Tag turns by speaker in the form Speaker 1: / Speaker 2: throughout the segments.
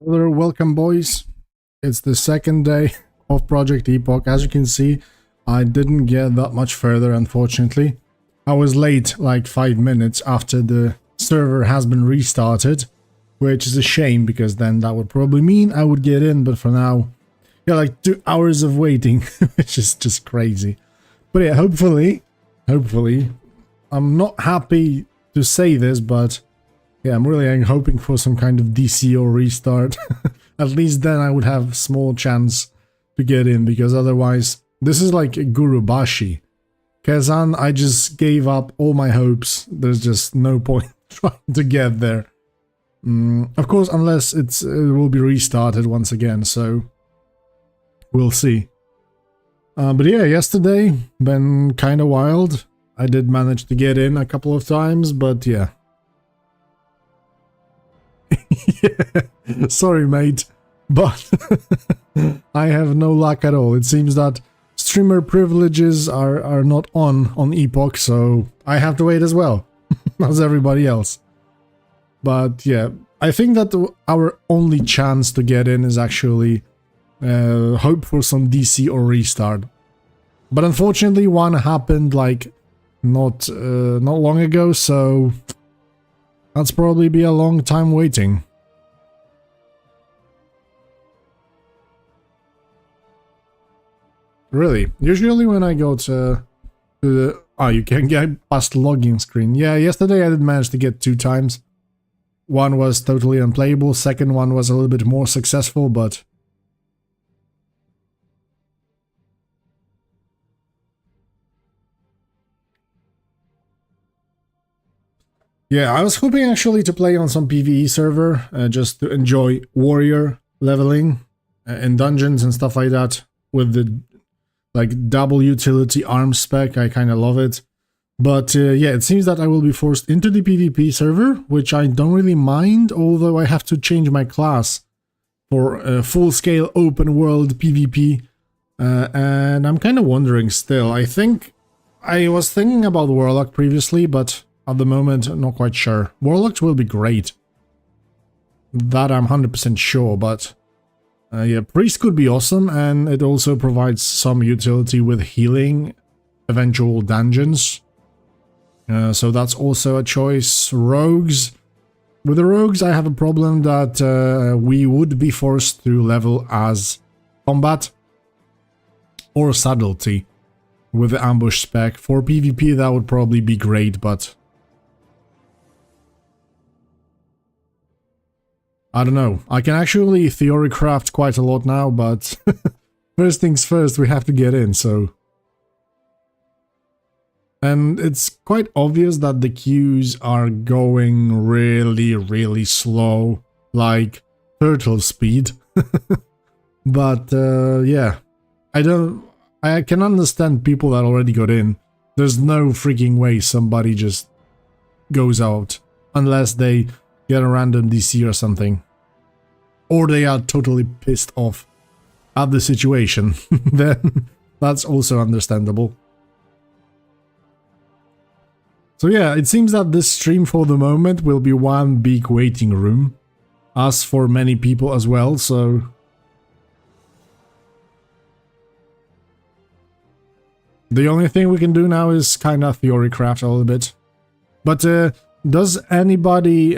Speaker 1: Hello, welcome boys. It's the second day of Project Epoch. As you can see, I didn't get that much further, unfortunately. I was late like 5 minutes after the server has been restarted, which is a shame because then that would probably mean I would get in, but for now, yeah, like 2 hours of waiting, which is just crazy. But yeah, hopefully, I'm not happy to say this, but yeah, I'm really hoping for some kind of DC or restart. At least then I would have small chance to get in, because otherwise, this is like Gurubashi. Kazan, I just gave up all my hopes. There's just no point trying to get there. Of course, unless it will be restarted once again, so we'll see. But yeah, yesterday, been kind of wild. I did manage to get in a couple of times, but yeah. Yeah, sorry mate, but I have no luck at all. It seems that streamer privileges are not on Epoch, so I have to wait as well, as everybody else. But yeah, I think that our only chance to get in is actually hope for some DC or restart. But unfortunately, one happened like not long ago, so that's probably be a long time waiting. Really? Usually when I go to the... Oh, you can get past login screen. Yeah, yesterday I did manage to get 2 times. One was totally unplayable, second one was a little bit more successful, but... Yeah, I was hoping actually to play on some PvE server, just to enjoy warrior leveling in dungeons and stuff like that, with the like double utility arm spec. I kind of love it. But yeah, it seems that I will be forced into the PvP server, which I don't really mind, although I have to change my class for full-scale open world PvP. And I'm kind of wondering still. I think I was thinking about Warlock previously, but at the moment, not quite sure. Warlocks will be great. That I'm 100% sure, but... yeah, Priest could be awesome, and it also provides some utility with healing eventual dungeons. So that's also a choice. Rogues. With the Rogues, I have a problem that we would be forced to level as combat or subtlety with the ambush spec. For PvP, that would probably be great, but... I don't know. I can actually theorycraft quite a lot now, but first things first, we have to get in, so... And it's quite obvious that the queues are going really slow, like turtle speed. But yeah, I can understand people that already got in. There's no freaking way somebody just goes out unless they get a random DC or something, or they are totally pissed off at the situation. Then that's also understandable. So yeah, it seems that this stream for the moment will be one big waiting room, as for many people as well, so... The only thing we can do now is kind of theorycraft a little bit. But does anybody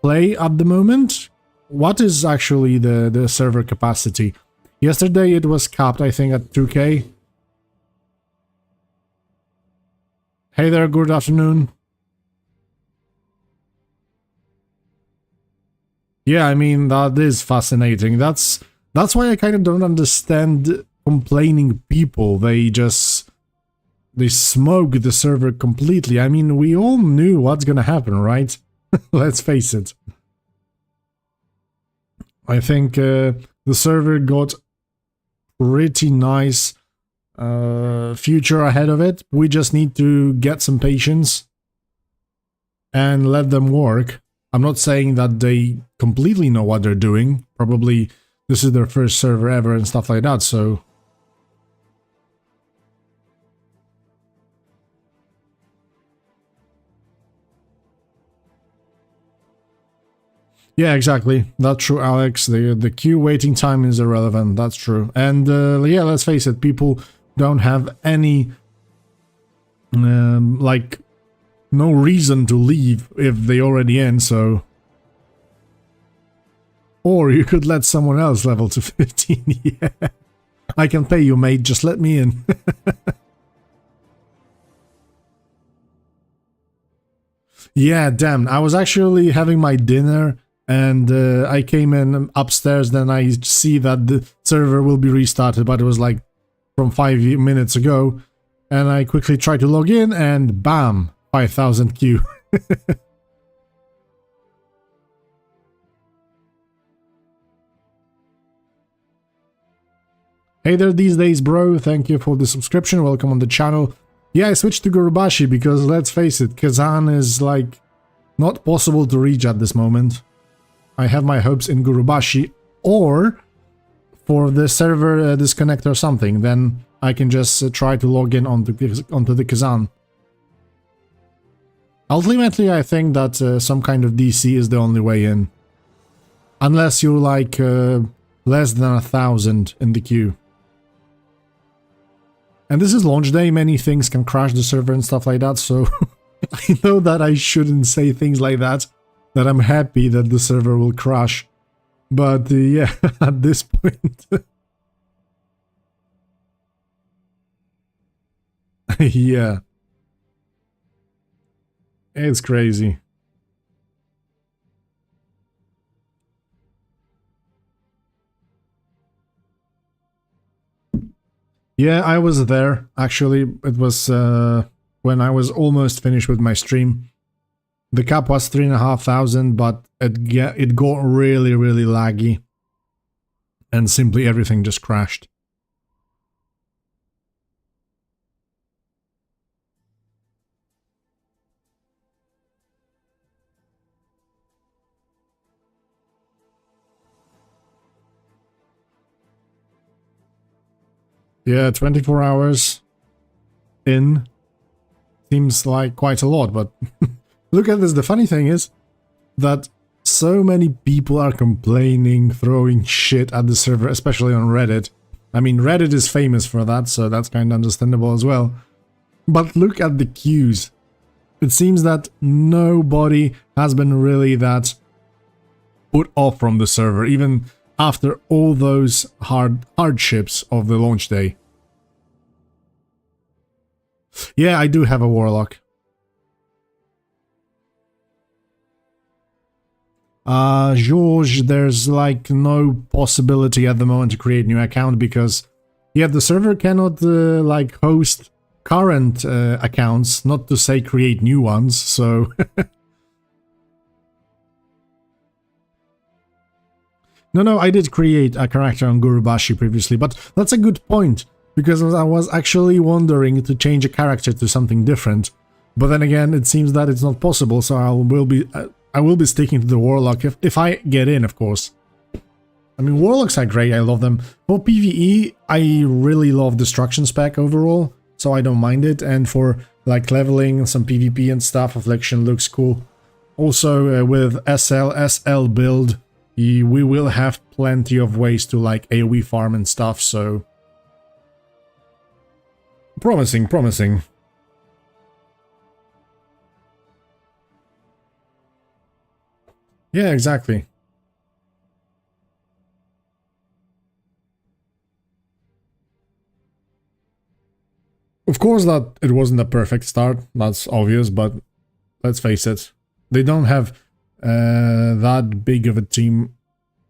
Speaker 1: play at the moment? What is actually the server capacity? Yesterday it was capped, I think, at 2K. Hey there, good afternoon. Yeah, I mean, that is fascinating. That's why I kind of don't understand complaining people. They smoke the server completely. I mean, we all knew what's gonna happen, right? Let's face it. I think the server got pretty nice future ahead of it. We just need to get some patience and let them work. I'm not saying that they completely know what they're doing. Probably this is their first server ever and stuff like that, so... Yeah, exactly. That's true, Alex. The queue waiting time is irrelevant. That's true. And yeah, let's face it, people don't have any like no reason to leave if they already in, so. Or you could let someone else level to 15. Yeah. I can pay you, mate. Just let me in. Yeah, damn. I was actually having my dinner and I came in upstairs, then I see that the server will be restarted, but it was like from 5 minutes ago. And I quickly tried to log in and bam, 5,000 queue. Hey there these days, bro. Thank you for the subscription. Welcome on the channel. Yeah, I switched to Gurubashi because, let's face it, Kazan is, like, not possible to reach at this moment. I have my hopes in Gurubashi, or for the server disconnect or something, then I can just try to log in onto the Kazan. Ultimately, I think that some kind of DC is the only way in. Unless you're, like, less than 1,000 in the queue. And this is launch day, many things can crash the server and stuff like that, so I know that I shouldn't say things like that I'm happy that the server will crash. But yeah, at this point... yeah. It's crazy. Yeah, I was there, actually. It was when I was almost finished with my stream. The cap was 3,500, but it got really, really laggy. And simply everything just crashed. Yeah, 24 hours in seems like quite a lot, but look at this. The funny thing is that so many people are complaining, throwing shit at the server, especially on Reddit. I mean, Reddit is famous for that, so that's kind of understandable as well. But look at the queues. It seems that nobody has been really that put off from the server, even after all those hardships of the launch day. Yeah, I do have a Warlock. George, there's like no possibility at the moment to create a new account because, yeah, the server cannot like host current accounts, not to say create new ones, so... No, I did create a character on Gurubashi previously, but that's a good point, because I was actually wondering to change a character to something different. But then again, it seems that it's not possible, so I will be sticking to the Warlock if I get in, of course. I mean, Warlocks are great, I love them. For PvE, I really love Destruction spec overall, so I don't mind it, and for like leveling, some PvP and stuff, Affliction looks cool. Also, with SL build, we will have plenty of ways to like AoE farm and stuff, so... Promising, promising. Yeah, exactly. Of course that it wasn't a perfect start, that's obvious, but let's face it, they don't have that big of a team.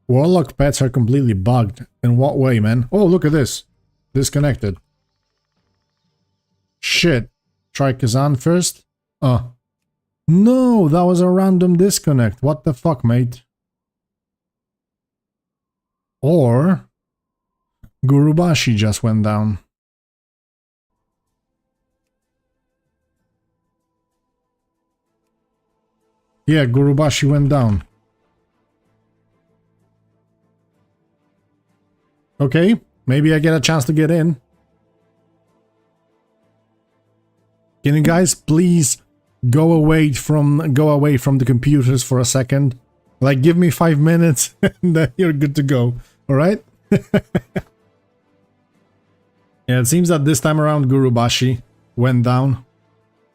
Speaker 1: Warlock pets are completely bugged. In what way, man? Oh, look at this. Disconnected. Shit. Try Kazan first? Oh. No, that was a random disconnect. What the fuck, mate? Or... Gurubashi just went down. Yeah, Gurubashi went down. Okay, maybe I get a chance to get in. Can you guys please go away from the computers for a second? Like, give me 5 minutes and then you're good to go. Alright? Yeah, it seems that this time around Gurubashi went down.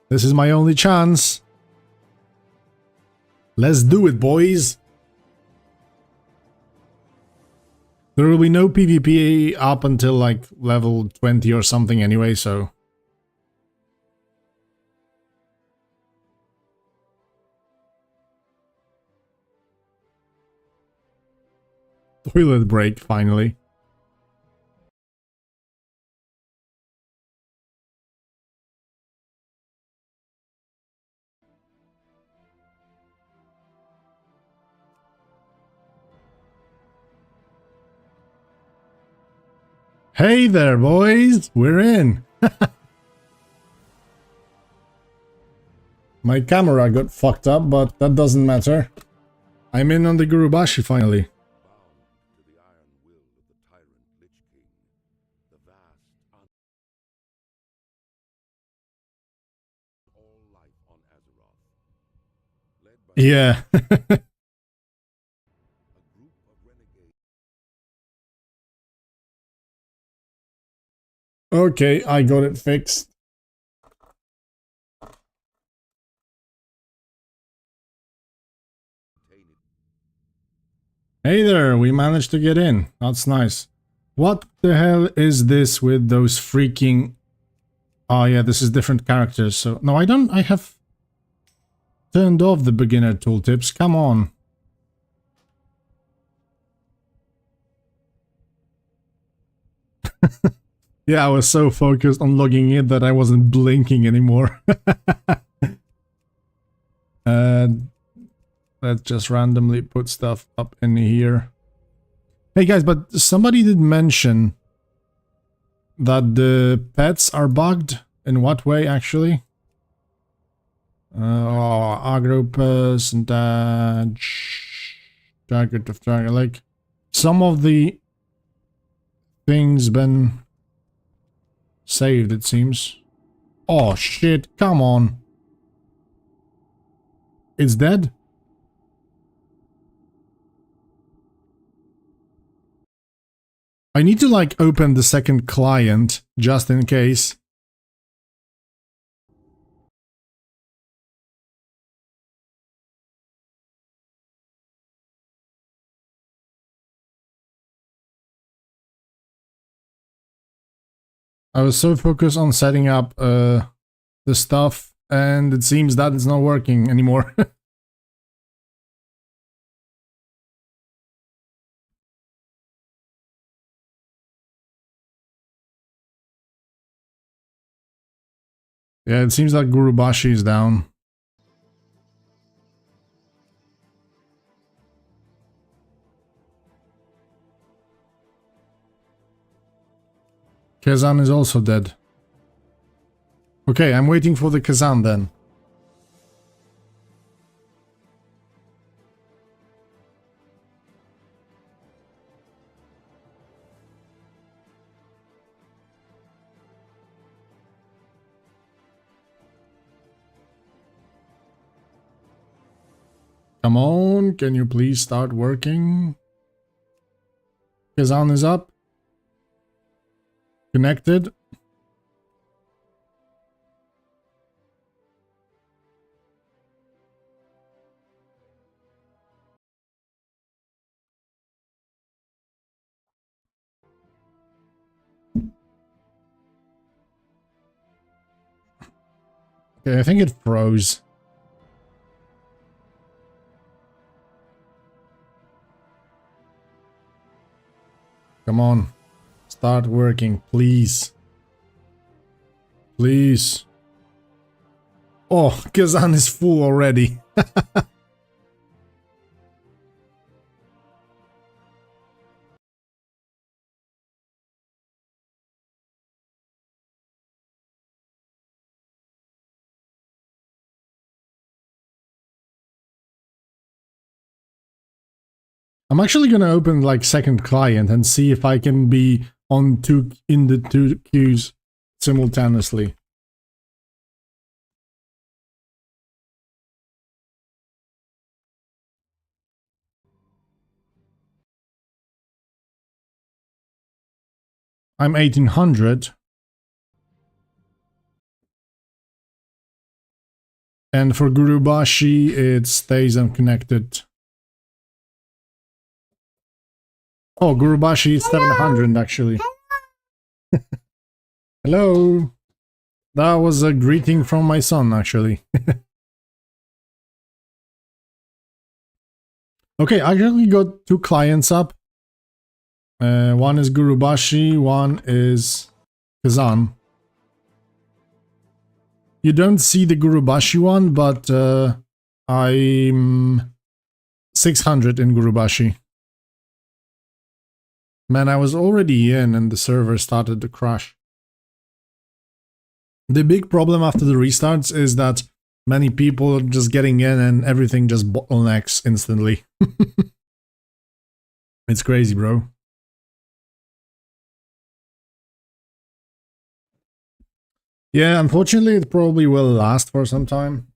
Speaker 1: This is my only chance. Let's do it, boys. There will be no PvP up until like level 20 or something anyway, so... Toilet break, finally. Hey there, boys! We're in! My camera got fucked up, but that doesn't matter. I'm in on the Gurubashi finally. Yeah. Okay, I got it fixed. Hey there, we managed to get in. That's nice. What the hell is this with those freaking... Oh yeah, this is different characters, so... No, I have turned off the beginner tooltips, come on. Yeah, I was so focused on logging in that I wasn't blinking anymore. Let's just randomly put stuff up in here. Hey guys, but somebody did mention that the pets are bugged. In what way, actually? Aggro percentage, target of target, like some of the things been saved, it seems. Oh shit, come on. It's dead? I need to like open the second client just in case. I was so focused on setting up the stuff, and it seems that it's not working anymore. Yeah, it seems like Gurubashi is down. Kazan is also dead. Okay, I'm waiting for the Kazan then. Come on, can you please start working? Kazan is up. Connected. Okay, I think it froze. Come on. Start working, please. Please. Oh, Kazan is full already. I'm actually gonna open like second client and see if I can be on in the two queues simultaneously. I'm 1800. And for Gurubashi, it stays unconnected. Oh, Gurubashi is 700 actually. Hello. That was a greeting from my son, actually. Okay, I actually got 2 clients up. One is Gurubashi, one is Kazan. You don't see the Gurubashi one, but I'm 600 in Gurubashi. Man, I was already in and the server started to crash. The big problem after the restarts is that many people are just getting in and everything just bottlenecks instantly. It's crazy, bro. Yeah, unfortunately, it probably will last for some time.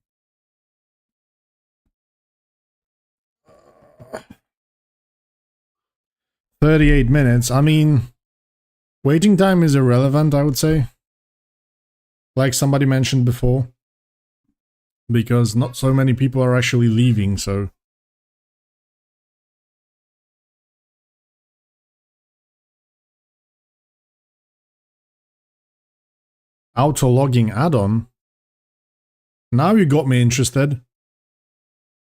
Speaker 1: "38 minutes. I mean, waiting time is irrelevant, I would say. Like somebody mentioned before. Because not so many people are actually leaving, so... Auto-logging add-on? Now you got me interested.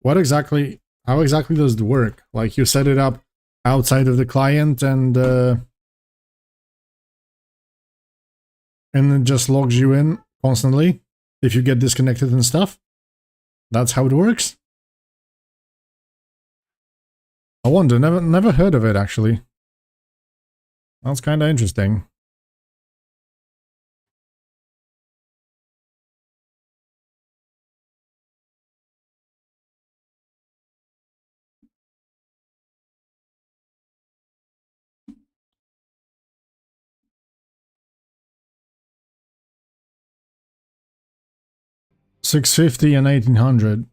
Speaker 1: What exactly... How exactly does it work? Like, you set it up outside of the client and it just logs you in constantly if you get disconnected and stuff? That's how it works? I wonder, never heard of it actually. That's kinda interesting. $650 and $1,800.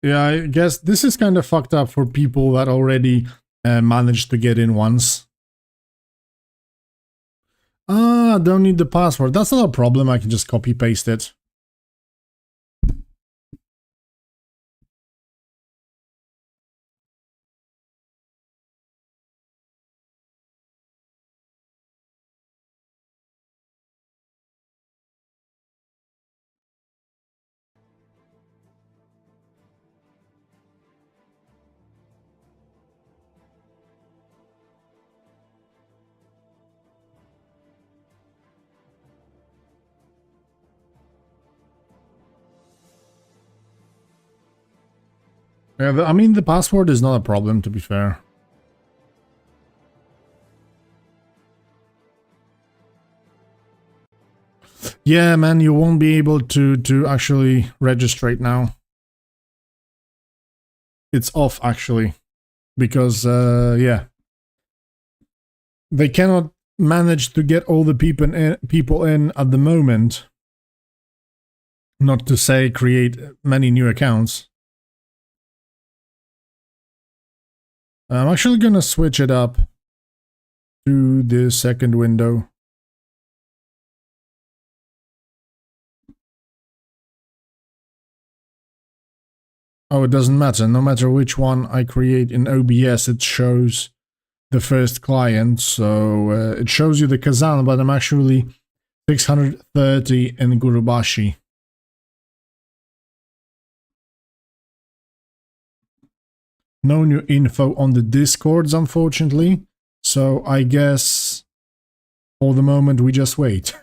Speaker 1: Yeah, I guess this is kind of fucked up for people that already managed to get in once. Ah, don't need the password. That's not a problem, I can just copy paste it. Yeah, I mean, the password is not a problem, to be fair. Yeah, man, you won't be able to actually register it now. It's off, actually. Because, yeah. They cannot manage to get all the people in at the moment. Not to say create many new accounts. I'm actually gonna switch it up to the second window. Oh, it doesn't matter. No matter which one I create in OBS, it shows the first client. So it shows you the Kazan, but I'm actually 630 in Gurubashi. No new info on the Discords, unfortunately. So I guess for the moment we just wait.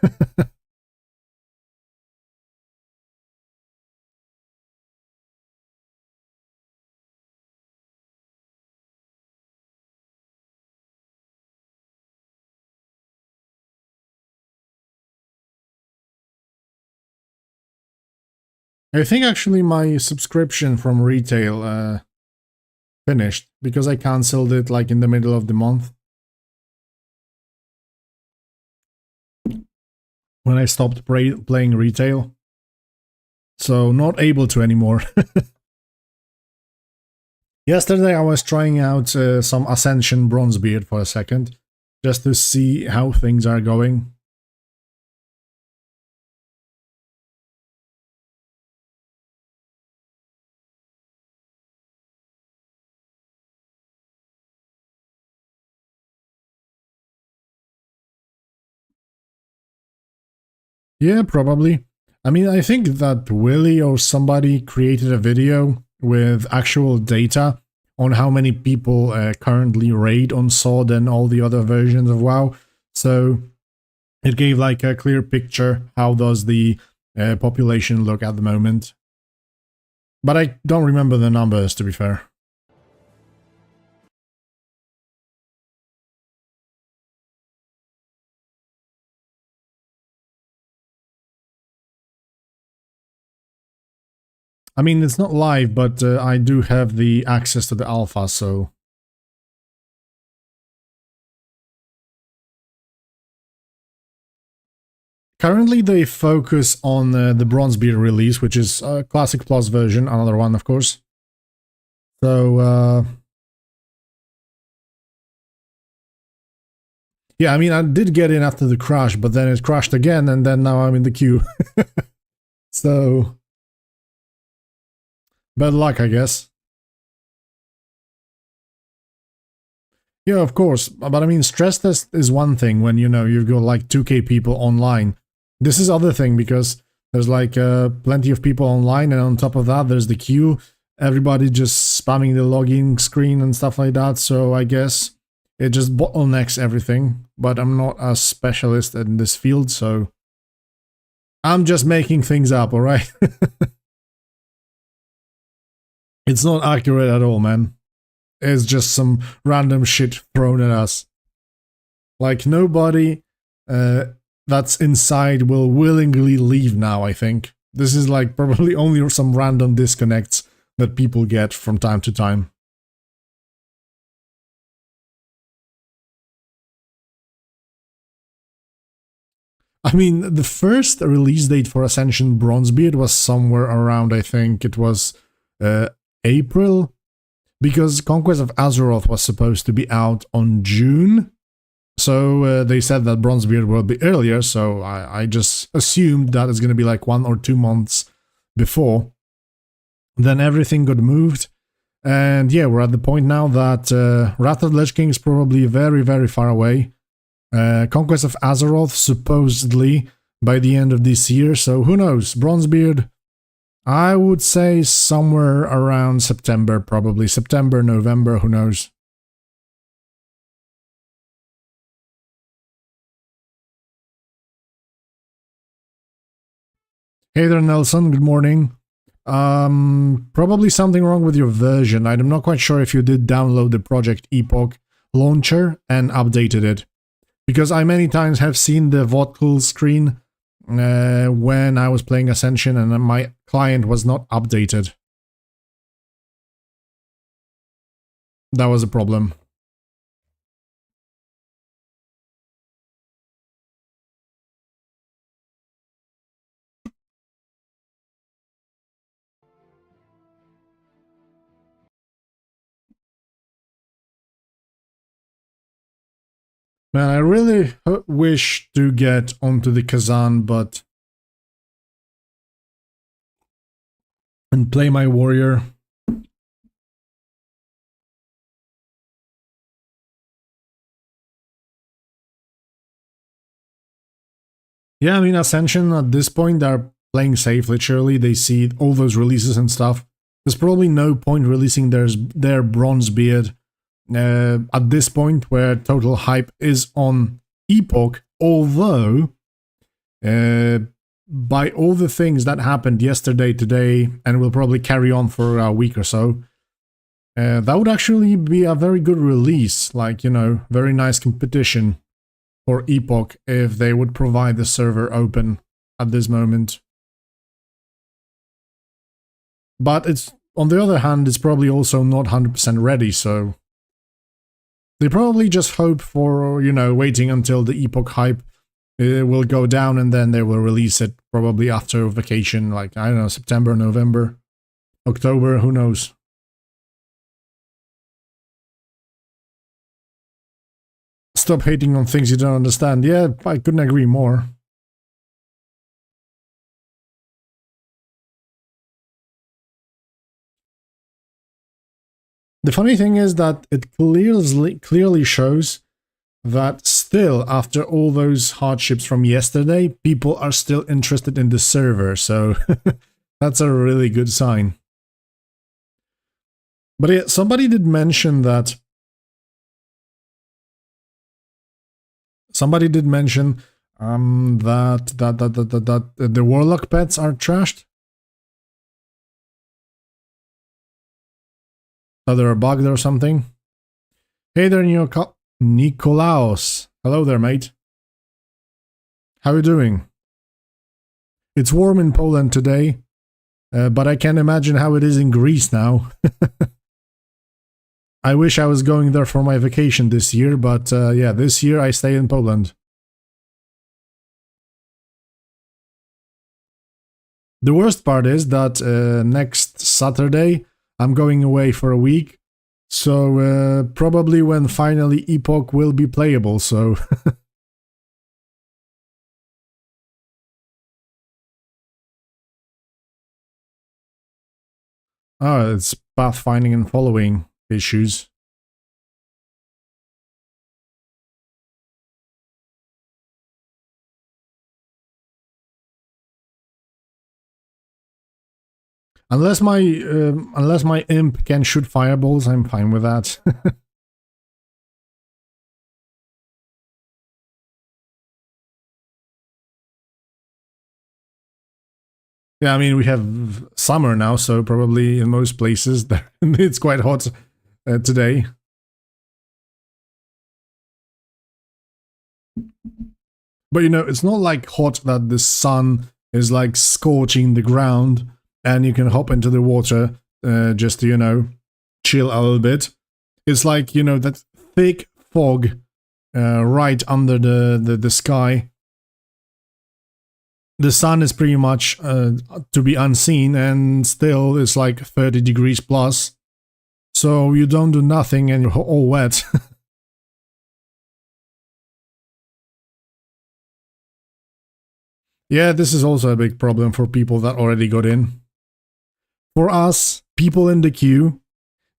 Speaker 1: I think actually my subscription from retail finished because I cancelled it like in the middle of the month. When I stopped playing retail. So not able to anymore. Yesterday I was trying out some Ascension Bronzebeard for a second, just to see how things are going. Yeah, probably. I mean, I think that Willy or somebody created a video with actual data on how many people currently raid on SOD and all the other versions of WoW. So it gave like a clear picture how does the population look at the moment. But I don't remember the numbers, to be fair. I mean, it's not live, but I do have the access to the alpha, so... Currently, they focus on the Bronzebeard release, which is a Classic Plus version, another one, of course. So, yeah, I mean, I did get in after the crash, but then it crashed again, and then now I'm in the queue. So... bad luck, I guess. Yeah, of course, but I mean, stress test is one thing when, you know, you've got like 2k people online. This is other thing, because there's like plenty of people online, and on top of that, there's the queue. Everybody just spamming the login screen and stuff like that, so I guess it just bottlenecks everything. But I'm not a specialist in this field, so I'm just making things up, alright? It's not accurate at all, man. It's just some random shit thrown at us. Like, nobody that's inside will willingly leave now, I think. This is like probably only some random disconnects that people get from time to time. I mean, the first release date for Ascension Bronzebeard was somewhere around, I think it was April, because Conquest of Azeroth was supposed to be out on June. So they said that Bronzebeard will be earlier, so I just assumed that it's going to be like 1 or 2 months before. Then everything got moved, and yeah, we're at the point now that Wrath of the Lich King is probably very, very far away. Conquest of Azeroth supposedly by the end of this year, so who knows? Bronzebeard, I would say somewhere around September, probably. September, November, who knows? Hey there, Nelson, good morning. Probably something wrong with your version. I'm not quite sure if you did download the Project Epoch launcher and updated it. Because I many times have seen the vocal screen when I was playing Ascension and my client was not updated. That was a problem. Man, I really wish to get onto the Kazan, but... and play my warrior. Yeah, I mean, Ascension, at this point, they're playing safe, literally. They see all those releases and stuff. There's probably no point releasing their Bronzebeard at this point, where total hype is on Epoch, although by all the things that happened yesterday, today, and will probably carry on for a week or so, that would actually be a very good release, like, you know, very nice competition for Epoch if they would provide the server open at this moment. But it's, on the other hand, it's probably also not 100% ready, so they probably just hope for, you know, waiting until the Epoch hype it will go down and then they will release it probably after vacation, like, I don't know, September, November, October, who knows. Stop hating on things you don't understand. Yeah, I couldn't agree more. The funny thing is that it clearly shows that still, after all those hardships from yesterday, people are still interested in the server, so that's a really good sign. But yeah, somebody did mention that... Somebody did mention that the Warlock pets are trashed. That they're bugged or something. Hey there, Nikolaos. Hello there, mate. How you doing? It's warm in Poland today, but I can't imagine how it is in Greece now. I wish I was going there for my vacation this year, but yeah, this year I stay in Poland. The worst part is that next Saturday I'm going away for a week, so probably when finally Epoch will be playable, so... Oh, it's pathfinding and following issues. Unless my imp can shoot fireballs, I'm fine with that. Yeah, I mean, we have summer now, so probably in most places it's quite hot today. But you know, it's not like hot that the sun is like scorching the ground and you can hop into the water just to, you know, chill a little bit. It's like, you know, that thick fog right under the sky. The sun is pretty much to be unseen, and still it's like 30 degrees plus. So you don't do nothing and you're all wet. Yeah, this is also a big problem for people that already got in. For us, people in the queue,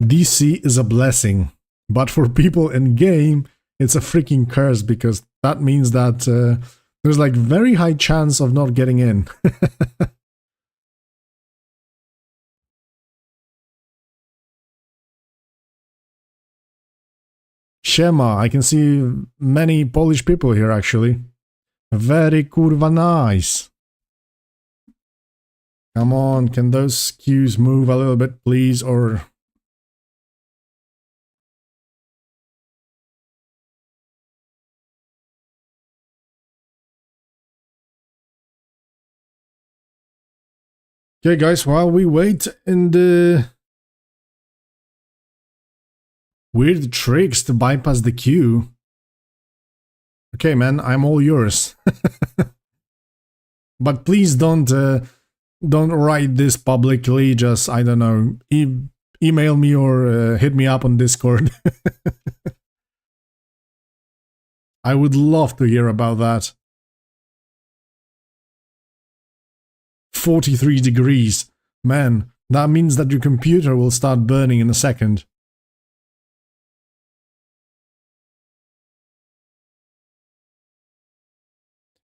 Speaker 1: DC is a blessing. But for people in game, it's a freaking curse, because that means that there's like very high chance of not getting in. Shema, I can see many Polish people here actually. Very kurwa nice. Come on, can those queues move a little bit, please, or... Okay, guys, while we wait in the... weird tricks to bypass the queue. Okay, man, I'm all yours. But please don't write this publicly. Just, I don't know, email me or hit me up on Discord. I would love to hear about that. 43 degrees. Man, that means that your computer will start burning in a second.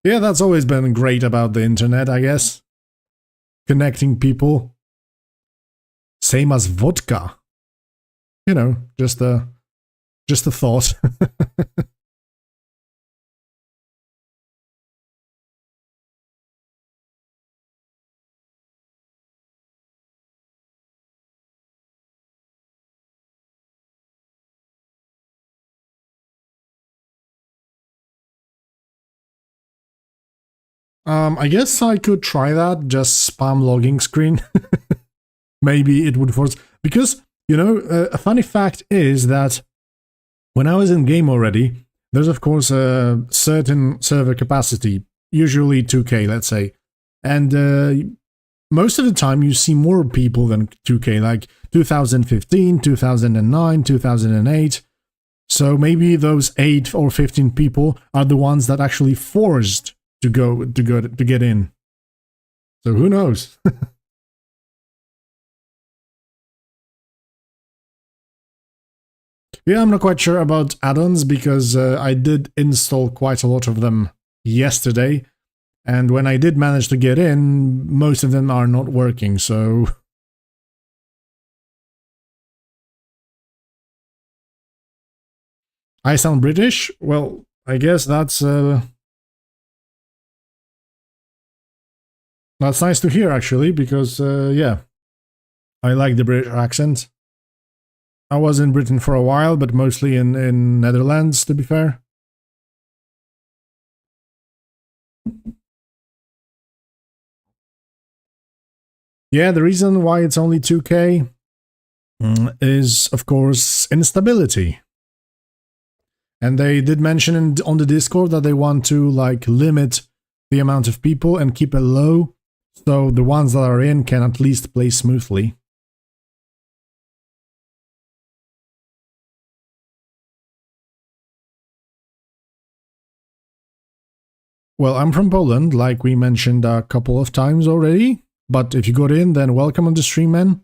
Speaker 1: Yeah, that's always been great about the internet, I guess. Connecting people. Same as vodka. You know, just a thought. I guess I could try that, just spam logging screen. Maybe it would force... Because, you know, a funny fact is that when I was in game already, there's of course a certain server capacity, usually 2K, let's say. And most of the time you see more people than 2K, like 2015, 2009, 2008. So maybe those 8 or 15 people are the ones that actually forced to get in. So who knows? Yeah, I'm not quite sure about add-ons because I did install quite a lot of them yesterday. And when I did manage to get in, most of them are not working, so... I sound British? Well, I guess that's nice to hear, actually, because, yeah, I like the British accent. I was in Britain for a while, but mostly in Netherlands, to be fair. Yeah, the reason why it's only 2K is, of course, instability. And they did mention on the Discord that they want to, like, limit the amount of people and keep it low, so the ones that are in can at least play smoothly. Well, I'm from Poland, like we mentioned a couple of times already, but if you got in, then welcome on the stream, man.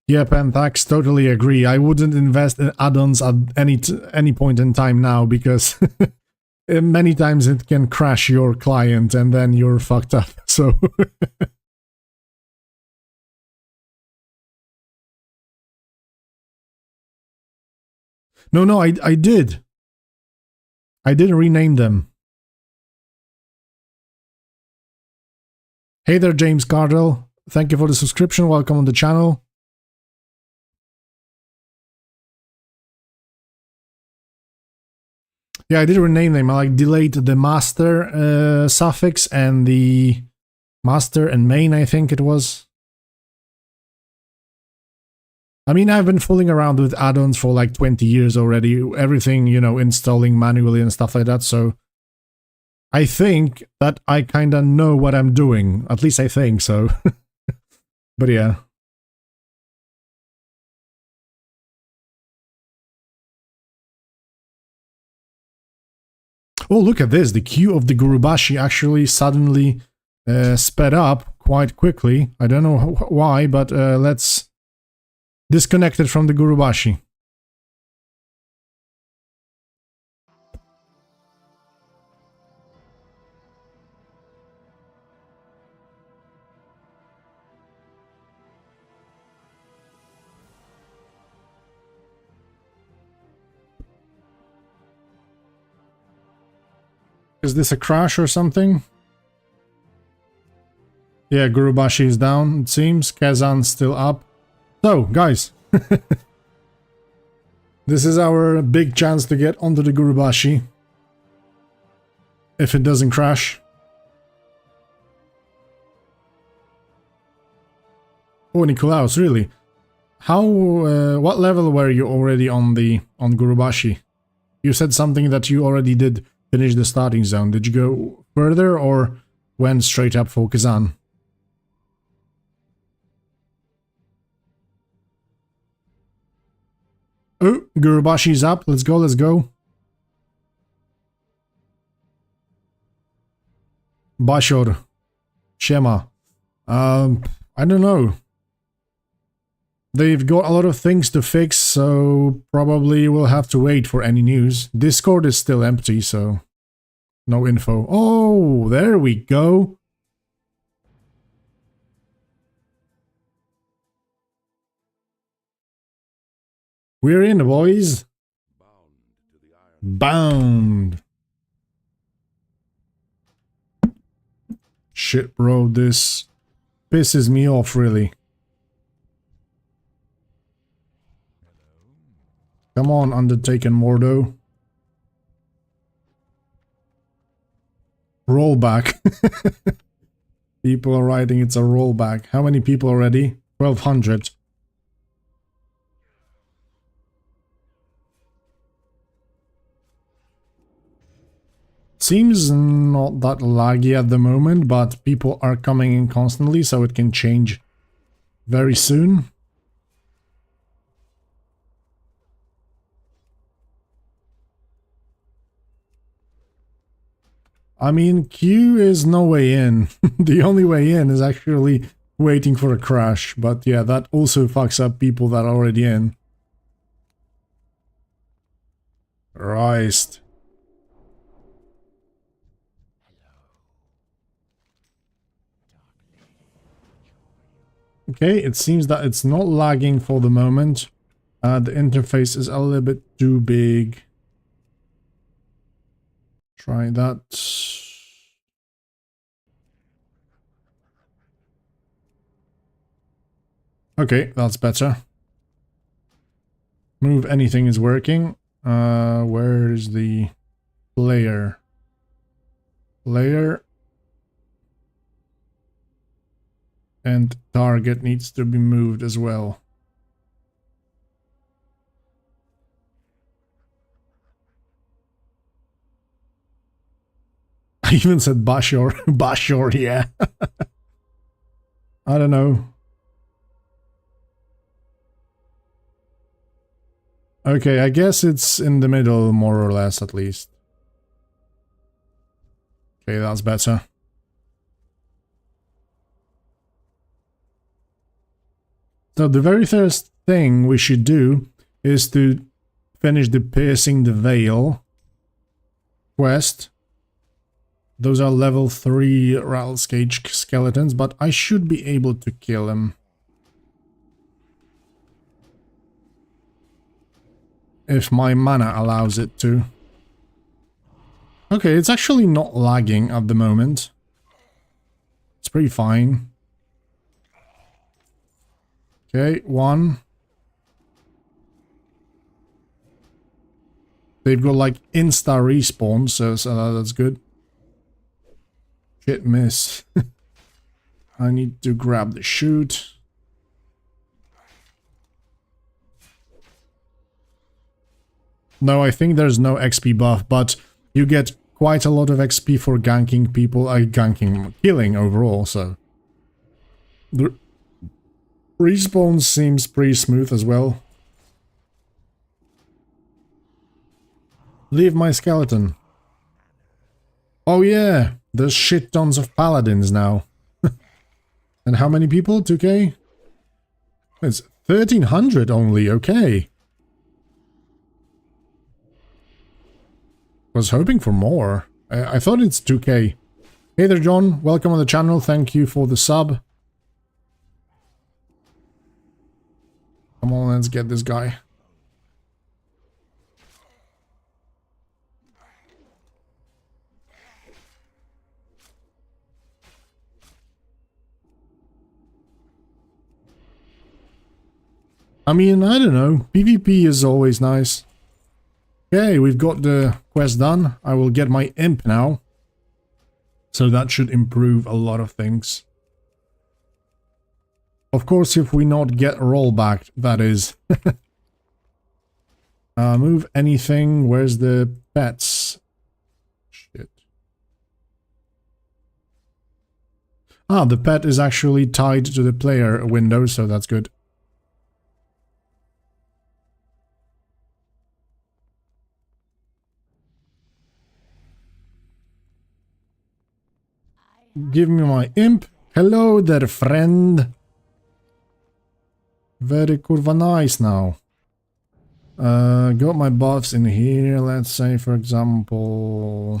Speaker 1: Yeah, Pentax, totally agree. I wouldn't invest in add-ons at any point in time now, because many times it can crash your client and then you're fucked up, so... No, I did. I did rename them. Hey there, James Cardell. Thank you for the subscription. Welcome on the channel. Yeah, I did rename them. I like delayed the master suffix and the master and main, I think it was. I mean, I've been fooling around with add-ons for like 20 years already. Everything, you know, installing manually and stuff like that. So I think that I kind of know what I'm doing. At least I think so. But yeah. Oh, look at this. The queue of the Gurubashi actually suddenly sped up quite quickly. I don't know why, but let's disconnect it from the Gurubashi. Is this a crash or something? Yeah, Gurubashi is down, it seems. Kazan's still up. So, guys. This is our big chance to get onto the Gurubashi. If it doesn't crash. Oh, Nikolaos, really? How, what level were you already on Gurubashi? You said something that you already did finish the starting zone. Did you go further or went straight up for Kazan? Oh, Gurubashi's up. Let's go, let's go. Bashor. Shema. I don't know. They've got a lot of things to fix, so probably we'll have to wait for any news. Discord is still empty, so no info. Oh, there we go. We're in, boys. Bound. Shit, bro, this pisses me off, really. Come on, Undertaken Mordo. Rollback. People are writing it's a rollback. How many people already? 1200. Seems not that laggy at the moment, but people are coming in constantly, so it can change very soon. I mean, Q is no way in. The only way in is actually waiting for a crash. But yeah, that also fucks up people that are already in. Christ. Okay, it seems that it's not lagging for the moment. The interface is a little bit too big. Try that. Okay, that's better. Move anything is working. Where is the player? Player. And target needs to be moved as well. I even said Bashor. Bashor, yeah. I don't know. Okay, I guess it's in the middle, more or less, at least. Okay, that's better. So the very first thing we should do is to finish the piercing the veil quest. Those are level 3 Rattlescage skeletons, but I should be able to kill them. If my mana allows it to. Okay, it's actually not lagging at the moment. It's pretty fine. Okay, one. They've got like insta respawn, so that's good. Shit, miss. I need to grab the chute. No, I think there's no XP buff, but you get quite a lot of XP for ganking people, killing overall, so. The respawn seems pretty smooth as well. Leave my skeleton. Oh yeah, there's shit tons of paladins now. And how many people? 2k? It's 1300 only, okay. Was hoping for more. I thought it's 2k. Hey there, John. Welcome on the channel. Thank you for the sub. Come on, let's get this guy. I mean, I don't know. PvP is always nice. Okay, we've got the quest done. I will get my imp now. So that should improve a lot of things. Of course, if we not get rollback, that is. Move anything. Where's the pets? Shit. Ah, the pet is actually tied to the player window, so that's good. Give me my imp. Hello there, friend. Very kurwa nice now. Got my buffs in here. Let's say, for example...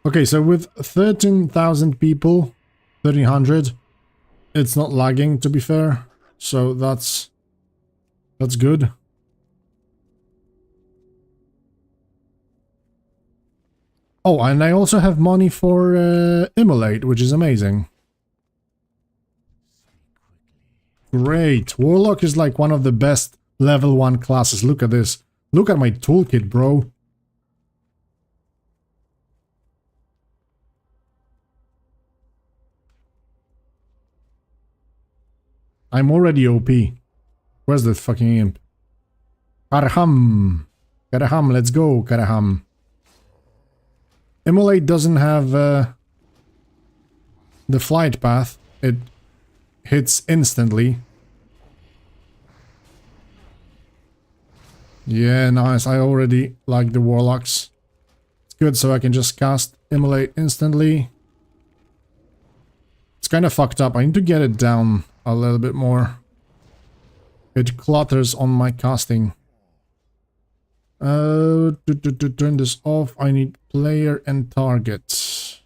Speaker 1: Okay, so with 13,000 people, 1300, it's not lagging, to be fair. So that's good. Oh, and I also have money for Immolate, which is amazing. Great. Warlock is like one of the best level 1 classes. Look at this. Look at my toolkit, bro. I'm already OP. Where's the fucking imp? Karaham! Karaham, let's go, Karaham. Immolate doesn't have the flight path. It hits instantly. Yeah, nice. I already like the Warlocks. It's good, so I can just cast Immolate instantly. It's kind of fucked up. I need to get it down a little bit more. It clutters on my casting. To turn this off, I need player and target.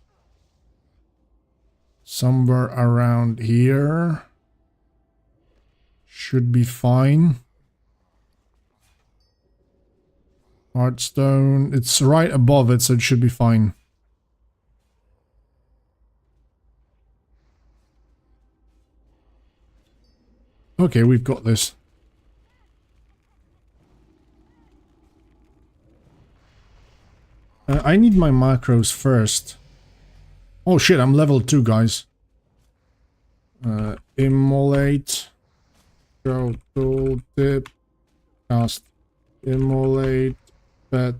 Speaker 1: Somewhere around here. Should be fine. Heartstone. It's right above it, so it should be fine. Okay, we've got this. I need my macros first. Oh shit, I'm level 2, guys. Immolate. Show tooltip. Cast. Immolate. Pet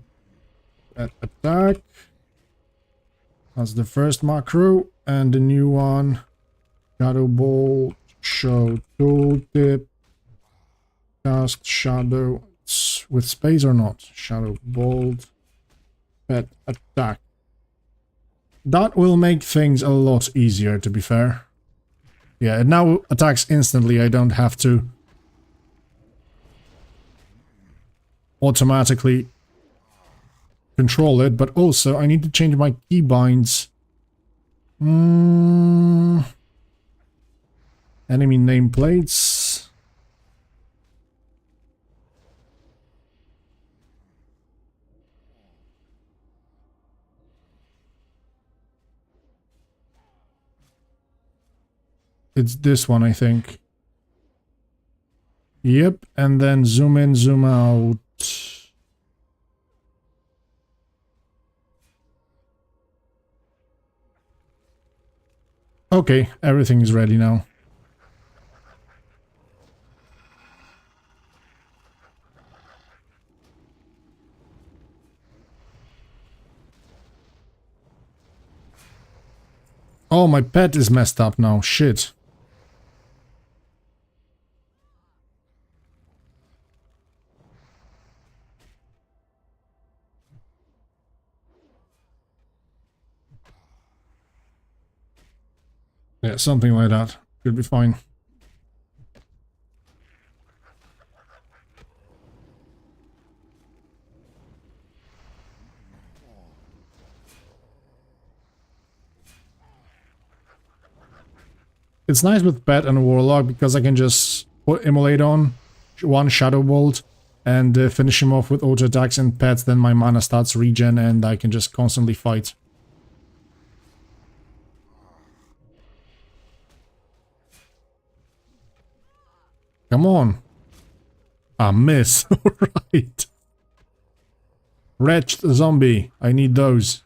Speaker 1: attack. That's the first macro. And the new one. Shadow Bolt. Show tooltip. Cast shadow. With space or not? Shadow Bolt. Pet attack. That will make things a lot easier, to be fair. Yeah, it now attacks instantly. I don't have to automatically control it, but also I need to change my keybinds. Enemy nameplates. It's this one, I think. Yep, and then zoom in, zoom out. Okay, everything is ready now. Oh, my pet is messed up now. Shit. Yeah, something like that. Should be fine. It's nice with Pet and Warlock because I can just put Immolate on, one Shadow Bolt, and finish him off with auto attacks and Pets, then my mana starts regen and I can just constantly fight. Come on. Ah, miss. Alright. Wretched zombie. I need those.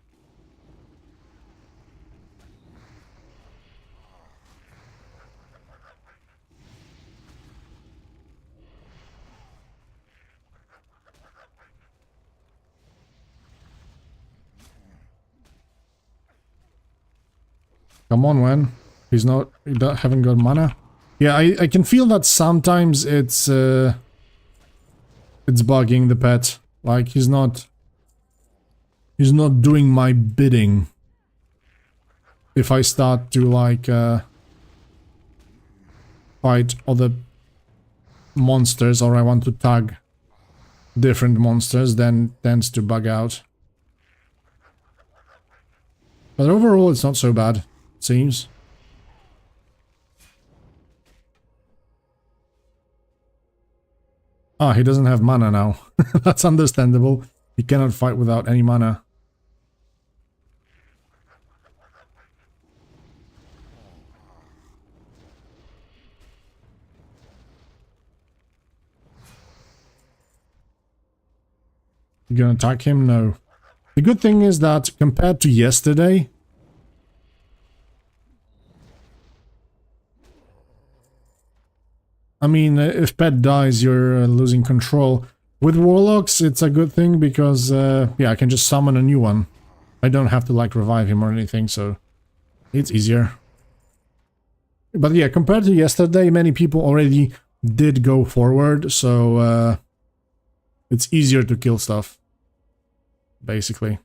Speaker 1: Come on, man. He's not... He haven't got mana. Yeah, I can feel that sometimes it's bugging the pet. Like, he's not doing my bidding. If I start to, like, fight other monsters, or I want to tag different monsters, then tends to bug out. But overall, it's not so bad, it seems. Ah, he doesn't have mana now. That's understandable. He cannot fight without any mana. You gonna attack him? No. The good thing is that compared to yesterday, I mean, if pet dies, you're losing control. With Warlocks, it's a good thing because, yeah, I can just summon a new one. I don't have to, like, revive him or anything, so it's easier. But yeah, compared to yesterday, many people already did go forward, so it's easier to kill stuff, basically.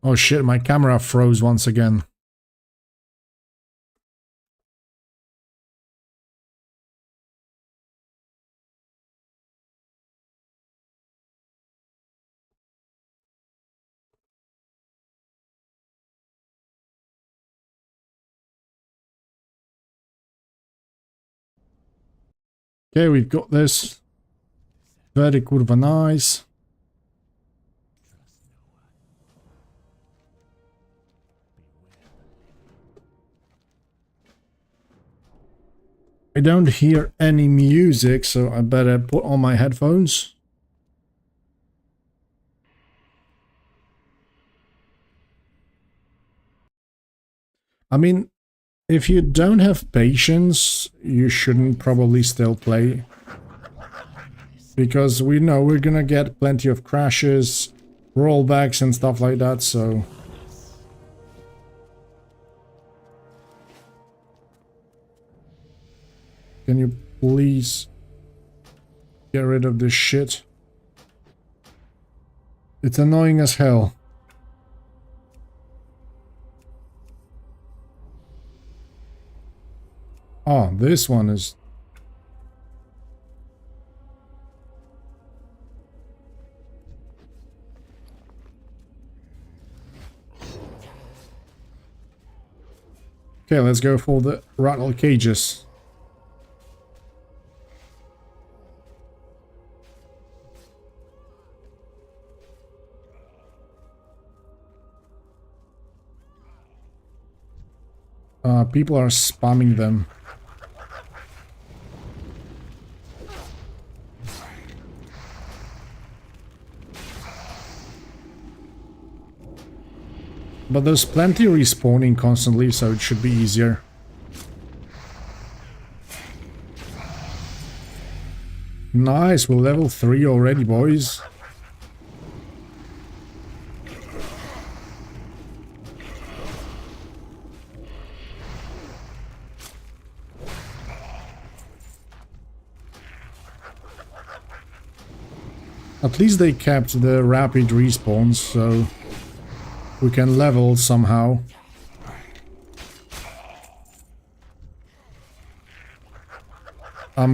Speaker 1: Oh shit, my camera froze once again. Okay, we've got this. Very kurwa nice. I don't hear any music, so I better put on my headphones. I mean, if you don't have patience, you shouldn't probably still play. Because we know we're gonna get plenty of crashes, rollbacks and stuff like that, so... Can you please get rid of this shit? It's annoying as hell. Oh, this one is... Okay, let's go for the rattle cages. People are spamming them. But there's plenty respawning constantly, so it should be easier. Nice, we're level 3 already, boys. At least they kept the rapid respawns, so we can level somehow.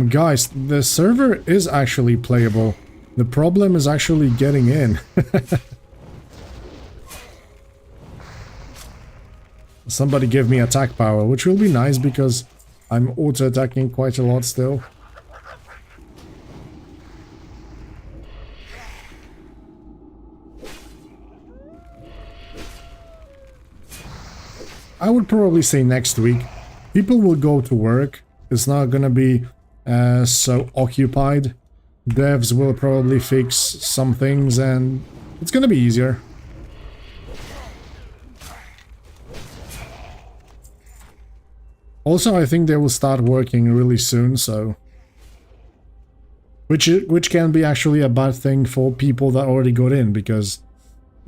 Speaker 1: Guys, the server is actually playable. The problem is actually getting in. Somebody give me attack power, which will be nice because I'm auto-attacking quite a lot still. I would probably say next week. People will go to work. It's not gonna be so occupied. Devs will probably fix some things and it's gonna be easier. Also, I think they will start working really soon, so... Which can be actually a bad thing for people that already got in, because...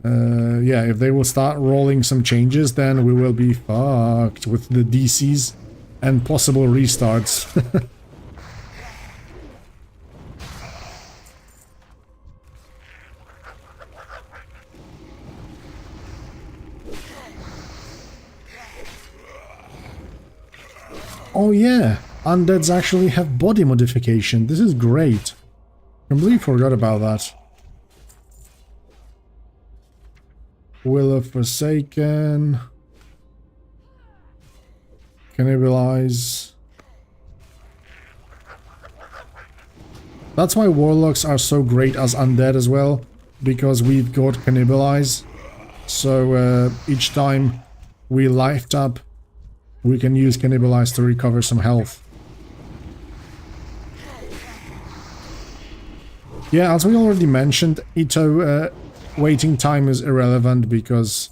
Speaker 1: yeah, if they will start rolling some changes, then we will be fucked with the DCs and possible restarts. Oh yeah, Undeads actually have body modification. This is great. I completely forgot about that. Will of Forsaken. Cannibalize. That's why Warlocks are so great as Undead as well, because we've got Cannibalize. So each time we lifed up, we can use Cannibalize to recover some health. Yeah, as we already mentioned, Ito waiting time is irrelevant because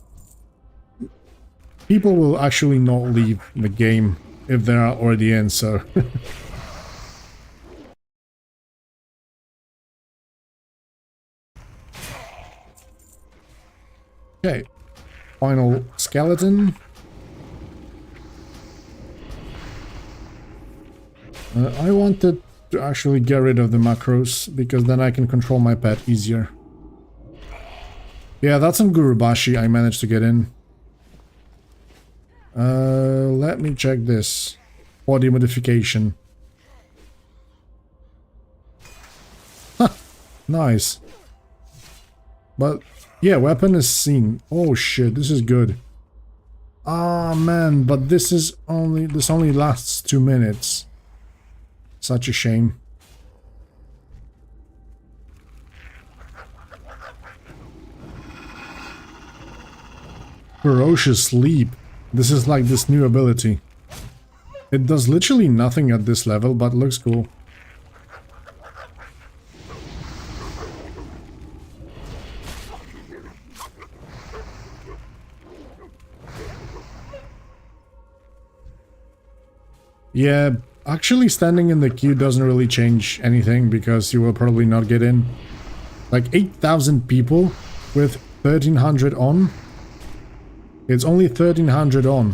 Speaker 1: people will actually not leave the game if they're already in, so... Okay, final skeleton. I wanted to actually get rid of the macros, because then I can control my pet easier. Yeah, that's some Gurubashi I managed to get in. Let me check this. Body modification. Ha! Nice. But, yeah, weapon is seen. Oh shit, this is good. Ah, man, but this only lasts 2 minutes. Such a shame. Ferocious Sleep. This is like this new ability. It does literally nothing at this level, but looks cool. Yeah, actually standing in the queue doesn't really change anything because you will probably not get in. Like 8,000 people with 1,300 on. It's only 1,300 on.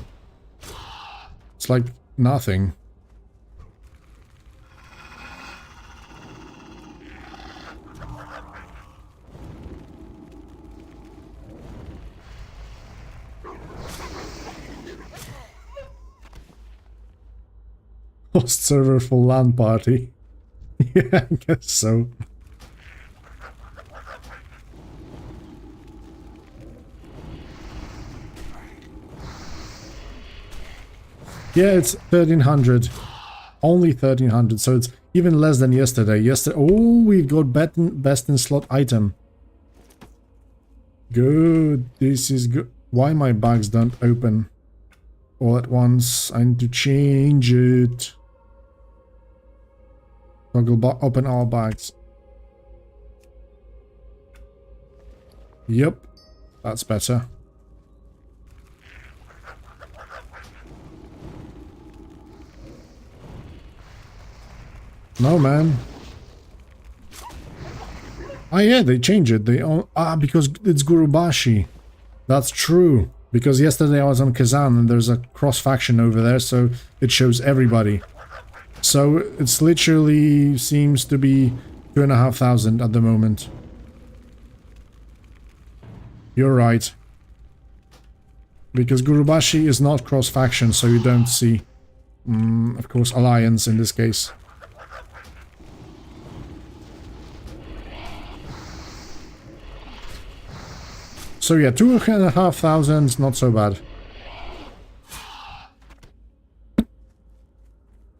Speaker 1: It's like nothing. Host server for LAN party. Yeah, I guess so. Yeah, it's 1,300. Only 1,300, so it's even less than yesterday. Oh, we got best in slot item. Good. This is good. Why my bags don't open all at once? I need to change it. Toggle open all bags. Yep, that's better. No, man. Ah, yeah, they change it. Because it's Gurubashi. That's true. Because yesterday I was on Kazan and there's a cross-faction over there, so it shows everybody. So it's literally seems to be 2,500 at the moment. You're right. Because Gurubashi is not cross-faction, so you don't see, of course, Alliance in this case. So yeah, 2,500, not so bad.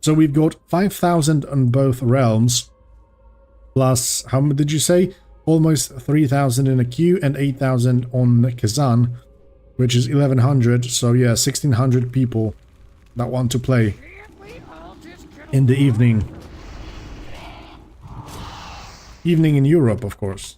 Speaker 1: So we've got 5,000 on both realms, plus, how much did you say? Almost 3,000 in a queue and 8,000 on Kazan, which is 1,100, so yeah, 1,600 people that want to play in the evening. Evening in Europe, of course.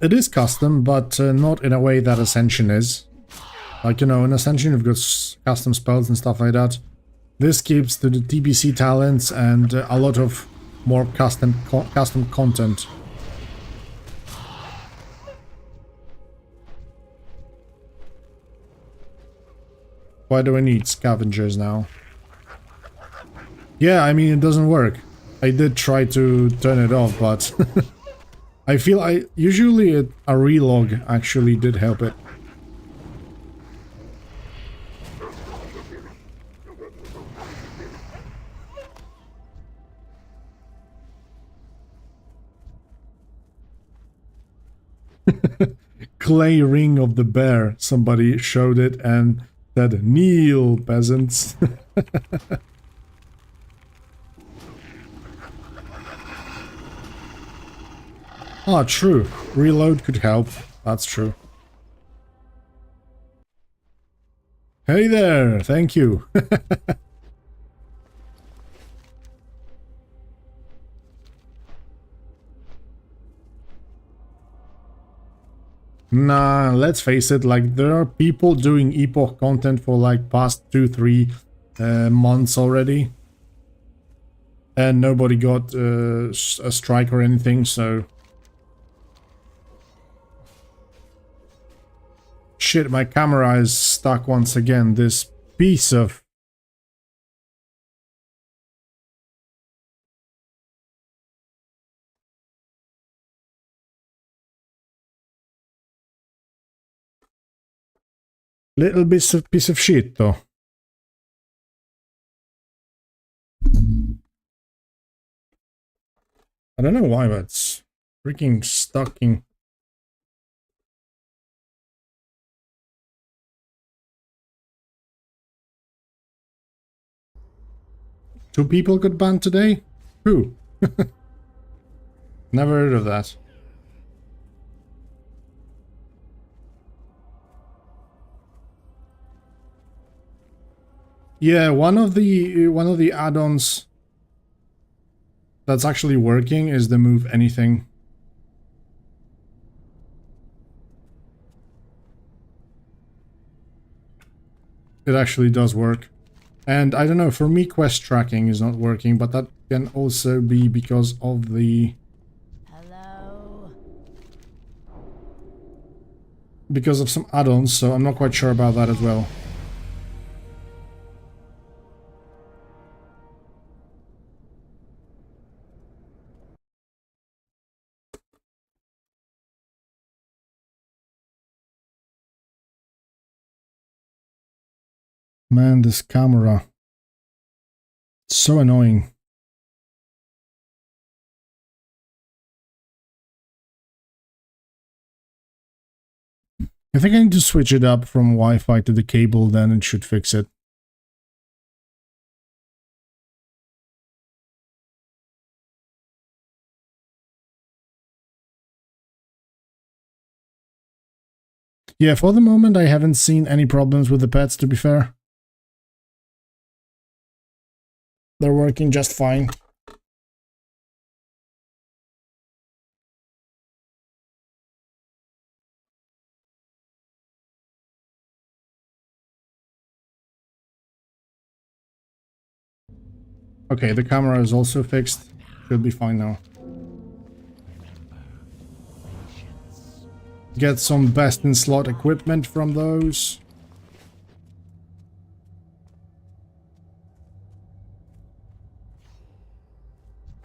Speaker 1: It is custom, but not in a way that Ascension is. Like, you know, in Ascension you've got custom spells and stuff like that. This keeps to the TBC talents and a lot of more custom content. Why do I need scavengers now? Yeah, I mean, it doesn't work. I did try to turn it off, but... I feel usually a relog actually did help it. clay ring of the bear. Somebody showed it and said, "Kneel, peasants." Ah, true. Reload could help. That's true. Hey there, thank you. Nah, let's face it, like, there are people doing Epoch content for like past 2-3 months already. And nobody got a strike or anything, so... Shit, my camera is stuck once again. This piece of... Little piece of shit, though. I don't know why, but it's freaking stuck in... Two people got banned today? Who? Never heard of that. Yeah, one of the add-ons that's actually working is the move anything. It actually does work. And I don't know, for me quest tracking is not working, but that can also be because of the...
Speaker 2: Hello?
Speaker 1: Because of some add-ons, so I'm not quite sure about that as well. Man, this camera. It's so annoying. I think I need to switch it up from Wi-Fi to the cable, then it should fix it. Yeah, for the moment I haven't seen any problems with the pets, to be fair. They're working just fine. Okay, the camera is also fixed. Should be fine now. Get some best-in-slot equipment from those.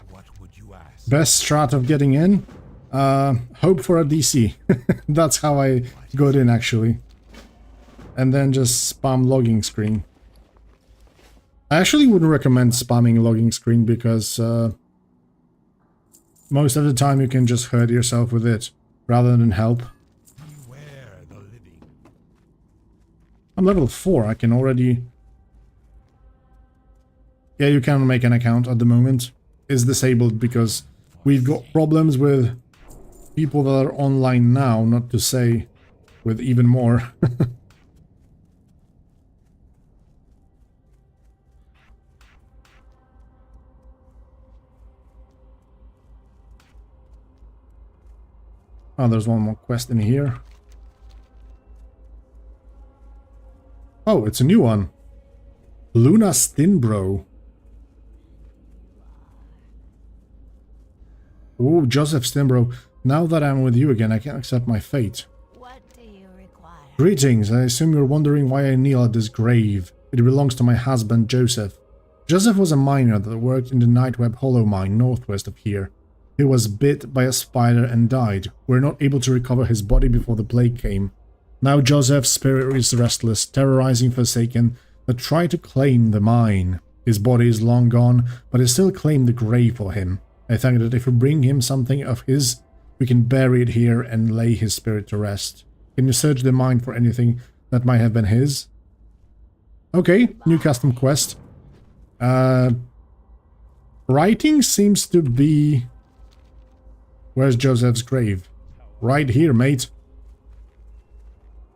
Speaker 3: What would you ask?
Speaker 1: Best strat of getting in? Hope for a DC. That's how I got in, actually. And then just spam logging screen. I actually wouldn't recommend spamming logging screen because most of the time you can just hurt yourself with it rather than help.
Speaker 3: Beware the living.
Speaker 1: I'm level 4, I can already... Yeah, you can make an account at the moment. It's disabled because we've got problems with people that are online now, not to say with even more. Oh, there's one more quest in here. Oh, it's a new one. Luna Stinbro. Ooh, Joseph Stinbro. Now that I'm with you again, I can't accept my fate.
Speaker 2: What do you require?
Speaker 1: Greetings, I assume you're wondering why I kneel at this grave. It belongs to my husband, Joseph. Joseph was a miner that worked in the Nightweb Hollow mine northwest of here. He was bit by a spider and died. We're not able to recover his body before the plague came. Now Joseph's spirit is restless, terrorizing Forsaken that try to claim the mine. His body is long gone, but they still claim the grave for him. I think that if we bring him something of his, we can bury it here and lay his spirit to rest. Can you search the mine for anything that might have been his? Okay, new custom quest. Writing seems to be... Where's Joseph's grave? Right here, mate.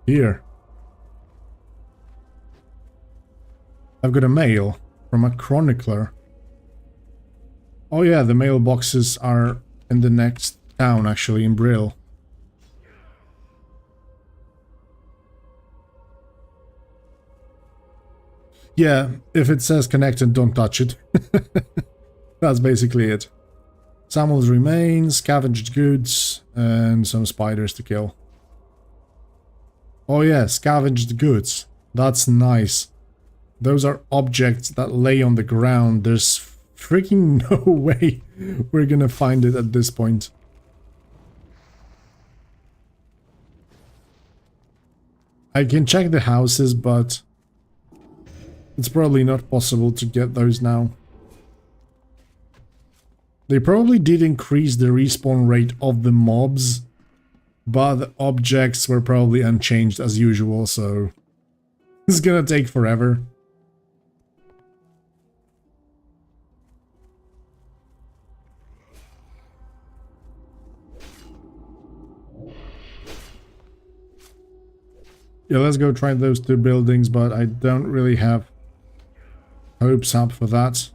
Speaker 1: Here. I've got a mail from a chronicler. Oh yeah, the mailboxes are in the next town, actually, in Brill. Yeah, if it says connected, don't touch it. That's basically it. Samuel's remains, scavenged goods, and some spiders to kill. Oh yeah, scavenged goods. That's nice. Those are objects that lay on the ground. There's freaking no way we're gonna find it at this point. I can check the houses, but it's probably not possible to get those now. They probably did increase the respawn rate of the mobs, but the objects were probably unchanged as usual, so it's gonna take forever. Yeah, let's go try those two buildings, but I don't really have hopes up for that.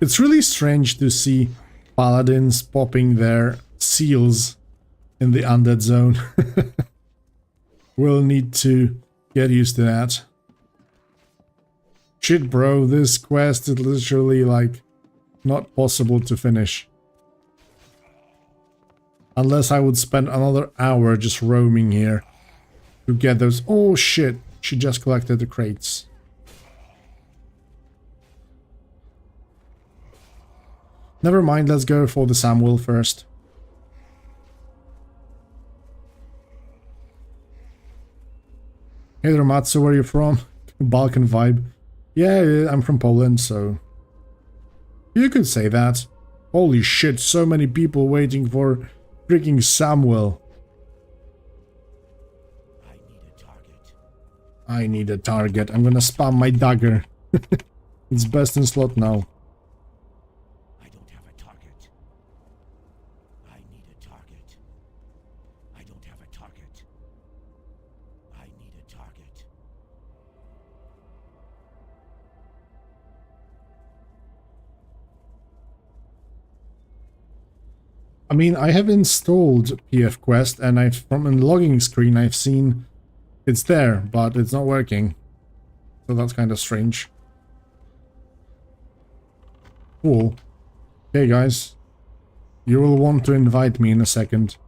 Speaker 1: It's really strange to see paladins popping their seals in the undead zone. We'll need to get used to that. Shit, bro, this quest is literally, like, not possible to finish. Unless I would spend another hour just roaming here to get those... Oh shit, she just collected the crates. Never mind, let's go for the Samuel first. Hey there, Matsu, where are you from? Balkan vibe. Yeah, I'm from Poland, so... You could say that. Holy shit, so many people waiting for freaking Samuel. I need a target. I'm gonna spam my dagger. It's best in slot now.
Speaker 3: I don't have a target. I need a target. I don't have a target. I need a target.
Speaker 1: I mean, I have installed PF Quest, and I've from a logging screen I've seen it's there, but it's not working. So that's kind of strange. Cool. Okay, guys. You will want to invite me in a second.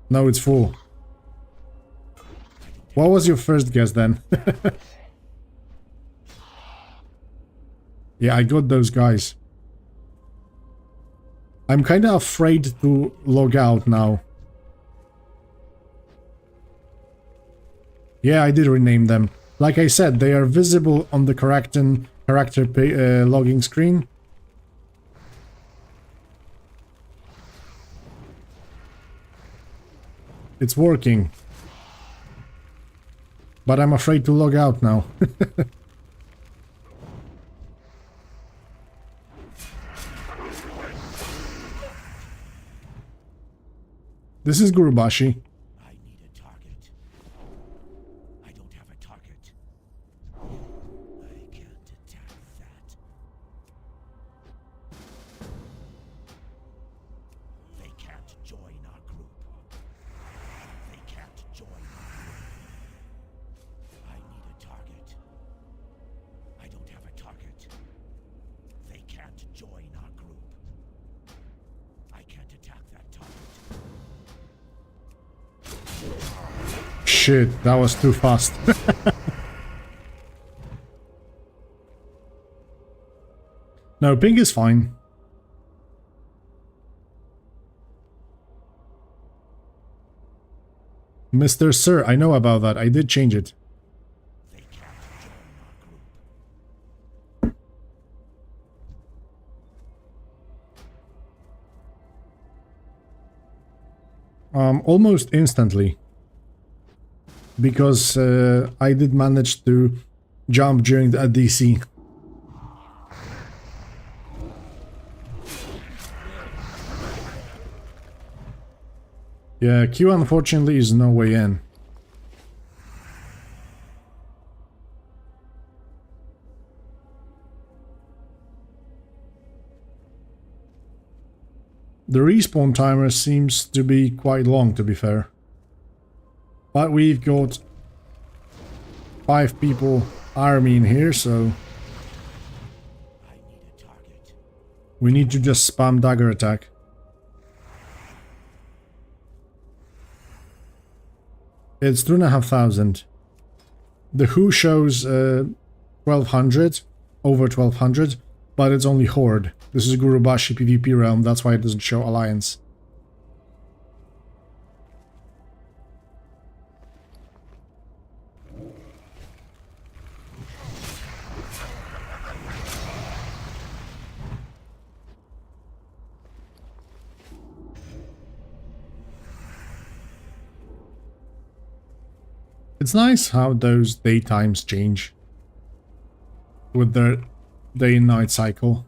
Speaker 1: No, it's full. What was your first guess then? Yeah, I got those guys. I'm kind of afraid to log out now. Yeah, I did rename them. Like I said, they are visible on the character logging screen. It's working. But I'm afraid to log out now. This is Gurubashi.
Speaker 3: I need a target. I don't have a target. I can't attack that. They can't join our group. They can't join our group. I need a target. I don't have a target. They can't join our group. I can't attack that target.
Speaker 1: Shit, that was too fast. No, pink is fine. Mr. Sir, I know about that. I did change it.
Speaker 3: They can't join our group.
Speaker 1: Almost instantly. Because I did manage to jump during the DC. Yeah, Q unfortunately is no way in. The respawn timer seems to be quite long, to be fair. But we've got 5 people army in here, so
Speaker 3: I need a target.
Speaker 1: we need to just spam dagger attack. It's 2,500. The Who shows 1,200, over 1,200, but it's only Horde. This is Gurubashi PvP realm, that's why it doesn't show Alliance. It's nice how those daytimes change with their day and night cycle.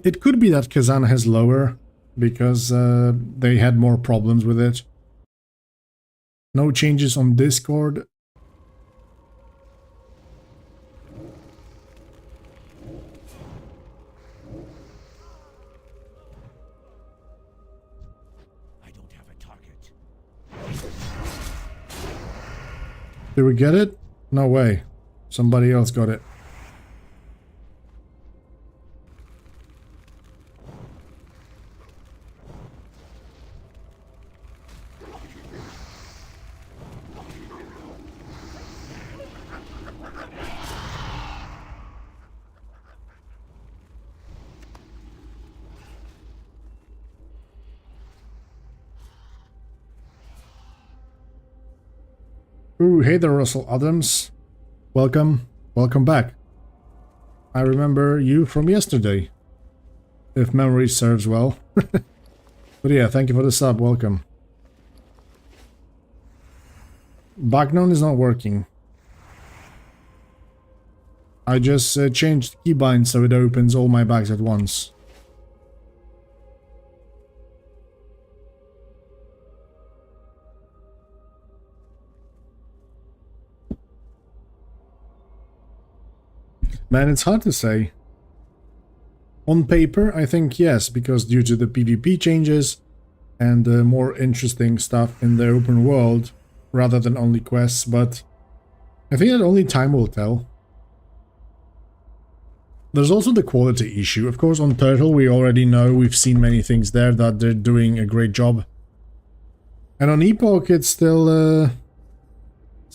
Speaker 1: It could be that Kazan has lower because they had more problems with it. No changes on Discord.
Speaker 3: I don't have a target.
Speaker 1: Did we get it? No way. Somebody else got it. Ooh, hey there, Russell Adams. Welcome. Welcome back. I remember you from yesterday, if memory serves well. But yeah, thank you for the sub. Welcome. Background is not working. I just changed keybind so it opens all my bags at once. Man, it's hard to say. On paper, I think yes, because due to the PvP changes and more interesting stuff in the open world, rather than only quests, but I think that only time will tell. There's also the quality issue. Of course, on Turtle, we already know, we've seen many things there that they're doing a great job. And on Epoch, it's still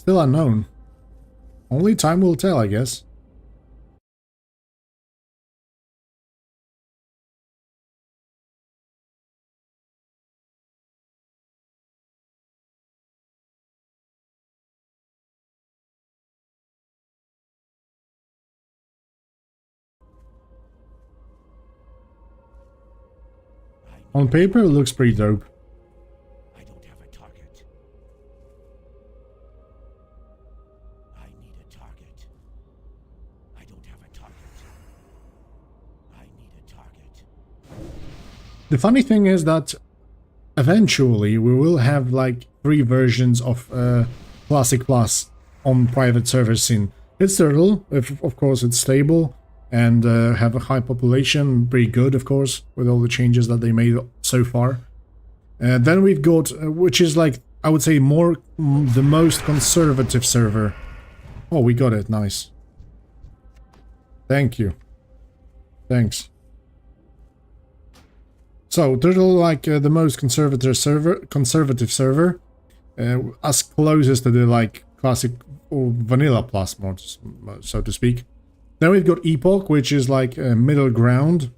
Speaker 1: unknown. Only time will tell, I guess. On paper, it looks pretty dope.
Speaker 3: I don't have a target. I need a target. I don't have a target. I need a target.
Speaker 1: The funny thing is that eventually we will have like 3 versions of Classic Plus on private server scene. It's Turtle, if of course it's stable and have a high population, pretty good of course, with all the changes that they made so far. Then we've got, which is like, I would say more the most conservative server. Oh, we got it, nice. Thank you. Thanks. So, Turtle, like the most conservative server, as closest to the like classic or vanilla plus mods, so to speak. Then we've got Epoch, which is like a middle ground.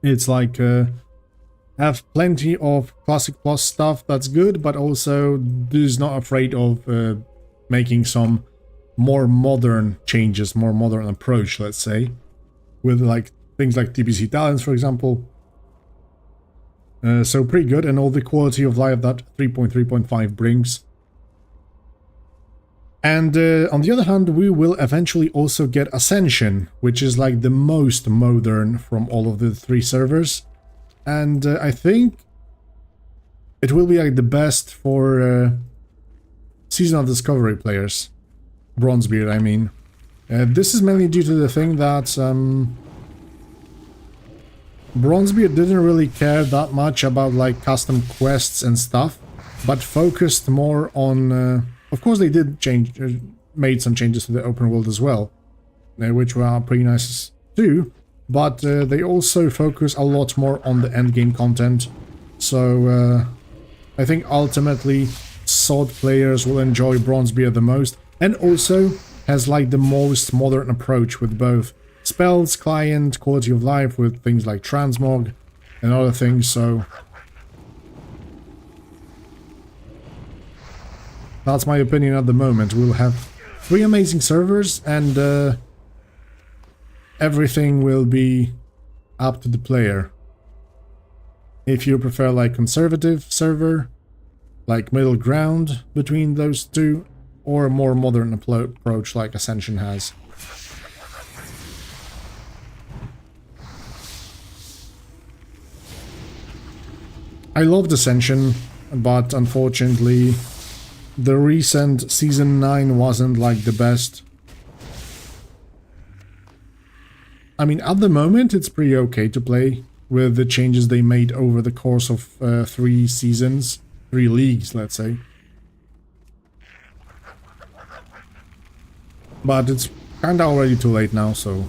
Speaker 1: It's like have plenty of classic plus stuff that's good, but also is not afraid of making some more modern changes, more modern approach, let's say, with like things like TBC talents, for example. So pretty good, and all the quality of life that 3.3.5 brings. And on the other hand, we will eventually also get Ascension, which is like the most modern from all of the 3 servers. And I think it will be like the best for Season of Discovery players. Bronzebeard, I mean. This is mainly due to the thing that Bronzebeard didn't really care that much about like custom quests and stuff, but focused more on... of course they did change, made some changes to the open world as well, which were pretty nice too, but they also focus a lot more on the endgame content, so I think ultimately Sword players will enjoy Bronzebeard the most, and also has like the most modern approach with both spells, client, quality of life, with things like transmog and other things, so that's my opinion at the moment. We'll have 3 amazing servers, and everything will be up to the player. If you prefer like conservative server, like middle ground between those two, or a more modern approach like Ascension has. I loved Ascension, but unfortunately the recent Season 9 wasn't like the best. I mean, at the moment it's pretty okay to play with the changes they made over the course of 3 seasons, 3 leagues, let's say. But it's kinda already too late now, so...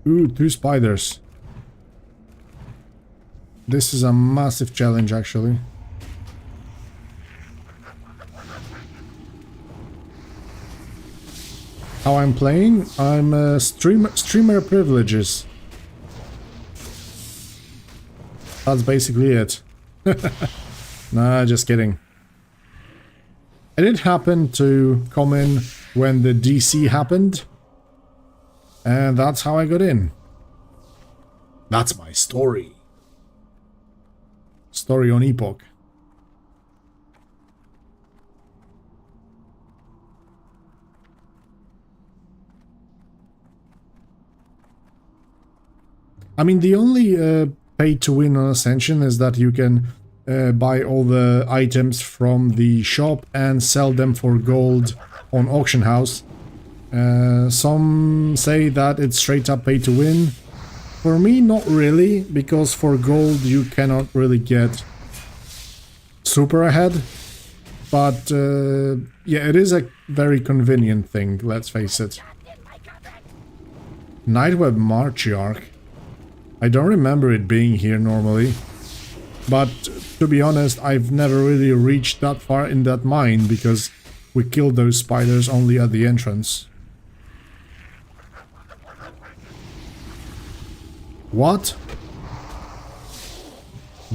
Speaker 1: Ooh, 2 spiders. This is a massive challenge, actually. How I'm playing? I'm streamer privileges. That's basically it. Nah, just kidding. I did happen to come in when the DC happened. And that's how I got in. That's my story. Story on Epoch. I mean, the only pay to win on Ascension is that you can buy all the items from the shop and sell them for gold on Auction House. Some say that it's straight up pay to win. For me, not really, because for gold you cannot really get super ahead. But yeah, it is a very convenient thing, let's face it. Nightweb Matriarch. I don't remember it being here normally. But to be honest, I've never really reached that far in that mine because we killed those spiders only at the entrance. What?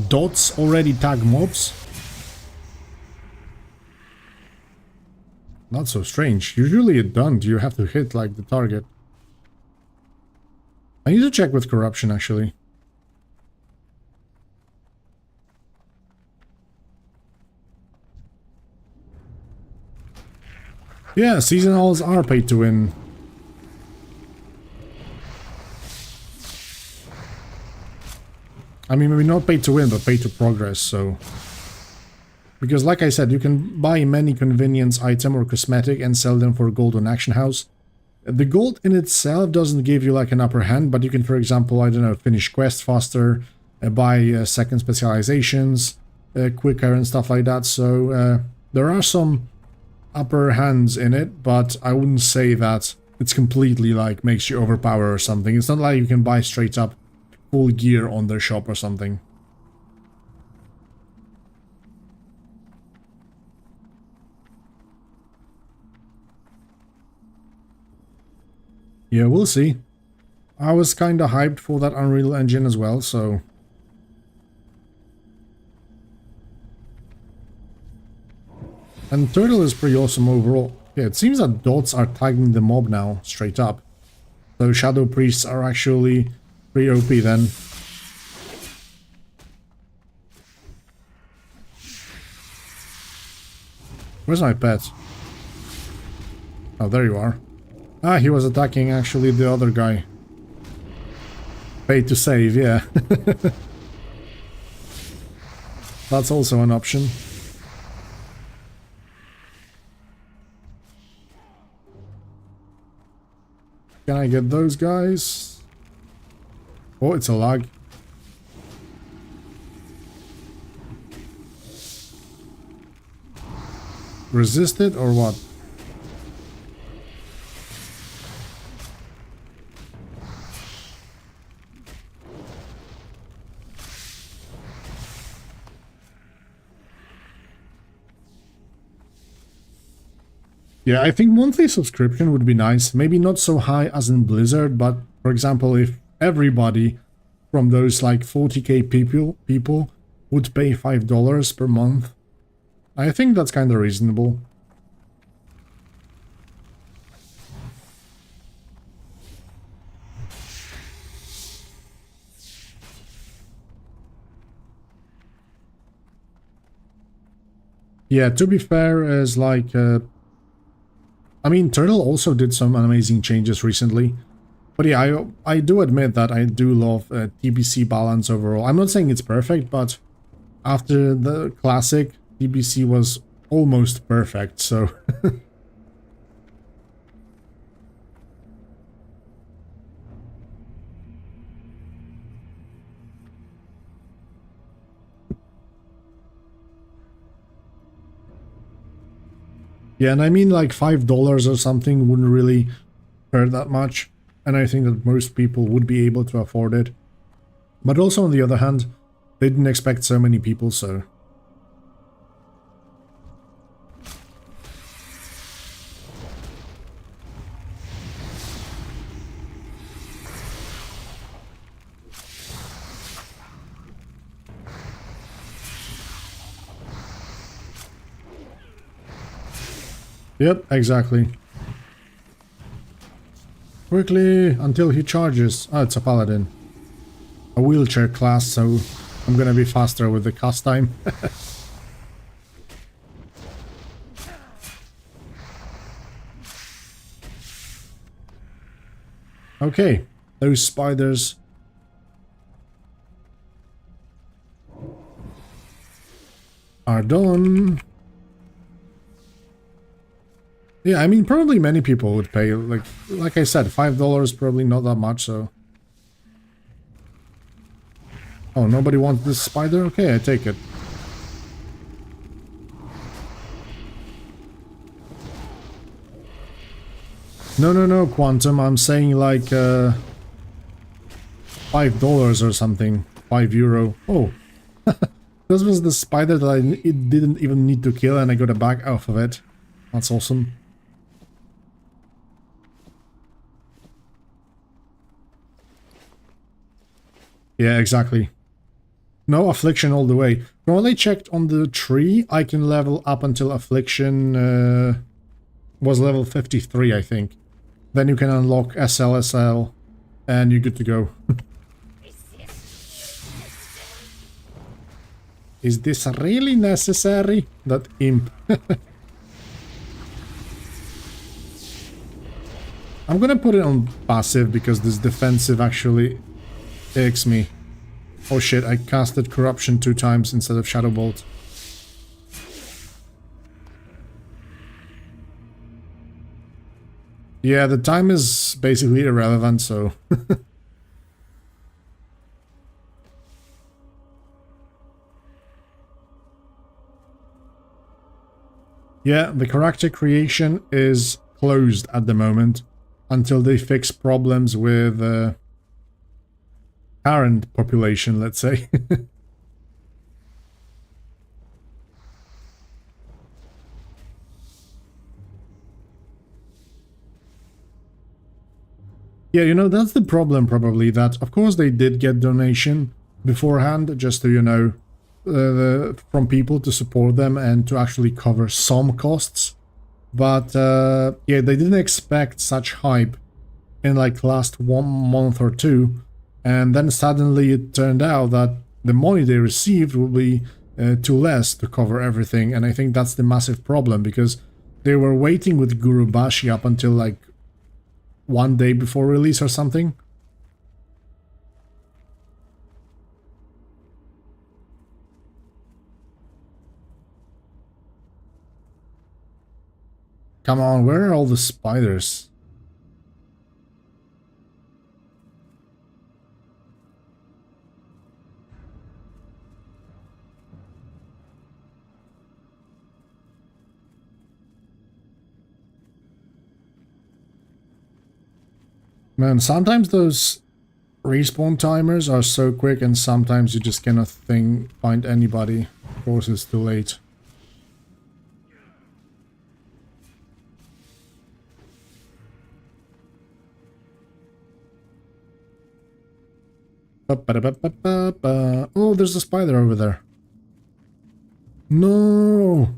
Speaker 1: Dots already tag mobs? Not so strange. Usually it don't. You have to hit like the target. I need to check with corruption actually. Yeah, seasonals are paid to win. I mean, maybe not pay to win, but pay to progress, so... Because like I said, you can buy many convenience item or cosmetic and sell them for gold on Auction House. The gold in itself doesn't give you like an upper hand, but you can, for example, I don't know, finish quests faster, buy second specializations quicker and stuff like that, so there are some upper hands in it, but I wouldn't say that it's completely like makes you overpower or something. It's not like you can buy straight up full gear on their shop or something. Yeah, we'll see. I was kinda hyped for that Unreal Engine as well, so... And Turtle is pretty awesome overall. Yeah, it seems that dots are tagging the mob now, straight up. So Shadow Priests are actually pretty OP then. Where's my pet? Oh, there you are. Ah, he was attacking actually the other guy. Pay to save, yeah. That's also an option. Can I get those guys? Oh, it's a lag. Resist it or what? Yeah, I think monthly subscription would be nice. Maybe not so high as in Blizzard, but for example, if everybody from those like 40k people would pay $5 per month, I think that's kind of reasonable. Yeah, to be fair, is like I mean, Turtle also did some amazing changes recently. But yeah, I do admit that I do love TBC balance overall. I'm not saying it's perfect, but after the classic, TBC was almost perfect, so... Yeah, and I mean like $5 or something wouldn't really hurt that much, and I think that most people would be able to afford it. But also on the other hand, they didn't expect so many people, so... Yep, exactly. Quickly, until he charges. Oh, it's a paladin. A wheelchair class, so I'm gonna be faster with the cast time. Okay, those spiders. Are done. Yeah, I mean, probably many people would pay, like I said, $5 probably not that much, so... Oh, nobody wants this spider? Okay, I take it. No, Quantum, I'm saying like, $5 or something. €5. Oh. This was the spider that I didn't even need to kill and I got a bag off of it. That's awesome. Yeah, exactly. No affliction all the way. From what I checked on the tree, I can level up until affliction was level 53, I think. Then you can unlock SLSL and you're good to go. Is this really necessary? That imp. I'm gonna put it on passive because this defensive actually takes me. Oh shit, I casted Corruption 2 times instead of Shadow Bolt. Yeah, the time is basically irrelevant, so... Yeah, the character creation is closed at the moment until they fix problems with current population, let's say. Yeah, you know, that's the problem probably, that of course they did get donation beforehand just to, you know, from people to support them and to actually cover some costs. But yeah, they didn't expect such hype in like last 1 month or two, and then suddenly it turned out that the money they received will be too less to cover everything. And I think that's the massive problem, because they were waiting with Gurubashi up until like 1 day before release or something. Come on, where are all the spiders? Man, sometimes those respawn timers are so quick, and sometimes you just cannot find anybody. Of course, it's too late. Oh, there's a spider over there. No!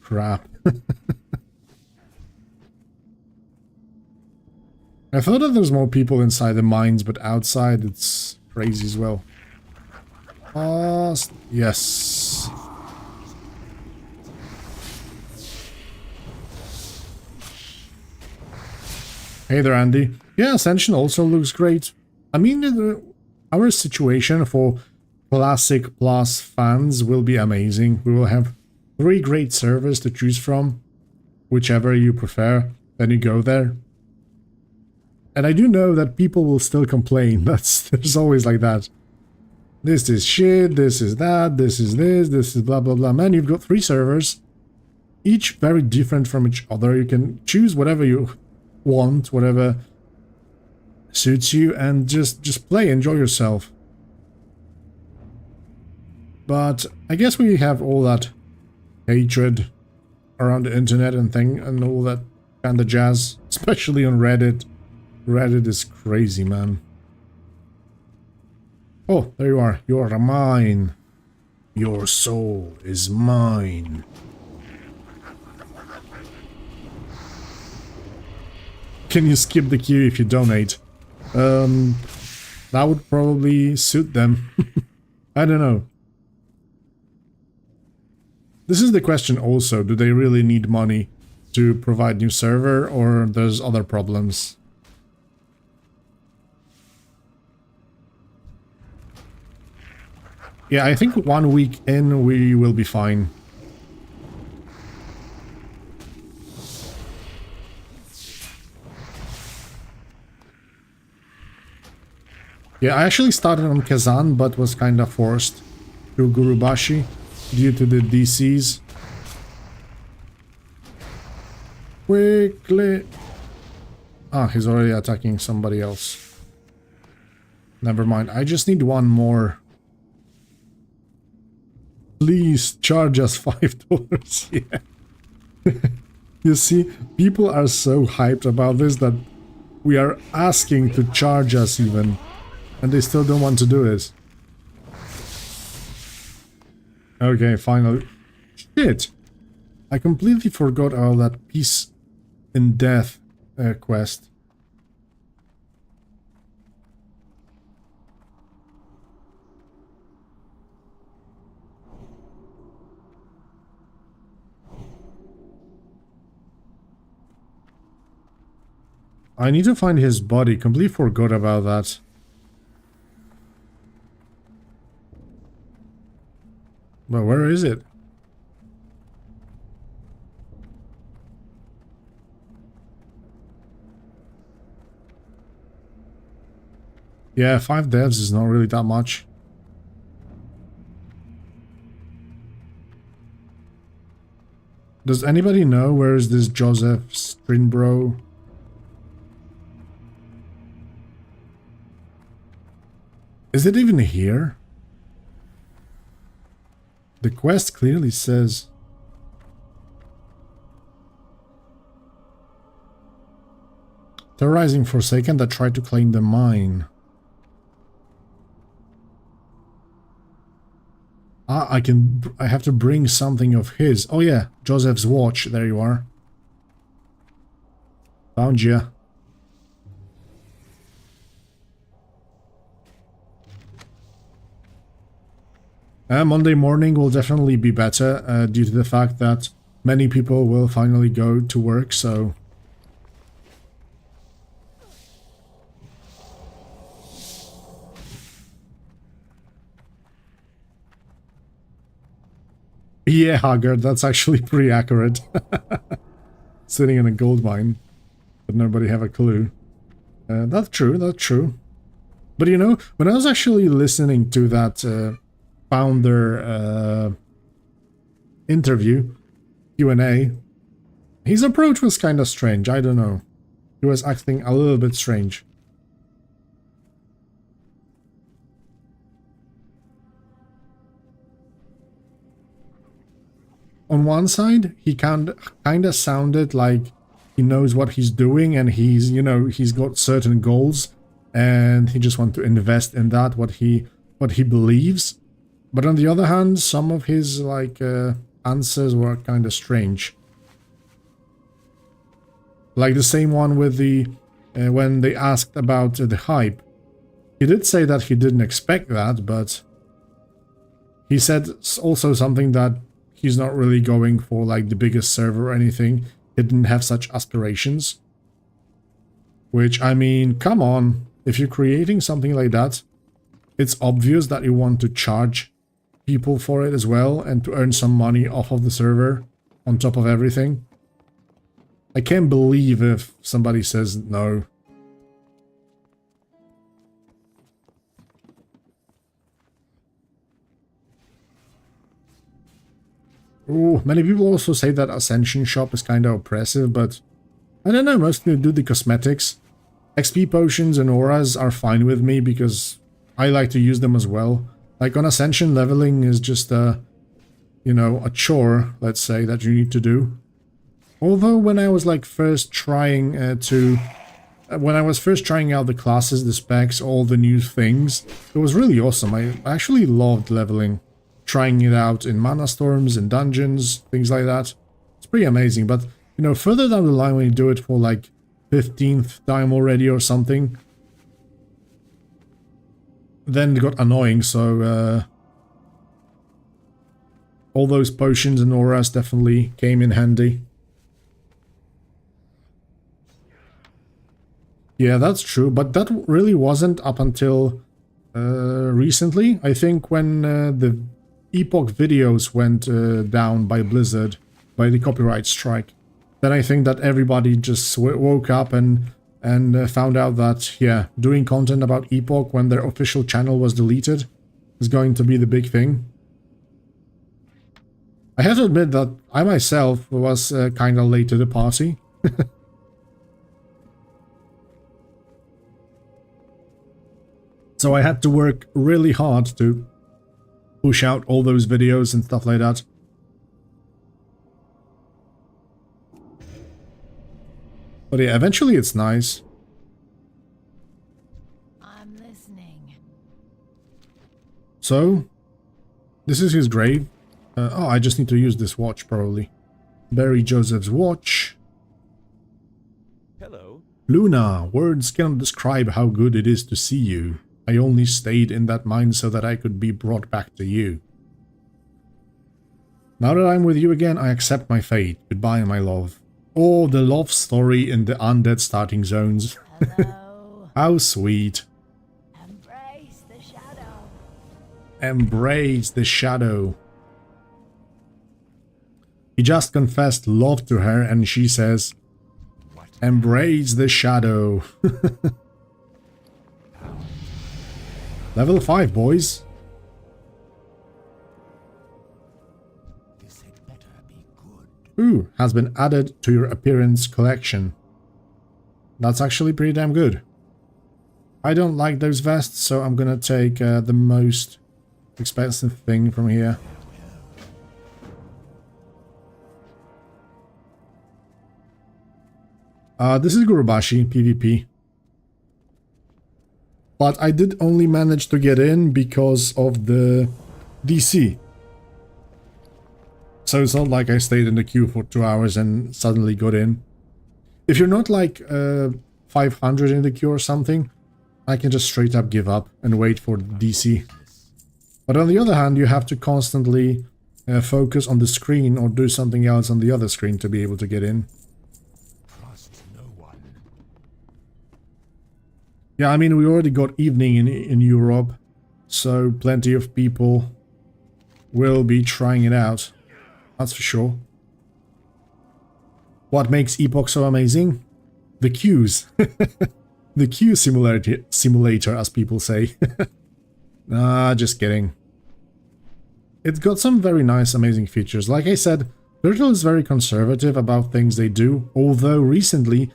Speaker 1: Crap. I thought that there's more people inside the mines, but outside it's crazy as well. Yes. Hey there, Andy. Yeah, Ascension also looks great. I mean, our situation for Classic Plus fans will be amazing. We will have 3 great servers to choose from, whichever you prefer, then you go there. And I do know that people will still complain. There's always like that. This is shit, this is that, this is this, this is blah blah blah. Man, you've got 3 servers, each very different from each other. You can choose whatever you want, whatever suits you, and just play, enjoy yourself. But I guess we have all that hatred around the internet and all that kind of jazz, especially on Reddit. Reddit is crazy, man. Oh, there you are. You are mine. Your soul is mine. Can you skip the queue if you donate? That would probably suit them. I don't know. This is the question also. Do they really need money to provide new server, or there's other problems? Yeah, I think 1 week in we will be fine. Yeah, I actually started on Kazan, but was kind of forced to Gurubashi due to the DCs. Quickly! Ah, he's already attacking somebody else. Never mind, I just need 1 more. Please charge us $5. Yeah. You see, people are so hyped about this that we are asking to charge us even. And they still don't want to do it. Okay, finally. Shit! I completely forgot all that peace and death quest. I need to find his body. Completely forgot about that. But where is it? Yeah, 5 devs is not really that much. Does anybody know where is this Joseph Strinbro? Is it even here? The quest clearly says... Terrorizing Forsaken that tried to claim the mine. Ah, I have to bring something of his. Oh yeah, Joseph's watch. There you are. Found ya. Monday morning will definitely be better due to the fact that many people will finally go to work, so... Yeah, Haggard, that's actually pretty accurate. Sitting in a gold mine, but nobody have a clue. That's true, that's true. But you know, when I was actually listening to that founder interview, Q&A, his approach was kind of strange, I don't know. He was acting a little bit strange. On one side, he kind of sounded like he knows what he's doing and he's, you know, he's got certain goals and he just wants to invest in that, what he believes. But on the other hand, some of his, like, answers were kind of strange. Like the same one with the, when they asked about the hype. He did say that he didn't expect that, but he said also something that he's not really going for like the biggest server or anything. He didn't have such aspirations. Which, I mean, come on. If you're creating something like that, it's obvious that you want to charge people for it as well and to earn some money off of the server on top of everything. I can't believe if somebody says no. Ooh, many people also say that Ascension Shop is kind of oppressive, but I don't know, mostly do the cosmetics. XP potions and auras are fine with me because I like to use them as well. Like on Ascension, leveling is just a, you know, a chore, let's say, that you need to do. Although when I was like first trying when I was first trying out the classes, the specs, all the new things, it was really awesome. I actually loved leveling. Trying it out in mana storms, in dungeons, things like that. It's pretty amazing, but, you know, further down the line when you do it for like 15th time already or something, then it got annoying, so all those potions and auras definitely came in handy. Yeah, that's true, but that really wasn't up until recently. I think when the Epoch videos went down by Blizzard, by the copyright strike, then I think that everybody just woke up and found out that, yeah, doing content about Epoch when their official channel was deleted is going to be the big thing. I have to admit that I myself was kind of late to the party. So I had to work really hard to push out all those videos and stuff like that. But yeah, eventually it's nice.
Speaker 2: I'm listening.
Speaker 1: So, this is his grave. Oh, I just need to use this watch, probably. Bury Joseph's watch.
Speaker 3: Hello.
Speaker 1: Luna, words cannot describe how good it is to see you. I only stayed in that mine so that I could be brought back to you. Now that I'm with you again, I accept my fate. Goodbye, my love. Oh, the love story in the Undead starting zones.
Speaker 2: Hello.
Speaker 1: How sweet.
Speaker 2: Embrace the shadow.
Speaker 1: Embrace the shadow. He just confessed love to her and she says, embrace the shadow. Level 5, boys.
Speaker 3: This had better be good.
Speaker 1: Ooh, has been added to your appearance collection. That's actually pretty damn good. I don't like those vests, so I'm gonna take the most expensive thing from here. This is Gurubashi PvP. But I did only manage to get in because of the DC. So it's not like I stayed in the queue for 2 hours and suddenly got in. If you're not like 500 in the queue or something, I can just straight up give up and wait for the DC. But on the other hand, you have to constantly focus on the screen or do something else on the other screen to be able to get in.
Speaker 3: Trust no one.
Speaker 1: Yeah, I mean, we already got evening in Europe, so plenty of people will be trying it out. That's for sure. What makes Epoch so amazing? The queues. The queue simulator, as people say. Nah, just kidding. It's got some very nice, amazing features. Like I said, Turtle is very conservative about things they do, although recently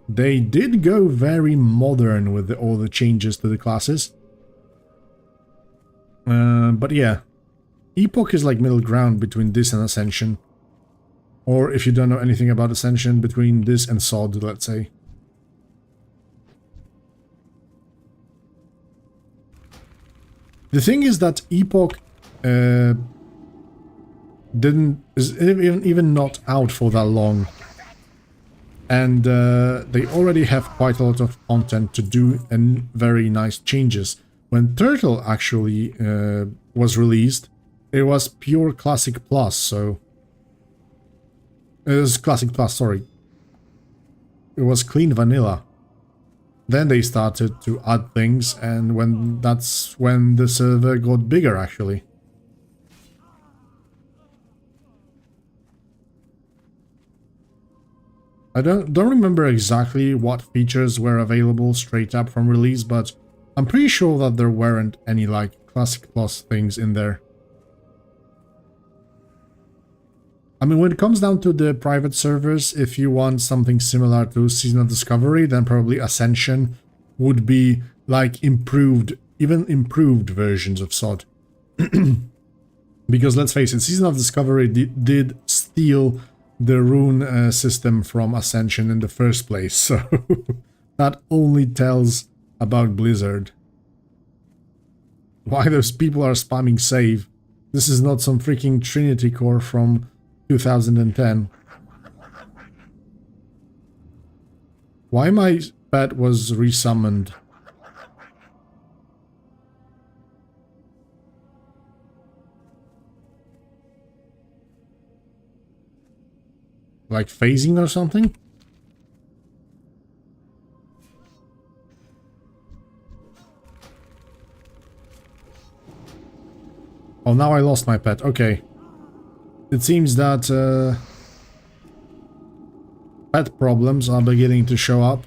Speaker 1: they did go very modern with all the changes to the classes. But yeah, Epoch is like middle ground between this and Ascension. Or if you don't know anything about Ascension, between this and SOD, let's say. The thing is that Epoch is even not out for that long. And they already have quite a lot of content to do and very nice changes. When Turtle actually was released, it was pure Classic Plus, so... It was Classic Plus, sorry. It was clean vanilla. Then they started to add things, and that's when the server got bigger, actually. I don't remember exactly what features were available straight up from release, but I'm pretty sure that there weren't any, like, Classic Plus things in there. I mean, when it comes down to the private servers, if you want something similar to Season of Discovery, then probably Ascension would be like improved, even improved versions of SOD. Because let's face it, Season of Discovery did steal the rune system from Ascension in the first place, so that only tells about Blizzard. Why those people are spamming save. This is not some freaking Trinity core from 2010. Why my pet was resummoned? Like phasing or something? Oh, now I lost my pet. Okay. It seems that pet problems are beginning to show up.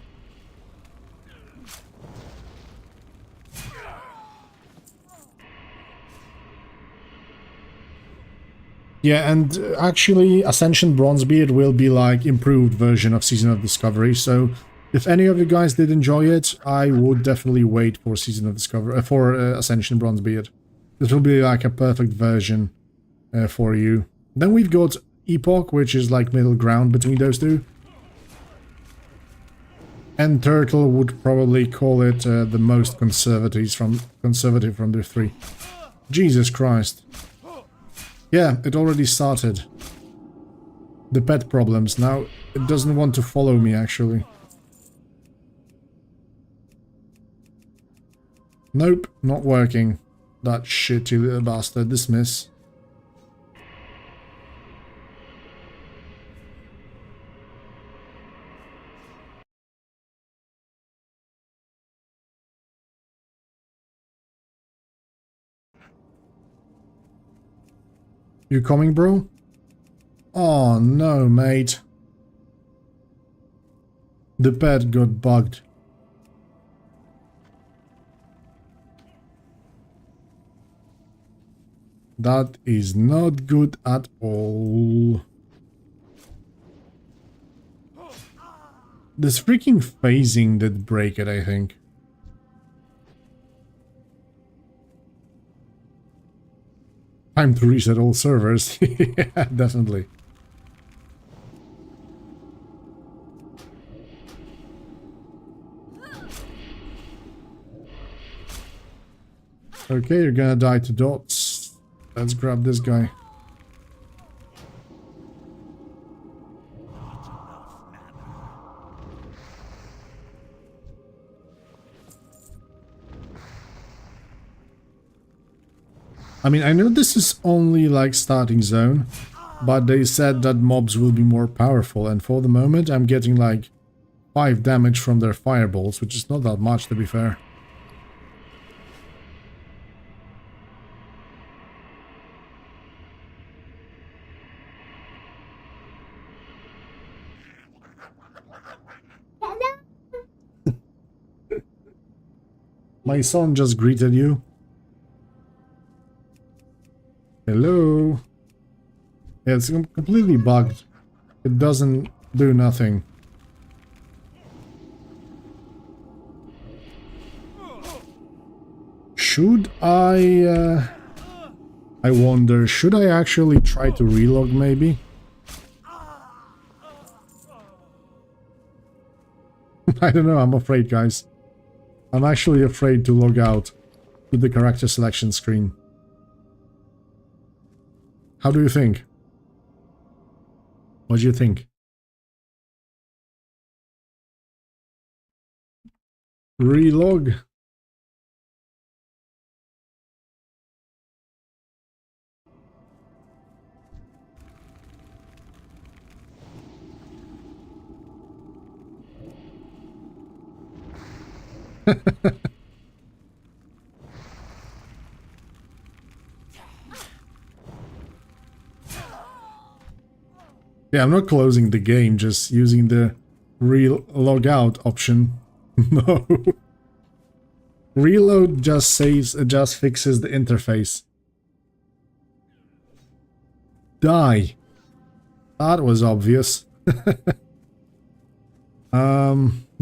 Speaker 1: Yeah, and actually Ascension Bronzebeard will be like improved version of Season of Discovery, so if any of you guys did enjoy it, I would definitely wait for Season of Discovery, for Ascension Bronzebeard. This will be like a perfect version for you. Then we've got Epoch, which is like middle ground between those two. And Turtle would probably call it the most conservative from the three. Jesus Christ. Yeah, it already started. The pet problems. Now, it doesn't want to follow me, actually. Nope, not working. That shitty little bastard. Dismiss. You coming, bro? Oh no, mate. The pet got bugged. That is not good at all. This freaking phasing did break it, I think. Time to reset all servers. Yeah, definitely. Okay, you're gonna die to dots. Let's grab this guy. I mean, I know this is only like starting zone, but they said that mobs will be more powerful, and for the moment I'm getting like 5 damage from their fireballs, which is not that much to be fair. My son just greeted you. Hello. Yeah, it's completely bugged. It doesn't do nothing. Should I wonder, should I actually try to relog maybe? I don't know, I'm afraid, guys. I'm actually afraid to log out with the character selection screen. How do you think? What do you think? Relog? Yeah, I'm not closing the game, just using the log out option. No. Reload just saves, it just fixes the interface. Die. That was obvious.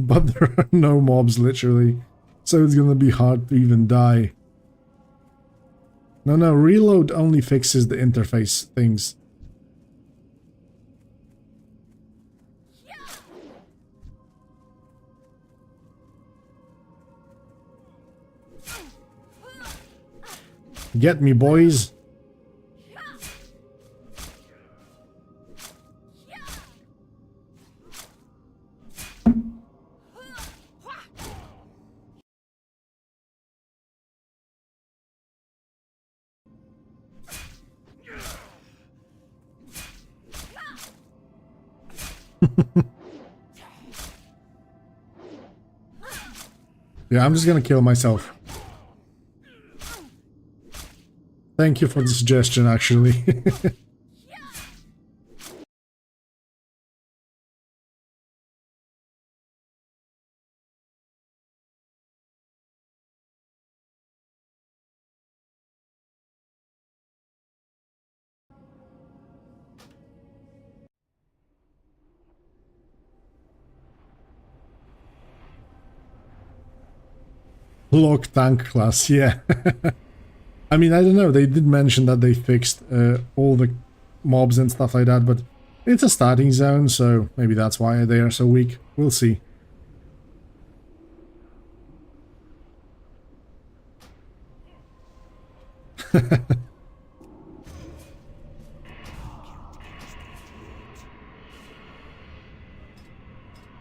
Speaker 1: But there are no mobs literally, so it's gonna be hard to even die. No, reload only fixes the interface things. Get me, boys. Yeah, I'm just gonna kill myself. Thank you for the suggestion, actually. Lock tank class, yeah. I mean, I don't know, they did mention that they fixed all the mobs and stuff like that, but it's a starting zone, so maybe that's why they are so weak. We'll see.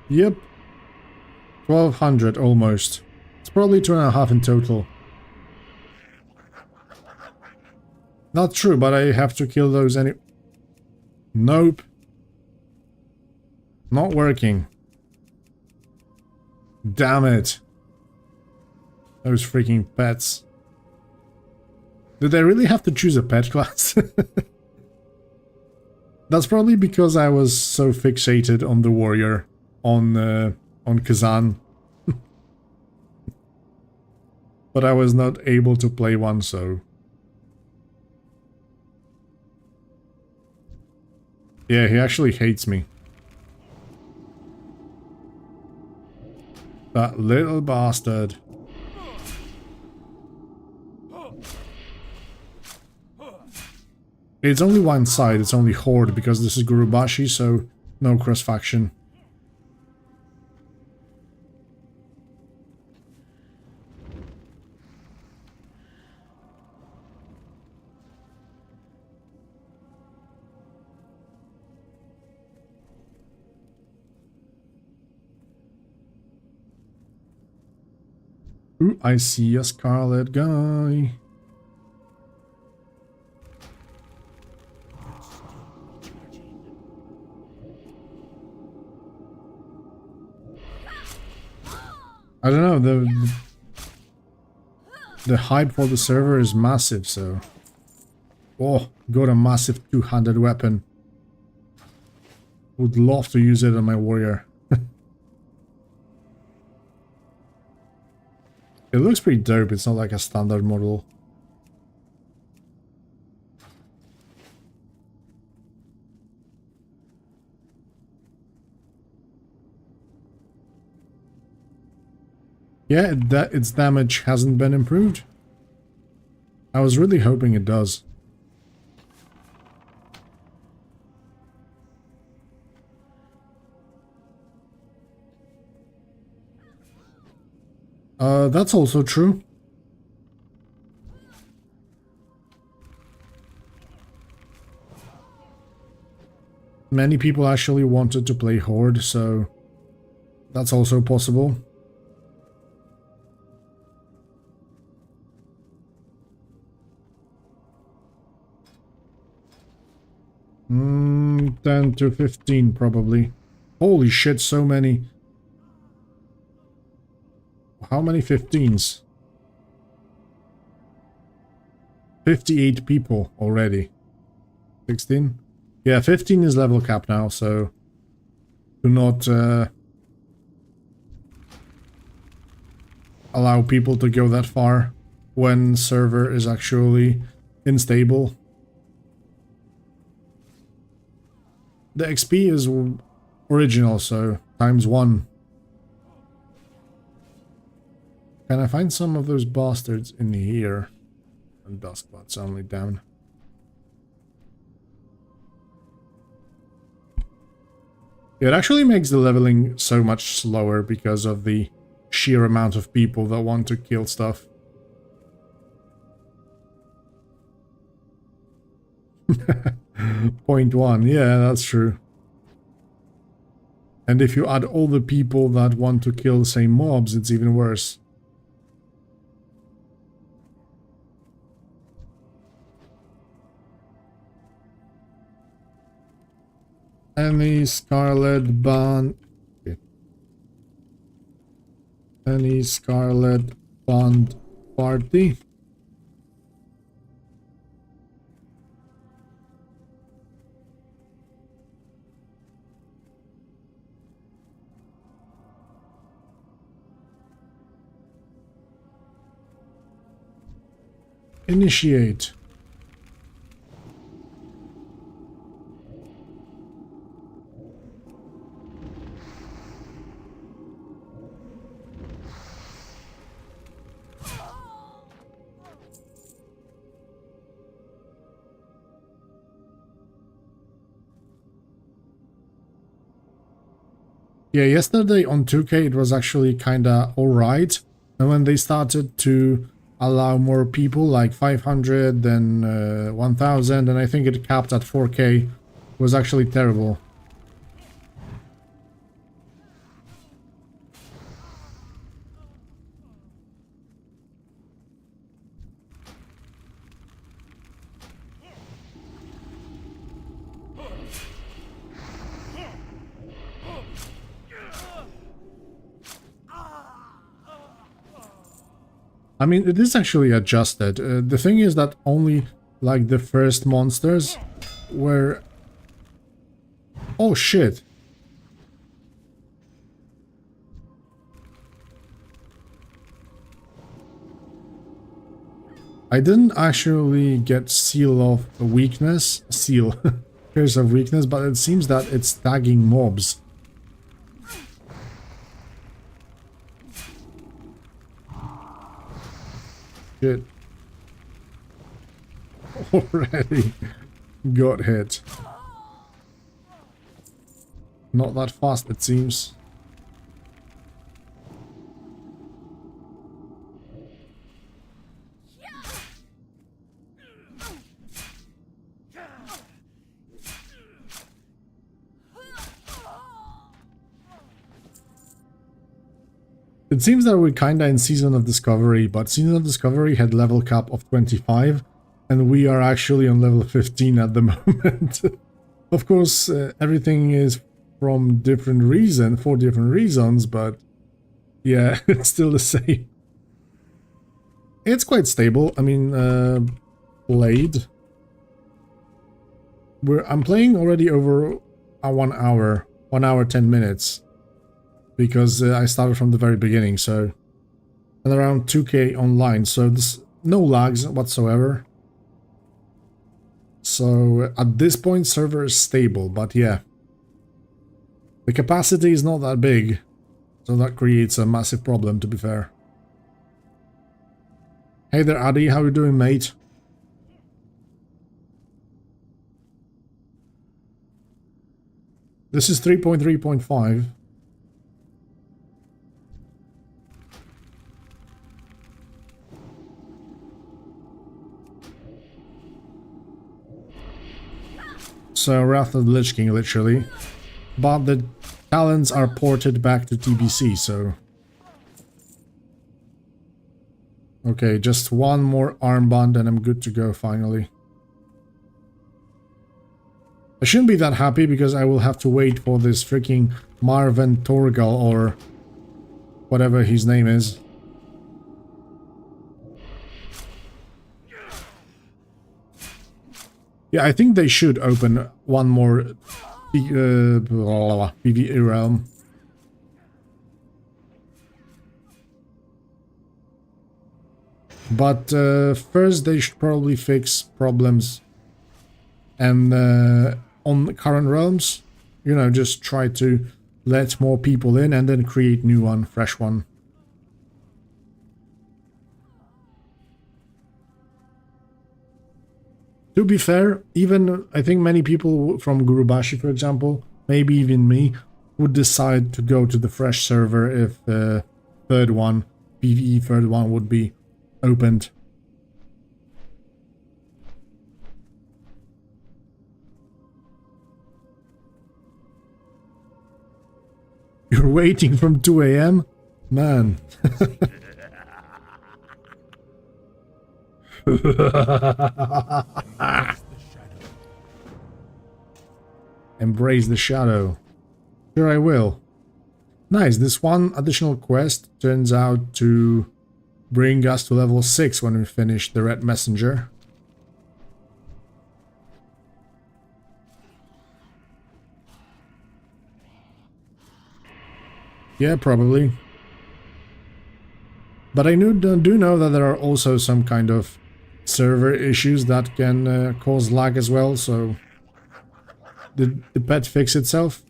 Speaker 1: Yep. 1200 almost. It's probably 2.5 in total. Not true, but I have to kill those any... Nope. Not working. Damn it. Those freaking pets. Did I really have to choose a pet class? That's probably because I was so fixated on the warrior on Kazan. But I was not able to play one, so... Yeah, he actually hates me. That little bastard. It's only one side, it's only Horde, because this is Gurubashi, so no cross-faction. Ooh, I see a scarlet guy. I don't know, the hype for the server is massive, so... Oh, got a massive two-handed weapon. Would love to use it on my warrior. It looks pretty dope, it's not like a standard model. Yeah, its damage hasn't been improved. I was really hoping it does. That's also true. Many people actually wanted to play Horde, so that's also possible. Hmm, 10 to 15 probably. Holy shit, so many. How many 15s? 58 people already. 16? Yeah, 15 is level cap now, so do not allow people to go that far when server is actually unstable. The XP is original, so ×1. Can I find some of those bastards in here? And Duskbot's only down. It actually makes the leveling so much slower because of the sheer amount of people that want to kill stuff. .1, yeah, that's true. And if you add all the people that want to kill the same mobs, it's even worse. Any Scarlet Band... Any Scarlet Band party? Initiate. Yeah, yesterday on 2K it was actually kinda alright, and when they started to allow more people, like 500, then 1000, and I think it capped at 4K, was actually terrible. I mean, it is actually adjusted. The thing is that only, like, the first monsters were... Oh, shit. I didn't actually get Seal of Weakness. Seal. Curse of Weakness, but it seems that it's tagging mobs. Shit. Already got hit. Not that fast, it seems. It seems that we're kinda in Season of Discovery, but Season of Discovery had level cap of 25, and we are actually on level 15 at the moment. Of course, everything is from different reason, for different reasons, but Yeah, it's still the same. It's quite stable. I mean, played. I'm playing already over 1 hour, 1 hour 10 minutes, because I started from the very beginning. So, and around 2K online. So there's no lags whatsoever. So at this point, server is stable. But yeah, the capacity is not that big, so that creates a massive problem. To be fair. Hey there, Addy. How you doing, mate? This is 3.3.5. So Wrath of the Lich King, literally. But the talents are ported back to TBC, so... Okay, just one more armband and I'm good to go, finally. I shouldn't be that happy because I will have to wait for this freaking Marvin Torgal or whatever his name is. Yeah, I think they should open one more PvE realm. But first they should probably fix problems and on the current realms, you know, just try to let more people in and then create new one, fresh one. To be fair, even I think many people from Gurubashi, for example, maybe even me, would decide to go to the fresh server if the third one, PvE third one, would be opened. You're waiting from 2 AM? Man. Embrace the shadow. Sure, I will. Nice, this one additional quest turns out to bring us to level 6 when we finish the Red Messenger. Yeah, probably. But I do know that there are also some kind of server issues that can cause lag as well, so... Did the pet fix itself?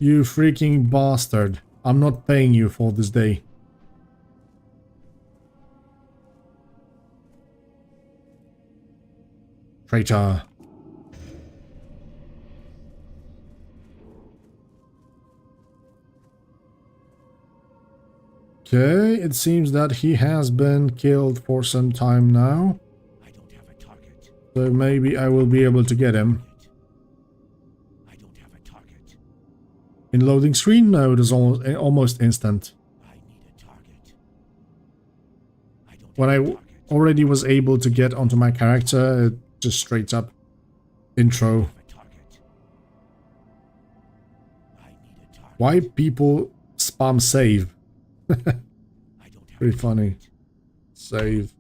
Speaker 1: You freaking bastard. I'm not paying you for this day. Traitor. Okay, it seems that he has been killed for some time now.
Speaker 3: I don't have a target.
Speaker 1: So maybe I will be able to get him.
Speaker 3: I don't have a target.
Speaker 1: In loading screen? No, it is almost instant.
Speaker 3: I need a target. I don't
Speaker 1: When I
Speaker 3: have a target.
Speaker 1: already was able to get onto my character, it just straight up intro.
Speaker 3: Have a target. I need a target.
Speaker 1: Why people spam save?
Speaker 3: I don't have
Speaker 1: Pretty
Speaker 3: a
Speaker 1: funny.
Speaker 3: target.
Speaker 1: Save.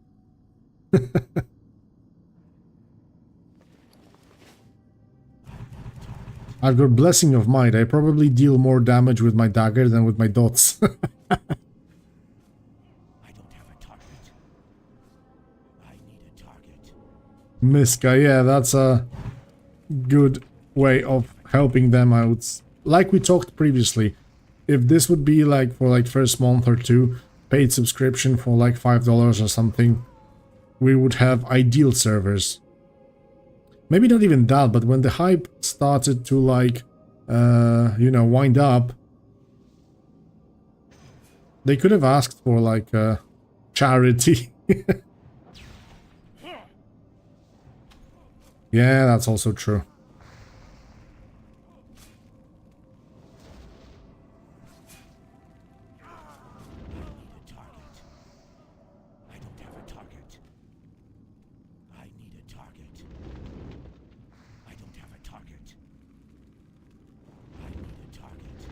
Speaker 1: I've got Blessing of Might. I probably deal more damage with my dagger than with my dots.
Speaker 3: I don't have a target. I need a target.
Speaker 1: Miska, yeah, that's a good way of helping them out. Like we talked previously, if this would be like for like first month or two, paid subscription for like $5 or something, we would have ideal servers. Maybe not even that, but when the hype started to like, you know, wind up, they could have asked for like a charity. Yeah, that's also true.
Speaker 3: I need a target. I need a target. I don't have a target. I need a target.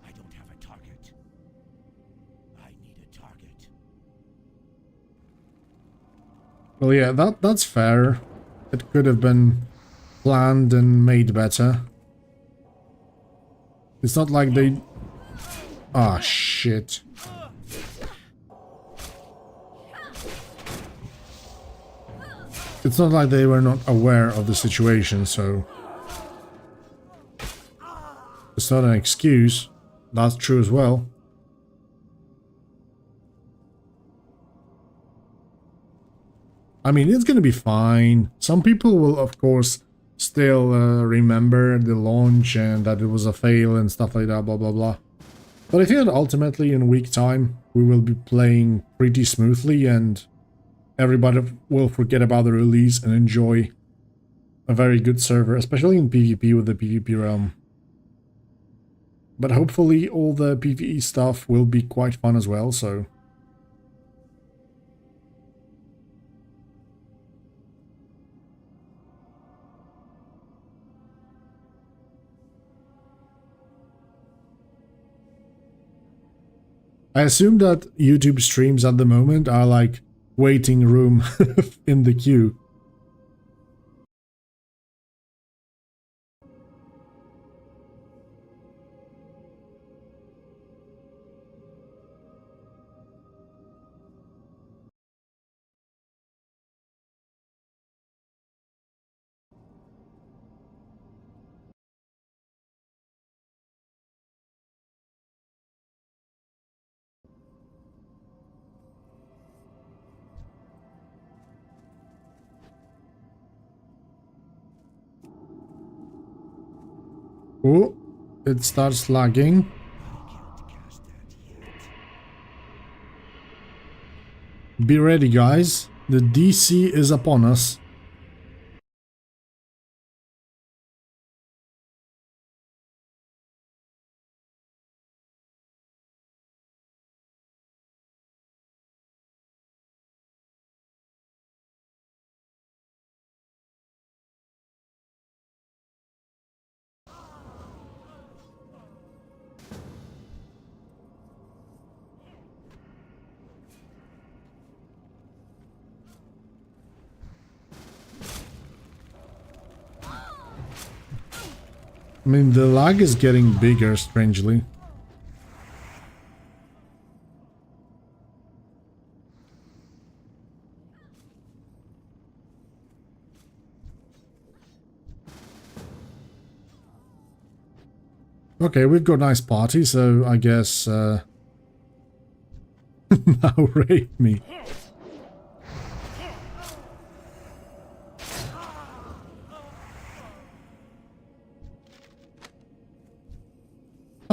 Speaker 3: I don't have a target.
Speaker 1: Well, yeah, that's fair. It could have been planned and made better. It's not like they... Ah, shit. It's not like they were not aware of the situation, so... It's not an excuse. That's true as well. I mean, it's gonna be fine. Some people will, of course, still remember the launch and that it was a fail and stuff like that, blah blah blah. But I think that ultimately in a week time, we will be playing pretty smoothly and everybody will forget about the release and enjoy a very good server, especially in PvP with the PvP realm. But hopefully all the PvE stuff will be quite fun as well, so... I assume that YouTube streams at the moment are like waiting room in the queue. Oh, it starts lagging. Be ready, guys. The DC is upon us. I mean, the lag is getting bigger, strangely. Okay, we've got a nice party, so I guess... now rape me.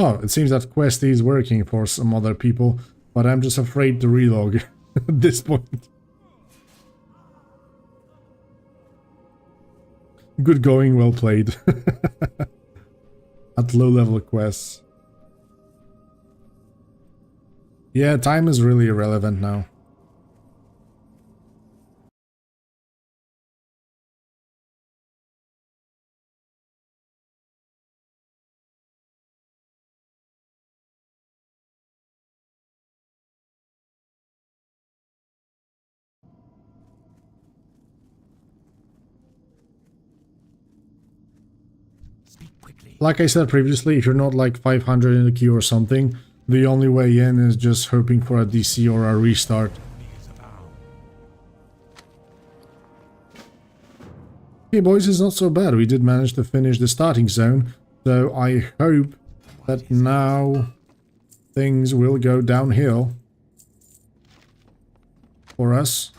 Speaker 1: Oh, it seems that quest is working for some other people, but I'm just afraid to relog at this point. Good going, well played. At low-level quests. Yeah, time is really irrelevant now. Like I said previously, if you're not like 500 in the queue or something, the only way in is just hoping for a DC or a restart. Okay, boys, it's not so bad. We did manage to finish the starting zone, so I hope that now things will go downhill for us.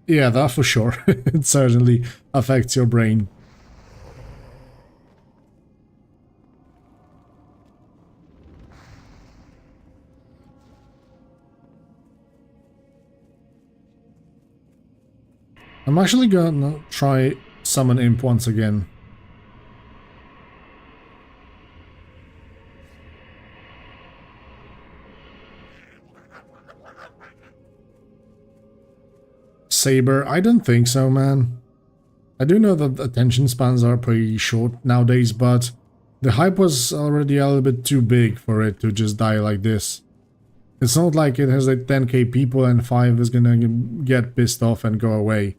Speaker 1: Yeah, that for sure. It certainly affects your brain. I'm actually gonna try summon imp once again. Saber? I don't think so, man. I do know that attention spans are pretty short nowadays, but The hype was already a little bit too big for it to just die like this. It's not like it has like 10k people and 5 is gonna get pissed off and go away.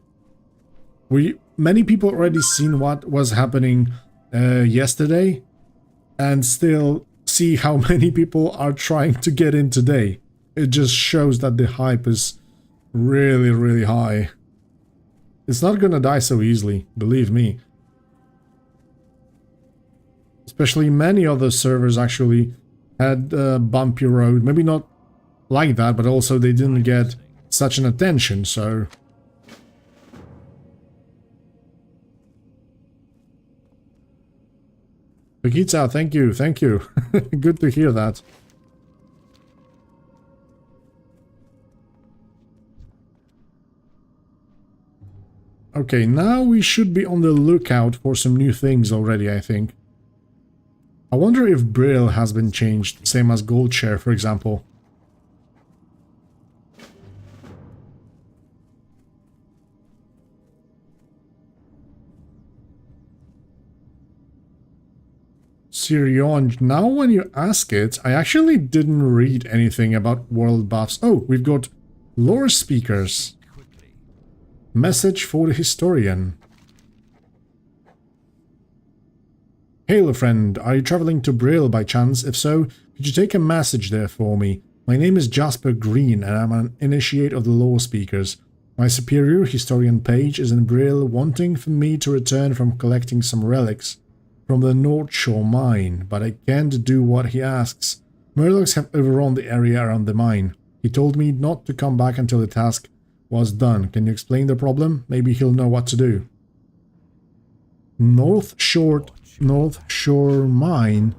Speaker 1: Many people already seen what was happening yesterday, and still see how many people are trying to get in today. It just shows that the hype is really, really high. It's not gonna die so easily, believe me. Especially many other servers actually had a bumpy road. Maybe not like that, but also they didn't get such an attention, so... Pekita, thank you, thank you. Good to hear that. Okay, now we should be on the lookout for some new things already, I think. I wonder if Brill has been changed, same as Goldshare, for example. Sirion, now when you ask it, I actually didn't read anything about world buffs. Oh, we've got lore speakers. Message for the historian. Hail, friend. Are you traveling to Brill by chance? If so, could you take a message there for me? My name is Jasper Green, and I'm an initiate of the lore speakers. My superior, historian Page, is in Brill, wanting for me to return from collecting some relics from the North Shore mine, but I can't do what he asks. Murlocs have overrun the area around the mine. He told me not to come back until the task was done. Can you explain the problem? Maybe he'll know what to do. North Shore mine.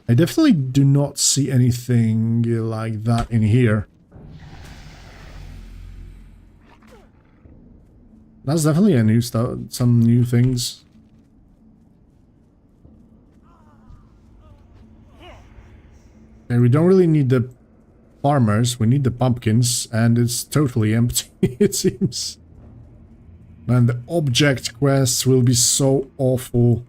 Speaker 1: I definitely do not see anything like that in here. That's definitely a new stuff, some new things. And we don't really need the farmers, we need the pumpkins, and it's totally empty, it seems. And the object quests will be so awful.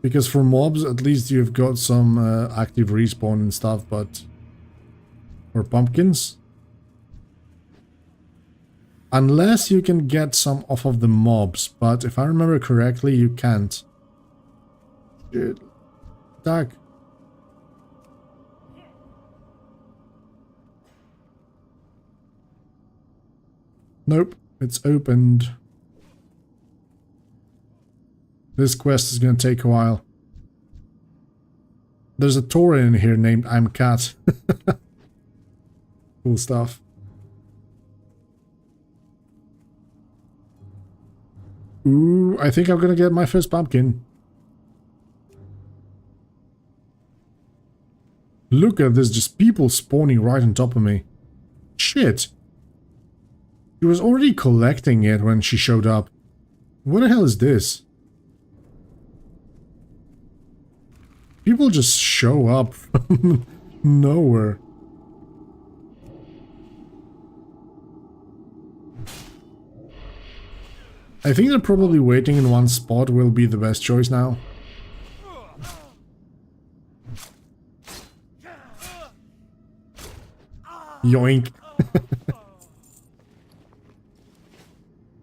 Speaker 1: Because for mobs, at least you've got some active respawn and stuff, but... for pumpkins? Unless you can get some off of the mobs, but if I remember correctly, you can't. Shit. Attack. Nope, it's opened. This quest is gonna take a while. There's a Tauren in here named I'm Cat. Cool stuff. Ooh, I think I'm gonna get my first pumpkin. Look at this, just people spawning right on top of me. Shit. She was already collecting it when she showed up. What the hell is this? People just show up from nowhere. I think they're probably waiting in one spot will be the best choice now. Yoink.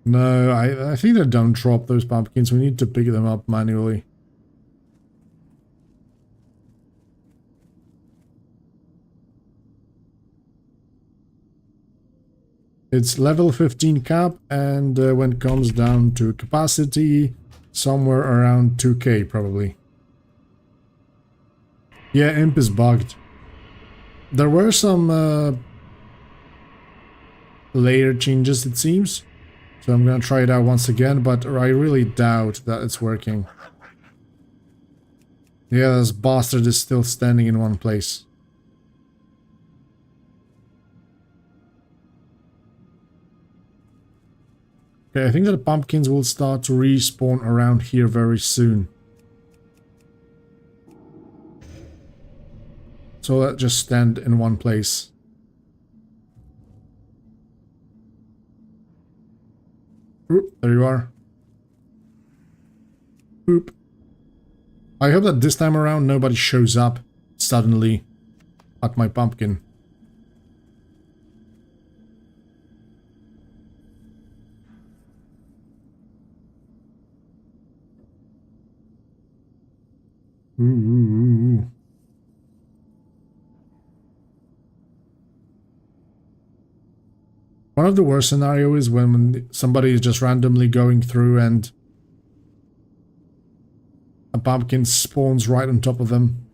Speaker 1: No, I think they don't drop those pumpkins. We need to pick them up manually. It's level 15 cap, and when it comes down to capacity, somewhere around 2k probably. Yeah, Imp is bugged. There were some layer changes, it seems. So I'm gonna try it out once again, but I really doubt that it's working. Yeah, this bastard is still standing in one place. Okay, I think that the pumpkins will start to respawn around here very soon. So let's just stand in one place. Oop, there you are. Oop. I hope that this time around nobody shows up suddenly at my pumpkin. Ooh. One of the worst scenarios is when somebody is just randomly going through and a pumpkin spawns right on top of them.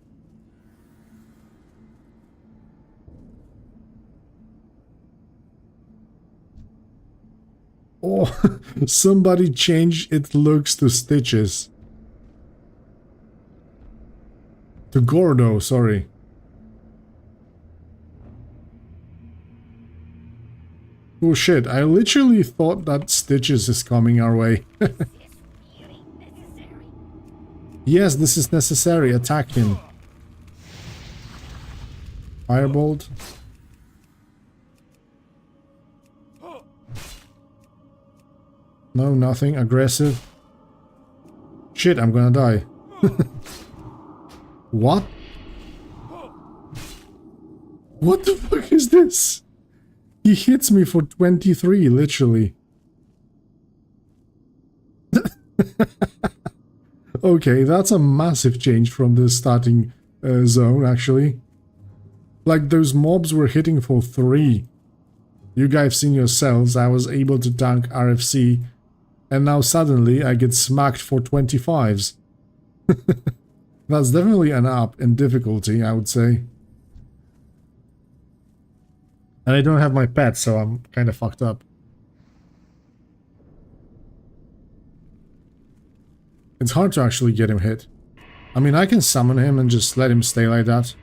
Speaker 1: Oh, somebody changed its looks to Stitches. To Gordo, sorry. Oh shit, I literally thought that Stitches is coming our way. Yes, this is necessary. Attack him. Firebolt. No, nothing. Aggressive. Shit, I'm gonna die. What? What the fuck is this? He hits me for 23, literally. Okay, that's a massive change from the starting zone, actually. Like, those mobs were hitting for 3. You guys seen yourselves, I was able to tank RFC, and now suddenly I get smacked for 25s. That's definitely an up in difficulty, I would say. And I don't have my pet, so I'm kind of fucked up. It's hard to actually get him hit. I mean, I can summon him and just let him stay like that.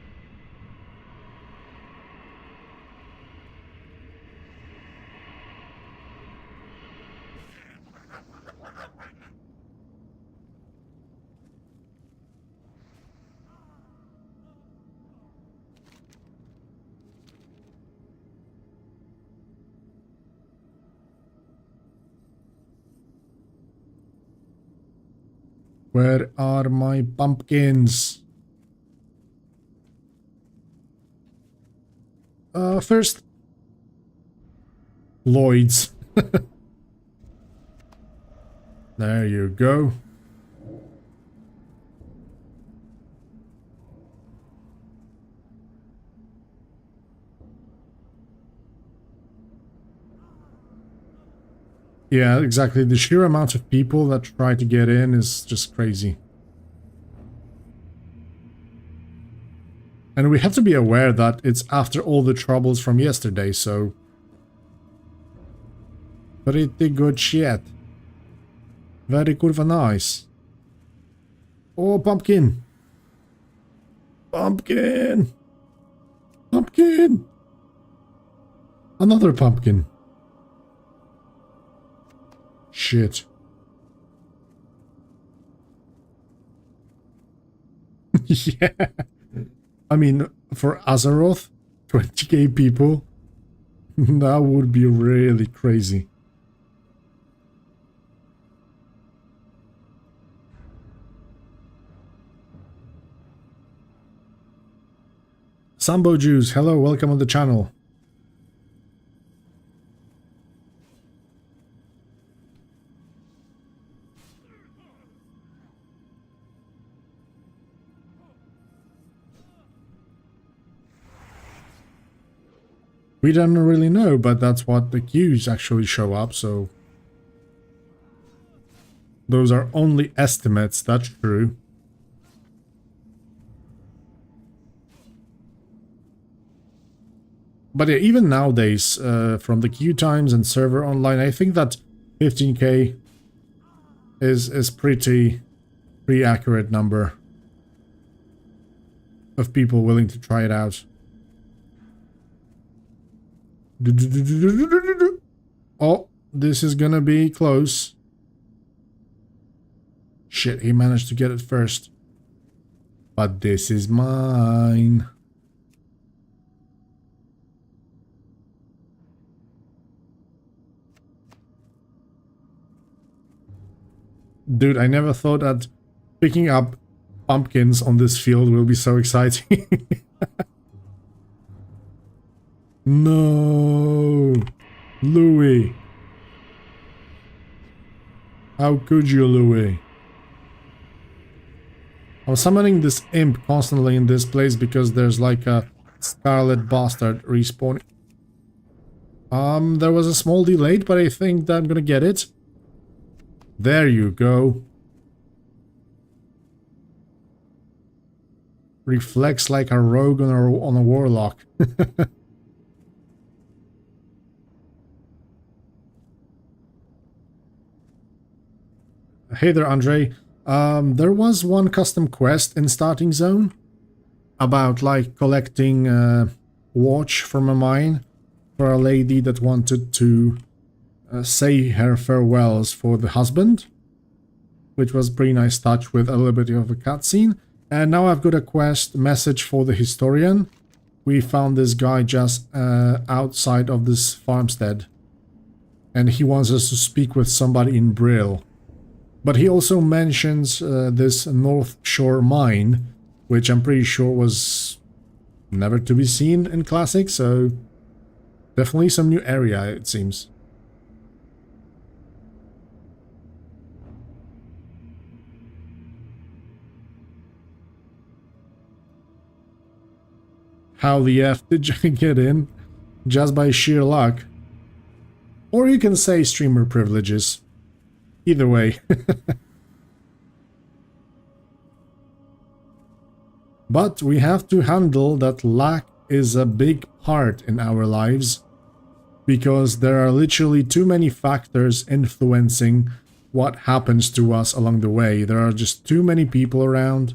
Speaker 1: Where are my pumpkins? First, Lloyd's. There you go. Yeah, exactly. The sheer amount of people that try to get in is just crazy. And we have to be aware that it's after all the troubles from yesterday, so... Pretty good shit. Very kurwa nice. Oh, pumpkin! Pumpkin! Pumpkin! Another pumpkin. Shit. Yeah. I mean, for Azeroth, 20k people, that would be really crazy. Sambo Juice, hello, welcome on the channel. We don't really know, but that's what the queues actually show up, so... Those are only estimates, that's true. But yeah, even nowadays, from the queue times and server online, I think that 15k is pretty accurate number of people willing to try it out. Oh, this is gonna be close. Shit, he managed to get it first. But this is mine. Dude, I never thought that picking up pumpkins on this field will be so exciting. No, Louis. How could you, Louis? I'm summoning this imp constantly in this place because there's like a scarlet bastard respawning. There was a small delay, but I think that I'm gonna get it. There you go. Reflects like a rogue on a warlock. Hey there, Andre. There was one custom quest in Starting Zone about like collecting watch from a mine for a lady that wanted to say her farewells for the husband, which was a pretty nice touch with a little bit of a cutscene. And now I've got a quest message for the historian. We found this guy just outside of this farmstead, and he wants us to speak with somebody in Brill. But he also mentions this North Shore mine, which I'm pretty sure was never to be seen in Classic, so definitely some new area, it seems. How the F did you get in? Just by sheer luck. Or you can say streamer privileges. Either way. But we have to handle that luck is a big part in our lives, because there are literally too many factors influencing what happens to us along the way. There are just too many people around.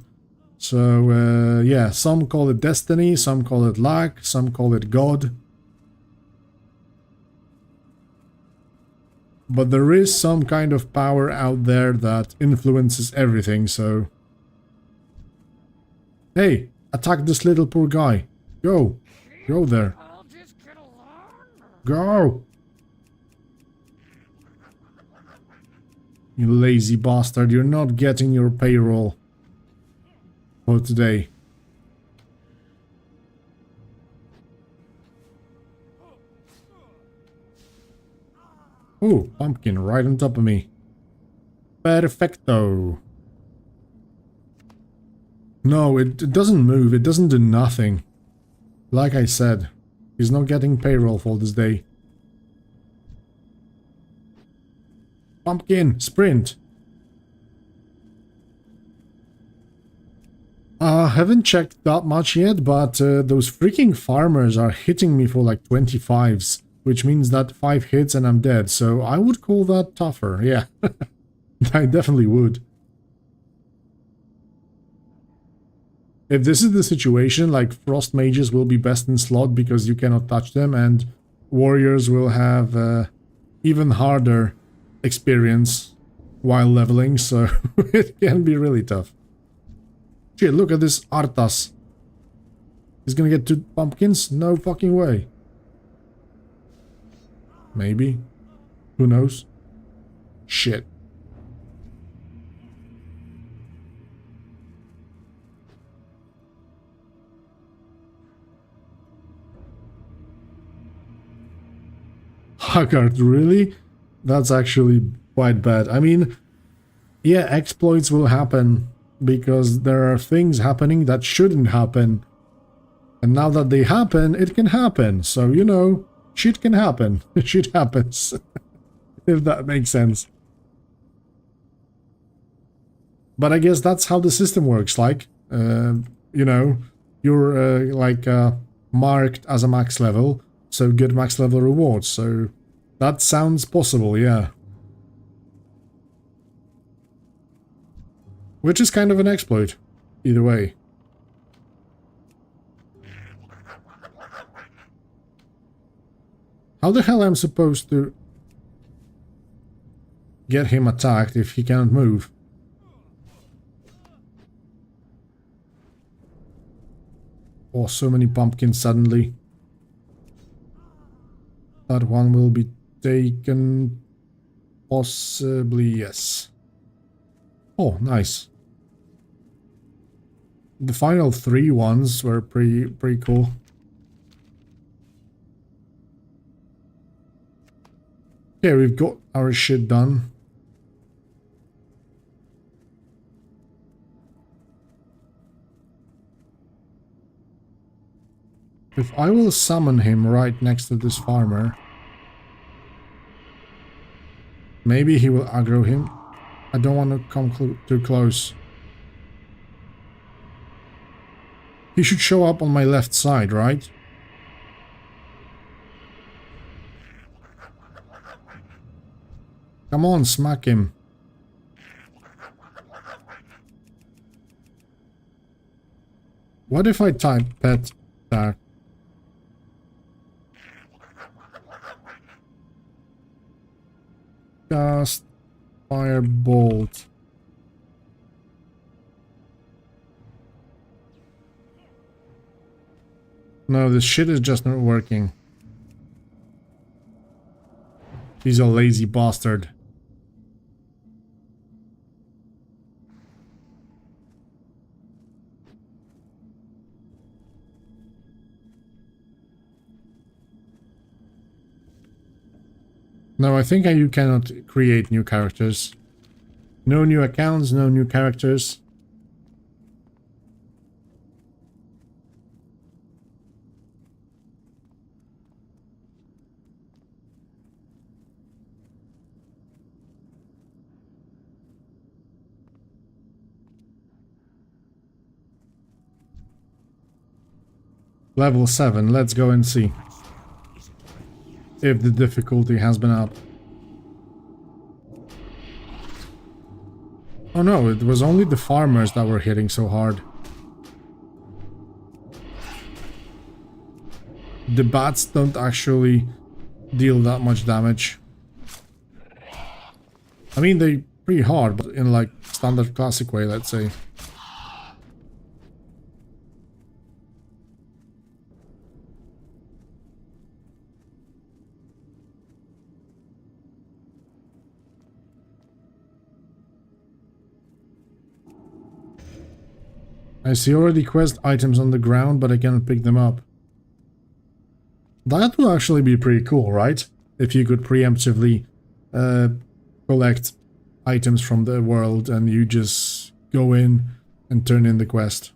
Speaker 1: So yeah, some call it destiny, some call it luck, some call it God. But there is some kind of power out there that influences everything, so... Hey, attack this little poor guy. Go. Go there. Go! You lazy bastard, you're not getting your payroll for today. Ooh, pumpkin right on top of me. Perfecto. No, it doesn't move. It doesn't do nothing. Like I said, he's not getting payroll for this day. Pumpkin, sprint. Haven't checked that much yet, but those freaking farmers are hitting me for like 25s. Which means that 5 hits and I'm dead, so I would call that tougher, yeah. I definitely would. If this is the situation, like Frost Mages will be best in slot because you cannot touch them, and Warriors will have even harder experience while leveling, so it can be really tough. Shit, look at this Arthas. He's gonna get 2 pumpkins? No fucking way. Maybe. Who knows? Shit. Haggard, really? That's actually quite bad. I mean, yeah, exploits will happen because there are things happening that shouldn't happen. And now that they happen, it can happen. So, you know... Shit can happen. Shit happens. If that makes sense. But I guess that's how the system works. Like, you know, you're like marked as a max level, so get max level rewards. So that sounds possible, yeah. Which is kind of an exploit, either way. How the hell am I supposed to get him attacked if he can't move? Oh, so many pumpkins suddenly. That one will be taken. Possibly, yes. Oh, nice. the final 3 ones were pretty cool. Okay, we've got our shit done. If I will summon him right next to this farmer, maybe he will aggro him. I don't want to come too close. He should show up on my left side, right? Come on, smack him. What if I type pet attack? Cast firebolt. No, this shit is just not working. He's a lazy bastard. No, I think you cannot create new characters. No new accounts, no new characters. Level 7, let's go and see if the difficulty has been up. Oh no, it was only the farmers that were hitting so hard. The bats don't actually deal that much damage. I mean, they're pretty hard, but in like standard classic way, let's say. I see already quest items on the ground, but I cannot pick them up. That would actually be pretty cool, right? If you could preemptively collect items from the world and you just go in and turn in the quest.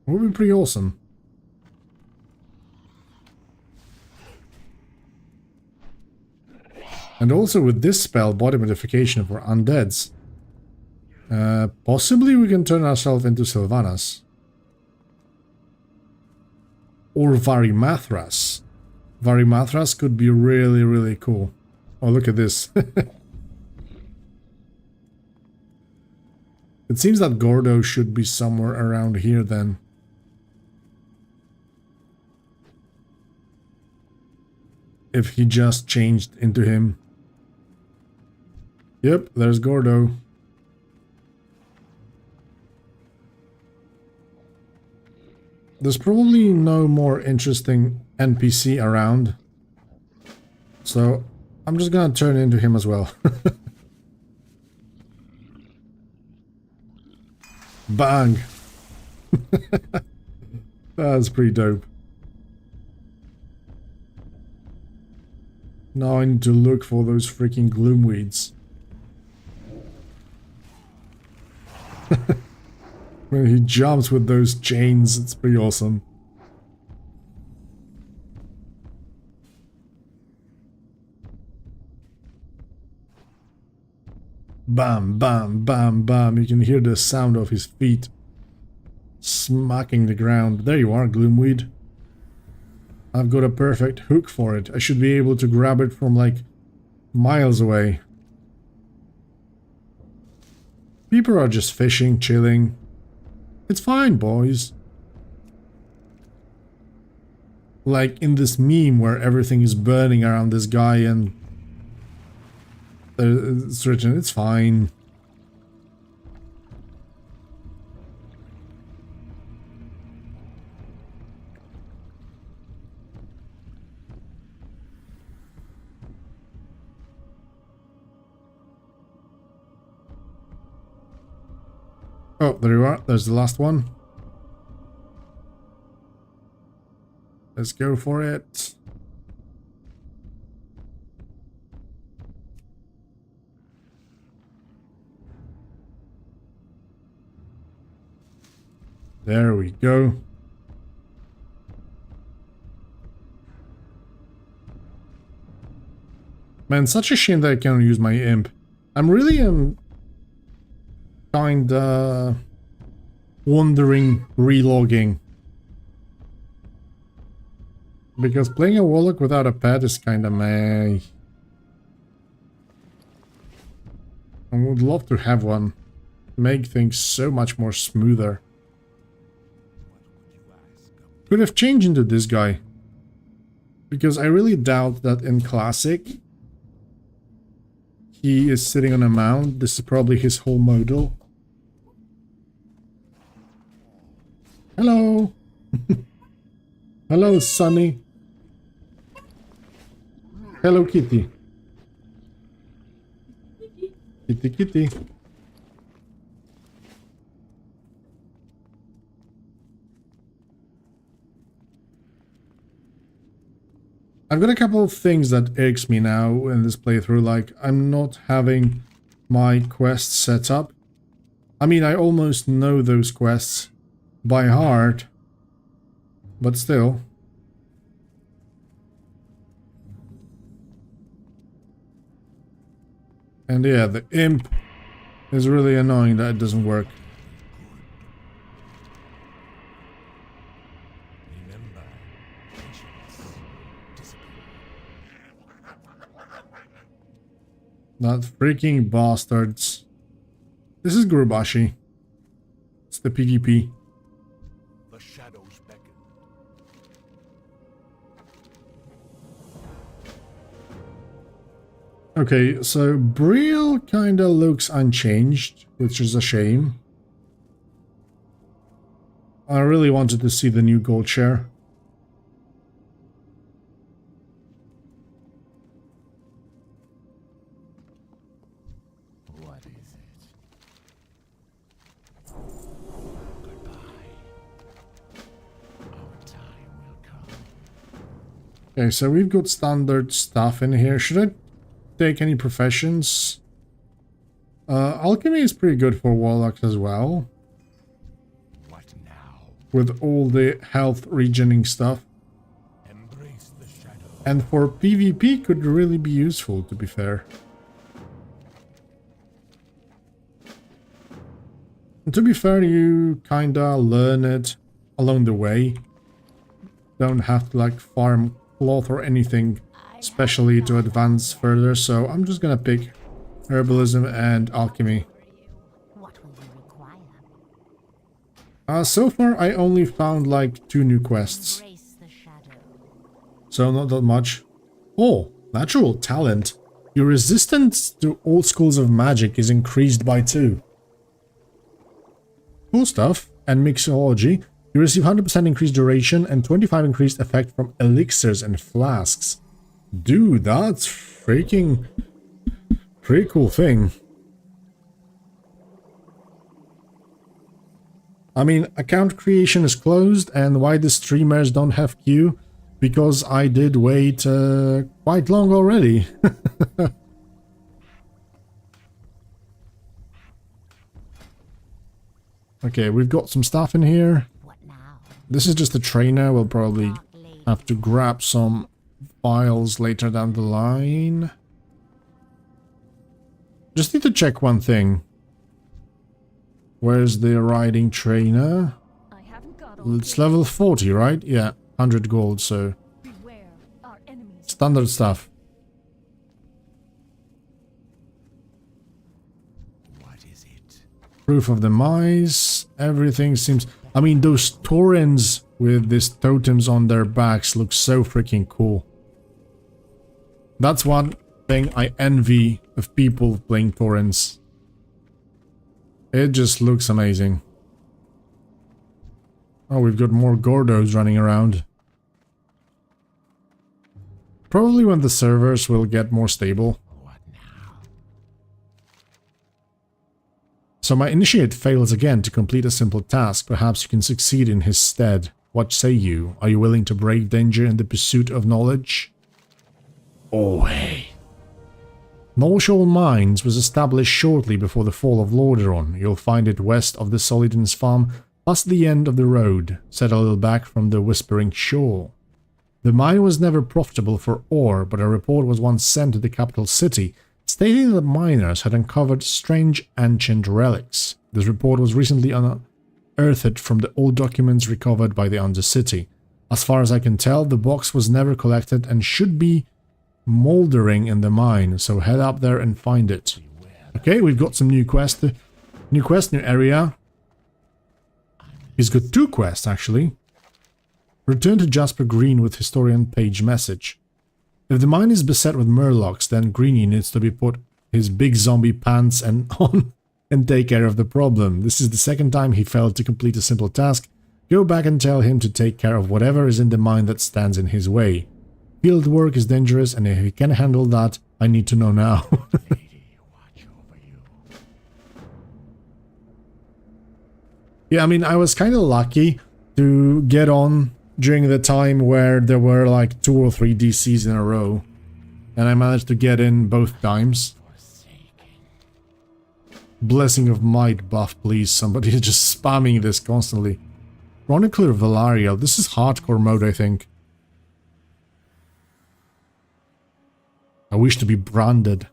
Speaker 1: It would be pretty awesome. And also with this spell, body modification for undeads. Possibly we can turn ourselves into Sylvanas. Or Varimathras. Varimathras could be really, really cool. Oh, look at this. It seems that Gordo should be somewhere around here then. If he just changed into him. Yep, there's Gordo. There's probably no more interesting NPC around. So I'm just gonna turn into him as well. Bang! That's pretty dope. Now I need to look for those freaking gloomweeds. When he jumps with those chains, it's pretty awesome. Bam, bam, bam, bam. You can hear the sound of his feet smacking the ground. There you are, Gloomweed. I've got a perfect hook for it. I should be able to grab it from like miles away. People are just fishing, chilling. It's fine, boys. Like in this meme where everything is burning around this guy and it's written, it's fine. Oh, there you are. There's the last one. Let's go for it. There we go. Man, such a shame that I can't use my imp. I'm really kinda wondering relogging. Because playing a Warlock without a pet is kinda meh. I would love to have one. Make things so much more smoother. Could have changed into this guy. Because I really doubt that in Classic he is sitting on a mount. This is probably his whole modal. Hello! Hello, Sunny. Hello, Kitty. Kitty, kitty. I've got a couple of things that irks me now in this playthrough, like I'm not having my quests set up. I mean, I almost know those quests by heart, but still. And yeah, the imp is really annoying that it doesn't work. That freaking bastards. This is Gurubashi. It's the PvP.
Speaker 3: The shadows beckon.
Speaker 1: Okay, so Brielle kinda looks unchanged, which is a shame. I really wanted to see the new gold share.
Speaker 3: What is it? Goodbye. Our time will come.
Speaker 1: Okay, so we've got standard stuff in here. Should I take any professions? Alchemy is pretty good for Warlocks as well.
Speaker 3: What now?
Speaker 1: With all the health regening stuff.
Speaker 3: Embrace the shadow.
Speaker 1: And for PvP could really be useful, to be fair. And to be fair, you kinda learn it along the way. Don't have to like farm cloth or anything especially to advance further, so I'm just gonna pick herbalism and alchemy.
Speaker 2: What will you require?
Speaker 1: So far I only found like 2 new quests,
Speaker 2: Embrace the shadow.
Speaker 1: so not that much. Oh, natural talent. Your resistance to all schools of magic is increased by 2. Cool stuff. And mixology. You receive 100% increased duration and 25 increased effect from elixirs and flasks. Dude, that's freaking pretty cool thing. I mean, account creation is closed, and why the streamers don't have queue? Because I did wait quite long already. Okay, we've got some stuff in here.
Speaker 2: What now?
Speaker 1: This is just a trainer. We'll probably have to grab some files later down the line. Just need to check one thing. Where's the riding trainer?
Speaker 2: I haven't got all
Speaker 1: It's level 40, right? Yeah, 100 gold, so
Speaker 2: beware our enemies.
Speaker 1: standard stuff.
Speaker 3: What is it?
Speaker 1: Proof of demise. Everything seems... I mean, those Taurens with these totems on their backs look so freaking cool. That's one thing I envy of people playing Taurens. It just looks amazing. Oh, we've got more Gordos running around. Probably when the servers will get more stable.
Speaker 3: What now?
Speaker 1: So my initiate fails again to complete a simple task. Perhaps you can succeed in his stead. What say you? Are you willing to brave danger in the pursuit of knowledge? Oh, hey. Knollshaw Mines was established shortly before the fall of Lordaeron. You'll find it west of the Solidon's farm, past the end of the road, set a little back from the Whispering Shore. The mine was never profitable for ore, but a report was once sent to the capital city, stating that miners had uncovered strange ancient relics. This report was recently unearthed from the old documents recovered by the Undercity. As far as I can tell, the box was never collected and should be moldering in the mine, so head up there and find it. Okay, we've got some new quest. New area. He's got 2 quests, actually. Return to Jasper Green with Historian Page message. If the mine is beset with murlocs, then Greenie needs to be put his big zombie pants on and take care of the problem. This is the second time he failed to complete a simple task. Go back and tell him to take care of whatever is in the mine that stands in his way. Field work is dangerous, and if he can handle that, I need to know now. Yeah, I mean, I was kind of lucky to get on during the time where there were like 2 or 3 DCs in a row. And I managed to get in both times. Blessing of Might buff, please. Somebody is just spamming this constantly. Chronicler Valariel. This is hardcore mode, I think. I wish to be branded.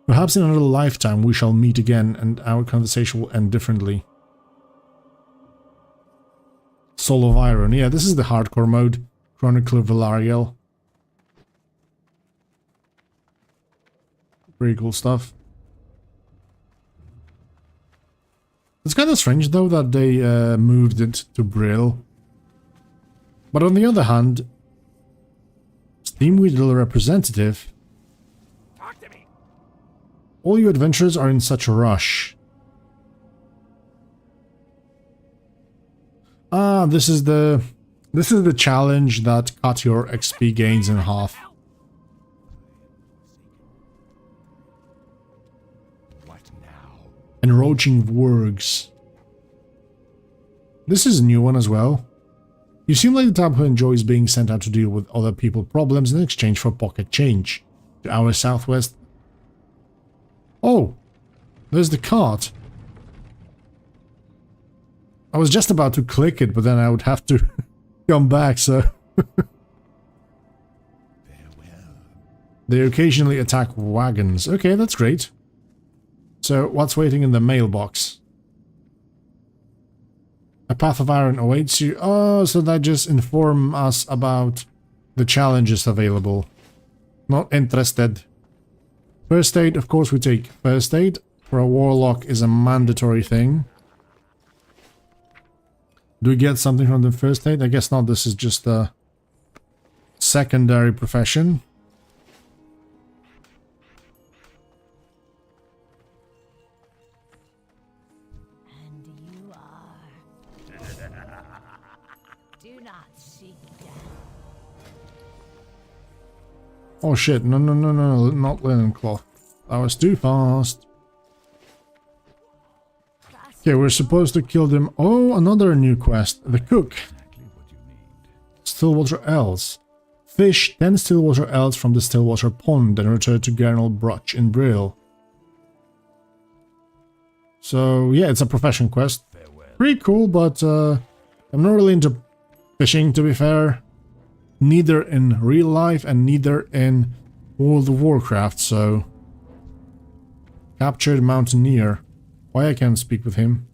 Speaker 1: Perhaps in another lifetime we shall meet again and our conversation will end differently. Soul of Iron. Yeah, this is the hardcore mode. Chronicler Valariel. Pretty cool stuff. It's kind of strange though that they moved it to Brill. But on the other hand, Steamweedle representative, all you adventurers are in such a rush. Ah, this is the challenge that cut your XP gains in half.
Speaker 3: What now?
Speaker 1: Enroaching Wargs. This is a new one as well. You seem like the type who enjoys being sent out to deal with other people's problems in exchange for pocket change. To our southwest. Oh, there's the cart. I was just about to click it, but then I would have to come back, so... They occasionally attack wagons. Okay, that's great. So, what's waiting in the mailbox? A path of iron awaits you. Oh, so that just inform us about the challenges available. Not interested. First aid, of course we take first aid. For a warlock is a mandatory thing. Do we get something from the first aid? I guess not, this is just a secondary profession.
Speaker 2: And you are. Do not seek death.
Speaker 1: Oh shit, no, not linen cloth. That was too fast. Okay, we're supposed to kill them. Oh, another new quest. The cook. Stillwater Elves. Fish 10 Stillwater Elves from the Stillwater Pond and return to Gernal Brutch in Brill. So, yeah, it's a profession quest. Pretty cool, but I'm not really into fishing, to be fair. Neither in real life and neither in World of Warcraft, so... Captured Mountaineer. Why I can't speak with him?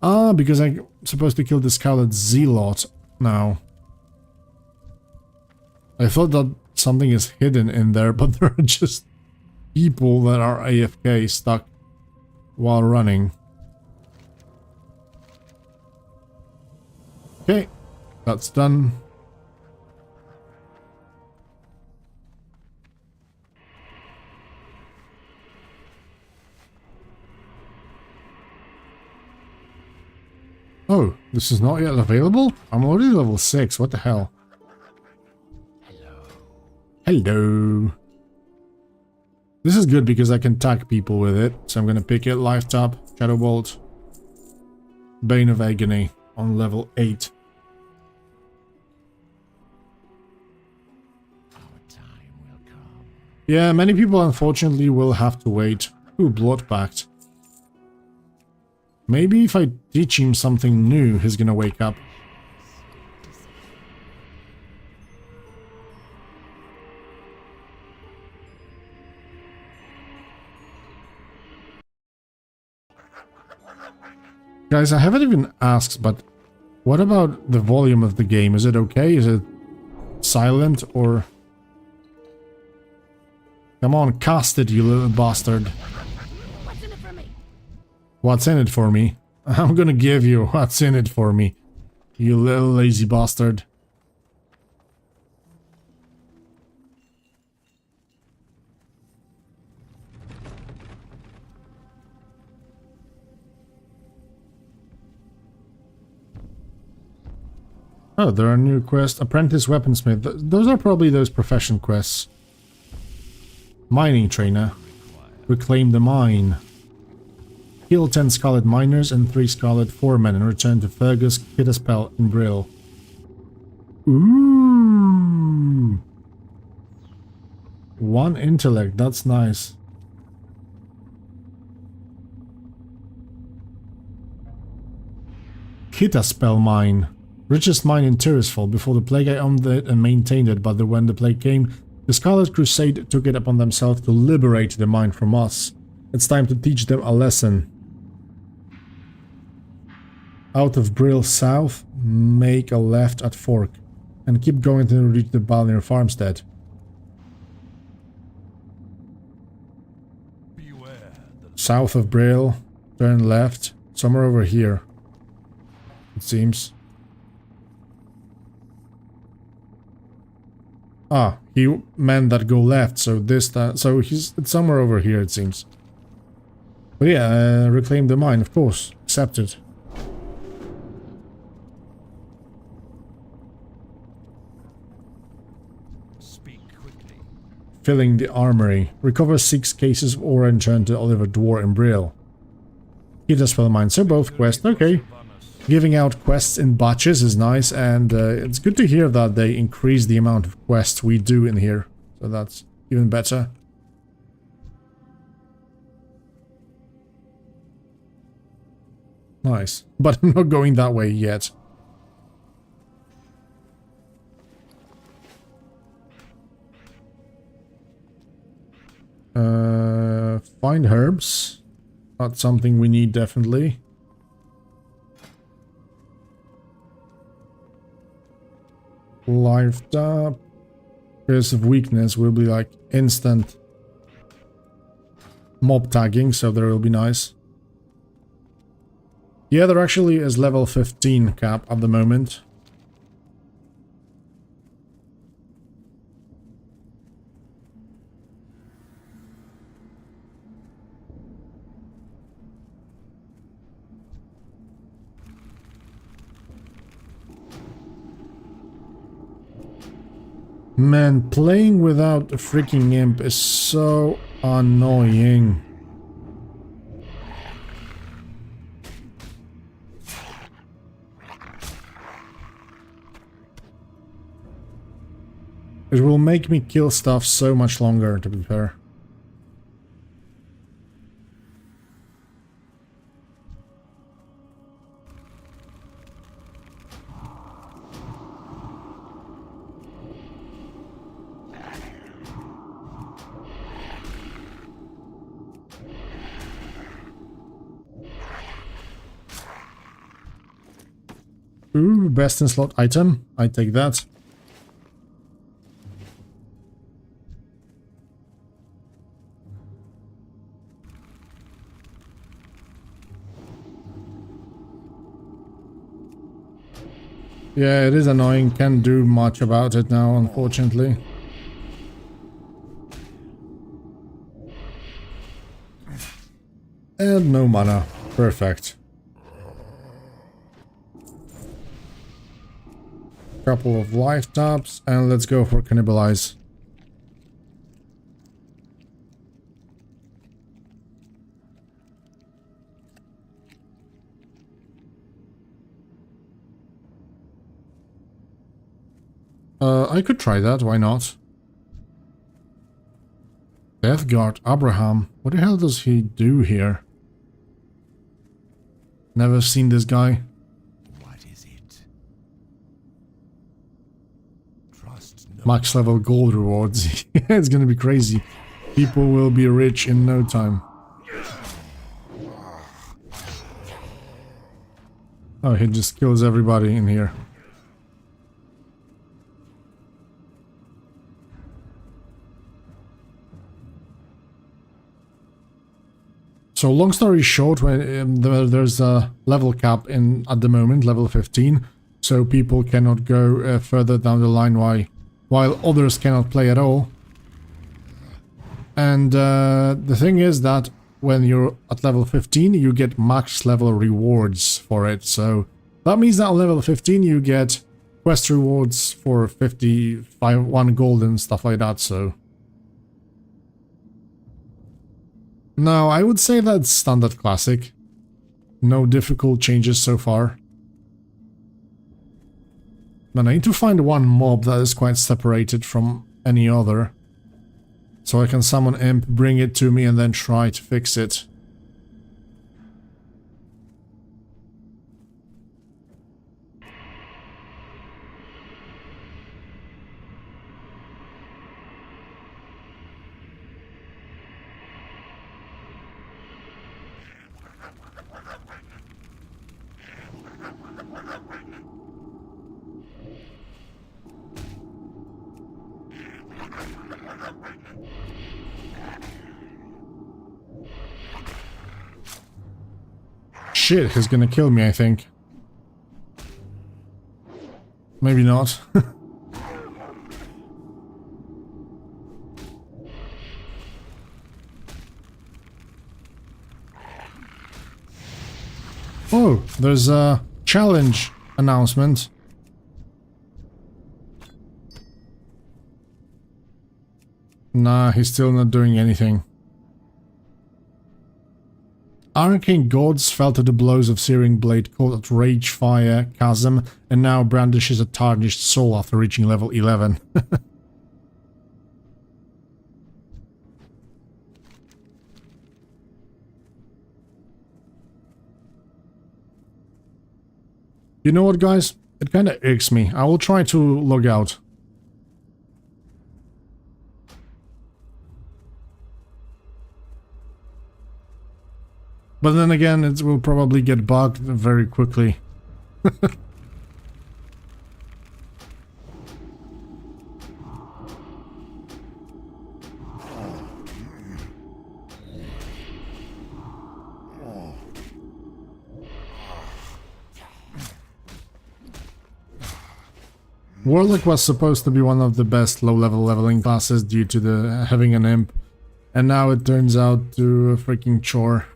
Speaker 1: Ah, because I'm supposed to kill the Scarlet Zealot now. I thought that something is hidden in there, but there are just people that are AFK stuck while running. Okay, that's done. Oh, this is not yet available? I'm already level 6, what the hell? Hello. This is good because I can tag people with it, so I'm gonna pick it, Life Tap, Shadow Bolt. Bane of Agony on level 8.
Speaker 3: Our time will come.
Speaker 1: Yeah, many people unfortunately will have to wait. Ooh, Bloodpact. Maybe if I teach him something new, he's gonna wake up. Guys, I haven't even asked, but what about the volume of the game? Is it okay? Is it silent or... Come on, cast it, you little bastard.
Speaker 2: What's in it for me?
Speaker 1: What's in it for me? I'm gonna give you what's in it for me, you little lazy bastard. Oh, there are new quests. Apprentice Weaponsmith. Those are probably those profession quests. Mining Trainer. Reclaim the mine. Kill 10 Scarlet Miners and 3 Scarlet Foremen and return to Fergus, Kidderspell, and Brill. Ooh! 1 intellect, that's nice. Kidderspell Mine. Richest mine in Tirisfal. Before the Plague I owned it and maintained it, but when the Plague came, the Scarlet Crusade took it upon themselves to liberate the mine from us. It's time to teach them a lesson. Out of Brill South, make a left at Fork, and keep going until you reach the Balnir Farmstead.
Speaker 3: Beware the
Speaker 1: South of Brill, turn left, somewhere over here, it seems. Ah, he meant that go left, so so it's somewhere over here, it seems. But yeah, reclaim the mine, of course, accepted.
Speaker 3: speak quickly.
Speaker 1: Filling the armory. Recover 6 cases of ore and turn to Oliver Dwar and Brill. Kidderspell Mines are both quests, okay. Giving out quests in batches is nice, and it's good to hear that they increase the amount of quests we do in here. So that's even better. Nice. But I'm not going that way yet. Find herbs. That's something we need definitely. Life up. Curse of Weakness will be like instant mob tagging, so that will be nice. Yeah, there actually is level 15 cap at the moment. Man, playing without a freaking imp is so annoying. It will make me kill stuff so much longer, to be fair. Ooh, best in slot item. I take that. Yeah, it is annoying. Can't do much about it now, unfortunately. And no mana. Perfect. Couple of life taps, and let's go for Cannibalize. I could try that, why not? Death Guard, Abraham. What the hell does he do here? Never seen this guy.
Speaker 3: What is it? Trust no
Speaker 1: Max level gold rewards. It's gonna be crazy. People will be rich in no time. Oh, he just kills everybody in here. So long story short, when there's a level cap in at the moment, level 15, so people cannot go further down the line while others cannot play at all. And the thing is that when you're at level 15, you get max level rewards for it. So that means that on level 15 you get quest rewards for 1 gold and stuff like that, so... No, I would say that's standard classic. No difficult changes so far. But I need to find one mob that is quite separated from any other. So I can summon Imp, bring it to me, and then try to fix it. Shit, he's gonna kill me, I think. Maybe not. Oh, there's a challenge announcement. Nah, he's still not doing anything. Arcane gods fell to the blows of Searing Blade caught at Ragefire Chasm and now brandishes a tarnished soul after reaching level 11. You know what, guys? It kinda irks me. I will try to log out. But then again, it will probably get bugged very quickly. Warlock was supposed to be one of the best low-level leveling classes due to the having an imp, and now it turns out to a freaking chore.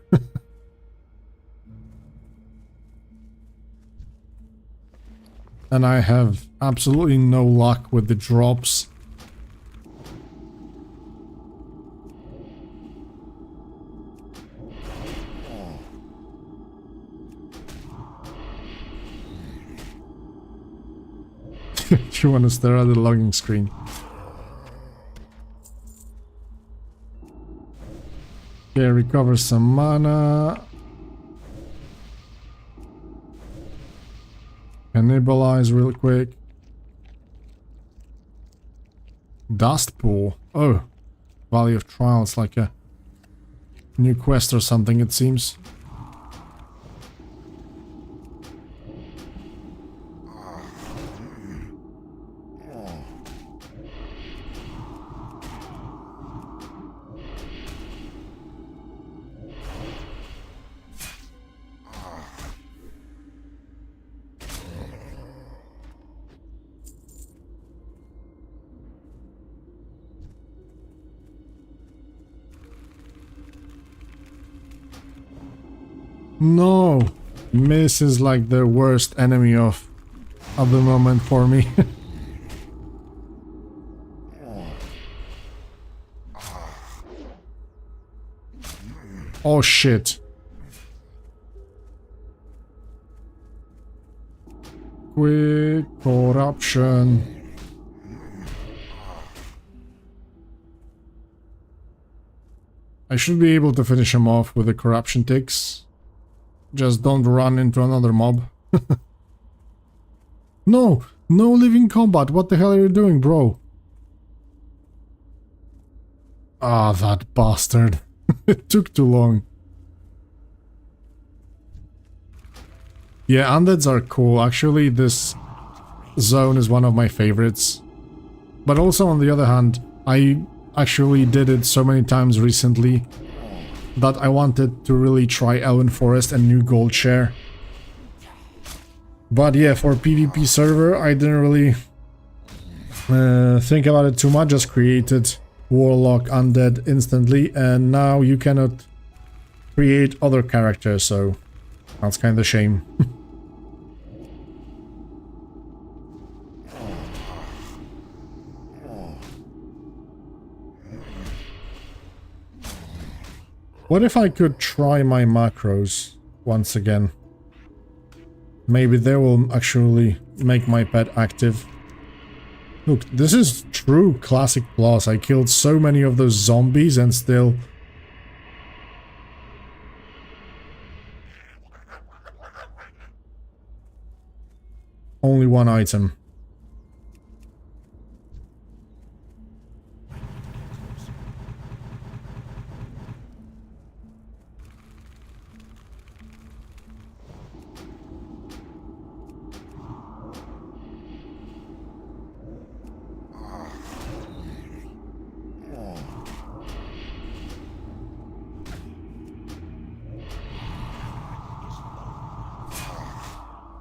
Speaker 1: And I have absolutely no luck with the drops. You want to stare at the logging screen. Okay, recover some mana. Cannibalize real quick. Dust pool. Oh, Valley of Trials, like a new quest or something, it seems. No! Miss is like the worst enemy of at the moment for me. Oh shit. Quick corruption. I should be able to finish him off with the corruption ticks. Just don't run into another mob. No! No living combat! What the hell are you doing, bro? Ah, that bastard. It took too long. Yeah, undeads are cool. Actually, this zone is one of my favorites. But also, on the other hand, I actually did it so many times recently that I wanted to really try Elven Forest and New Gold Share. But yeah, for PvP server, I didn't really think about it too much, just created Warlock Undead instantly, and now you cannot create other characters, so that's kind of a shame. What if I could try my macros once again? Maybe they will actually make my pet active. Look, this is true classic plus. I killed so many of those zombies and still... Only one item.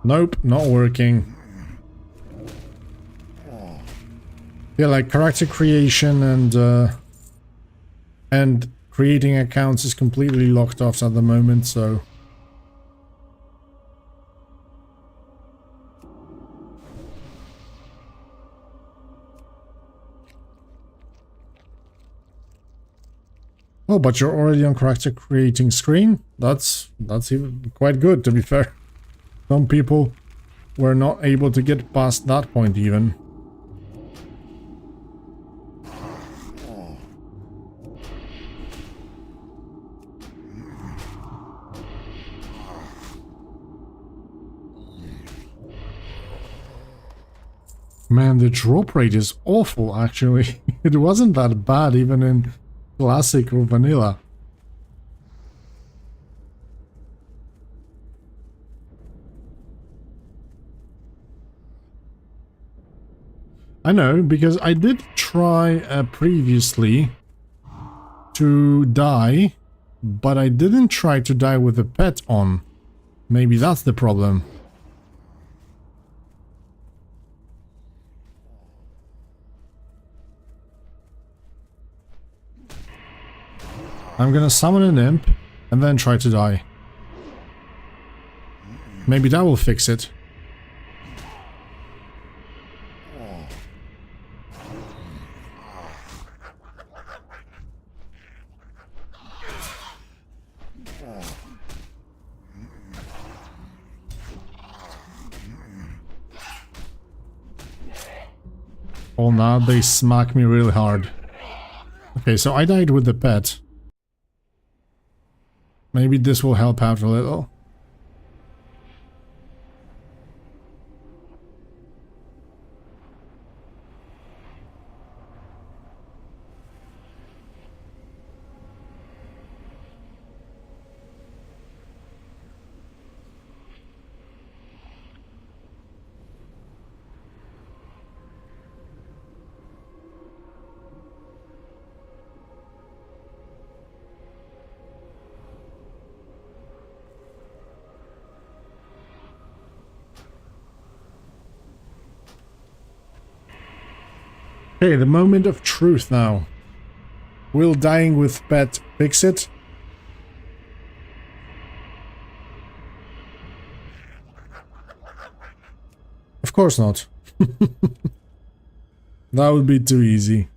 Speaker 1: Nope, not working. Yeah, like character creation and creating accounts is completely locked off at the moment, so... Oh, but you're already on character creating screen? That's even quite good, to be fair. Some people were not able to get past that point even. Man, the drop rate is awful, actually. It wasn't that bad even in Classic or Vanilla. I know, because I did try previously to die, but I didn't try to die with the pet on. Maybe that's the problem. I'm gonna summon an imp and then try to die. Maybe that will fix it. Oh, now they smack me really hard. Okay, so I died with the pet. Maybe this will help out a little. Okay, the moment of truth now. Will dying with pet fix it? Of course not. That would be too easy.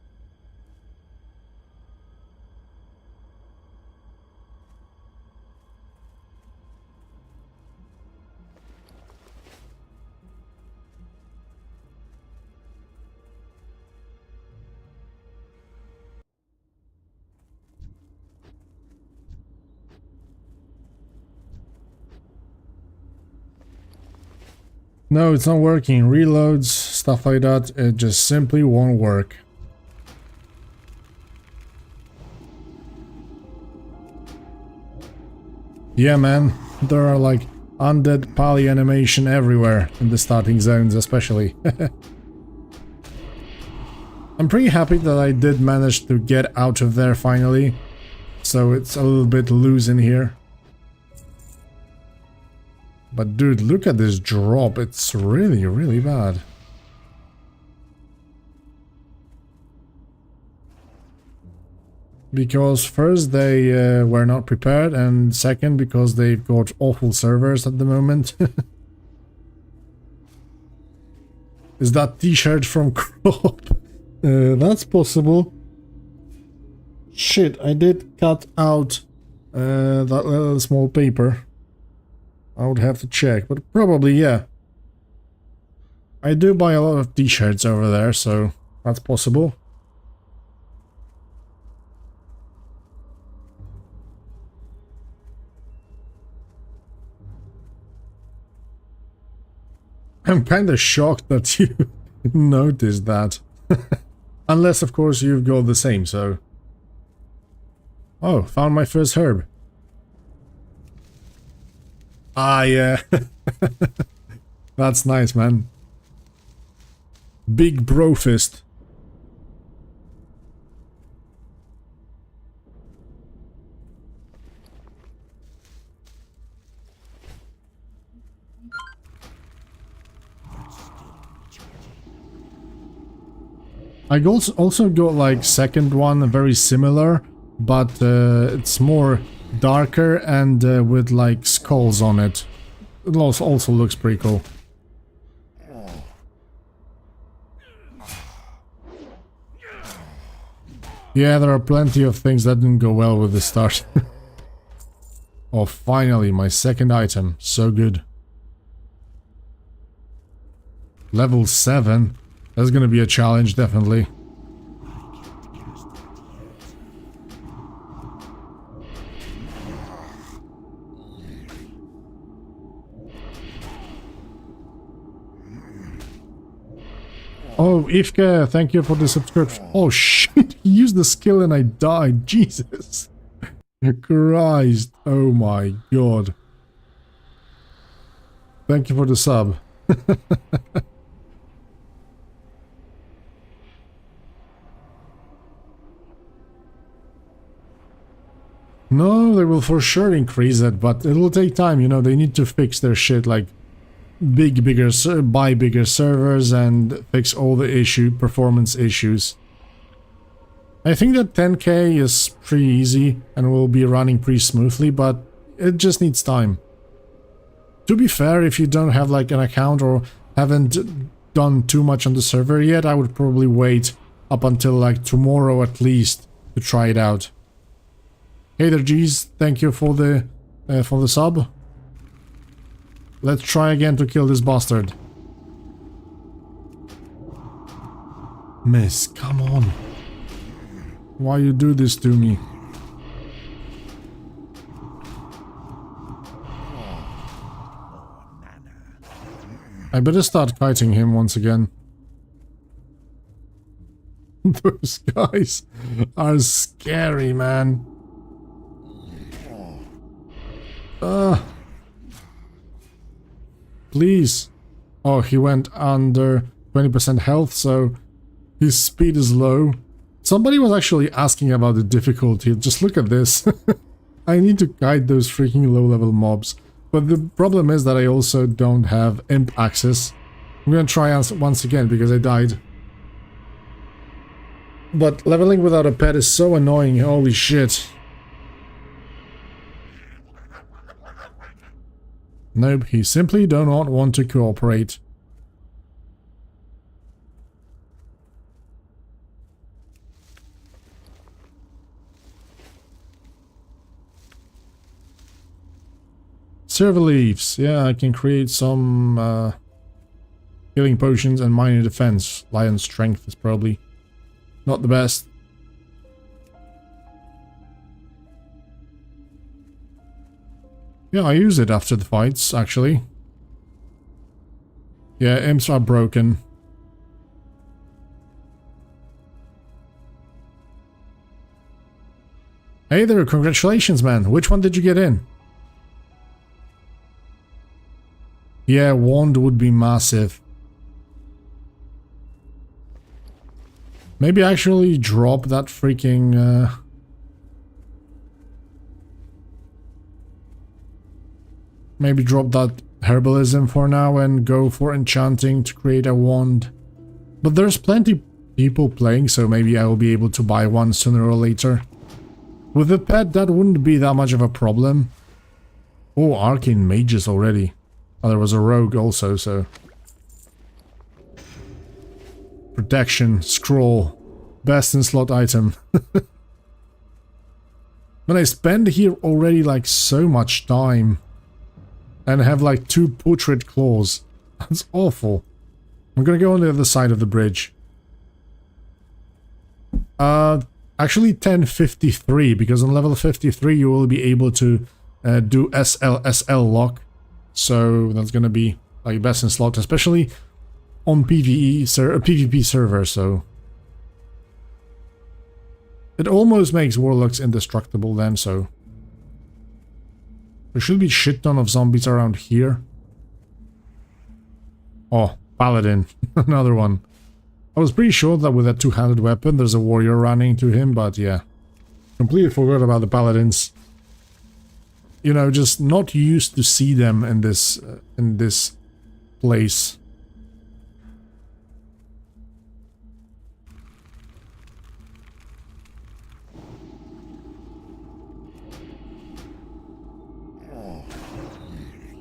Speaker 1: No, it's not working. Reloads, stuff like that, it just simply won't work. Yeah, man, there are like undead poly animation everywhere in the starting zones, especially. I'm pretty happy that I did manage to get out of there finally, so it's a little bit loose in here. But dude, look at this drop, it's really, really bad. Because first they were not prepared, and second because they've got awful servers at the moment. Is that t-shirt from Crop? That's possible. Shit, I did cut out that little small paper. I would have to check, but probably, yeah. I do buy a lot of t-shirts over there, so that's possible. I'm kinda shocked that you noticed that. Unless, of course, you've got the same, so... Oh, found my first herb. Ah, yeah. That's nice, man. Big bro fist. I also got like second one, very similar, but it's more darker and with like skulls on it. It also looks pretty cool. Yeah, there are plenty of things that didn't go well with the start. Oh, finally, my second item. So good. Level 7. That's gonna be a challenge, definitely. Oh, Ifke, thank you for the subscription. Oh shit, he used the skill and I died. Jesus. Christ. Oh my god. Thank you for the sub. No, they will for sure increase it, but it will take time, you know, they need to fix their shit, like buy bigger servers and fix all the performance issues. I think that 10k is pretty easy and will be running pretty smoothly, but it just needs time. To be fair, if you don't have like an account or haven't done too much on the server yet, I would probably wait up until like tomorrow at least to try it out. Hey there, G's. Thank you for the sub. Let's try again to kill this bastard. Miss, come on. Why you do this to me? I better start fighting him once again. Those guys are scary, man. Please. Oh, he went under 20% health, so his speed is low. Somebody was actually asking about the difficulty. Just look at this. I need to guide those freaking low-level mobs. But the problem is that I also don't have imp access. I'm gonna try once again because I died. But leveling without a pet is so annoying, holy shit. Nope, he simply do not want to cooperate. Server leaves. Yeah, I can create some healing potions and minor defense. Lion strength is probably not the best. Yeah, I use it after the fights, actually. Yeah, imps are broken. Hey there, congratulations, man. Which one did you get in? Yeah, wand would be massive. Maybe actually drop that freaking... Maybe drop that herbalism for now and go for enchanting to create a wand. But there's plenty people playing, so maybe I will be able to buy one sooner or later. With a pet, that wouldn't be that much of a problem. Oh, arcane mages already. Oh, there was a rogue also, so... Protection, scroll, best in slot item. But I spend here already like so much time. And have like 2 putrid claws. That's awful. I'm gonna go on the other side of the bridge. Actually 1053, because on level 53 you will be able to do SL lock. So that's gonna be like best in slot, especially on PvP server, so... It almost makes Warlocks indestructible then, so... There should be shit ton of zombies around here. Oh, Paladin. Another one. I was pretty sure that with that two-handed weapon there's a warrior running to him, but yeah. Completely forgot about the Paladins. You know, just not used to see them in this place.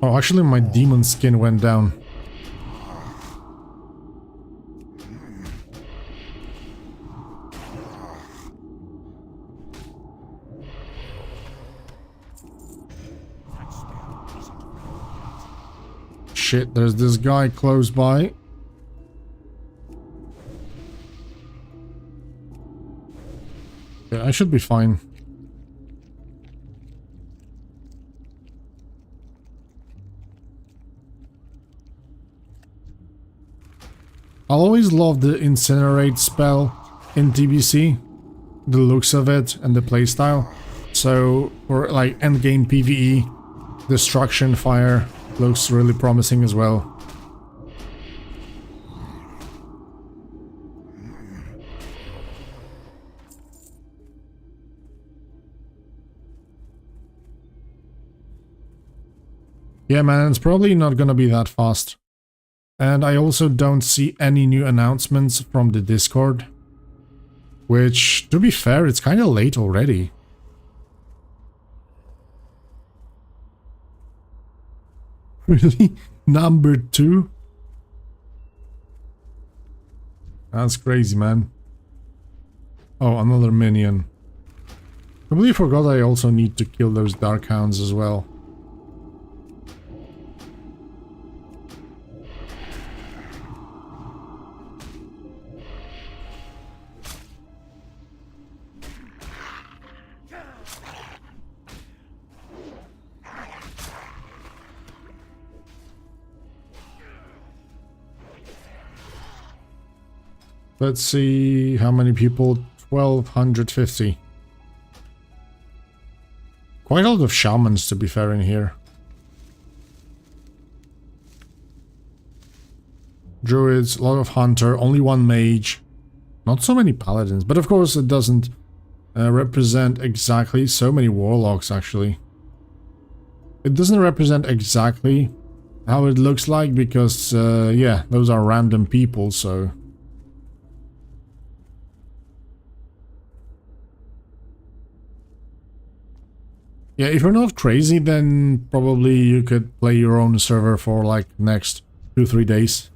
Speaker 1: Oh, actually my demon skin went down. Shit, there's this guy close by. Yeah, I should be fine. I'll always love the incinerate spell in TBC, the looks of it and the playstyle. So for like endgame PvE, destruction fire looks really promising as well. Yeah man, it's probably not gonna be that fast. And I also don't see any new announcements from the Discord. Which, to be fair, it's kinda late already. Really? Number 2? That's crazy, man. Oh, another minion. I completely forgot I also need to kill those Dark Hounds as well. Let's see how many people. 1250. Quite a lot of shamans, to be fair, in here. Druids, a lot of hunter, only 1 mage. Not so many paladins, but of course it doesn't represent exactly so many warlocks, actually. It doesn't represent exactly how it looks like because, yeah, those are random people, so... Yeah, if you're not crazy, then probably you could play your own server for like next 2-3 days.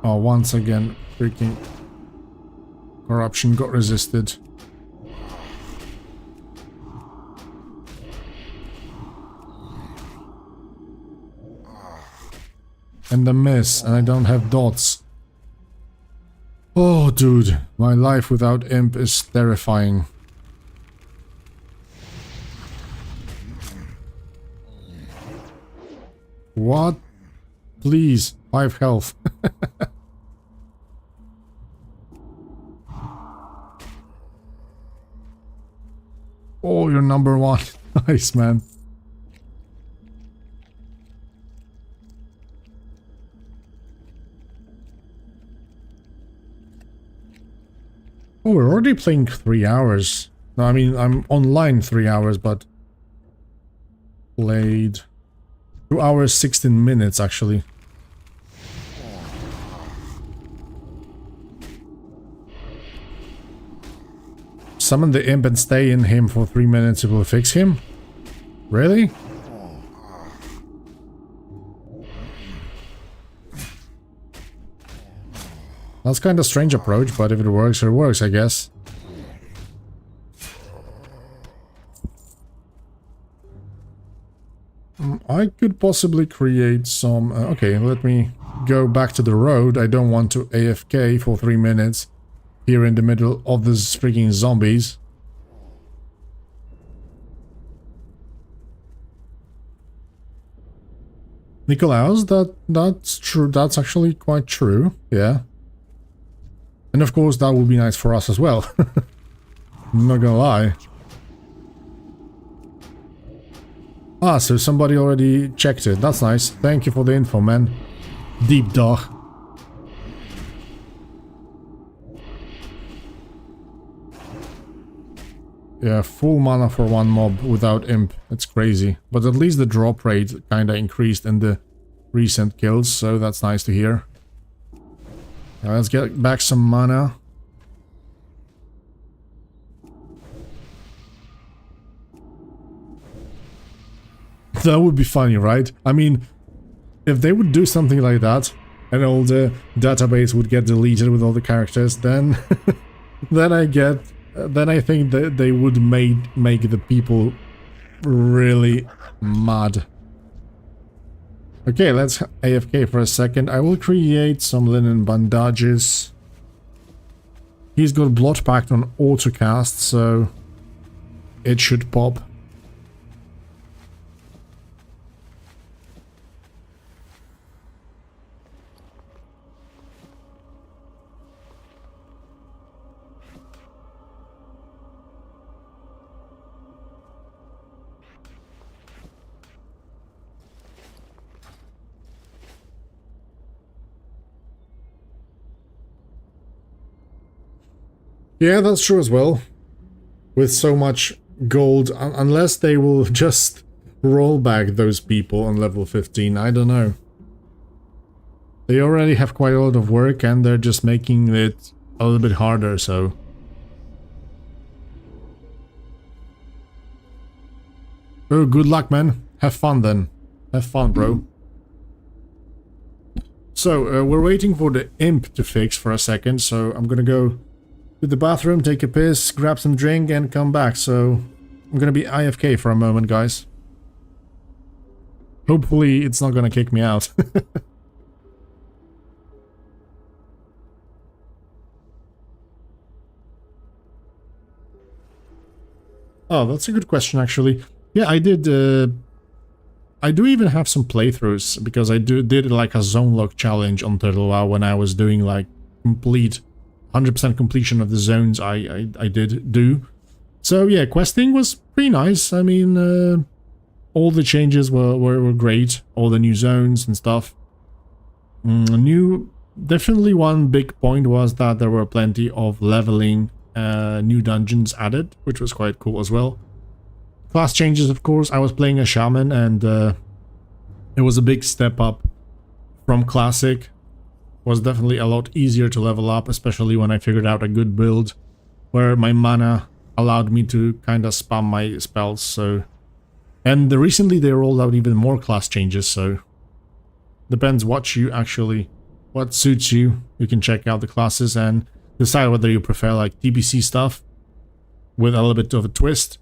Speaker 1: Oh, once again, freaking corruption got resisted. And a miss, and I don't have dots. Oh, dude, my life without imp is terrifying. What? Please, 5 health. Oh, you're number 1. Nice, man. Oh, we're already playing 3 hours. No, I mean, I'm online 3 hours, but played 2 hours, 16 minutes, actually. Summon the imp and stay in him for 3 minutes, it will fix him? Really? That's kind of strange approach, but if it works, it works, I guess. I could possibly create some... okay, let me go back to the road. I don't want to AFK for 3 minutes here in the middle of these freaking zombies. Nikolaus, that's true. That's actually quite true. Yeah. And of course, that would be nice for us as well. I'm not gonna lie. Ah, so somebody already checked it. That's nice. Thank you for the info, man. Deep dog. Yeah, full mana for one mob without imp. It's crazy. But at least the drop rate kinda increased in the recent kills, so that's nice to hear. Let's get back some mana. That would be funny, right? I mean, if they would do something like that, and all the database would get deleted with all the characters, then then I think that they would make the people really mad. Okay, let's AFK for a second. I will create some linen bandages. He's got Blood Pact on autocast, so it should pop. Yeah, that's true as well. With so much gold, unless they will just roll back those people on level 15, I don't know. They already have quite a lot of work and they're just making it a little bit harder, so... Oh, good luck, man. Have fun then. Have fun, bro. So, we're waiting for the imp to fix for a second, so I'm gonna go to the bathroom, take a piss, grab some drink and come back. So I'm gonna be IFK for a moment, guys. Hopefully it's not gonna kick me out. Oh, that's a good question, actually. Yeah, I did. I do even have some playthroughs because I did like a zone lock challenge on Turtle WoW when I was doing like complete 100% completion of the zones I did do. So yeah, questing was pretty nice. I mean, all the changes were great. All the new zones and stuff. Definitely one big point was that there were plenty of leveling new dungeons added, which was quite cool as well. Class changes, of course. I was playing a shaman and it was a big step up from classic. Was definitely a lot easier to level up, especially when I figured out a good build where my mana allowed me to kind of spam my spells. So, and recently they rolled out even more class changes, so depends what suits you. You can check out the classes and decide whether you prefer like TBC stuff with a little bit of a twist,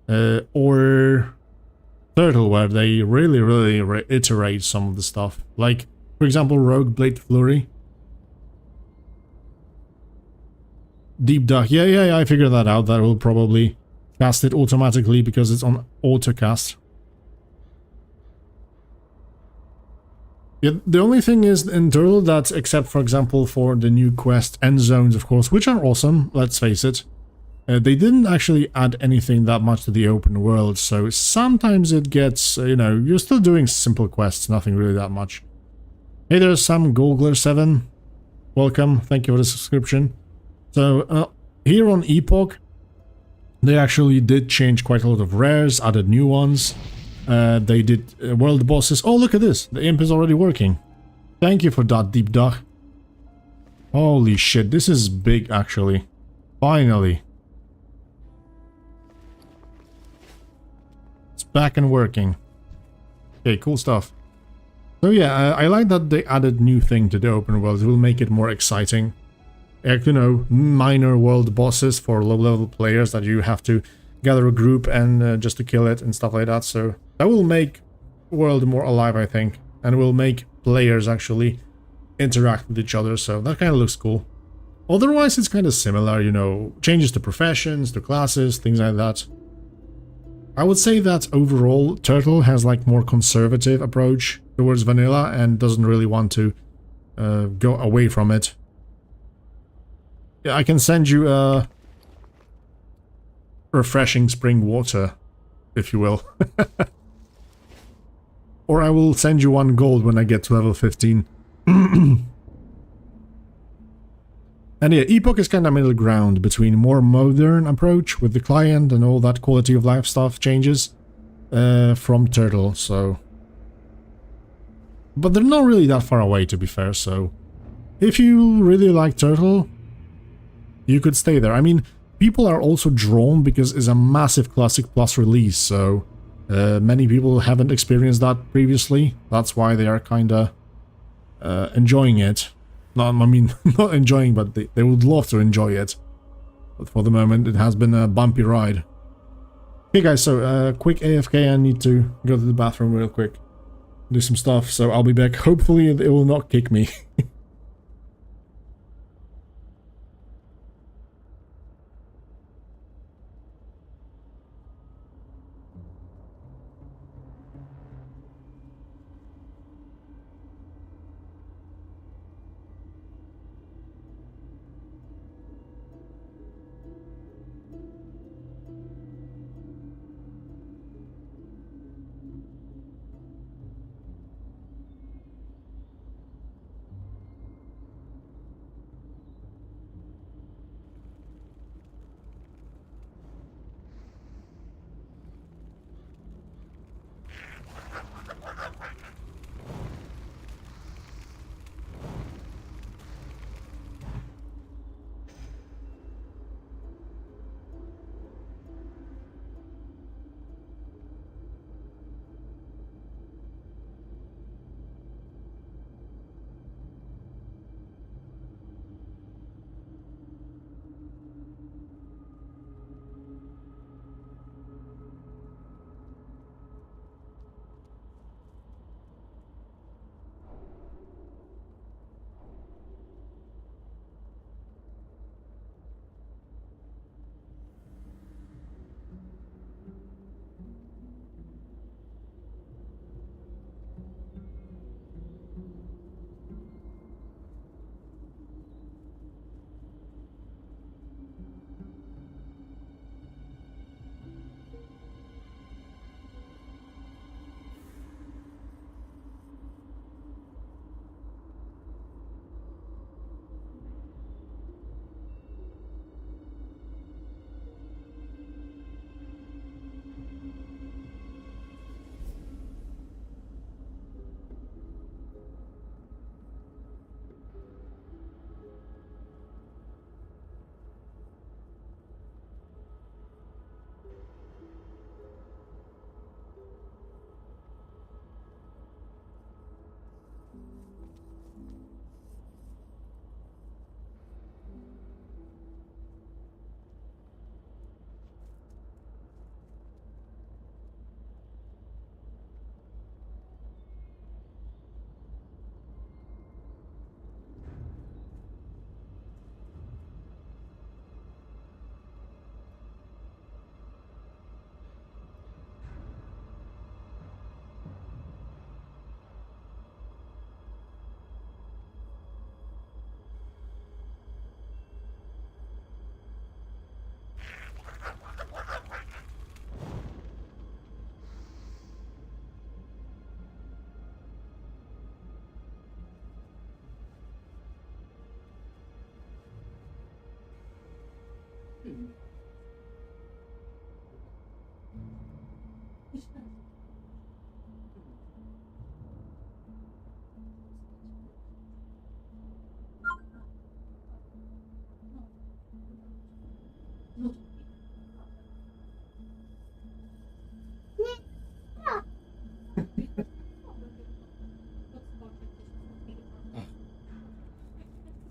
Speaker 1: or Turtle, where they really reiterate some of the stuff, like for example, Rogue Blade Flurry. Deep Dark. Yeah, I figured that out. That will probably cast it automatically because it's on autocast. Yeah, the only thing is in Turtle that, except for example for the new quest end zones, of course, which are awesome, let's face it, they didn't actually add anything that much to the open world, so sometimes it gets, you know, you're still doing simple quests, nothing really that much. Hey there, Sam Googler7. Welcome, thank you for the subscription. So, here on Epoch, they actually did change quite a lot of rares, added new ones. They did world bosses. Oh, look at this, the imp is already working. Thank you for that, Deep Duck. Holy shit, this is big, actually. Finally. It's back and working. Okay, cool stuff. So yeah, I like that they added new thing to the open world. It will make it more exciting. Like, you know, minor world bosses for low-level players that you have to gather a group and just to kill it and stuff like that. So that will make the world more alive, I think, and will make players actually interact with each other. So that kind of looks cool. Otherwise, it's kind of similar, you know, changes to professions, to classes, things like that. I would say that overall, Turtle has like more conservative approach towards vanilla and doesn't really want to go away from it. Yeah, I can send you refreshing spring water, if you will. Or I will send you 1 gold when I get to level 15. And yeah, Epoch is kind of middle ground between more modern approach with the client and all that quality of life stuff changes from Turtle, so... But they're not really that far away, to be fair, so... If you really like Turtle, you could stay there. I mean, people are also drawn because it's a massive Classic Plus release, so... many people haven't experienced that previously. That's why they are kinda enjoying it. No, I mean, not enjoying, but they would love to enjoy it. But for the moment, it has been a bumpy ride. Okay guys, so quick AFK, I need to go to the bathroom real quick. Do some stuff, so I'll be back. Hopefully it will not kick me.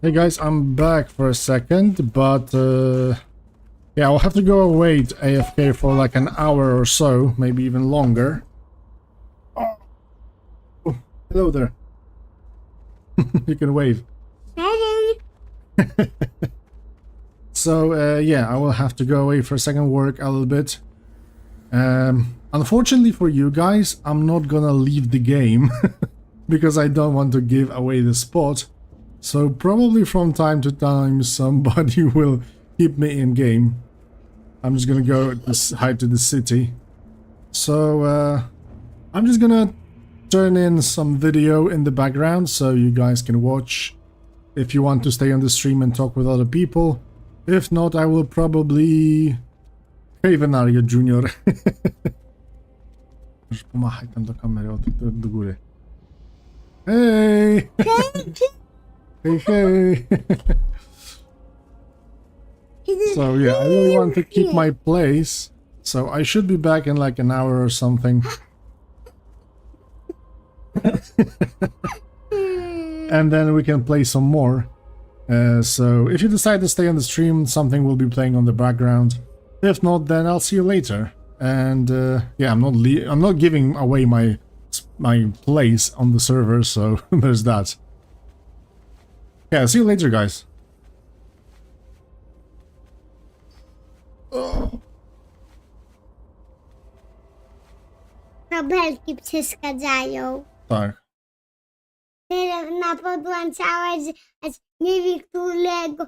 Speaker 1: Hey guys, I'm back for a second, but yeah, I'll have to go away to AFK for like an hour or so, maybe even longer. Oh, hello there. You can wave. So yeah, I will have to go away for a second, work a little bit. Unfortunately for you guys, I'm not gonna leave the game because I don't want to give away the spot. So probably from time to time somebody will keep me in game. I'm just gonna go hide to the city. So I'm just gonna turn in some video in the background so you guys can watch if you want to stay on the stream and talk with other people. If not, I will probably... Hej Venario Junior. Możesz pomachać tam do kamery, do góry. Hej! Hey, hey! So yeah, I really want to keep my place. So I should be back in like an hour or something. And then we can play some more. So if you decide to stay on the stream, something will be playing on the background. If not, then I'll see you later. And yeah, I'm not giving away my place on the server, so there's that. Yeah, see you later, guys.
Speaker 4: Kabelki przeszkadzają.
Speaker 1: Tak.
Speaker 4: Teraz podłączałeś niewielkiego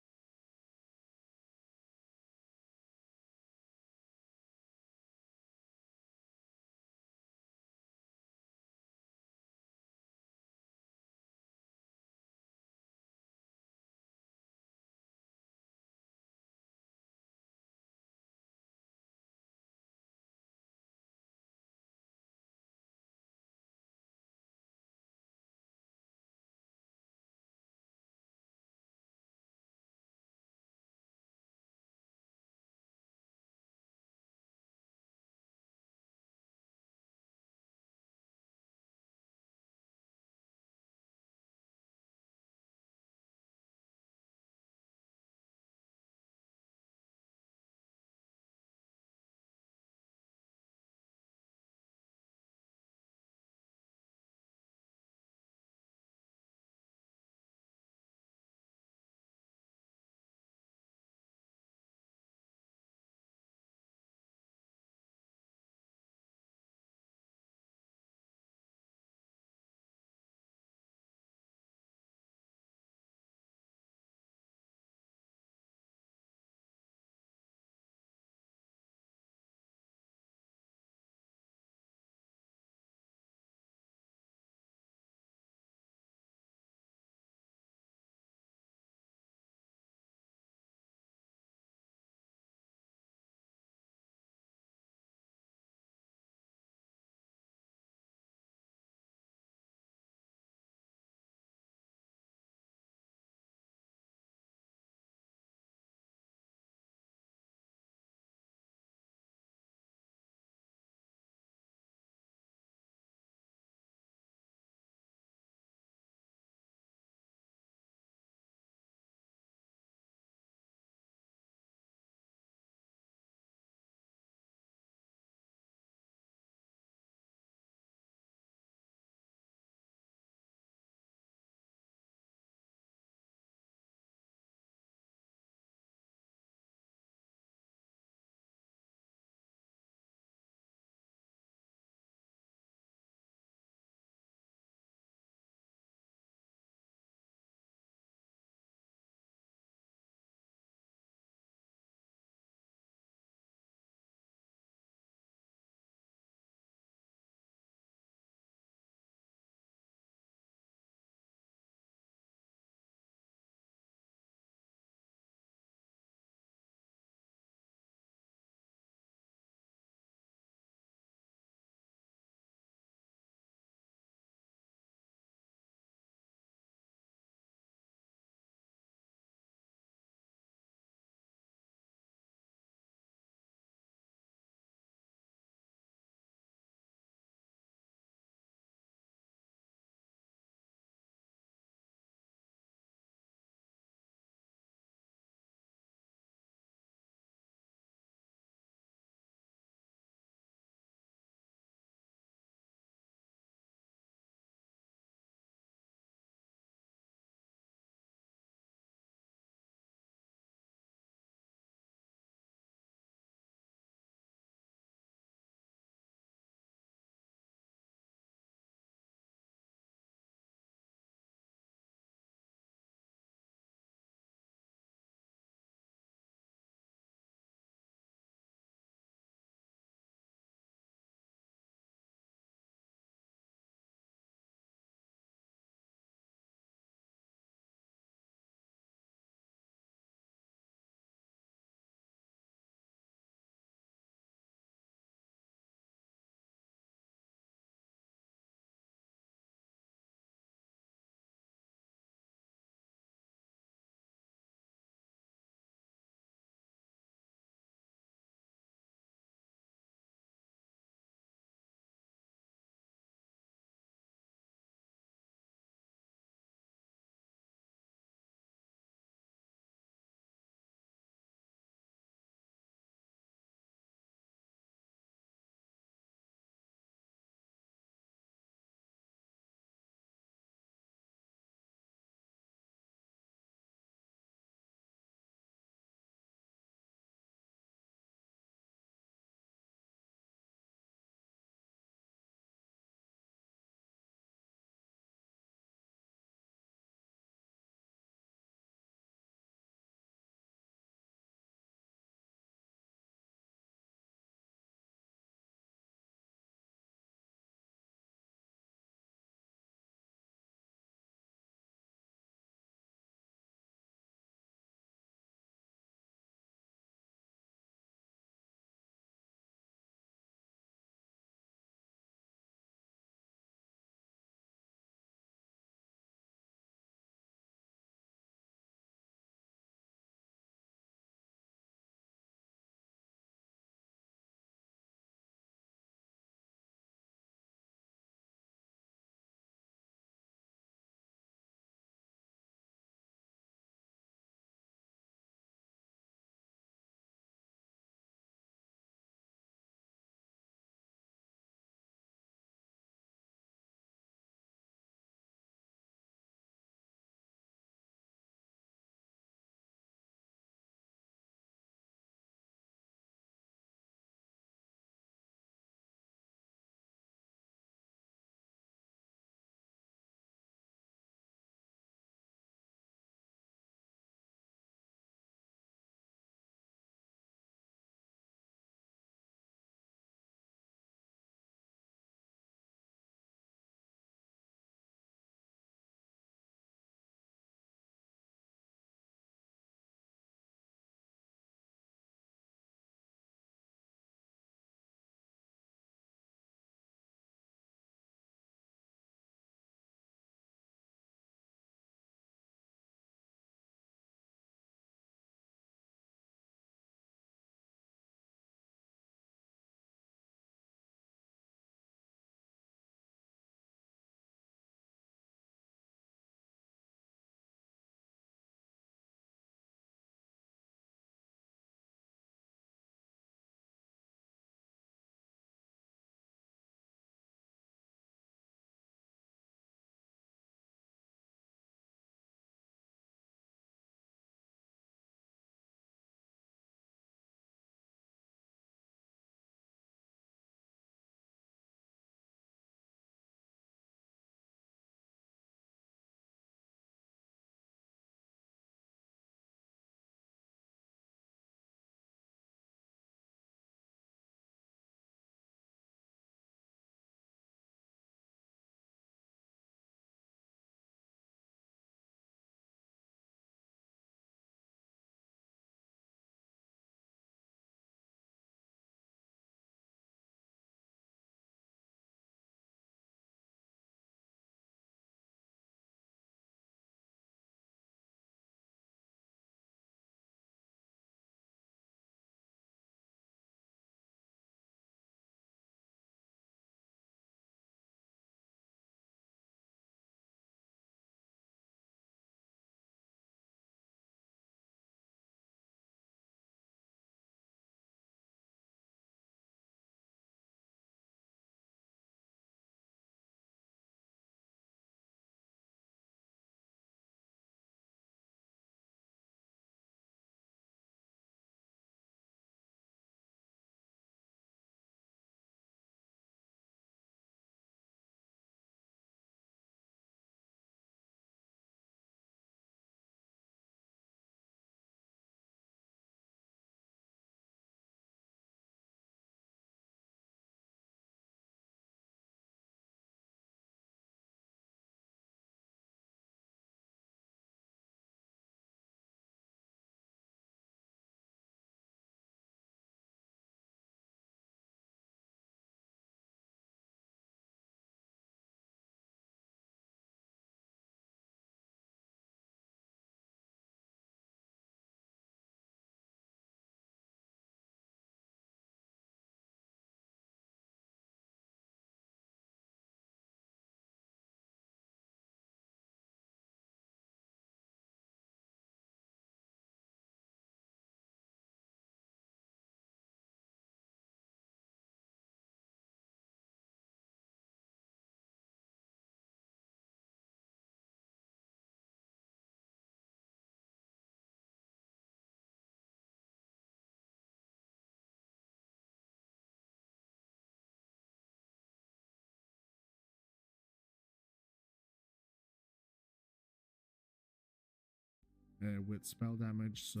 Speaker 1: with spell damage, so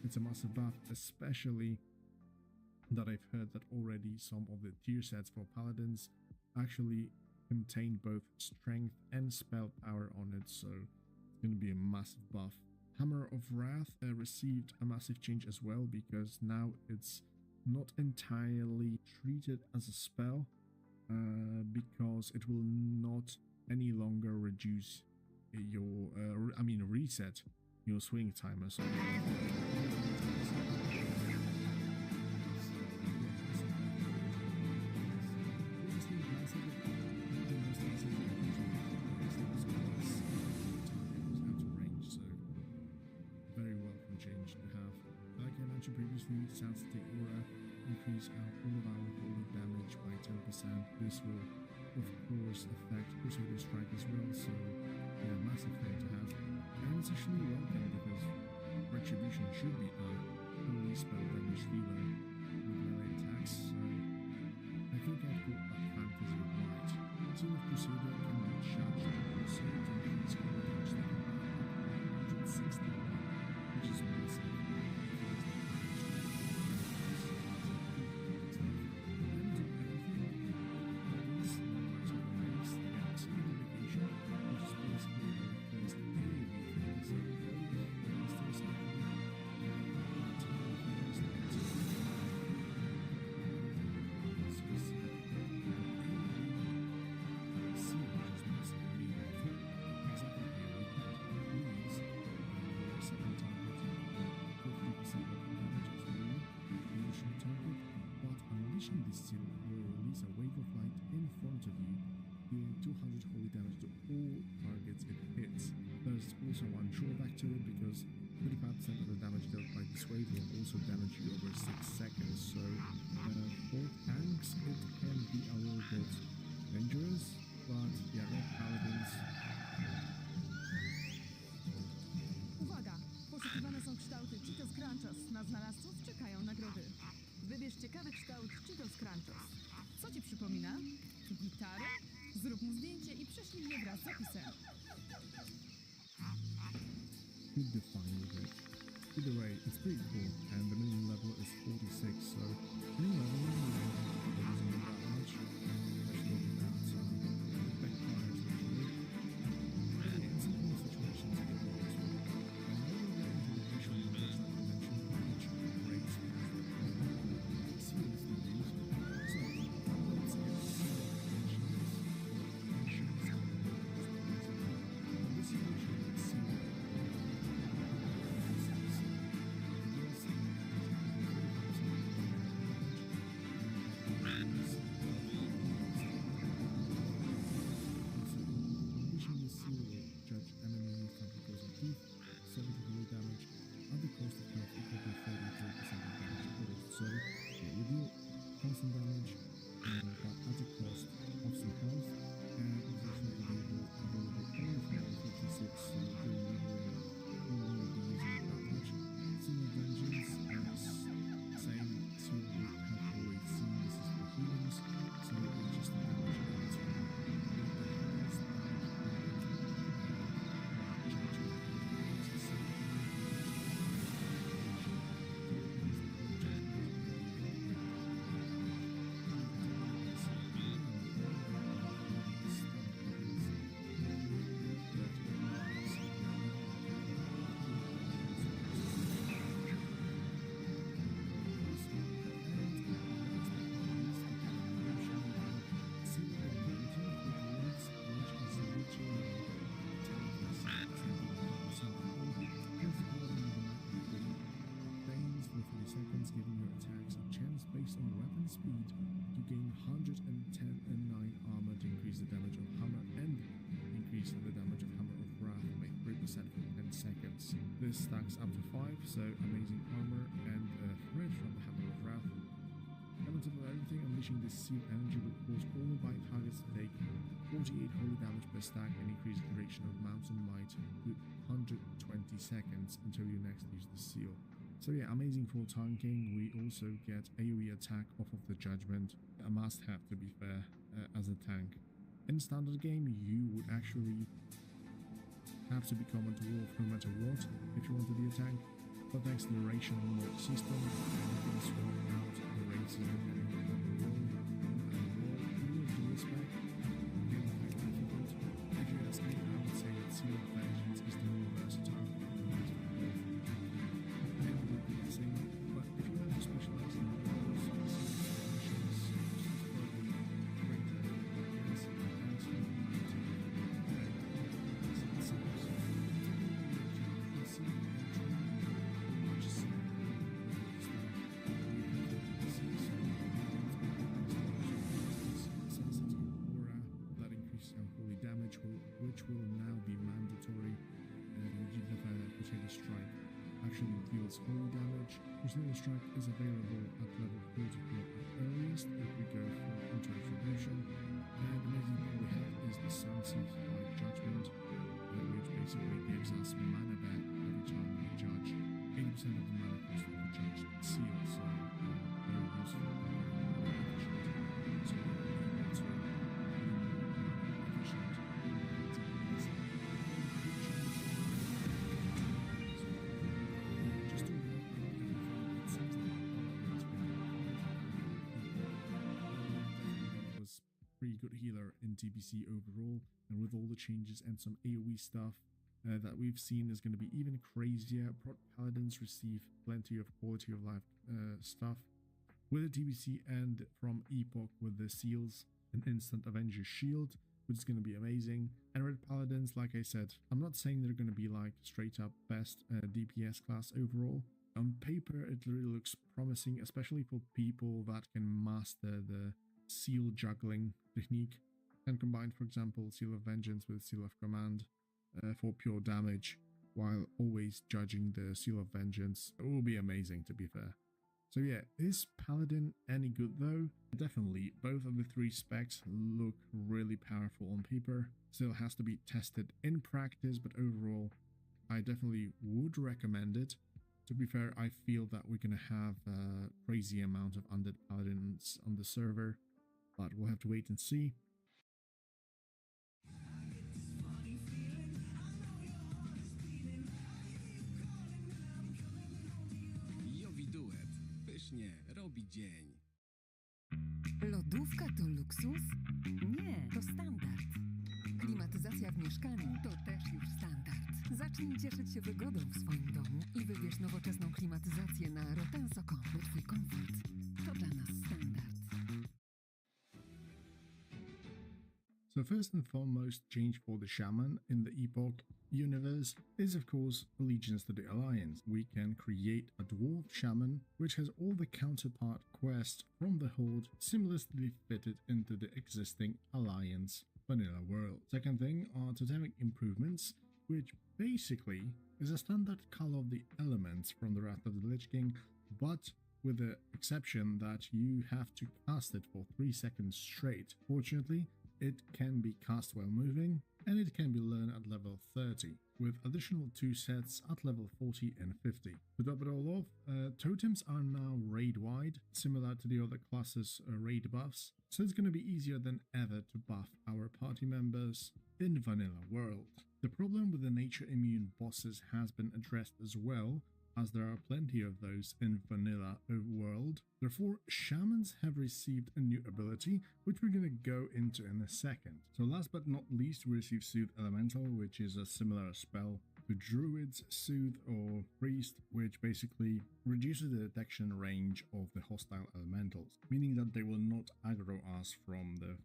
Speaker 1: it's a massive buff, especially that I've heard that already some of the tier sets for paladins actually contain both strength and spell power on it, so it's going to be a massive buff. Hammer of Wrath received a massive change as well, because now it's not entirely treated as a spell, because it will not any longer reduce your reset your swing timer. So very welcome change to have. Like I mentioned previously, Sanctity Aura increase all of our holy damage by 10%. This will of course affect Crusader Strike as well, so yeah, massive thing to have. And it's actually welcome because Retribution should be a holy spell damage dealer with melee attacks, so I think I've got that fantasy right. Team of Crusader can be charged also to increase holy damage level by 160, which is massive. Dealing 200 holy damage to all targets it hits. There's also one drawback to it, because 35% of the damage dealt by this wave will also damage you over 6 seconds, so for tanks it can be a little bit dangerous, but yeah, no paladins.
Speaker 5: Uwaga! Poszukiwane są kształty Cheetos Crunchos. Na znalazców czekają nagrody. Wybierz ciekawy kształt Cheetos Crunchos. Co ci przypomina? Gitarę? Zrób mu zdjęcie i prześlij mnie wraz z zapisem.
Speaker 1: Good define with it. Either way, it's pretty cool, and the minimum level is 46, so any level isn't that much, especially with that, so backfires usually. And in some more situations it can be useful. And then we get into the visual numbers like I mentioned, which rates seriously useful. So let's get this is what you can see. Judge enemy from because of teeth, 70 holy damage, at the cost of health equal to 33% of damage caused. So yeah, you deal constant damage, but at the cost of some health, and it's actually available only from 56, so during leveling you won't be using it that much. Similar dungeons as same two we have always seen, this is for humans, so it's just a damage against giving your attacks a chance based on weapon speed to gain 110 and 9 armor to increase the damage of hammer and increase the damage of hammer of wrath by 3% for 10 seconds. This stacks up to 5, so amazing armor and a thread from the hammer of wrath. On top of everything, unleashing this seal energy will cause all nearby targets to take 48 holy damage per stack and increase the duration of mountain might to 120 seconds until you next use the seal. So yeah, amazing for tanking. We also get AoE attack off of the judgment, a must have to be fair as a tank. In standard game you would actually have to become a dwarf no matter what if you want to be a tank, but thanks to the racial mode system, you can swap out the races depending on the role and with the spec. Again, quite difficult. If you ask me, I would say that Seal of Vengeance is the more versatile but if you want to specialize in roles, damage which will now be mandatory. You can find that Crusader Strike actually deals holy damage. Crusader Strike is available at level 44 at earliest if we go for Inter-Attribution. And the amazing thing we have is the Sunseed Light Judgment, which basically gives us mana back every time we judge 80% of the mana cost of the judged seal, so very useful and very efficient. So we're able to pretty good healer in TBC overall, and with all the changes and some AoE stuff that we've seen is going to be even crazier. Prot Paladins receive plenty of quality of life stuff with the TBC, and from Epoch with the seals, an instant Avenger shield, which is going to be amazing. And Red Paladins, like I said, I'm not saying they're going to be like straight up best DPS class overall. On paper it really looks promising, especially for people that can master the seal juggling technique and combine, for example, Seal of Vengeance with Seal of Command for pure damage while always judging the Seal of Vengeance. It will be amazing, to be fair. So yeah, is Paladin any good though? Definitely, both of the three specs look really powerful on paper. Still has to be tested in practice, but overall I definitely would recommend it. To be fair, I feel that we're gonna have a crazy amount of Undead Paladins on the server, but we'll have to wait and see.
Speaker 6: Jowiduet. Pysznie, robi dzień.
Speaker 7: Lodówka to luksus? Nie, to standard. Klimatyzacja w mieszkaniu to też już standard. Zacznij cieszyć się wygodą w swoim domu i wybierz nowoczesną klimatyzację na Rotenso.com, bo twój komfort to dla nas standard.
Speaker 1: So first and foremost change for the Shaman in the Epoch universe is of course allegiance to the Alliance. We can create a Dwarf Shaman which has all the counterpart quests from the Horde seamlessly fitted into the existing Alliance vanilla world. Second thing are totemic improvements, which basically is a standard color of the elements from the Wrath of the Lich King, but with the exception that you have to cast it for 3 seconds straight. Fortunately, it can be cast while moving, and it can be learned at level 30, with additional 2 sets at level 40 and 50. To top it all off, totems are now raid-wide, similar to the other classes' raid buffs, so it's going to be easier than ever to buff our party members in Vanilla World. The problem with the nature immune bosses has been addressed as well, as there are plenty of those in Vanilla World. Therefore, Shamans have received a new ability, which we're going to go into in a second. So last but not least, we receive Soothe Elemental, which is a similar spell to Druid's Soothe or Priest, which basically reduces the detection range of the hostile elementals, meaning that they will not aggro us from the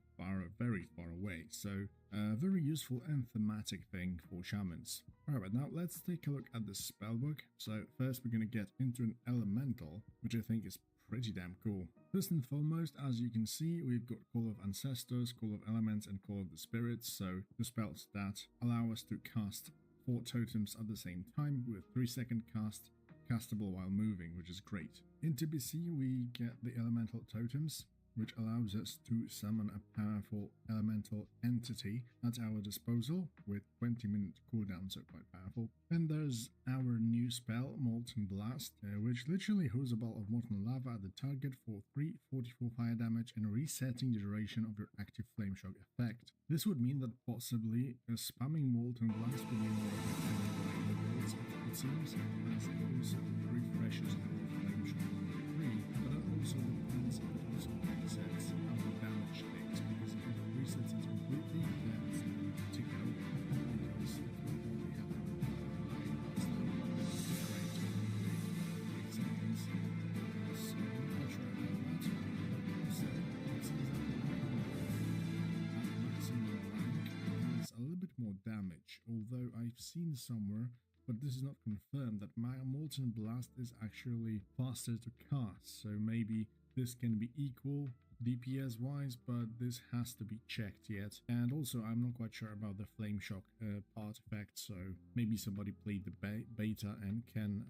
Speaker 1: very far away. So a very useful and thematic thing for Shamans. Alright, now let's take a look at the spellbook. So first we're going to get into an elemental, which I think is pretty damn cool. First and foremost, as you can see, we've got Call of Ancestors, Call of Elements, and Call of the Spirits, so the spells that allow us to cast 4 totems at the same time with 3-second cast, castable while moving, which is great. In TBC, we get the Elemental Totems, which allows us to summon a powerful elemental entity at our disposal with 20-minute cooldown, so quite powerful. Then there's our new spell, Molten Blast, which literally hurls a ball of molten lava at the target for 344 fire damage and resetting the duration of your active flame shock effect. This would mean that possibly spamming Molten Blast will be more effective in the worlds, it seems, as it also refreshes our flame shock level 3, but that also depends if it also resets our damage stakes, because if it resets it completely, then it's going to go, because it will only happen a little bit more damage, although I've seen somewhere, but this is not confirmed, that my Molten Blast is actually faster to cast, so maybe this can be equal DPS wise, but this has to be checked yet. And also I'm not quite sure about the Flame Shock part effect, so maybe somebody played the beta and can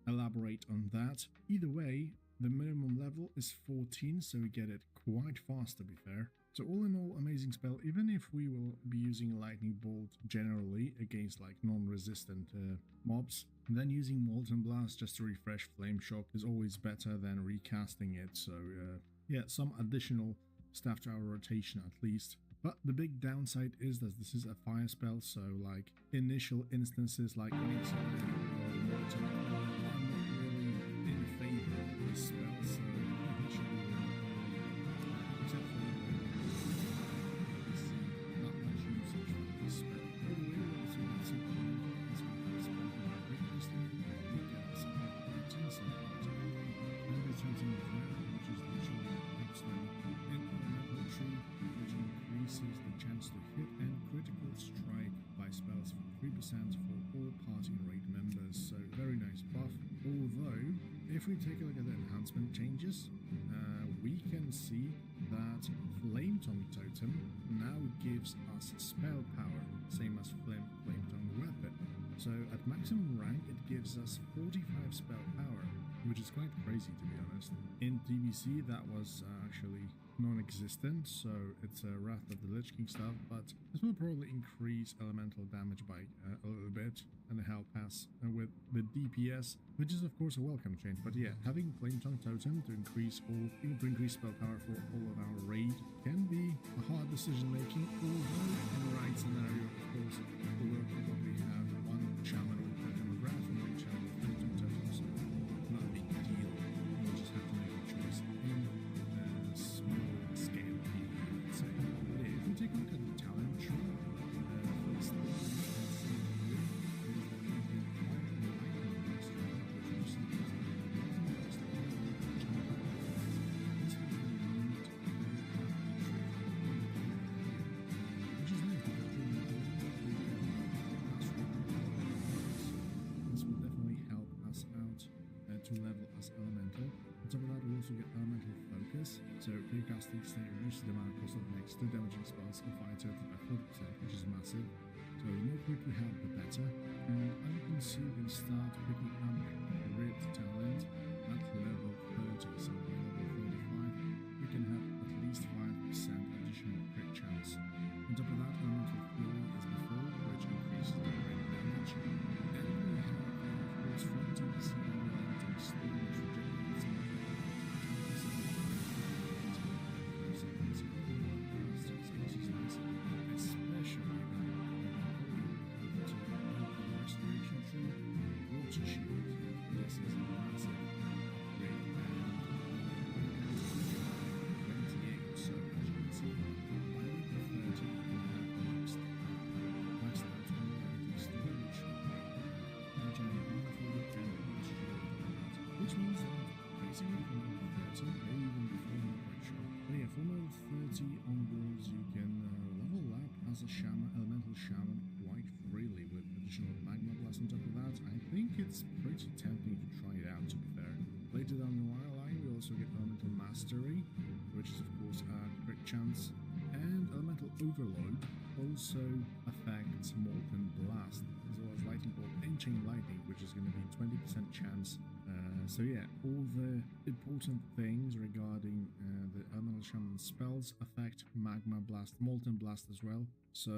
Speaker 1: elaborate on that. Either way, the minimum level is 14, so we get it quite fast, to be fair. So all in all, amazing spell, even if we will be using Lightning Bolt generally against like non-resistant mobs. Then using Molten Blast just to refresh Flame Shock is always better than recasting it, so yeah, some additional stuff to our rotation at least. But the big downside is that this is a fire spell, so like initial instances like Instability or Mortar are not really in favor of this spell, so initially except for not much usage for this spell. By the way, we also get some as we have spoken about previously, we get some routines and returns in the ground, which is literally Hipstone in elemental tree, which increases the chance to hit and critical strike by spells for 3% for all party and raid members, so very nice buff. Although, if we take a look at the enhancement changes, we can see that Flame Tongue Totem now gives us spell power, same as Flame Tongue Weapon. So at maximum rank it gives us 45 spell power, which is quite crazy to be honest. In TBC that was actually non-existent, so it's a Wrath of the Lich King stuff, but this will probably increase elemental damage by a little bit and help us with the DPS, which is of course a welcome change. But yeah, having Flame Tongue Totem to increase spell power for all of our raid can be a hard decision making, although in the right scenario of course we will probably have one shaman with Totem of Wrath and one shaman with Flame Tongue Totem, so not a big deal. We'll just have to make a choice in a small scale, let's say. But yeah, if we take a look at the talent tree, first thing you can see here is that we can acquire the Lightning Master, which recently is the Lightning Master. This will be used to which is nice because this will definitely help us out to level as elemental. On top of that, we'll also get elemental focus, so clear casting state reduces the amount of cost of the next 2 damaging spells and fire total by 40%, which is massive. So the more quick we have, the better. And as you can see, we can start picking up Grid talent at level 30, so by level 35 we can have at least 5% additional crit chance. On top of that, elemental fury is before, which increases the rate of damage. And we have, of course, from TBC elemental storm, which regenerates especially restoration tree, water shield. This is a massive upgrade and 28, so as you can see, by week 30 we have maxed out on storage, generate mana for it and water shield on that, which means that basically from level 30 or even before, I'm not quite sure. But yeah, from level 30 onwards you can level up as a shaman, elemental shaman quite freely with additional magma blast on top of that. I think it's pretty tempting to try it out, to be fair. Later down the line we also get elemental mastery, which is of course a crit chance, and elemental overload also affects molten blast, as well as lightning bolt and chain lightning, which is going to be 20% chance So yeah, all the important things regarding the Elemental Shaman spells affect Magma Blast, Molten Blast as well. So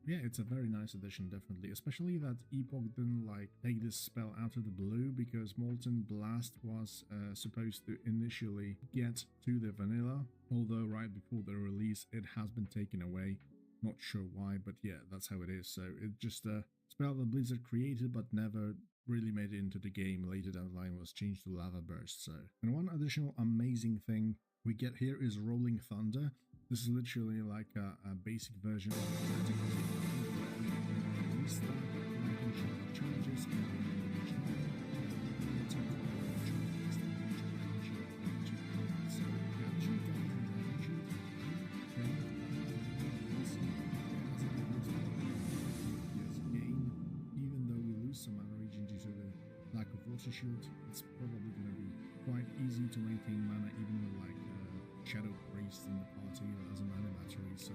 Speaker 1: yeah, it's a very nice addition, definitely. Especially that Epoch didn't like take this spell out of the blue, because Molten Blast was supposed to initially get to the vanilla, although right before the release it has been taken away. Not sure why, but yeah, that's how it is. So it's just a spell that Blizzard created but never really made it into the game. Later down the line was changed to Lava Burst. So, and one additional amazing thing we get here is Rolling Thunder. This is literally like a basic version of the charges water shield. It's probably going to be quite easy to maintain mana even with like Shadow Priest in the party as a mana battery, so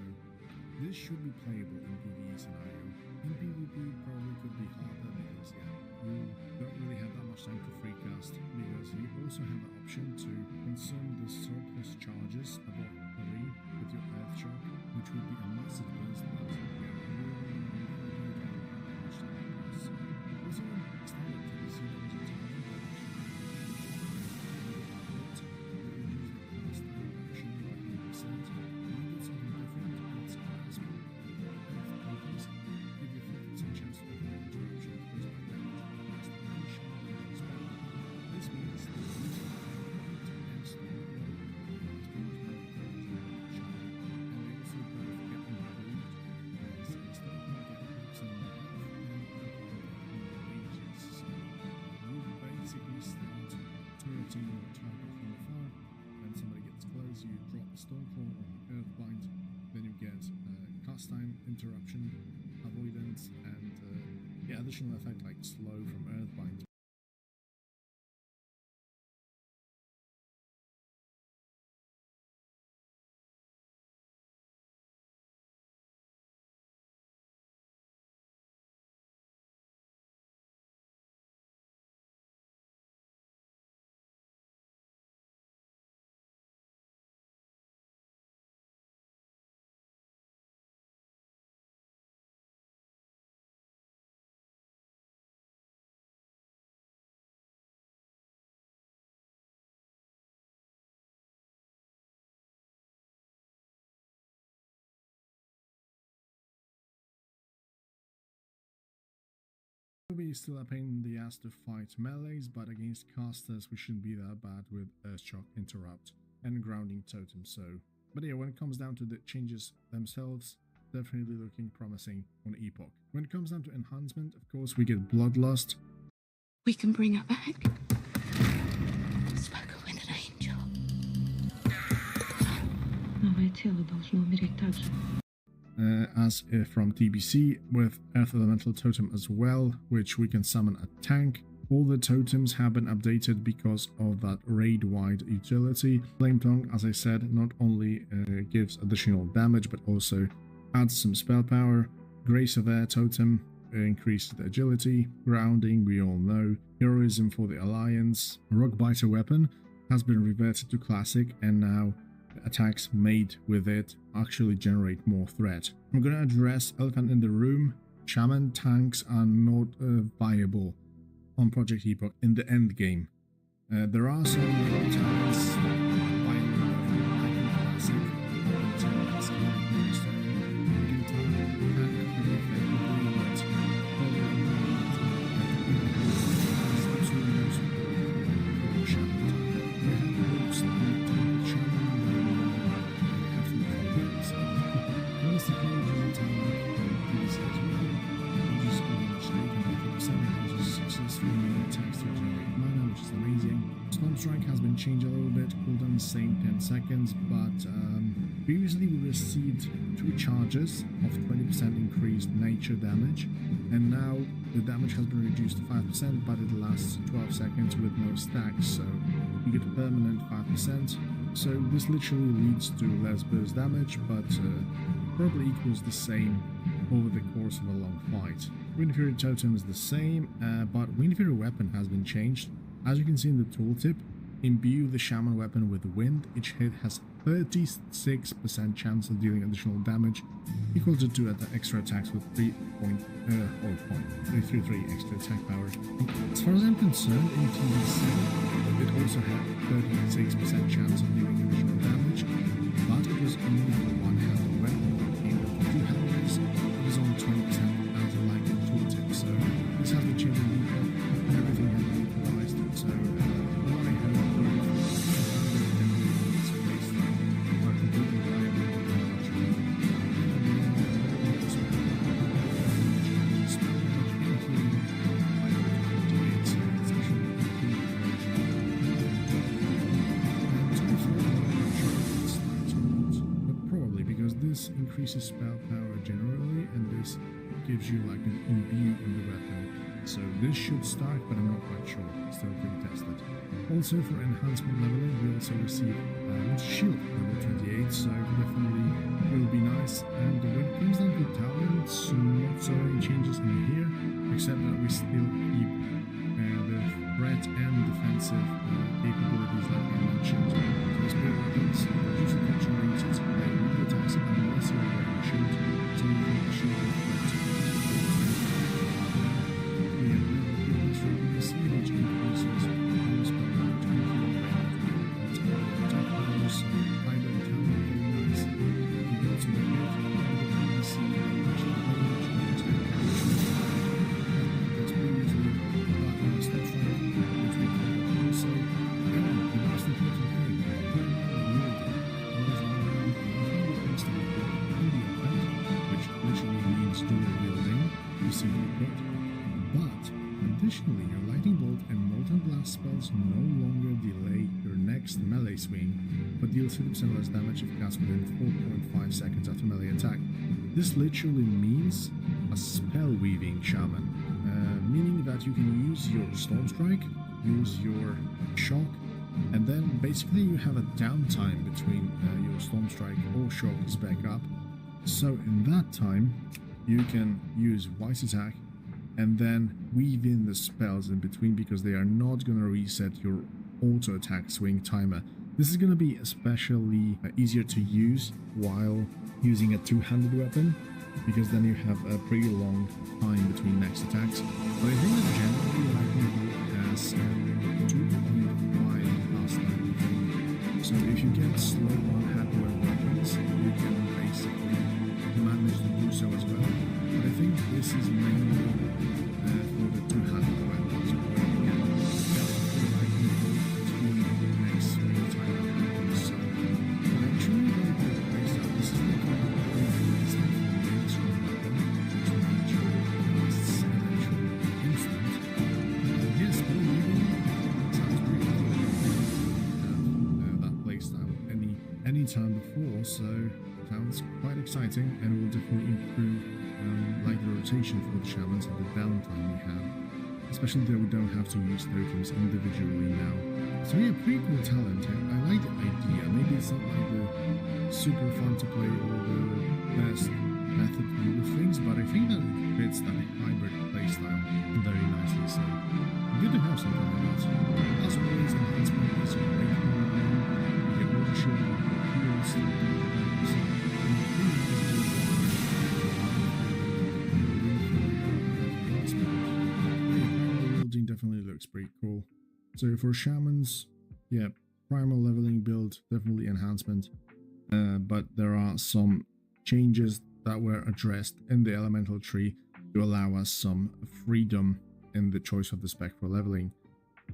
Speaker 1: this should be playable in PvE scenario. In PvP probably could be harder because yeah, you don't really have that much time to free cast, because you also have the option to consume the surplus charges above 3 with your Earth Shock, which would be a massive burst, but yeah, you don't have that much time. Also, standard TBC interruption, avoidance, and yeah, additional effect like slow from Earthbind. It will be still a pain in the ass to fight melees, but against casters we shouldn't be that bad with Earthshock, Interrupt, and Grounding Totem. So, but yeah, when it comes down to the changes themselves, definitely looking promising on Epoch. When it comes down to enhancement, of course, we get Bloodlust.
Speaker 2: We can bring her back. Spoken with an angel. Новое тело должно умереть так же.
Speaker 1: As from TBC, with Earth Elemental Totem as well, which we can summon a tank. All the totems have been updated because of that raid-wide utility. Flame Tongue, as I said, not only gives additional damage, but also adds some spell power. Grace of Air Totem increased agility. Grounding, we all know. Heroism for the Alliance. Rockbiter Weapon has been reverted to Classic, and now attacks made with it actually generate more threat. I'm going to address Elephant in the Room. Shaman tanks are not viable on Project Epoch in the end game. There are some talents change a little bit, cooldown same 10 seconds, but previously we received 2 charges of 20% increased nature damage, and now the damage has been reduced to 5%, but it lasts 12 seconds with no stacks, so you get a permanent 5%. So this literally leads to less burst damage, but probably equals the same over the course of a long fight. Wind Fury Totem is the same, but Wind Fury Weapon has been changed. As you can see in the tooltip, imbue the shaman weapon with wind. Each hit has 36% chance of dealing additional damage, equal to 2 extra attacks with 3.33 extra attack power. As far as I'm concerned, in TBC, it also had 36% chance of dealing additional damage, but it was only for one-handed weapon. In the two handles, it was only 20% as like the tooltip, so this has the change in default. Everything has been equalized, so what I hope this increases spell power generally, and this gives you like an imbue in the weapon. So this should start, but I'm not quite sure. Still to be tested. Also for enhancement leveling, we also receive shield level 28, so definitely will be nice. And when it comes down to talents, not so many changes in here, except that we still keep the threat and defensive capabilities like I mentioned. So spirit weapons, use the control ranges, melee attacks, unless you're wearing a shield, so you can shield with threat. We have level builders for PvC, which increases our spell damage and healing rate. Attack powers, hybrid talent, very nice. We go to the mid, the PvC range, attack damage. That's previously step strike, which we call also, and the most important thing, which literally means dual wielding, you see the quote. But additionally, your lightning bolt and molten blast spells no longer delay your next melee swing, but deal 50% less damage if cast within 4.5 seconds after melee attack. This literally means a spell weaving shaman. Meaning that you can use your Storm Strike, use your Shock, and then basically you have a downtime between your Storm Strike or Shock is back up. So in that time, you can use Wise Attack and then weave in the spells in between, because they are not going to reset your auto attack swing timer. This is going to be especially easier to use while using a two-handed weapon, because then you have a pretty long time between next attacks. But I think that generally lightning bolt has 2.5 last time. So if you get slow on hardware weapons, you can basically manage to do so as well. But I think this is mainly for the two-handed weapons, where you can definitely lightning bolt between the next swing time happens. So actually very good place out. This is the kind of time before, so sounds quite exciting, and will definitely improve like the rotation for the shamans and the downtime we have, especially that we don't have to use totems individually now. So yeah, pretty cool talent. I like the idea. Maybe it's not like the super fun to play or the best method to do things, but I think that it fits that hybrid playstyle very nicely, so good to have something like that. As always, enhancement is great. You get all the shield building definitely looks pretty cool. So for shamans, yeah, primal leveling build, definitely enhancement, but there are some changes that were addressed in the elemental tree to allow us some freedom in the choice of the spec for leveling.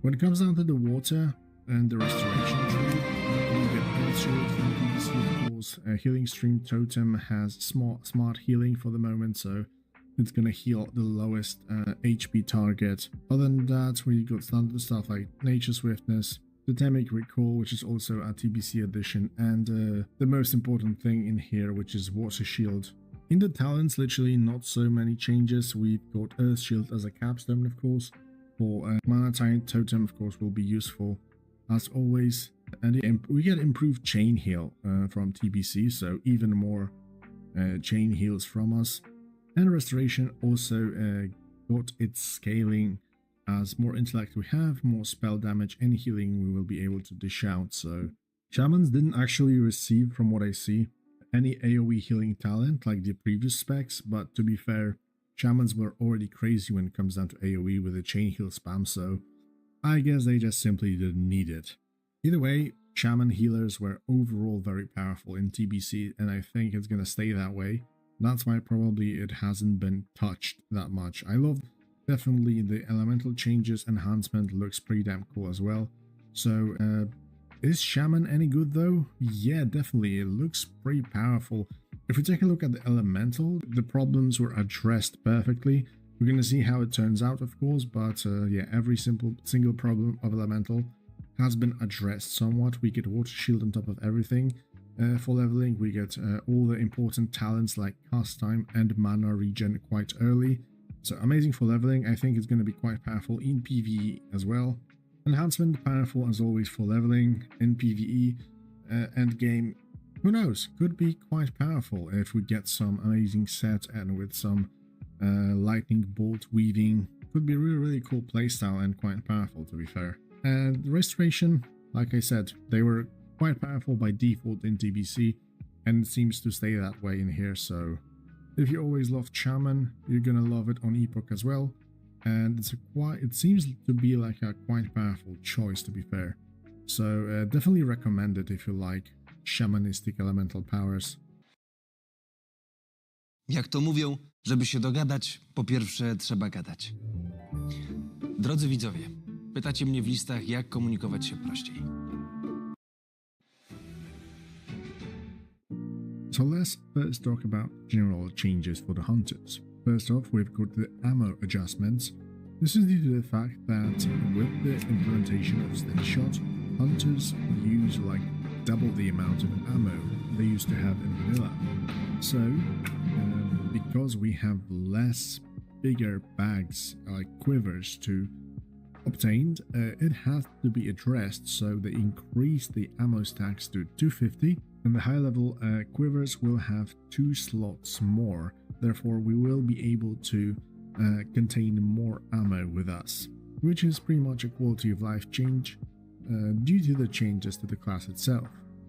Speaker 1: When it comes down to the water and the restoration tree, you get Earth Shield from PvC, of course. Healing Stream Totem has smart healing for the moment, so it's gonna heal the lowest HP target. Other than that, we got standard stuff like Nature Swiftness, Totemic Recall, which is also a TBC addition, and the most important thing in here, which is Water Shield. In the talents, literally not so many changes. We've got Earth Shield as a capstone, of course. For Mana Tide Totem, of course, will be useful as always. And we get improved chain heal from TBC, so even more chain heals from us. And restoration also got its scaling as more intellect we have, more spell damage and healing we will be able to dish out. So shamans didn't actually receive, from what I see, any AoE healing talent like the previous specs, but to be fair, shamans were already crazy when it comes down to AoE with the chain heal spam, so I guess they just simply didn't need it. Either way, shaman healers were overall very powerful in TBC, and I think it's gonna stay that way. That's why probably it hasn't been touched that much. I love definitely the elemental changes, enhancement looks pretty damn cool as well. So is shaman any good though? Yeah, definitely, it looks pretty powerful. If we take a look at the elemental, the problems were addressed perfectly. We're gonna see how it turns out, of course, but yeah, every single problem of elemental has been addressed somewhat. We get water shield on top of everything. For leveling, we get all the important talents like cast time and mana regen quite early. So amazing for leveling. I think it's going to be quite powerful in PvE as well. Enhancement, powerful as always for leveling. In PvE, endgame, who knows, could be quite powerful if we get some amazing set and with some lightning bolt weaving. Could be a really cool playstyle and quite powerful, to be fair. And restoration, like I said, they were quite powerful by default in TBC, and it seems to stay that way in here. So if you always loved shaman, you're gonna love it on Epoch as well. And it seems to be like a quite powerful choice, to be fair. So definitely recommend it if you like shamanistic elemental powers.
Speaker 6: Jak to mówią, żeby się dogadać, po pierwsze trzeba gadać. Drodzy widzowie, pytacie mnie w listach, jak komunikować się prościej.
Speaker 1: So let's first talk about general changes for the hunters. First off, we've got the ammo adjustments. This is due to the fact that with the implementation of Slingshot, hunters use like double the amount of ammo they used to have in vanilla. So, because we have less bigger bags like quivers to obtain, it has to be addressed, so they increase the ammo stacks to 250, and the high level quivers will have 2 slots more. Therefore, we will be able to contain more ammo with us, which is pretty much a quality of life change due to the changes to the class itself.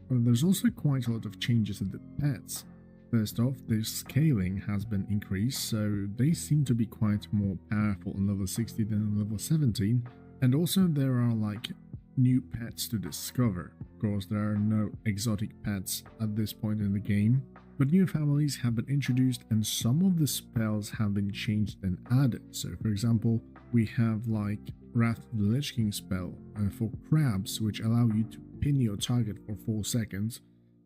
Speaker 1: But there's also quite a lot of changes to the pets. First off, their scaling has been increased, so they seem to be quite more powerful on level 60 than on level 17. And also there are like new pets to discover. Of course, there are no exotic pets at this point in the game, but new families have been introduced and some of the spells have been changed and added. So for example, we have like Wrath of the Lich King spell for crabs, which allow you to pin your target for 4 seconds,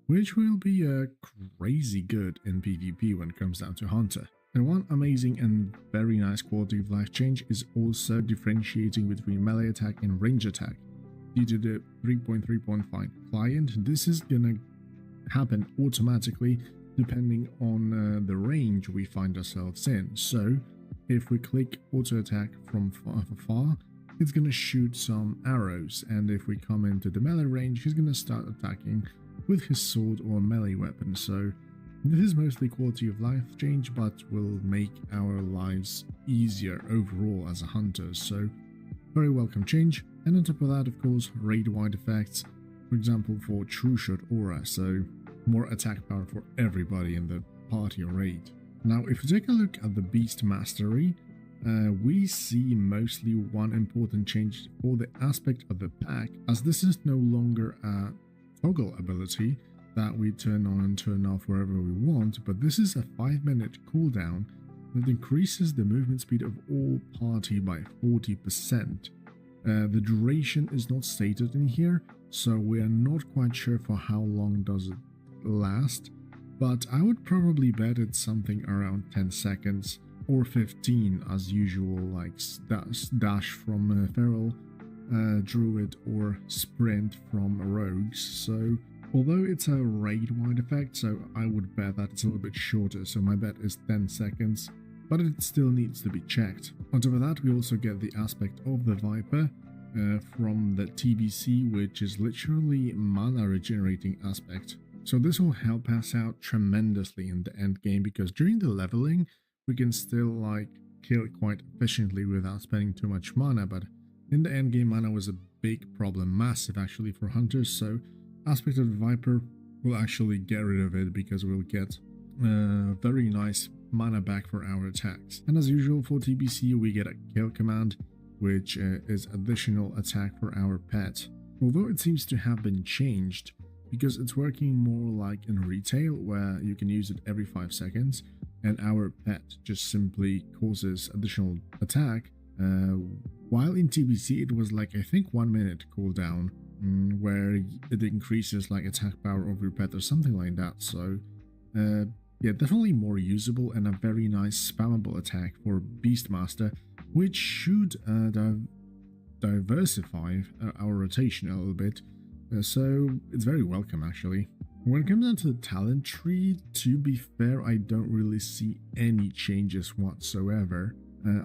Speaker 1: which will be crazy good in PvP when it comes down to Hunter. And one amazing and very nice quality of life change is also differentiating between melee attack and range attack. Due to the 3.3.5 client, this is gonna happen automatically depending on the range we find ourselves in. So if we click auto attack from far, it's gonna shoot some arrows, and if we come into the melee range, he's gonna start attacking with his sword or melee weapon. So this is mostly quality of life change, but will make our lives easier overall as a hunter. So very welcome change. And on top of that, of course, raid-wide effects, for example for True Shot Aura, so more attack power for everybody in the party or raid. Now if we take a look at the Beast Mastery, we see mostly one important change for the aspect of the pack, as this is no longer a toggle ability that we turn on and turn off wherever we want, but this is a 5-minute cooldown that increases the movement speed of all party by 40%. The duration is not stated in here, so we are not quite sure for how long does it last, but I would probably bet it's something around 10 seconds or 15 as usual, like dash from Feral Druid or sprint from Rogues. So although it's a raid-wide effect, so I would bet that it's a little bit shorter, so my bet is 10 seconds, but it still needs to be checked. On top of that, we also get the aspect of the Viper from the TBC, which is literally mana regenerating aspect. So this will help us out tremendously in the end game, because during the leveling, we can still like kill quite efficiently without spending too much mana, but in the end game mana was a big problem, massive actually for hunters, so Aspect of the Viper will actually get rid of it because we'll get very nice mana back for our attacks. And as usual for TBC we get a kill command, which is additional attack for our pet. Although it seems to have been changed because it's working more like in retail where you can use it every 5 seconds and our pet just simply causes additional attack, while in TBC it was like I think 1 minute cooldown where it increases like attack power of your pet or something like that. So yeah, definitely more usable and a very nice spammable attack for Beastmaster, which should diversify our rotation a little bit, so it's very welcome actually. When it comes down to the talent tree, to be fair, I don't really see any changes whatsoever.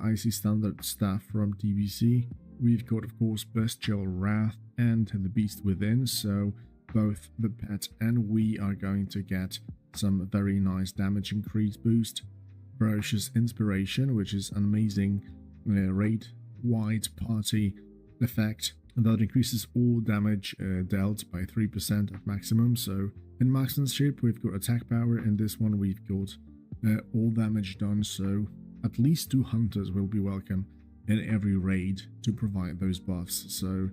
Speaker 1: I see standard stuff from TBC. We've got of course Bestial Wrath and the Beast Within, so both the pet and we are going to get some very nice damage increase boost. Ferocious Inspiration, which is an amazing raid-wide party effect that increases all damage dealt by 3% at maximum. So in marksmanship we've got attack power, in this one we've got all damage done, so at least 2 hunters will be welcome in every raid to provide those buffs, so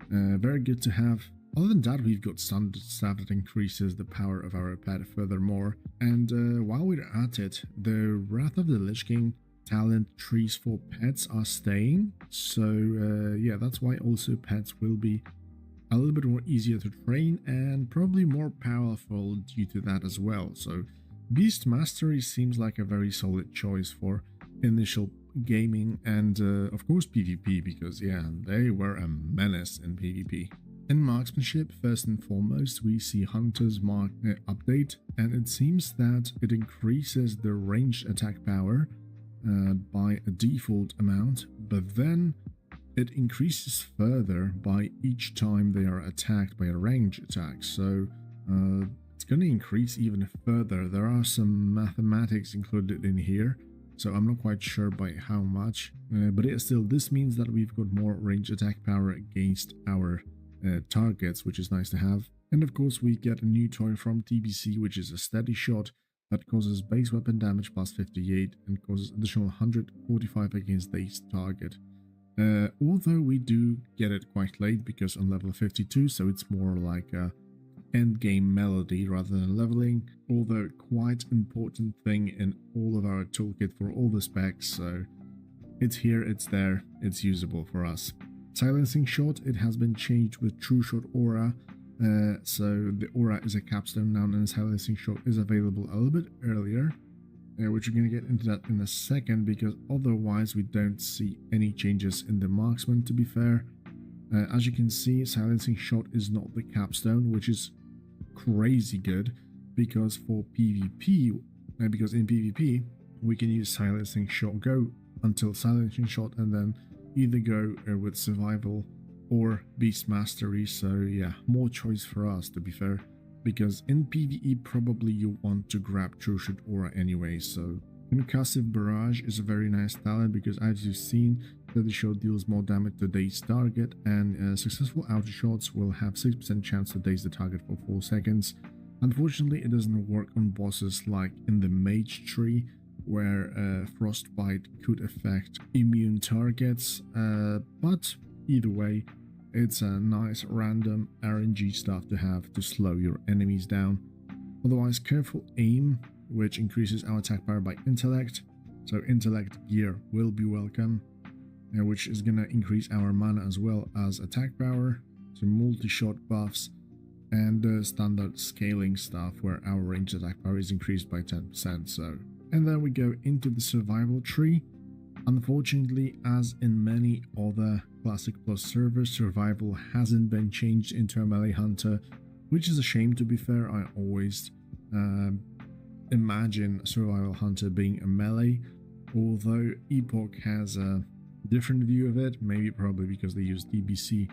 Speaker 1: very good to have. Other than that, we've got standard stuff that increases the power of our pet furthermore. And while we're at it, the Wrath of the Lich King talent trees for pets are staying. So yeah, that's why also pets will be a little bit more easier to train and probably more powerful due to that as well. So Beast Mastery seems like a very solid choice for initial gaming and of course PvP, because yeah, they were a menace in PvP. In marksmanship, first and foremost, we see Hunter's Mark update, and it seems that it increases the ranged attack power by a default amount, but then it increases further by each time they are attacked by a ranged attack. So it's going to increase even further. There are some mathematics included in here, so I'm not quite sure by how much, but still, this means that we've got more ranged attack power against our targets, which is nice to have. And of course we get a new toy from TBC, which is a steady shot that causes base weapon damage plus 58 and causes additional 145 against base target. Although we do get it quite late because on level 52, so it's more like a end game melody rather than leveling, although quite important thing in all of our toolkit for all the specs, so it's here, it's there, it's usable for us. Silencing Shot, it has been changed with True Shot Aura, so the Aura is a capstone now, and Silencing Shot is available a little bit earlier, which we're going to get into that in a second, because otherwise we don't see any changes in the marksman, to be fair. As you can see, Silencing Shot is not the capstone, which is crazy good, because for PvP, because in PvP we can use Silencing Shot, go until Silencing Shot, and then either go with survival or beast mastery. So yeah, more choice for us, to be fair, because in PvE probably you want to grab True Shot Aura anyway. So Concussive Barrage is a very nice talent because, as you've seen, the shot deals more damage to dazed target, and successful auto shots will have 6% chance to daze the target for 4 seconds. Unfortunately, it doesn't work on bosses like in the Mage tree, where Frostbite could affect immune targets, but either way, it's a nice random RNG stuff to have to slow your enemies down. Otherwise, Careful Aim, which increases our attack power by intellect, so intellect gear will be welcome, which is going to increase our mana as well as attack power, so multi-shot buffs, and standard scaling stuff where our ranged attack power is increased by 10%. So, and then we go into the survival tree. Unfortunately, as in many other Classic Plus servers, survival hasn't been changed into a melee hunter, which is a shame, to be fair. I always imagine a survival hunter being a melee, although Epoch has a different view of it, maybe probably because they use DBC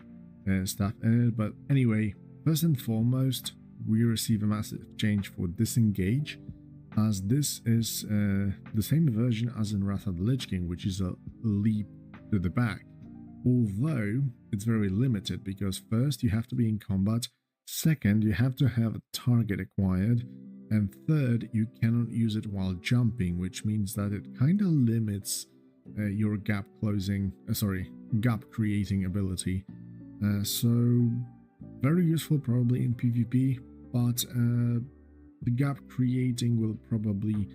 Speaker 1: stuff in it. But anyway, first and foremost, we receive a massive change for Disengage, as this is the same version as in Wrath of the Lich King, which is a leap to the back. Although it's very limited, because first you have to be in combat, second you have to have a target acquired, and third you cannot use it while jumping, which means that it kind of limits your gap creating ability. So very useful probably in PvP, but the gap creating will probably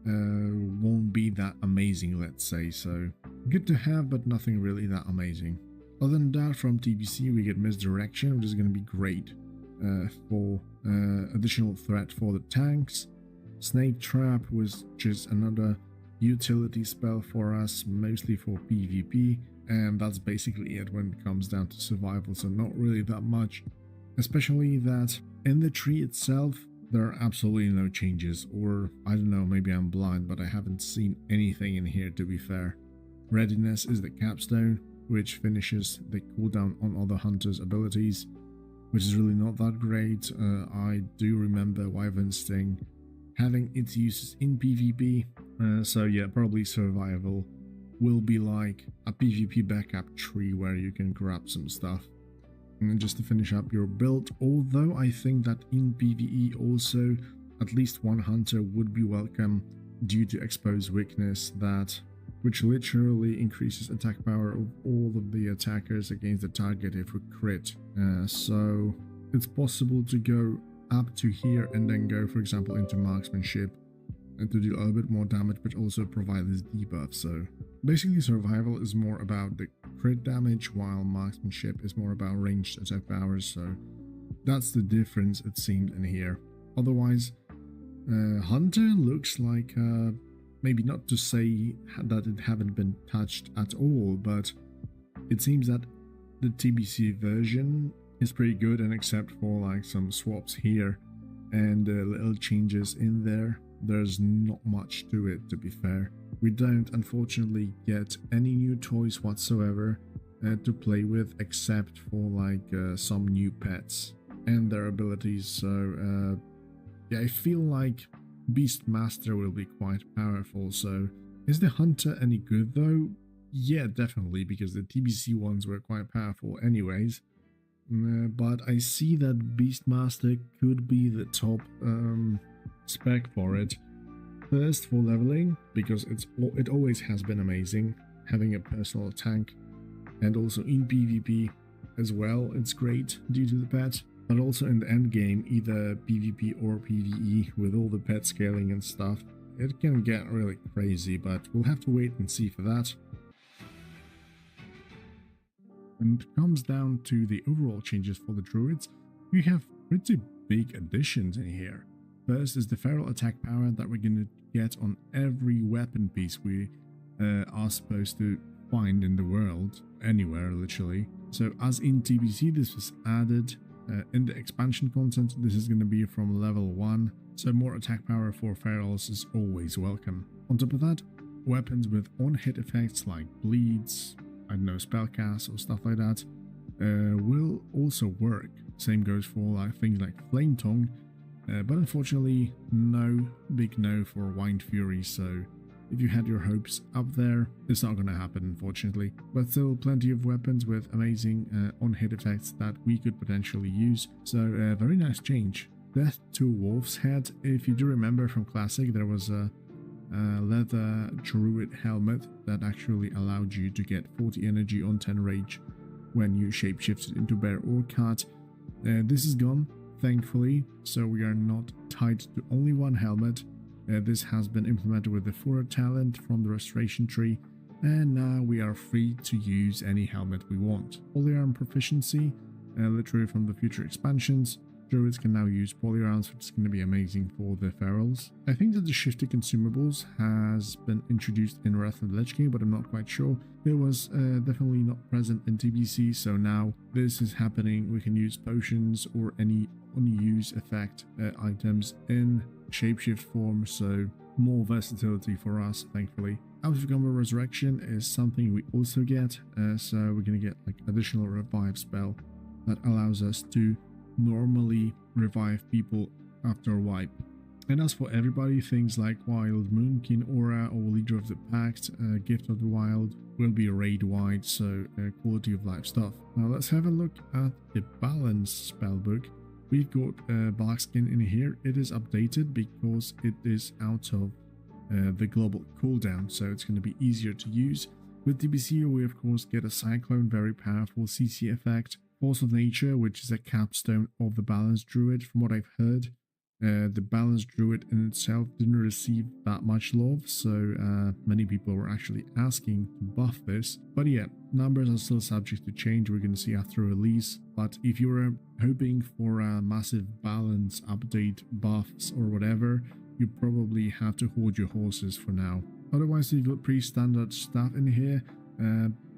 Speaker 1: won't be that amazing, let's say. So good to have, but nothing really that amazing. Other than that, from TBC we get misdirection, which is going to be great for additional threat for the tanks. Snake trap, which is another utility spell for us, mostly for PvP, and that's basically it when it comes down to survival, so not really that much, especially that in the tree itself there are absolutely no changes, or I don't know, maybe I'm blind, but I haven't seen anything in here, to be fair. Readiness is the capstone, which finishes the cooldown on other hunters' abilities, which is really not that great. I do remember Wyvern Sting having its uses in PvP, so yeah, probably survival will be like a PvP backup tree where you can grab some stuff. And just to finish up your build, although I think that in PvE also at least one hunter would be welcome due to exposed weakness, which literally increases attack power of all of the attackers against the target if we crit. So it's possible to go up to here and then go, for example, into marksmanship and to do a little bit more damage, but also provide this debuff. So basically survival is more about the crit damage, while marksmanship is more about ranged attack powers. So that's the difference, it seemed, in here. Otherwise, Hunter looks like, maybe not to say that it haven't been touched at all, but it seems that the TBC version is pretty good, and except for like some swaps here and little changes in there, there's not much to it, to be fair. We don't unfortunately get any new toys whatsoever to play with, except for like some new pets and their abilities. So yeah, I feel like Beastmaster will be quite powerful. So is the Hunter any good though? Yeah, definitely, because the TBC ones were quite powerful anyways. But I see that Beastmaster could be the top spec for it. First, for leveling, because it always has been amazing having a personal tank, and also in PvP as well, it's great due to the pet. But also in the end game, either PvP or PvE, with all the pet scaling and stuff, it can get really crazy, but we'll have to wait and see for that. When it comes down to the overall changes for the druids, we have pretty big additions in here. First is the feral attack power that we're going to get on every weapon piece we are supposed to find in the world, anywhere literally. So as in TBC, this was added in the expansion content. This is going to be from level 1, so more attack power for ferals is always welcome. On top of that, weapons with on-hit effects like bleeds, I don't know, spellcasts or stuff like that, will also work. Same goes for like things like Flame Tongue, but unfortunately big no for Wind Fury, so if you had your hopes up there, it's not going to happen, unfortunately. But still, plenty of weapons with amazing on-hit effects that we could potentially use, so very nice change. Death to Wolf's Head. If you do remember from Classic, there was a leather druid helmet that actually allowed you to get 40 energy on 10 rage when you shapeshifted into bear or cat. This is gone, thankfully, so we are not tied to only one helmet. This has been implemented with the Fura talent from the restoration tree, and now we are free to use any helmet we want. Polyarm proficiency, literally from the future expansions. Druids can now use polyarms, which is going to be amazing for the ferals. I think that the shift to consumables has been introduced in Wrath of the Lich King, but I'm not quite sure. It was definitely not present in TBC, so now this is happening. We can use potions or any on-use effect items in shapeshift form, so more versatility for us, thankfully. Out of Combo Resurrection is something we also get, so we're going to get like additional revive spell that allows us to normally revive people after a wipe. And as for everybody, things like Wild Moonkin Aura or Leader of the Pact, Gift of the Wild will be raid-wide, so quality of life stuff. Now let's have a look at the balance spellbook. We've got Black Skin in here. It is updated because it is out of the global cooldown, so it's going to be easier to use. With TBC, we of course get a Cyclone, very powerful CC effect. Force of Nature, which is a capstone of the Balance Druid, from what I've heard. The Balance Druid in itself didn't receive that much love, so many people were actually asking to buff this. But yeah, numbers are still subject to change, we're going to see after release. But if you were hoping for a massive balance update, buffs or whatever, you probably have to hold your horses for now. Otherwise, you've got pretty standard stuff in here,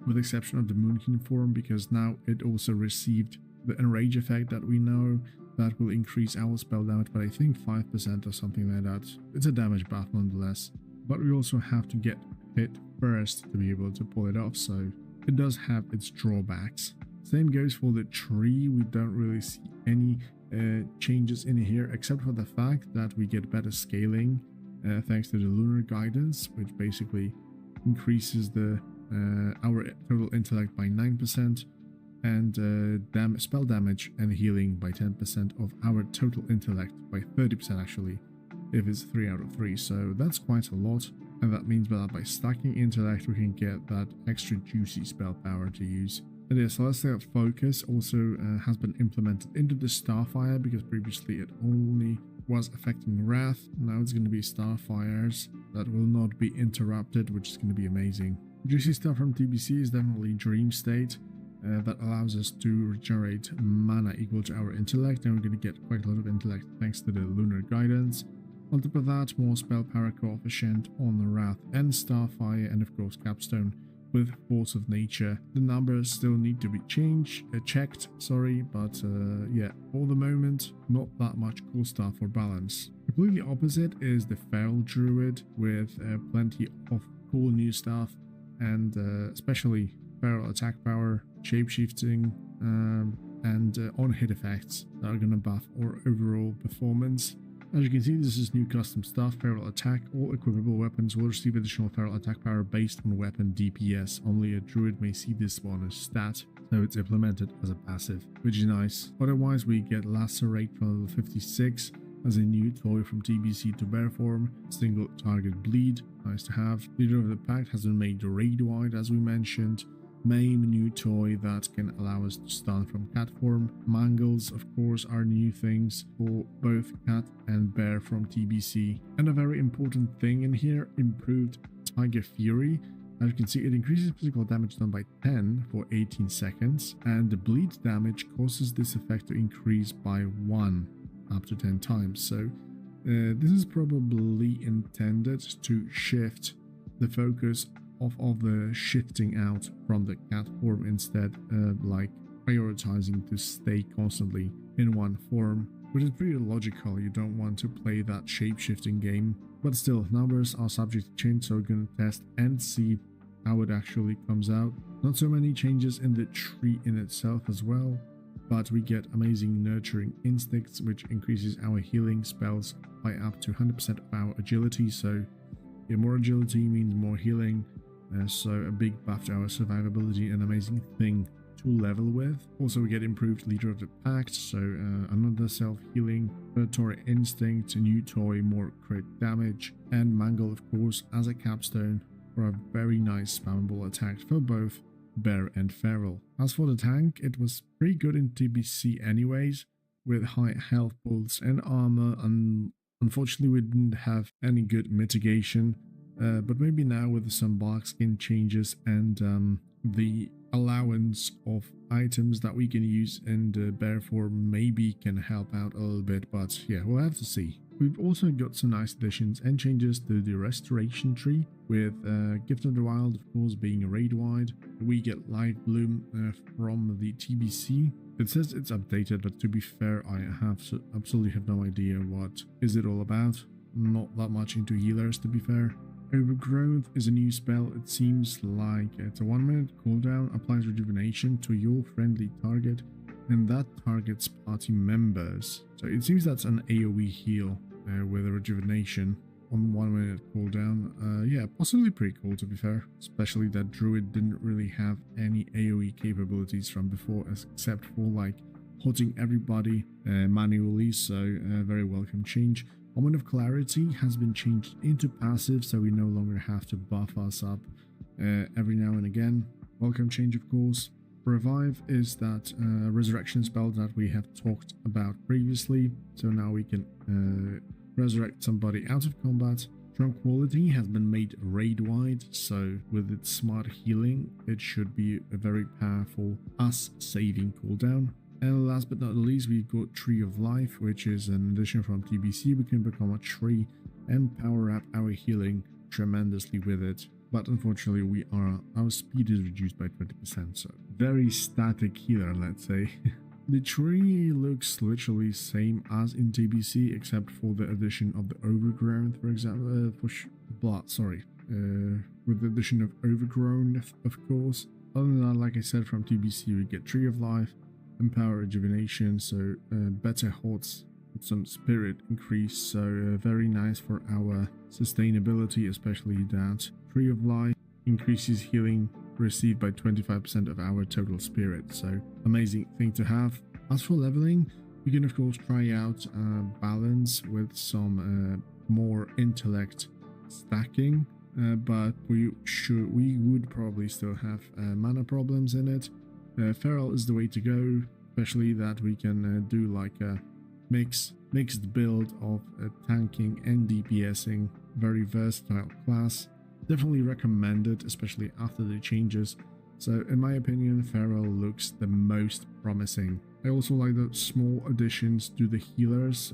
Speaker 1: with the exception of the Moonkin form, because now it also received the Enrage effect that we know that will increase our spell damage, but I think 5% or something like that. It's a damage buff nonetheless, but we also have to get hit first to be able to pull it off, so it does have its drawbacks. Same goes for the tree. We don't really see any changes in here, except for the fact that we get better scaling thanks to the lunar guidance, which basically increases the our total intellect by 9%, and spell damage and healing by 10% of our total intellect, by 30% actually, if it's 3 out of 3, so that's quite a lot. And that means that by stacking intellect we can get that extra juicy spell power to use. And yeah, Celestial Focus also has been implemented into the Starfire, because previously it only was affecting Wrath. Now it's going to be Starfires that will not be interrupted, which is going to be amazing. Juicy stuff from TBC is definitely Dream State. That allows us to regenerate mana equal to our intellect, and we're going to get quite a lot of intellect thanks to the lunar guidance. On top of that, more spell power coefficient on the Wrath and Starfire, and of course Capstone with Force of Nature. The numbers still need to be checked, but yeah, for the moment, not that much cool stuff for balance. Completely opposite is the Feral Druid, with plenty of cool new stuff, and especially Feral attack power, shapeshifting, and on-hit effects that are going to buff our overall performance. As you can see, this is new custom stuff. Feral attack. All equipable weapons will receive additional feral attack power based on weapon DPS. Only a druid may see this one as stat, so it's implemented as a passive, which is nice. Otherwise, we get Lacerate from level 56 as a new toy from TBC to bear form. Single target bleed, nice to have. Leader of the Pact has been made raid-wide, as we mentioned. Maim, new toy that can allow us to stun from cat form. Mangles, of course, are new things for both cat and bear from TBC. And a very important thing in here, improved Tiger Fury. As you can see, it increases physical damage done by 10 for 18 seconds, and the bleed damage causes this effect to increase by 1 up to 10 times. So this is probably intended to shift the focus of the shifting out from the cat form, instead like prioritizing to stay constantly in one form, which is pretty logical. You don't want to play that shape-shifting game, but still, numbers are subject to change, so we're going to test and see how it actually comes out. Not so many changes in the tree in itself as well, but we get amazing Nurturing Instincts, which increases our healing spells by up to 100% of our agility, so yeah, more agility means more healing. So a big buff to our survivability, an amazing thing to level with. Also, we get improved Leader of the Pact, so another self-healing, Predatory Instinct, a new toy, more crit damage, and Mangle, of course, as a capstone for a very nice spammable attack for both bear and feral. As for the tank, it was pretty good in TBC anyways, with high health pulse and armor, and unfortunately we didn't have any good mitigation. But maybe now with some bark skin changes and the allowance of items that we can use in the bear form maybe can help out a little bit, but yeah, we'll have to see. We've also got some nice additions and changes to the restoration tree, with Gift of the Wild of course being raid-wide. We get Light Bloom from the TBC. It says it's updated, but to be fair, I absolutely have no idea what is it all about. Not that much into healers, to be fair. Overgrowth is a new spell. It seems like it's a 1-minute cooldown, applies rejuvenation to your friendly target, and that targets party members. So it seems that's an AoE heal. with a rejuvenation on 1 minute cooldown. Yeah, possibly pretty cool to be fair, especially that Druid didn't really have any AoE capabilities from before except for like hotting everybody manually, so very welcome change. Moment of Clarity has been changed into passive, so we no longer have to buff us up every now and again. Welcome change, of course. Revive is that resurrection spell that we have talked about previously, so now we can resurrect somebody out of combat. Tranquility has been made raid-wide, so with its smart healing, it should be a very powerful us-saving cooldown. And last but not least, we've got Tree of Life, which is an addition from TBC. We can become a tree and power up our healing tremendously with it. But unfortunately, our speed is reduced by 20%, so very static healer, let's say. The tree looks literally same as in TBC, except for the addition of the overgrown, for example, with the addition of overgrown, of course. Other than that, like I said, from TBC, we get Tree of Life, Empower Rejuvenation, so better HOTS, some spirit increase, so very nice for our sustainability, especially that Tree of Life increases healing received by 25% of our total spirit, so amazing thing to have. As for leveling, we can of course try out balance with some more intellect stacking, but we would probably still have mana problems in it. Feral is the way to go, especially that we can do like a mixed build of tanking and DPSing. Very versatile class, definitely recommended, especially after the changes. So in my opinion, Feral looks the most promising. I also like the small additions to the healers,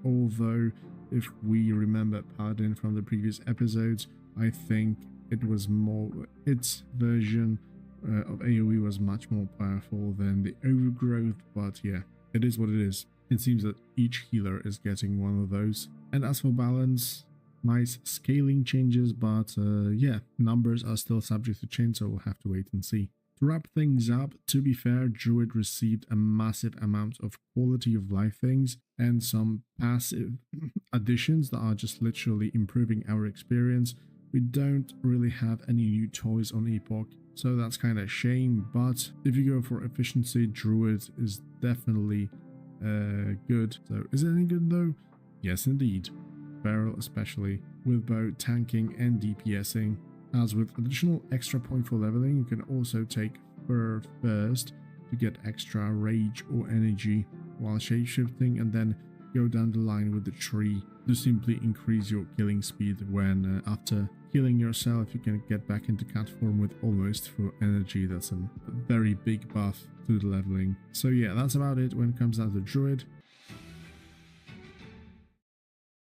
Speaker 1: although if we remember Paladin from the previous episodes, I think its version of AoE was much more powerful than the Overgrowth, but yeah, it is what it is. It seems that each healer is getting one of those. And as for balance, nice scaling changes, but yeah, numbers are still subject to change, so we'll have to wait and see. To wrap things up, to be fair, Druid received a massive amount of quality of life things and some passive additions that are just literally improving our experience. We don't really have any new toys on Epoch, so that's kind of a shame, but if you go for efficiency, Druid is definitely good. So is it any good though? Yes indeed. Feral especially, with both tanking and DPSing. As with additional extra point for leveling, you can also take Fur first to get extra rage or energy while shapeshifting, and then go down the line with the tree to simply increase your killing speed when after healing yourself you can get back into cat form with almost full energy. That's a very big buff to the leveling. So yeah, that's about it when it comes down to Druid.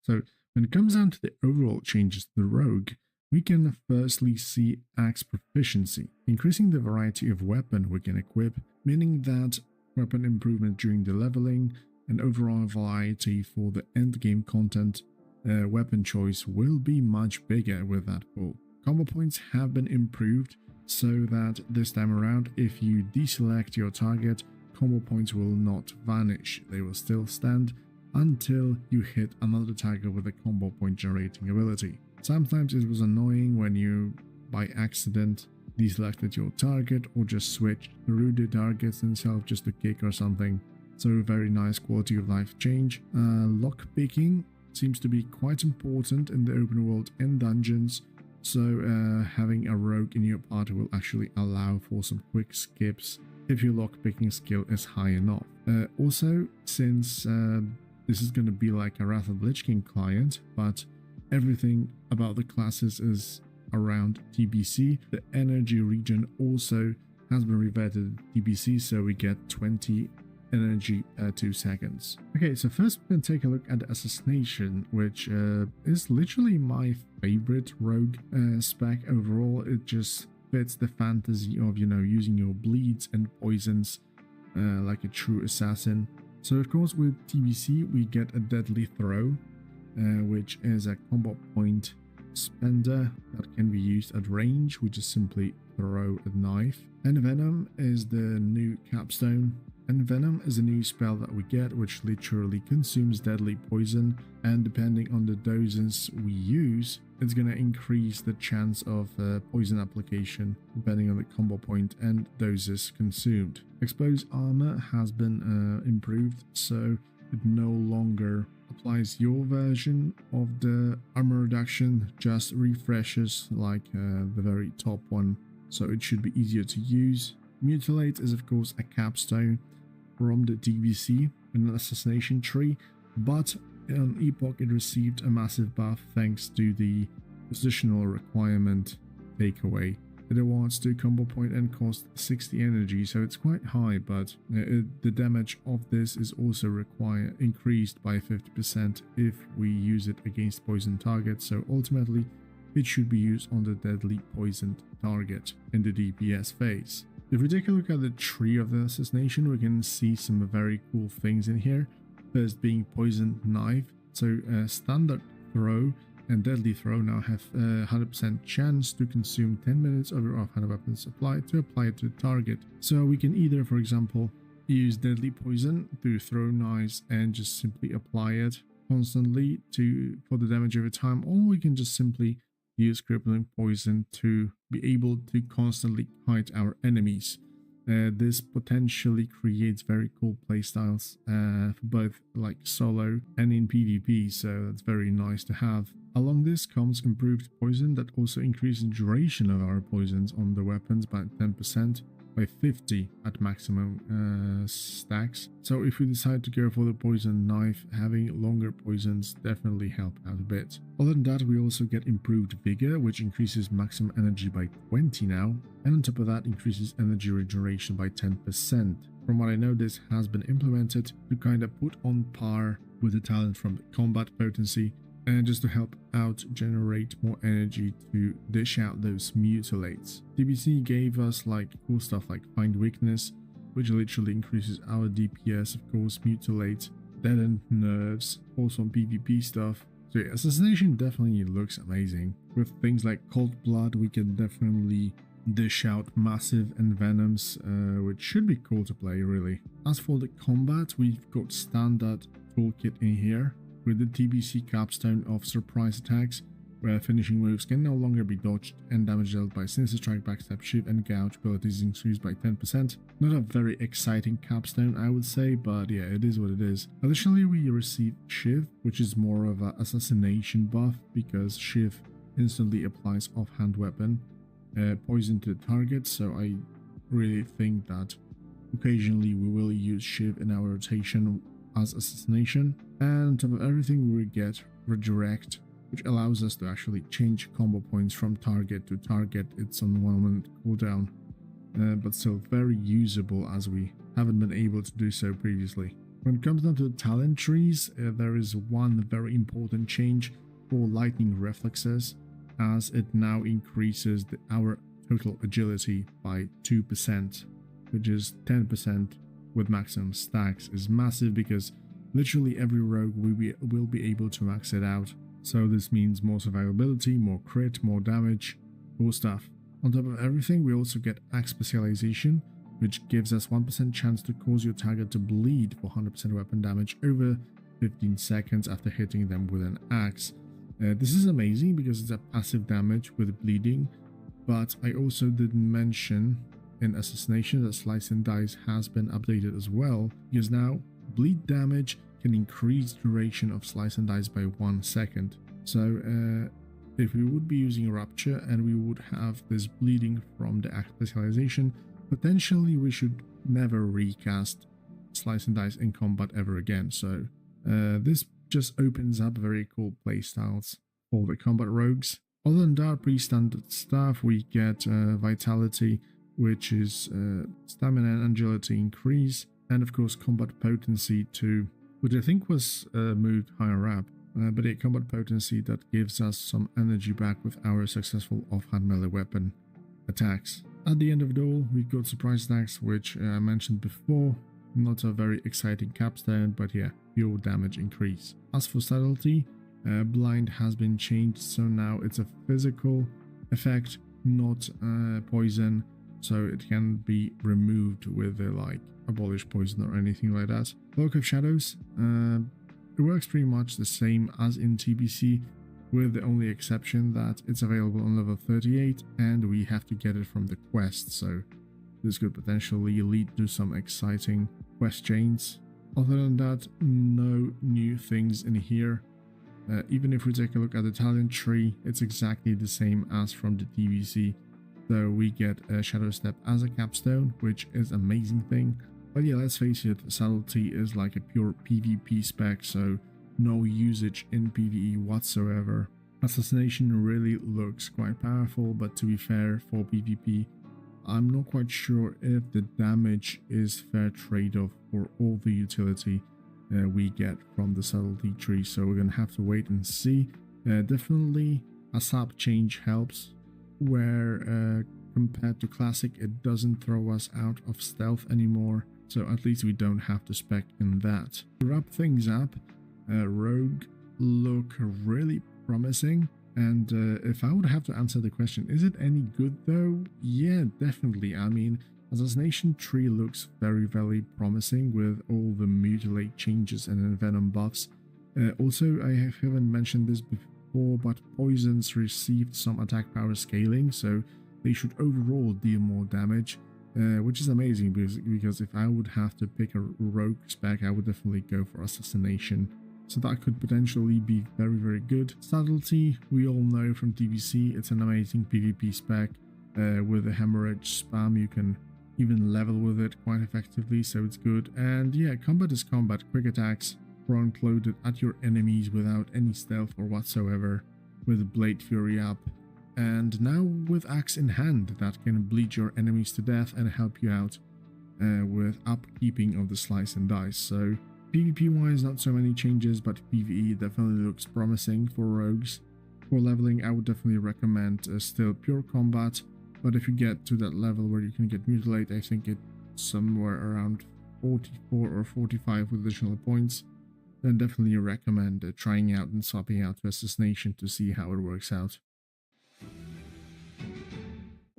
Speaker 1: So when it comes down to the overall changes to the Rogue, we can firstly see axe proficiency, increasing the variety of weapon we can equip, meaning that weapon improvement during the leveling and overall variety for the endgame content weapon choice will be much bigger with that pull. Combo points have been improved so that this time around, if you deselect your target, combo points will not vanish. They will still stand until you hit another target with a combo point generating ability. Sometimes it was annoying when you, by accident, deselected your target or just switched through the targets themselves just to kick or something. So very nice quality of life change. Lockpicking seems to be quite important in the open world and dungeons. So having a rogue in your party will actually allow for some quick skips if your lockpicking skill is high enough. Also, since this is going to be like a Wrath of Lich King client, but everything about the classes is around TBC, the energy region also has been reverted to TBC, so we get 20 energy 2 seconds. Okay, so first we're going to take a look at the assassination, which is literally my favorite rogue spec overall. It just fits the fantasy of, you know, using your bleeds and poisons like a true assassin. So of course with TBC we get a deadly throw, which is a combo point spender that can be used at range. We just simply throw a knife. And Venom is the new capstone, Envenom is a new spell that we get, which literally consumes deadly poison, and depending on the doses we use, it's going to increase the chance of poison application depending on the combo point and doses consumed. Exposed armor has been improved, so it no longer applies your version of the armor reduction, just refreshes like the very top one, so it should be easier to use. Mutilate is of course a capstone from the TBC in an assassination tree, but on Epoch it received a massive buff thanks to the positional requirement takeaway. It awards 2 combo point and costs 60 energy, so it's quite high, but the damage of this is also increased by 50% if we use it against poison targets, so ultimately it should be used on the deadly poisoned target in the DPS phase. If we take a look at the tree of the assassination, we can see some very cool things in here. First being poisoned knife, so standard throw and deadly throw now have a 100% chance to consume 10 minutes of your offhand weapon supply to apply it to the target. So we can either, for example, use deadly poison to throw knives and just simply apply it constantly for the damage every time, or we can just simply use crippling poison to be able to constantly kite our enemies. This potentially creates very cool playstyles for both like solo and in PvP, so that's very nice to have. Along this comes improved poison that also increases the duration of our poisons on the weapons by 10%, by 50 at maximum stacks. So if we decide to go for the poison knife, having longer poisons definitely help out a bit. Other than that, we also get improved vigor, which increases maximum energy by 20 now, and on top of that increases energy regeneration by 10%. From what I know, this has been implemented to kind of put on par with the talent from the combat potency, and just to help out generate more energy to dish out those mutilates. TBC gave us like cool stuff like find weakness, which literally increases our DPS, of course, mutilate, deaden nerves, also on PvP stuff. So yeah, assassination definitely looks amazing. With things like cold blood, we can definitely dish out massive envenoms, which should be cool to play really. As for the combat, we've got standard toolkit in here, with the TBC capstone of surprise attacks, where finishing moves can no longer be dodged and damage dealt by sinister strike, backstab, shiv and gouge abilities increased by 10%. Not a very exciting capstone, I would say, but yeah, it is what it is. Additionally, we receive shiv, which is more of an assassination buff, because shiv instantly applies offhand weapon poison to the target, so I really think that occasionally we will use shiv in our rotation as assassination. And on top of everything, we get redirect, which allows us to actually change combo points from target to target. It's on 1 minute cooldown, but still very usable as we haven't been able to do so previously. When it comes down to the talent trees, there is one very important change for lightning reflexes, as it now increases our total agility by 2%, which is 10% with maximum stacks. Is massive because literally every rogue will be able to max it out. So this means more survivability, more crit, more damage, cool stuff. On top of everything, we also get axe specialization, which gives us 1% chance to cause your target to bleed for 100% weapon damage over 15 seconds after hitting them with an axe. This is amazing because it's a passive damage with bleeding, but I also didn't mention in Assassination that Slice and Dice has been updated as well, because now bleed damage can increase duration of Slice and Dice by 1 second. So if we would be using Rupture and we would have this bleeding from the axe specialization, potentially we should never recast Slice and Dice in combat ever again. So this just opens up very cool playstyles for the combat rogues. Other than that, pre-standard stuff, we get Vitality, which is stamina and agility increase, and of course combat potency too, which I think was moved higher up, but a combat potency that gives us some energy back with our successful offhand melee weapon attacks. At the end of it all, we've got surprise attacks, which I mentioned before. Not a very exciting capstone, but yeah, pure damage increase. As for subtlety, blind has been changed, so now it's a physical effect, not poison. so it can be removed with like abolish poison or anything like that. Cloak of Shadows, it works pretty much the same as in TBC, with the only exception that it's available on level 38 and we have to get it from the quest, so this could potentially lead to some exciting quest chains. Other than that, no new things in here. Even if we take a look at the talent tree, it's exactly the same as from the TBC. So we get a Shadow Step as a capstone, which is an amazing thing. But yeah, let's face it, Subtlety is like a pure PvP spec, so no usage in PvE whatsoever. Assassination really looks quite powerful, but to be fair, for PvP, I'm not quite sure if the damage is fair trade-off for all the utility we get from the Subtlety tree, so we're gonna have to wait and see. Definitely a sub change helps, where compared to Classic it doesn't throw us out of stealth anymore, so at least we don't have to spec in that. To wrap things up, Rogue look really promising. And if I would have to answer the question, is it any good though? Yeah, definitely. I mean, Assassination tree looks very, very promising with all the mutilate changes and Envenom buffs. Also, I haven't mentioned this before, but poisons received some attack power scaling, so they should overall deal more damage, which is amazing because if I would have to pick a rogue spec, I would definitely go for Assassination. So that could potentially be very, very good. Subtlety, we all know from TBC, it's an amazing PvP spec. With the hemorrhage spam, you can even level with it quite effectively, so it's good. And yeah, combat is combat. Quick attacks, front-loaded at your enemies without any stealth or whatsoever, with Blade Fury up. And now with Axe in hand, that can bleed your enemies to death and help you out with upkeeping of the slice and dice. So PvP wise, not so many changes, but PvE definitely looks promising for rogues. For leveling, I would definitely recommend still pure combat, but if you get to that level where you can get mutilate, I think it's somewhere around 44 or 45 with additional points, then definitely recommend trying out and swapping out to Assassination to see how it works out.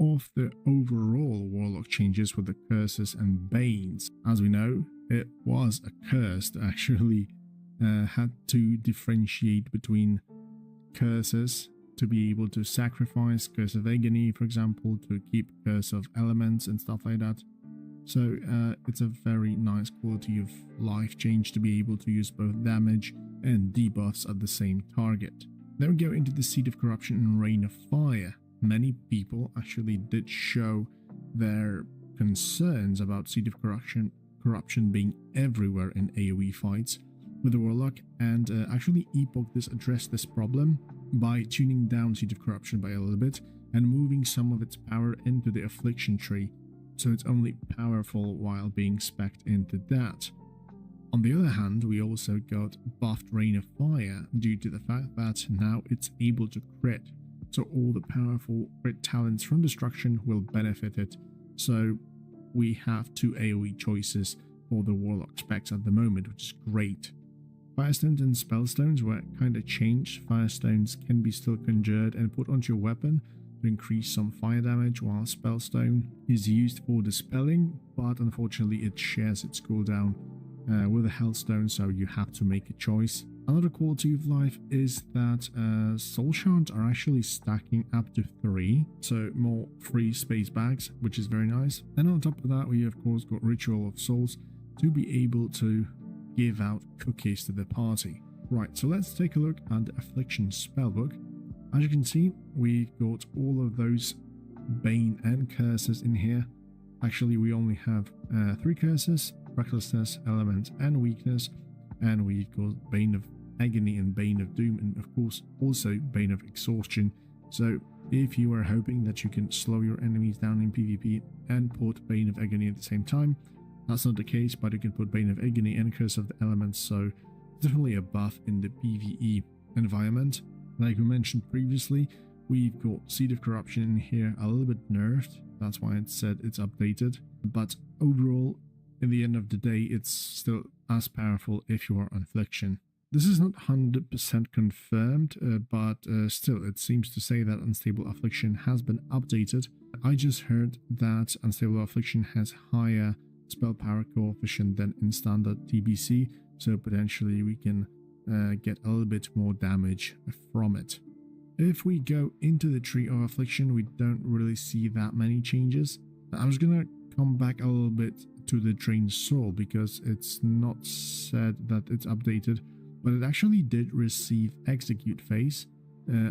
Speaker 1: Of the overall Warlock changes with the curses and banes, as we know, it was a curse that actually had to differentiate between curses to be able to sacrifice Curse of Agony, for example, to keep Curse of Elements and stuff like that. So it's a very nice quality of life change to be able to use both damage and debuffs at the same target. Then we go into the Seed of Corruption and Rain of Fire. Many people actually did show their concerns about Seed of Corruption being everywhere in AoE fights with the Warlock, and actually Epoch does address this problem by tuning down Seed of Corruption by a little bit and moving some of its power into the Affliction tree, so it's only powerful while being specced into that. On the other hand, we also got buffed Rain of Fire due to the fact that now it's able to crit, so all the powerful crit talents from Destruction will benefit it. So we have two AoE choices for the Warlock specs at the moment, which is great. Firestones and Spellstones were kind of changed. Firestones can be still conjured and put onto your weapon to increase some fire damage, while Spellstone is used for dispelling, but unfortunately it shares its cooldown with a Hellstone, so you have to make a choice. Another quality of life is that soul shards are actually stacking up to 3, so more free space bags, which is very nice. And on top of that, we of course got Ritual of Souls to be able to give out cookies to the party. Right, so let's take a look at the Affliction spellbook. As you can see, we've got all of those Bane and Curses in here. Actually, we only have 3 Curses: Recklessness, Element, and Weakness. And we've got Bane of Agony and Bane of Doom, and of course also Bane of Exhaustion. So if you are hoping that you can slow your enemies down in PvP and put Bane of Agony at the same time, that's not the case, but you can put Bane of Agony and Curse of the Elements, so definitely a buff in the PvE environment. Like we mentioned previously, we've got Seed of Corruption in here a little bit nerfed, that's why it said it's updated, but overall, in the end of the day, it's still as powerful if you are on Affliction. This is not 100% confirmed, but still, it seems to say that Unstable Affliction has been updated. I just heard that Unstable Affliction has higher spell power coefficient than in standard TBC, so potentially we can get a little bit more damage from it. If we go into the Tree of Affliction, we don't really see that many changes. I was gonna come back a little bit to the Drained Soul because it's not said that it's updated, but it actually did receive Execute phase.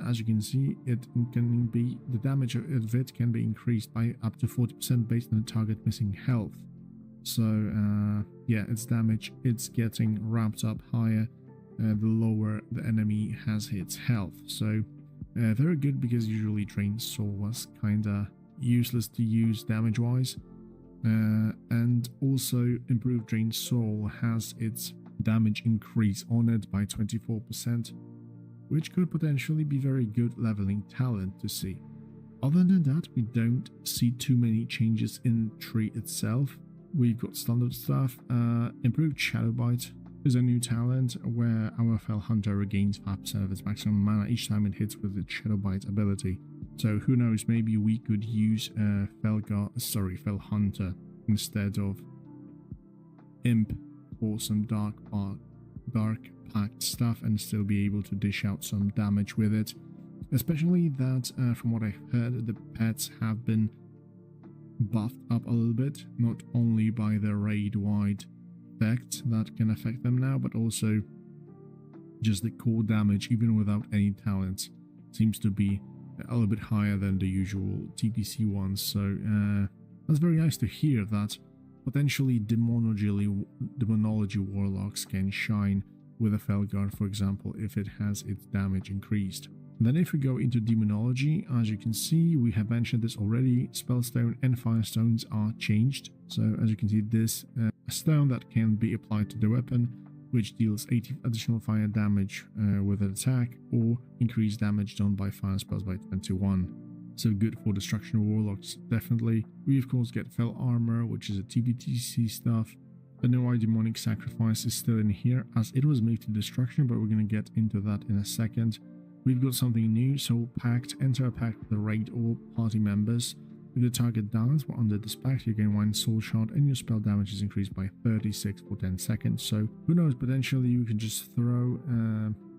Speaker 1: As you can see, it can be the damage of it can be increased by up to 40% based on the target missing health. So yeah, its damage it's getting ramped up higher the lower the enemy has its health. So very good, because usually Drained Soul was kinda useless to use damage wise. And also improved Drained Soul has its damage increase on it by 24%, which could potentially be very good leveling talent to see. Other than that, we don't see too many changes in tree itself. We've got standard stuff. Improved Shadow Bite is a new talent where our Fell Hunter regains 5% of its maximum mana each time it hits with its Shadow Bite ability. So who knows, maybe we could use Fell Hunter instead of Imp or some Dark Pact stuff and still be able to dish out some damage with it. Especially that, from what I've heard, the pets have been buffed up a little bit, not only by the raid-wide effect that can affect them now, but also just the core damage, even without any talents, seems to be a little bit higher than the usual TPC ones. So that's very nice to hear that potentially demonology warlocks can shine with a Felguard, for example, if it has its damage increased. Then if we go into demonology, as you can see, we have mentioned this already, Spellstone and Firestones are changed. So as you can see, this a stone that can be applied to the weapon, which deals 80 additional fire damage with an attack, or increased damage done by fire spells by 21. So good for destruction warlocks, definitely. We of course get Fell Armor, which is a TBTC stuff. I don't know why Demonic Sacrifice is still in here, as it was moved to destruction, but we're going to get into that in a second. We've got something new, Soul Pact. Enter a pact with the raid or party members. If the target dies while under this pact, you gain 1 soul shard and your spell damage is increased by 36 for 10 seconds. So who knows, potentially you can just throw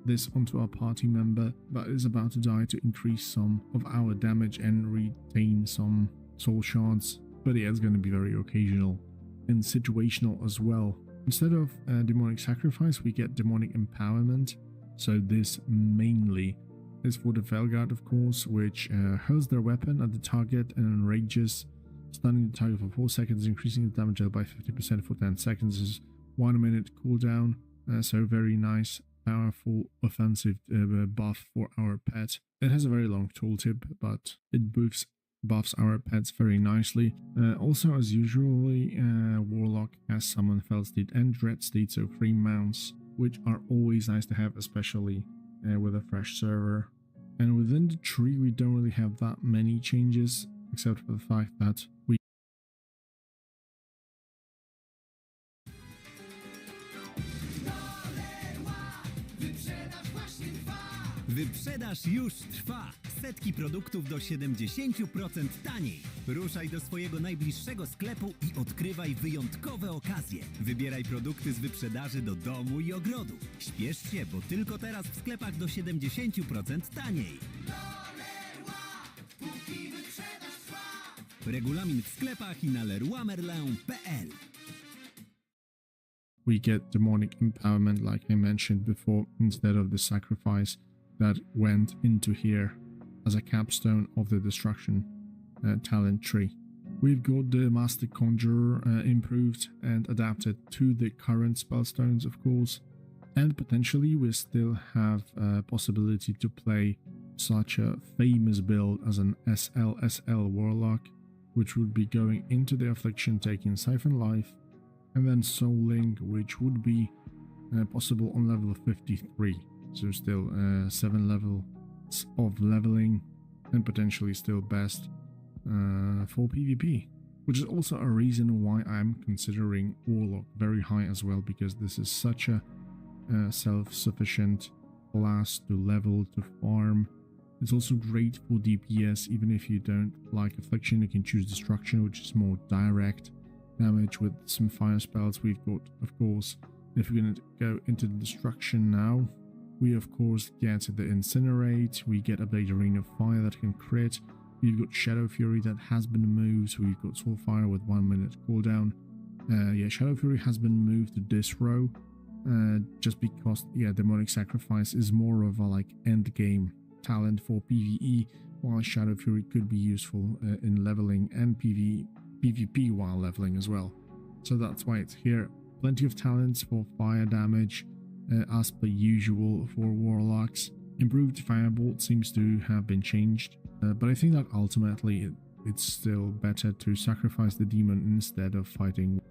Speaker 1: this onto our party member that is about to die to increase some of our damage and retain some soul shards. But yeah, it's going to be very occasional and situational as well. Instead of Demonic Sacrifice, we get Demonic Empowerment. So this mainly is for the Felguard, of course, which hurls their weapon at the target and enrages, stunning the target for 4 seconds, increasing the damage by 50% for 10 seconds. This is 1 minute cooldown, so very nice, powerful, offensive buff for our pet. It has a very long tooltip, but it buffs our pets very nicely. Also, as usually, Warlock has Summon, Felsteed and Dreadsteed, so 3 mounts, which are always nice to have, especially with a fresh server. And within the tree, we don't really have that many changes, except for the fact that we
Speaker 8: Wyprzedaż już trwa. Setki produktów do 70% taniej. Ruszaj do swojego najbliższego sklepu i odkrywaj wyjątkowe okazje. Wybieraj produkty z wyprzedaży do domu i ogrodu. Śpiesz się, bo tylko teraz w sklepach do 70% taniej. Regulamin w sklepach i na leroymerlin.pl.
Speaker 1: we get Demonic Empowerment, like I mentioned before, instead of the sacrifice that went into here as a capstone of the destruction talent tree. We've got the Master Conjurer improved and adapted to the current spellstones, of course, and potentially we still have a possibility to play such a famous build as an SLSL Warlock, which would be going into the Affliction, taking Siphon Life, and then Souling, which would be possible on level 53. So still 7 levels of leveling, and potentially still best for PvP, which is also a reason why I'm considering Warlock very high as well, because this is such a self-sufficient class to level, to farm. It's also great for DPS. Even if you don't like Affliction, you can choose Destruction, which is more direct damage with some fire spells. We've got, of course, if we're going to go into the Destruction now, we of course get the Incinerate, we get Update Arena of Fire that can crit, we've got Shadow Fury that has been moved, we've got Soulfire with 1 minute cooldown. Yeah, Shadow Fury has been moved to this row, just because, yeah, Demonic Sacrifice is more of a like end game talent for PvE, while Shadow Fury could be useful in leveling and PvP while leveling as well. So that's why it's here. Plenty of talents for fire damage, as per usual for Warlocks. Improved Firebolt seems to have been changed, but I think that ultimately it's still better to sacrifice the demon instead of fighting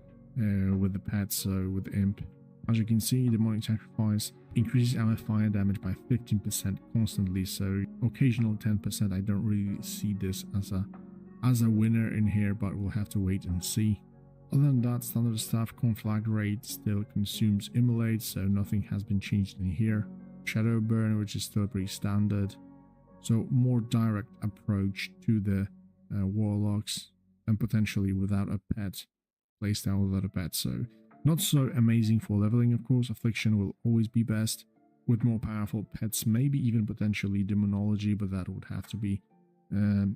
Speaker 1: with the pet, so with the Imp. As you can see, Demonic Sacrifice increases our fire damage by 15% constantly, so occasional 10%. I don't really see this as a winner in here, but we'll have to wait and see. Other than that, standard stuff, Conflagrate still consumes Immolate, so nothing has been changed in here. Shadow Burn, which is still pretty standard. So more direct approach to the Warlocks, and potentially without a pet, playstyle without a pet, so not so amazing for leveling, of course. Affliction will always be best, with more powerful pets, maybe even potentially Demonology, but that would have to be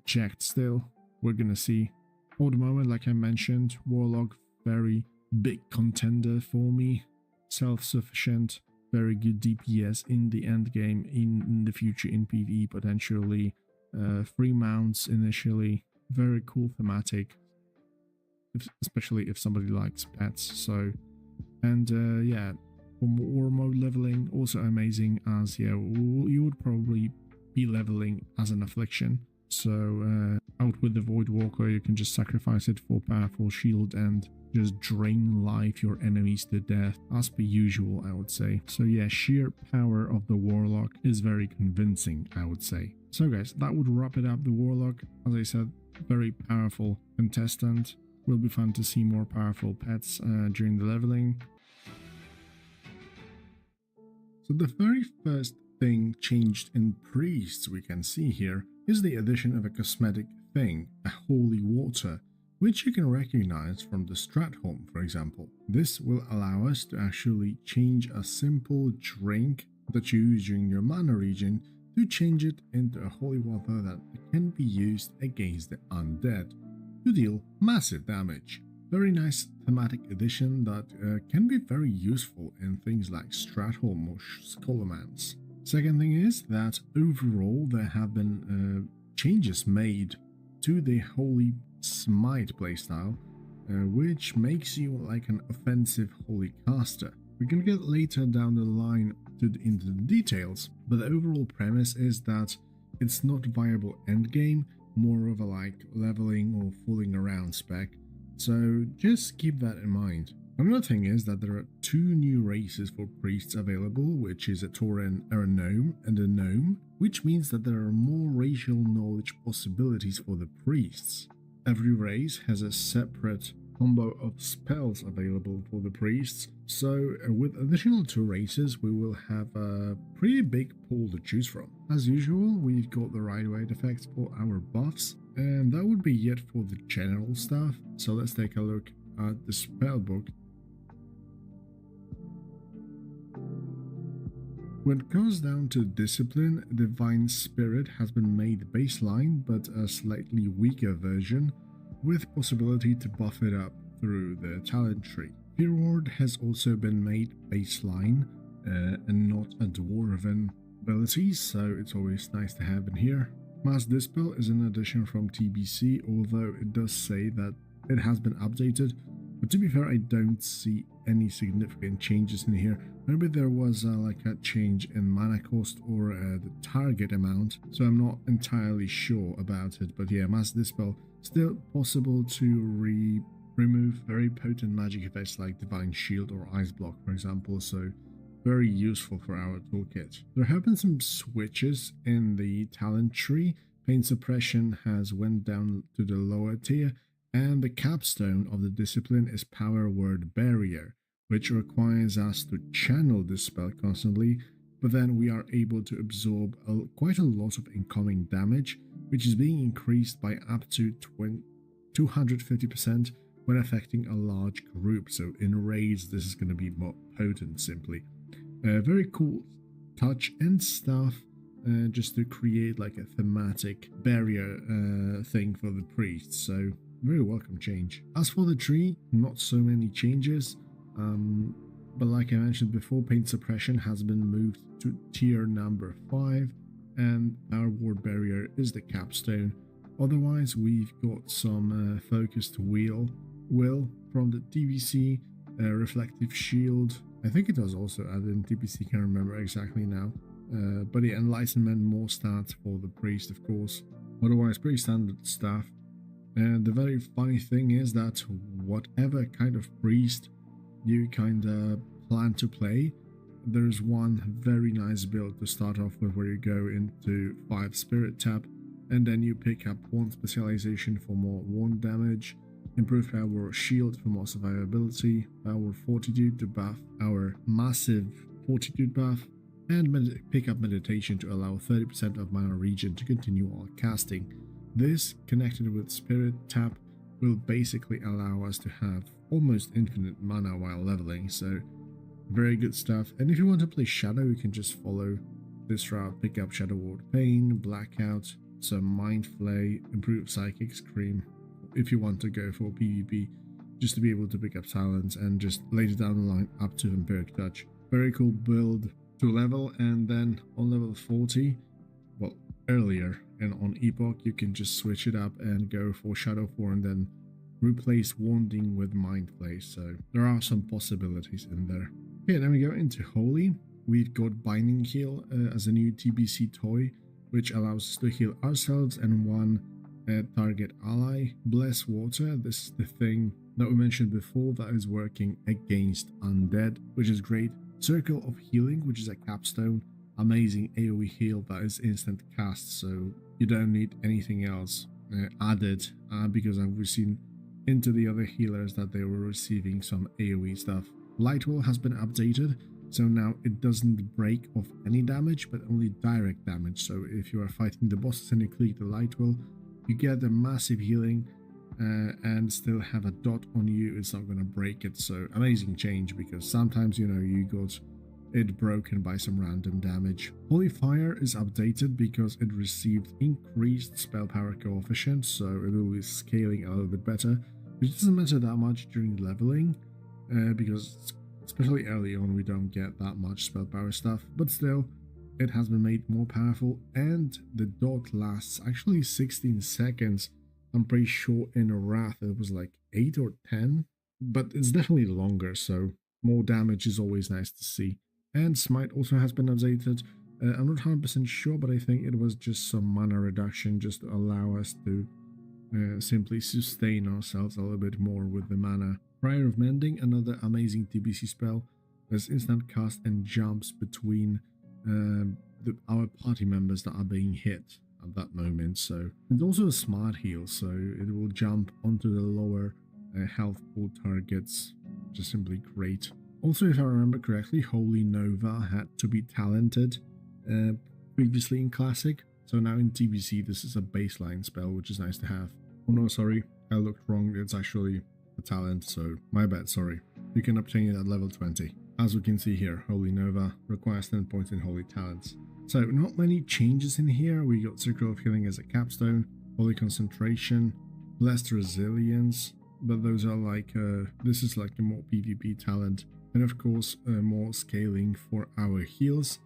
Speaker 1: checked still. We're gonna see. For the moment, like I mentioned, Warlock, very big contender for me. Self-sufficient, very good DPS in the end game, in the future in PvE potentially. Free mounts initially, very cool thematic, especially if somebody likes pets. So, and yeah, for war mode leveling, also amazing, as yeah, you would probably be leveling as an Affliction. So out with the Void Walker, you can just sacrifice it for powerful shield and just drain life your enemies to death, as per usual, I would say. So yeah, sheer power of the Warlock is very convincing, I would say. So guys, that would wrap it up. The Warlock, as I said, very powerful contestant. Will be fun to see more powerful pets during the leveling. So the very first thing changed in Priests we can see here is the addition of a cosmetic thing, a holy water, which you can recognize from the Stratholm, for example. This will allow us to actually change a simple drink that you use during your mana regen to change it into a holy water that can be used against the undead to deal massive damage. Very nice thematic addition that can be very useful in things like Stratholm or Scholomance. Second thing is that overall there have been changes made to the Holy Smite playstyle, which makes you like an offensive holy caster. We can get later down the line into the details, but the overall premise is that it's not viable endgame, more of a like leveling or fooling around spec, so just keep that in mind. Another thing is that there are two new races for priests available, which is a Tauren Gnome and a Gnome, which means that there are more racial knowledge possibilities for the priests. Every race has a separate combo of spells available for the priests, so with additional two races we will have a pretty big pool to choose from. As usual, we've got the right weight effects for our buffs, and that would be it for the general stuff. So let's take a look at the spellbook. When it comes down to discipline, Divine Spirit has been made baseline, but a slightly weaker version, with possibility to buff it up through the talent tree. Fear Ward has also been made baseline, and not a dwarven ability, so it's always nice to have in here. Mass Dispel is an addition from TBC, although it does say that it has been updated, but to be fair, I don't see any significant changes in here. Maybe there was like a change in mana cost or the target amount, so I'm not entirely sure about it. But yeah, Mass Dispel still possible to remove very potent magic effects like Divine Shield or Ice Block, for example, so very useful for our toolkit. There have been some switches in the talent tree. Pain Suppression has went down to the lower tier, and the capstone of the discipline is Power Word Barrier, which requires us to channel this spell constantly, but then we are able to absorb quite a lot of incoming damage, which is being increased by up to 250% when affecting a large group. So in raids, this is going to be more potent simply. Very cool touch and stuff, just to create like a thematic barrier thing for the priests. So very welcome change. As for the tree, not so many changes, but like I mentioned before, pain suppression has been moved to tier number 5, and our ward barrier is the capstone. Otherwise, we've got some focused will from the TBC, reflective shield. I think it was also added in TBC, can't remember exactly now. But the enlightenment, more stats for the priest, of course. Otherwise, pretty standard stuff. And the very funny thing is that whatever kind of priest you kind of plan to play, there's one very nice build to start off with, where you go into 5 spirit tap, and then you pick up 1 specialization for more wound damage, improved power shield for more survivability, power fortitude to buff our massive fortitude buff, and pick up meditation to allow 30% of mana regen to continue while casting. This, connected with spirit tap, will basically allow us to have almost infinite mana while leveling, so very good stuff. And if you want to play Shadow, you can just follow this route, pick up Shadow Ward Pain, Blackout, some Mind Flay, improve Psychic Scream, if you want to go for PvP, just to be able to pick up Silence, and just later down the line up to Vampiric Touch. Very cool build to level. And then on level 40, well, earlier, and on Epoch, you can just switch it up and go for Shadow 4 and then replace Wounding with Mind Flay. So there are some possibilities in there. Okay, then we go into Holy. We've got Binding Heal as a new TBC toy, which allows us to heal ourselves and one target ally. Bless Water, this is the thing that we mentioned before that is working against Undead, which is great. Circle of Healing, which is a capstone, amazing AoE heal that is instant cast, so you don't need anything else added, because I've seen into the other healers that they were receiving some AoE stuff. Lightwell has been updated, so now it doesn't break off any damage, but only direct damage. So if you are fighting the bosses and you click the Lightwell, you get the massive healing and still have a dot on you. It's not going to break it. So amazing change, because sometimes, you know, you got it broken by some random damage. Holy Fire is updated because it received increased spell power coefficient, so it will be scaling a little bit better, which doesn't matter that much during leveling, because especially early on we don't get that much spell power stuff, but still it has been made more powerful, and the dot lasts actually 16 seconds. I'm pretty sure in Wrath it was like 8 or 10, but it's definitely longer, so more damage is always nice to see. And Smite also has been updated. I'm not 100% sure, but I think it was just some mana reduction, just to allow us to simply sustain ourselves a little bit more with the mana. Prior of Mending, another amazing TBC spell. There's instant cast and jumps between our party members that are being hit at that moment. So it's also a smart heal, so it will jump onto the lower health pool targets, which is simply great. Also, if I remember correctly, Holy Nova had to be talented previously in Classic, so now in TBC this is a baseline spell, which is nice to have. Oh no, sorry, I looked wrong, it's actually a talent, so my bad, sorry. You can obtain it at level 20. As we can see here, Holy Nova requires 10 points in Holy Talents. So not many changes in here. We got Circle of Healing as a capstone, Holy Concentration, Blessed Resilience, but those are like, this is like a more PvP talent. And of course, more scaling for our heals.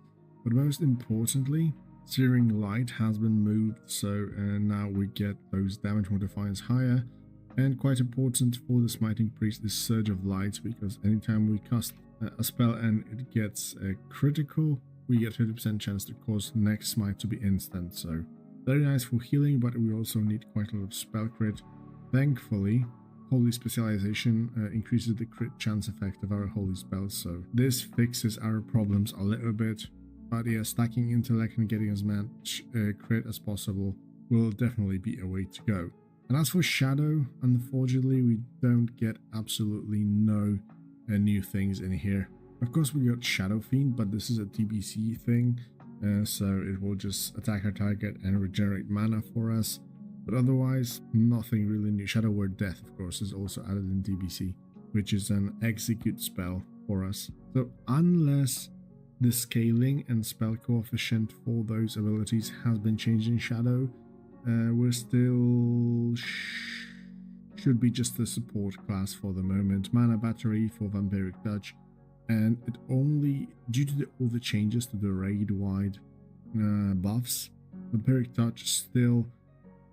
Speaker 1: But most importantly, Searing Light has been moved, so now we get those damage modifiers higher. And quite important for the Smiting Priest is Surge of Light, because anytime we cast a spell and it gets critical, we get 50% chance to cause next smite to be instant. So very nice for healing, but we also need quite a lot of spell crit. Thankfully, Holy Specialization increases the crit chance effect of our holy spells, so this fixes our problems a little bit. But yeah, stacking intellect and getting as much crit as possible will definitely be a way to go. And as for Shadow, unfortunately we don't get absolutely no new things in here. Of course, we got Shadow Fiend, but this is a TBC thing, so it will just attack our target and regenerate mana for us. But otherwise, nothing really new. Shadow Word Death, of course, is also added in TBC, which is an execute spell for us. So unless the scaling and spell coefficient for those abilities has been changed in Shadow, we're still should be just the support class for the moment. Mana Battery for Vampiric Touch, and it only, due to all the changes to the raid-wide buffs, Vampiric Touch still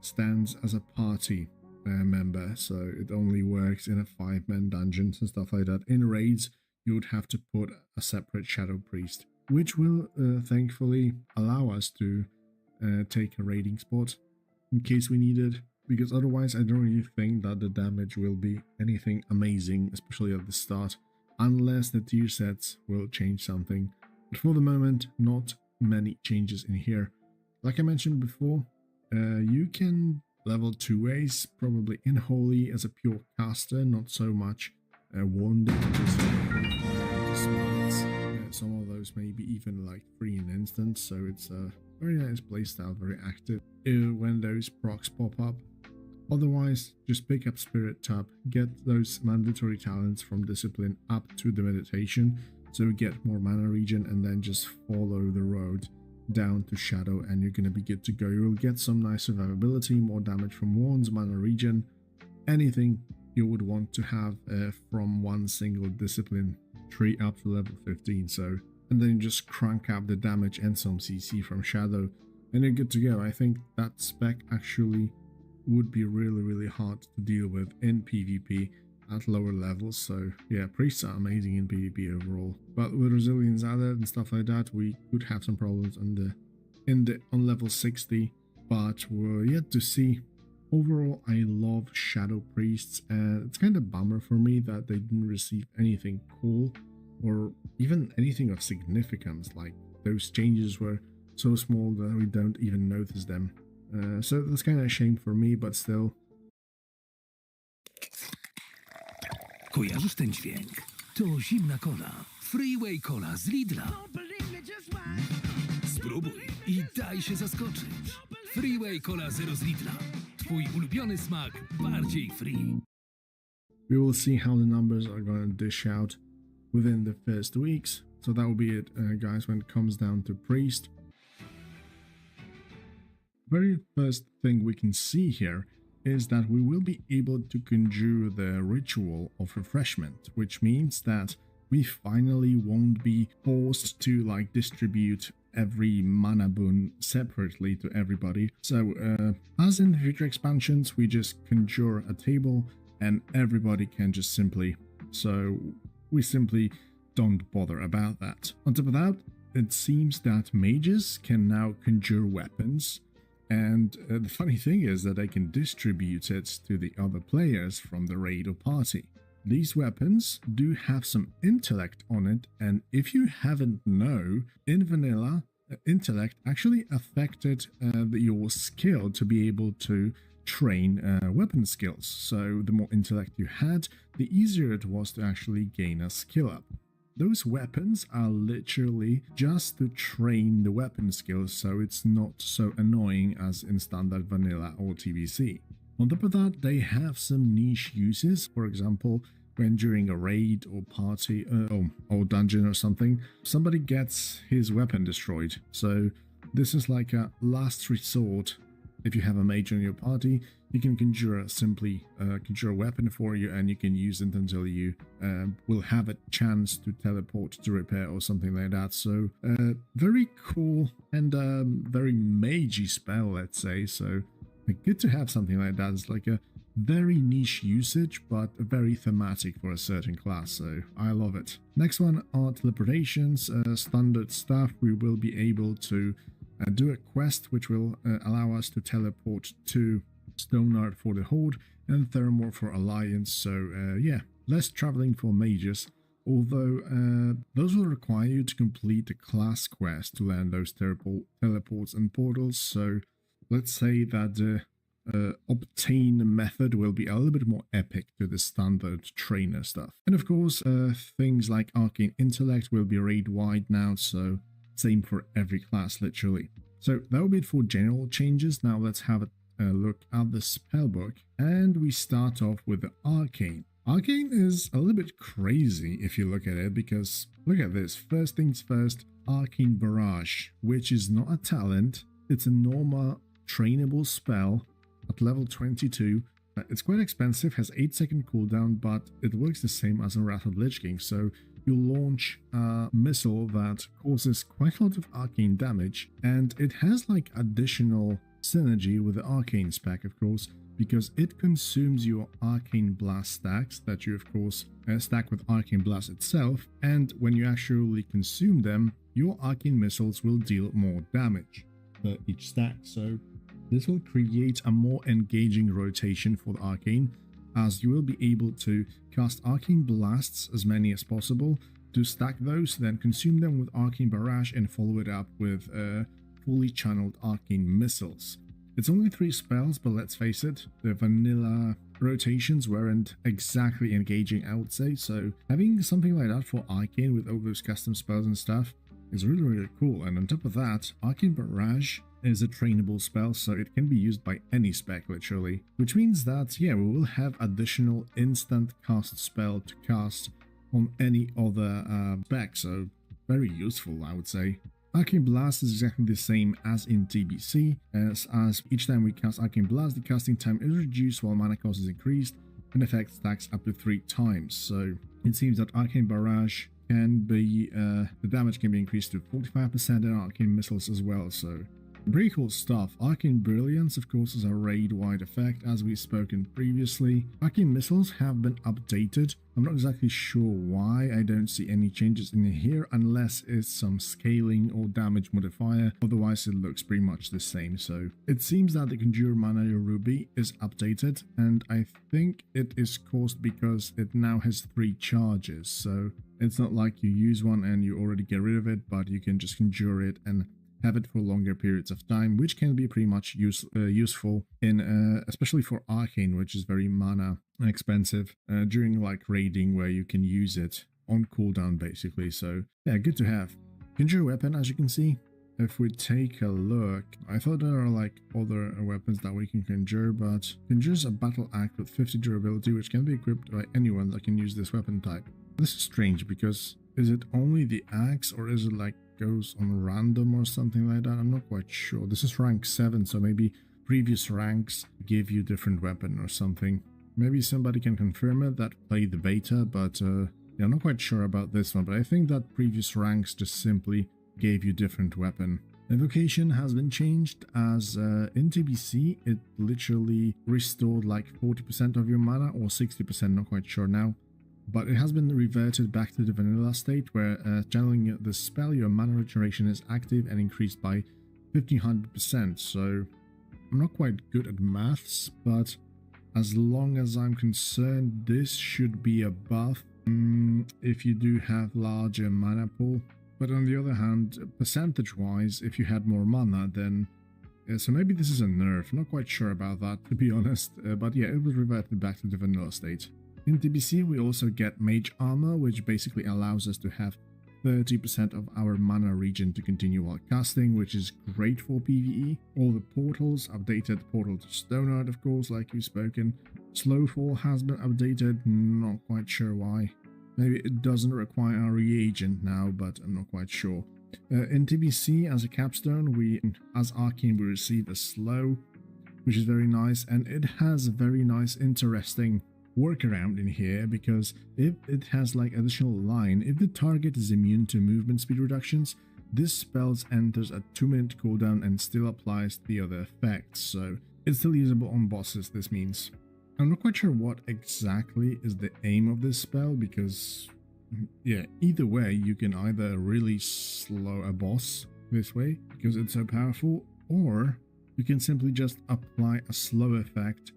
Speaker 1: stands as a party member, so it only works in a 5-man dungeons and stuff like that. In raids, you would have to put a separate Shadow Priest, which will thankfully allow us to take a raiding spot in case we need it, because otherwise I don't really think that the damage will be anything amazing, especially at the start, unless the tier sets will change something. But for the moment, not many changes in here. Like I mentioned before, you can level 2 ways, probably in Holy as a pure caster, not so much Wounded, some of those maybe even like free in instance, so it's a very nice playstyle, very active when those procs pop up. Otherwise, just pick up Spirit Tab, get those mandatory talents from Discipline up to the Meditation, so you get more mana regen, and then just follow the road down to Shadow and you're going to be good to go. You'll get some nice survivability, more damage from Wands, mana regen, anything you would want to have from one single Discipline tree up to level 15. So, and then just crank up the damage and some CC from Shadow and you're good to go. I think that spec actually would be really hard to deal with in PvP at lower levels. So yeah, priests are amazing in PvP overall, but with resilience added and stuff like that, we could have some problems on level 60, but we're yet to see. Overall, I love Shadow Priests, and it's kind of bummer for me that they didn't receive anything cool or even anything of significance. Like, those changes were so small that we don't even notice them. So that's kind of a shame for me, but still.
Speaker 8: Kojarzysz ten dźwięk? To zimna cola. Freeway Cola z Lidla. Spróbuj i daj się zaskoczyć. Freeway Cola Zero z Lidla. Twój ulubiony smak bardziej free.
Speaker 1: We will see how the numbers are going to dish out within the first weeks. So that will be it, guys, when it comes down to Priest. Very first thing we can see here is that we will be able to conjure the ritual of refreshment, which means that we finally won't be forced to like distribute every mana boon separately to everybody. So as in the future expansions, we just conjure a table and everybody can just simply, so we simply don't bother about that. On top of that, it seems that mages can now conjure weapons. And the funny thing is that they can distribute it to the other players from the raid or party. These weapons do have some intellect on it, and if you haven't known, in vanilla, intellect actually affected your skill to be able to train weapon skills. So the more intellect you had, the easier it was to actually gain a skill up. Those weapons are literally just to train the weapon skills, so it's not so annoying as in standard vanilla or TBC. On top of that, they have some niche uses. For example, when during a raid or party or dungeon or something, somebody gets his weapon destroyed. So this is like a last resort. If you have a mage in your party, you can conjure a weapon for you, and you can use it until you will have a chance to teleport to repair or something like that. So very cool and very magey spell, let's say. So good to have something like that. It's like a very niche usage, but very thematic for a certain class, so I love it. Next one are teleportations, standard stuff. We will be able to do a quest which will allow us to teleport to Stoneheart for the Horde and Thermore for Alliance. So yeah, less traveling for mages, although those will require you to complete the class quest to land those teleports and portals. So let's say that obtain method will be a little bit more epic to the standard trainer stuff. And of course, things like arcane intellect will be raid wide now, so same for every class literally. So that will be it for general changes. Now let's have a look at the spellbook, and we start off with the arcane. Arcane is a little bit crazy if you look at it, because look at this. First things first, arcane barrage, which is not a talent, it's a normal trainable spell at level 22. It's quite expensive, has 8-second cooldown, but it works the same as a Wrath of Lich King. So you launch a missile that causes quite a lot of arcane damage, and it has like additional synergy with the arcane spec, of course, because it consumes your arcane blast stacks that you of course stack with arcane blast itself, and when you actually consume them, your arcane missiles will deal more damage per each stack. So this will create a more engaging rotation for the arcane, as you will be able to cast arcane blasts, as many as possible, to stack those, then consume them with arcane barrage and follow it up with fully channeled arcane missiles. It's only 3 spells, but let's face it, the vanilla rotations weren't exactly engaging, I would say, so having something like that for arcane with all those custom spells and stuff is really cool. And on top of that, arcane barrage is a trainable spell, so it can be used by any spec literally, which means that yeah, we will have additional instant cast spell to cast on any other spec, so very useful, I would say. Arcane Blast is exactly the same as in TBC, as each time we cast Arcane Blast, the casting time is reduced while mana cost is increased, and effect stacks up to 3 times. So it seems that Arcane Barrage can be, the damage can be increased to 45% in Arcane Missiles as well, so pretty cool stuff. Arcane Brilliance, of course, is a raid-wide effect, as we've spoken previously. Arcane Missiles have been updated. I'm not exactly sure why. I don't see any changes in here, unless it's some scaling or damage modifier. Otherwise, it looks pretty much the same. So it seems that the Conjure Mana Ruby is updated, and I think it is caused because it now has 3 charges. So it's not like you use one and you already get rid of it, but you can just conjure it and have it for longer periods of time, which can be pretty much useful in especially for arcane, which is very mana expensive during like raiding, where you can use it on cooldown basically. So yeah, good to have. Conjure weapon, as you can see, if we take a look, I thought there are like other weapons that we can conjure, but conjure's a battle axe with 50 durability, which can be equipped by anyone that can use this weapon type. This is strange, because is it only the axe, or is it like goes on random or something like that? I'm not quite sure. This is rank 7, so maybe previous ranks give you different weapon or something. Maybe somebody can confirm it that played the beta, but yeah, I'm not quite sure about this one, but I think that previous ranks just simply gave you different weapon. Evocation has been changed, as in TBC it literally restored like 40% of your mana, or 60%, not quite sure now. But it has been reverted back to the vanilla state, where channeling the spell, your mana regeneration is active and increased by 1500%. So I'm not quite good at maths, but as long as I'm concerned, this should be a buff if you do have larger mana pool. But on the other hand, percentage-wise, if you had more mana, then so maybe this is a nerf. Not quite sure about that, to be honest. But yeah, it was reverted back to the vanilla state. In TBC, we also get Mage Armor, which basically allows us to have 30% of our mana regen to continue while casting, which is great for PvE. All the portals, updated portal to Stoneheart, of course, like we've spoken. Slowfall has been updated, not quite sure why. Maybe it doesn't require a reagent now, but I'm not quite sure. In TBC, as a capstone, as Arcane, we receive a slow, which is very nice, and it has a very nice, interesting workaround in here, because if it has like additional line, if the target is immune to movement speed reductions, this spell enters a 2-minute cooldown and still applies the other effects, so it's still usable on bosses. This means I'm not quite sure what exactly is the aim of this spell, because yeah, either way you can either really slow a boss this way because it's so powerful, or you can simply just apply a slow effect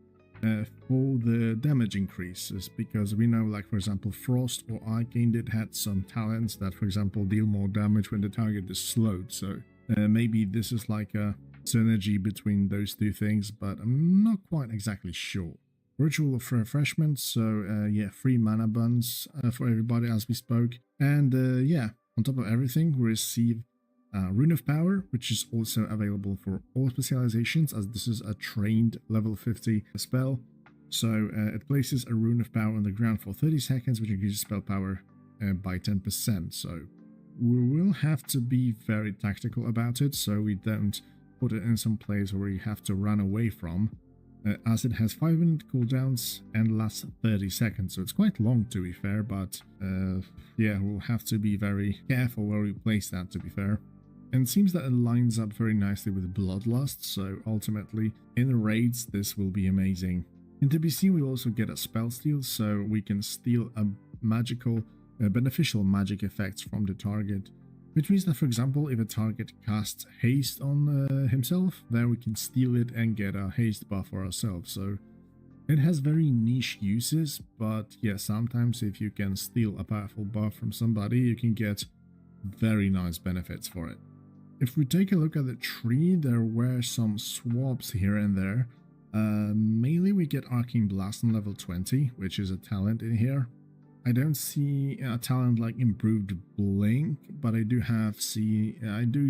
Speaker 1: for the damage increases, because we know, like for example, Frost or Arcane did had some talents that, for example, deal more damage when the target is slowed. So maybe this is like a synergy between those two things, but I'm not quite exactly sure. Ritual of refreshment, so yeah, 3 mana buns for everybody as we spoke. And yeah, on top of everything, we receive Rune of Power, which is also available for all specializations, as this is a trained level 50 spell. So it places a Rune of Power on the ground for 30 seconds, which increases spell power by 10%. So we will have to be very tactical about it, so we don't put it in some place where we have to run away from, as it has 5-minute cooldowns and lasts 30 seconds. So it's quite long, to be fair, but yeah, we'll have to be very careful where we place that, to be fair. And it seems that it lines up very nicely with Bloodlust, so ultimately in raids this will be amazing. In TBC we also get a spell steal, so we can steal a magical, beneficial magic effects from the target, which means that, for example, if a target casts haste on himself, then we can steal it and get a haste buff for ourselves. So it has very niche uses, but yeah, sometimes if you can steal a powerful buff from somebody, you can get very nice benefits for it. If we take a look at the tree, there were some swaps here and there. Mainly we get Arcane Blast on level 20, which is a talent in here. I don't see a talent like Improved Blink, but I do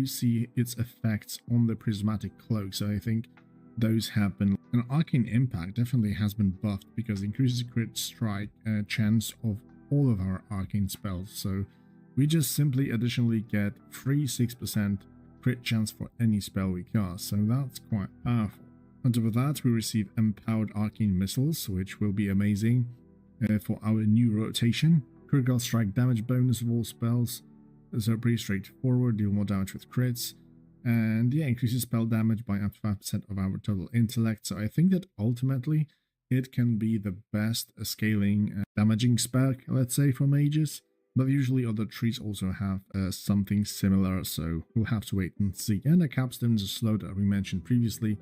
Speaker 1: see its effects on the Prismatic Cloak, so I think those have been. An Arcane Impact definitely has been buffed because it increases crit strike chance of all of our arcane spells, so we just simply additionally get free 6% crit chance for any spell we cast, so that's quite powerful. On top of that, we receive Empowered Arcane Missiles, which will be amazing for our new rotation. Critical strike damage bonus of all spells, so pretty straightforward, deal more damage with crits, and yeah, increases spell damage by up to 5% of our total intellect. So I think that ultimately it can be the best scaling damaging spec, let's say, for mages, but usually other trees also have something similar, so we'll have to wait and see. And the capstone is a slow that we mentioned previously.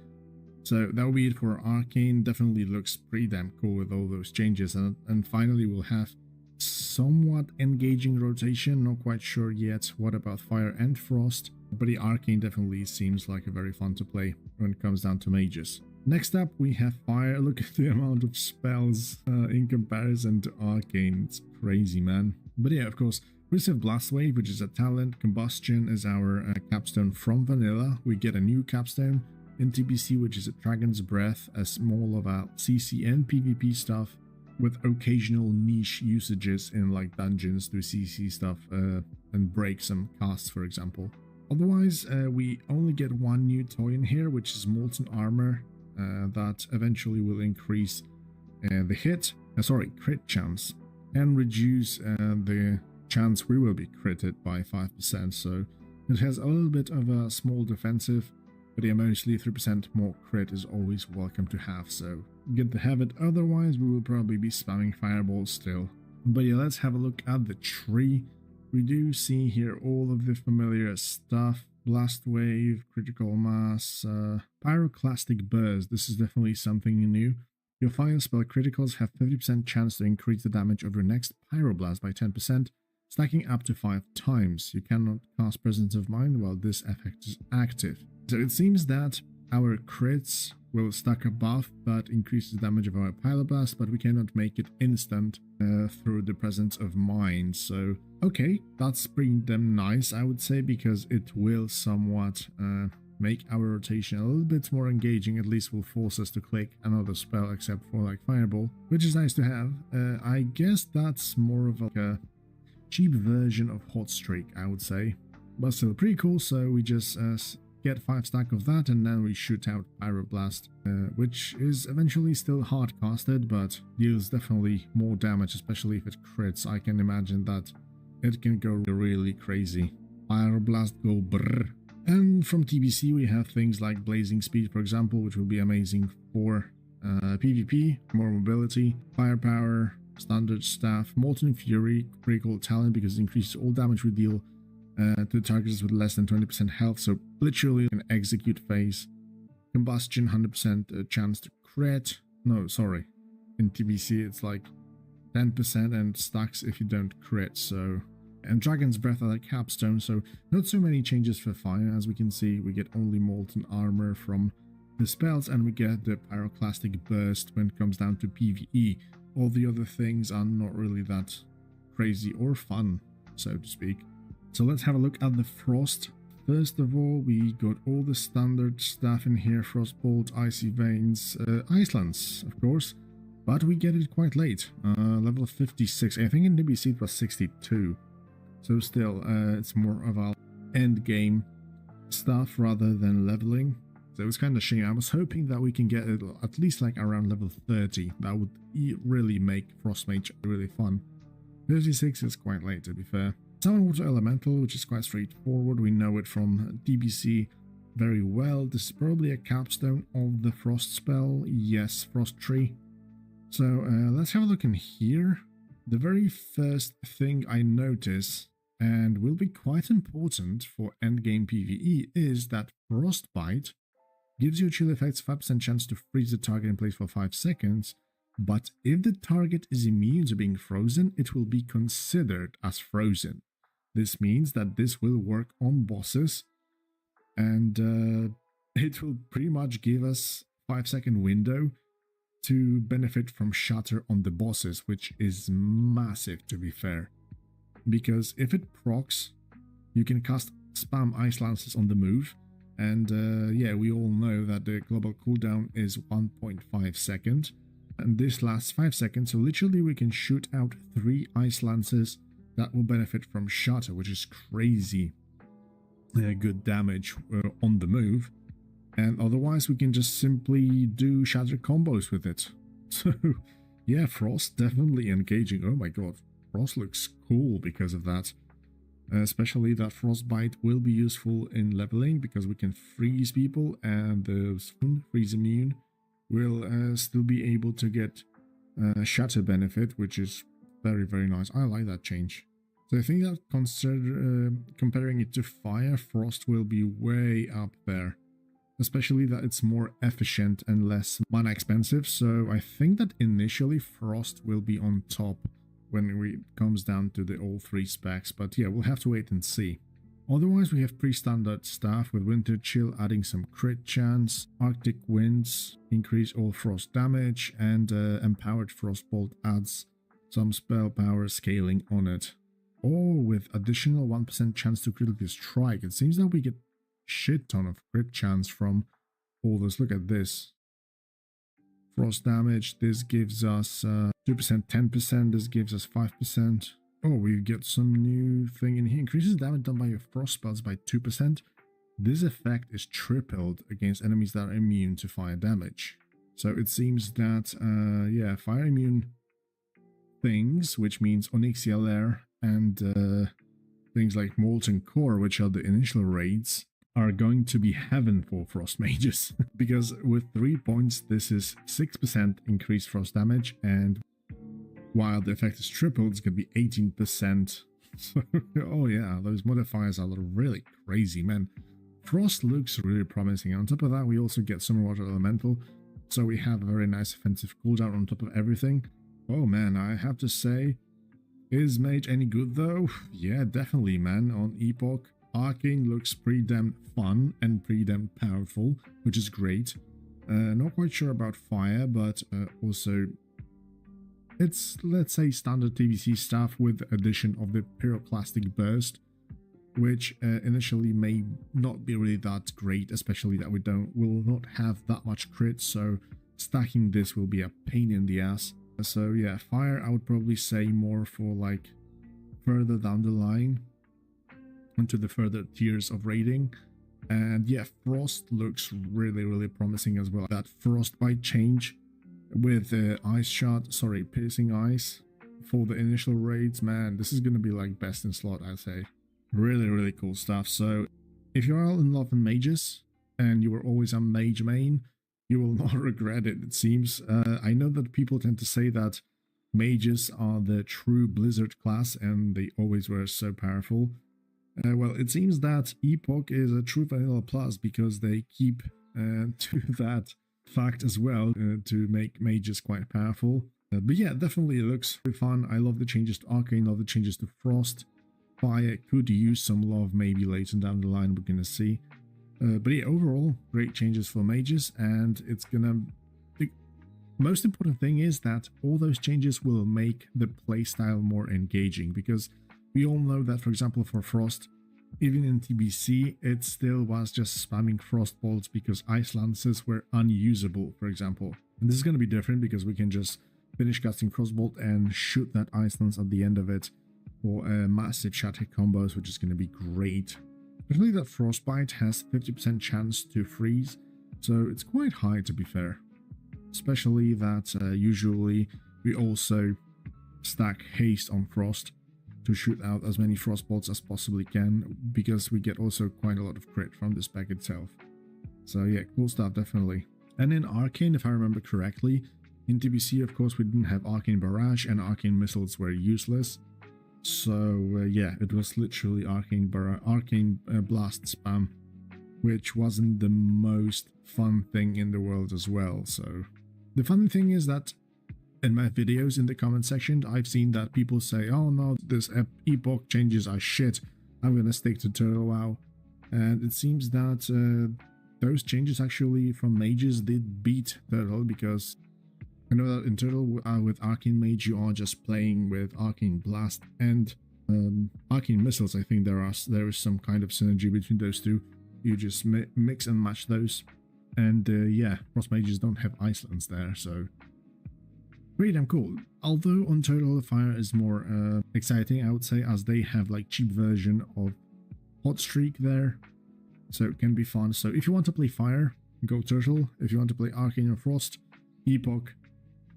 Speaker 1: So that will be it for Arcane. Definitely looks pretty damn cool with all those changes. And finally we'll have somewhat engaging rotation. Not quite sure yet what about Fire and Frost, but the Arcane definitely seems like a very fun to play when it comes down to mages. Next up we have Fire. Look at the amount of spells in comparison to Arcane. It's crazy, man. But yeah, of course, we receive Blast Wave, which is a talent. Combustion is our capstone from vanilla. We get a new capstone in TBC, which is a Dragon's Breath, as more of our CC and PvP stuff, with occasional niche usages in like dungeons to CC stuff and break some casts, for example. Otherwise, we only get one new toy in here, which is Molten Armor, that eventually will increase the crit chance and reduce the chance we will be critted by 5%. So it has a little bit of a small defensive, but yeah, mostly 3% more crit is always welcome to have, so good to have it. Otherwise, we will probably be spamming fireballs still. But yeah, let's have a look at the tree. We do see here all of the familiar stuff. Blast Wave, Critical Mass, Pyroclastic Burst. This is definitely something new. Your final spell criticals have 50% chance to increase the damage of your next Pyroblast by 10%, stacking up to 5 times. You cannot cast Presence of Mind while this effect is active. So it seems that our crits will stack a buff that increases the damage of our Pyroblast, but we cannot make it instant through the Presence of Mind. So, okay, that's pretty damn nice, I would say, because it will somewhat make our rotation a little bit more engaging. At least will force us to click another spell except for like Fireball, which is nice to have. I guess that's more of like a cheap version of Hot Streak, I would say, but still pretty cool. So we just get 5 stack of that, and then we shoot out Pyroblast, which is eventually still hard casted, but deals definitely more damage, especially if it crits. I can imagine that it can go really crazy. Pyroblast go brrr. And from TBC we have things like Blazing Speed, for example, which will be amazing for PvP, more mobility, Firepower, Standard Staff, Molten Fury, pretty cool talent because it increases all damage we deal to targets with less than 20% health, so literally an execute phase. Combustion, 100% chance to crit. No, sorry. In TBC it's like 10% and stacks if you don't crit, so And Dragon's Breath are like capstone, so not so many changes for fire. As we can see, we get only molten armor from the spells, and we get the pyroclastic burst when it comes down to PvE. All the other things are not really that crazy or fun, so to speak. So let's have a look at the frost. First of all, we got all the standard stuff in here: Frostbolt, Icy Veins, Icelands, of course, but we get it quite late, level 56. I think in NPC it was 62, so still, it's more of our end game stuff rather than leveling. So it's kind of shame. I was hoping that we can get it at least like around level 30. That would really make Frostmage really fun. 36 is quite late, to be fair. Summon Water Elemental, which is quite straightforward. We know it from DBC very well. This is probably a capstone of the Frost spell. Yes, Frost Tree. So let's have a look in here. The very first thing I notice, and will be quite important for endgame PvE, is that Frostbite gives you chill effects 5% chance to freeze the target in place for 5 seconds. But if the target is immune to being frozen, it will be considered as frozen. This means that this will work on bosses, and it will pretty much give us 5-second window to benefit from Shatter on the bosses, which is massive, to be fair. Because if it procs, you can cast spam Ice Lances on the move, and yeah, we all know that the global cooldown is 1.5 seconds. And this lasts 5 seconds, so literally we can shoot out 3 Ice Lances that will benefit from Shatter, which is crazy good damage on the move. And otherwise we can just simply do Shatter combos with it. So yeah, Frost definitely engaging. Oh my god, Frost looks cool because of that. Especially that Frostbite will be useful in leveling, because we can freeze people, and the freeze immune will still be able to get Shatter benefit, which is very, very nice. I like that change. So I think that comparing it to Fire, Frost will be way up there. Especially that it's more efficient and less mana expensive. So I think that initially Frost will be on top when it comes down to the all 3 specs. But yeah, we'll have to wait and see. Otherwise, we have pre-standard stuff with Winter Chill adding some crit chance, Arctic Winds increase all frost damage, and Empowered Frostbolt adds some spell power scaling on it. Or with additional 1% chance to critically strike. It seems that we get shit ton of crit chance from all this. Look at this. Frost damage, this gives us 2%, 10%, this gives us 5%. Oh, we get some new thing in here. Increases damage done by your frost spells by 2%. This effect is tripled against enemies that are immune to fire damage. So it seems that, yeah, fire immune things, which means Onyxia Lair and things like Molten Core, which are the initial raids, are going to be heaven for frost mages. Because with 3 points, this is 6% increased frost damage, and while the effect is tripled, it's going to be 18%. So, oh yeah, those modifiers are really crazy, man. Frost looks really promising. On top of that, we also get Summer Water Elemental, so we have a very nice offensive cooldown on top of everything. Oh man, I have to say, is Mage any good though? Yeah, definitely, man. On Epoch, Arcane looks pretty damn fun and pretty damn powerful, which is great. Not quite sure about Fire, but also it's, let's say, standard TBC stuff with the addition of the Pyroclastic Burst, which initially may not be really that great, especially that will not have that much crit, so stacking this will be a pain in the ass. So yeah, Fire I would probably say more for like further down the line, into the further tiers of raiding. And yeah, Frost looks really promising as well. That Frostbite change with Ice Shot, Piercing Ice for the initial raids, man, this is gonna be like best in slot, I'd say. Really cool stuff. So if you're all in love with mages and you were always a mage main, you will not regret it, it seems. I know that people tend to say that mages are the true Blizzard class and they always were so powerful. Well, it seems that Epoch is a true vanilla plus because they keep to that fact as well to make mages quite powerful. But yeah, definitely it looks really fun. I love the changes to Arcane, love the changes to Frost. fire could use some love maybe later down the line, we're gonna see. But yeah, overall, great changes for mages, and it's gonna... The most important thing is that all those changes will make the playstyle more engaging, because we all know that, for example, for Frost, even in TBC, it still was just spamming Frost bolts because Ice Lances were unusable, for example. And this is going to be different because we can just finish casting Frostbolt and shoot that Ice Lance at the end of it for massive shatter combos, which is going to be great. Especially that Frostbite has 50% chance to freeze, so it's quite high to be fair. Especially that usually we also stack Haste on Frost to shoot out as many Frostbolts as possibly can, because we get also quite a lot of crit from this pack itself. So yeah, cool stuff, definitely. And in Arcane, if I remember correctly, in TBC, of course, we didn't have Arcane Barrage, and Arcane Missiles were useless. So yeah, it was literally Arcane Blast spam, which wasn't the most fun thing in the world as well. So the funny thing is that in my videos in the comment section, I've seen that people say, oh no, this epoch changes are shit, I'm gonna stick to Turtle WoW. And it seems that those changes actually from mages did beat Turtle, because I know that in Turtle with Arcane Mage you are just playing with Arcane Blast and Arcane Missiles. I think there is some kind of synergy between those two. You just mix and match those. And yeah, Frost Mages don't have Ice Lance there, so pretty damn cool. Although on Turtle Fire is more exciting, I would say, as they have like cheap version of Hot Streak there, so it can be fun. So if you want to play Fire, go Turtle. If you want to play Arcane or Frost, Epoch,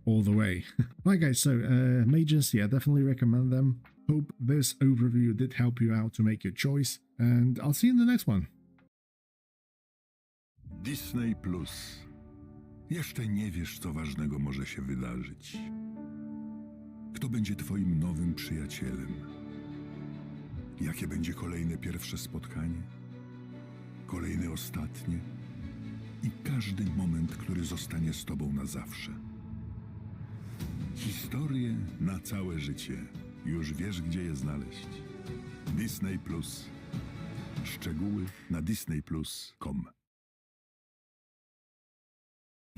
Speaker 1: all the way. Right guys, so mages, yeah, definitely recommend them. Hope this overview did help you out to make your choice, and I'll see you in the next one.
Speaker 9: Disney Plus. Jeszcze nie wiesz, co ważnego może się wydarzyć. Kto będzie twoim nowym przyjacielem? Jakie będzie kolejne pierwsze spotkanie? Kolejne ostatnie? I każdy moment, który zostanie z tobą na zawsze. Historie na całe życie. Już wiesz, gdzie je znaleźć. Disney Plus. Szczegóły na disneyplus.com.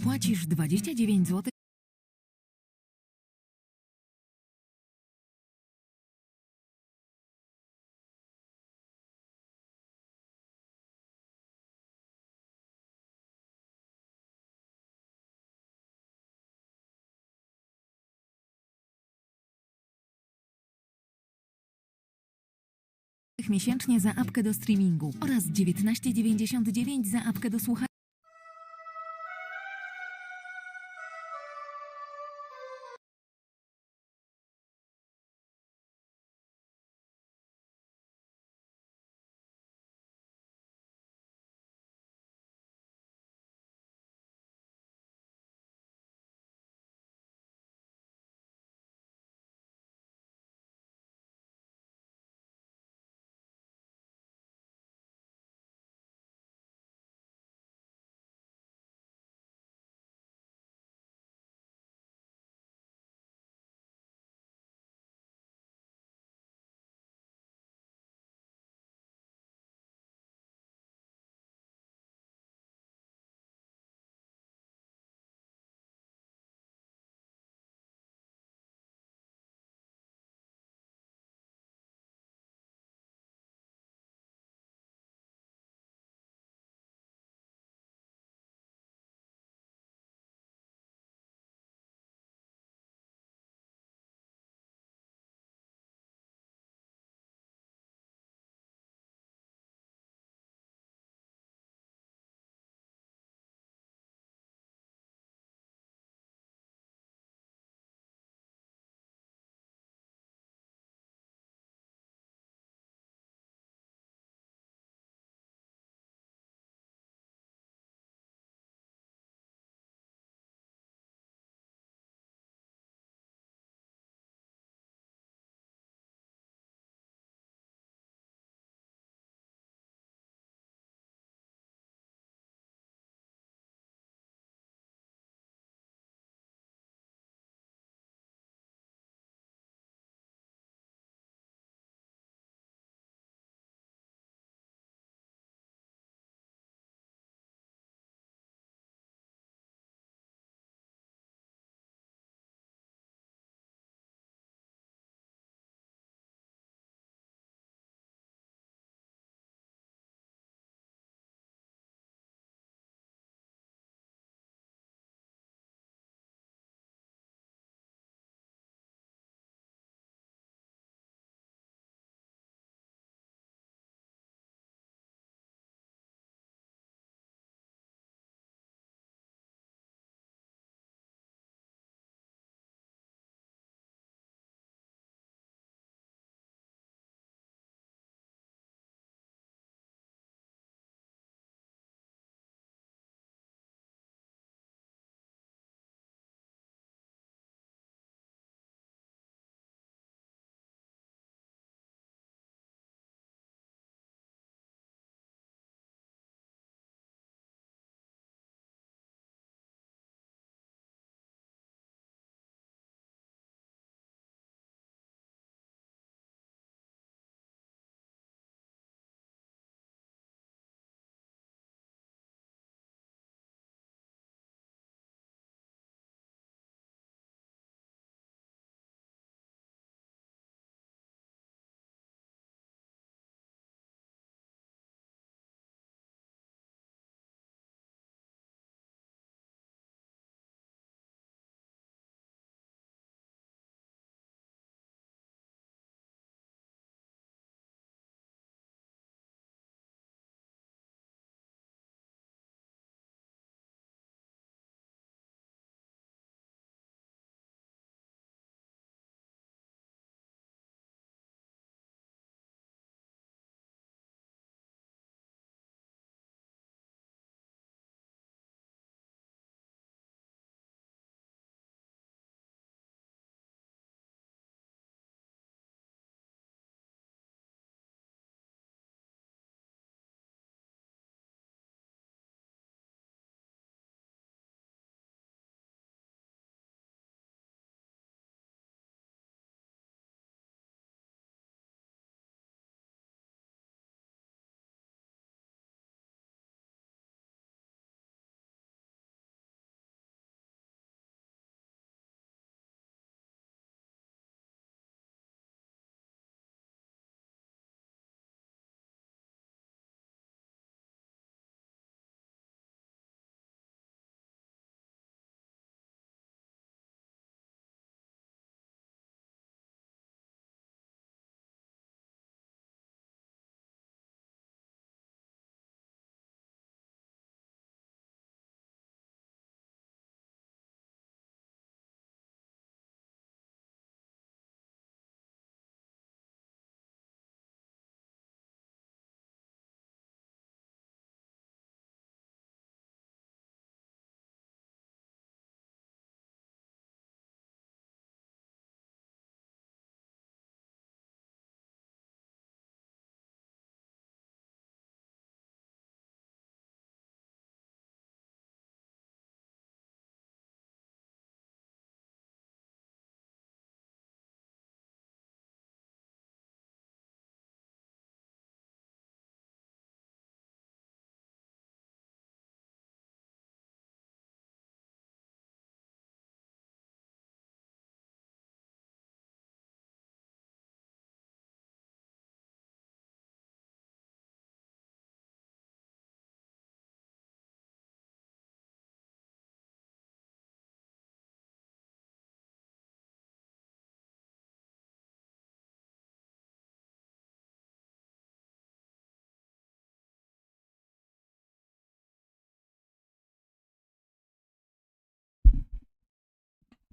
Speaker 7: Płacisz 29 zł. Miesięcznie za apkę do streamingu oraz 19,99 za apkę do słuchania.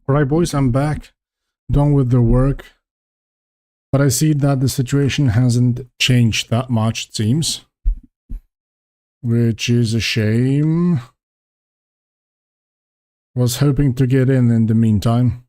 Speaker 1: Alright boys, I'm back. Done with the work. But I see that the situation hasn't changed that much, it seems. Which is a shame. Was hoping to get in the meantime.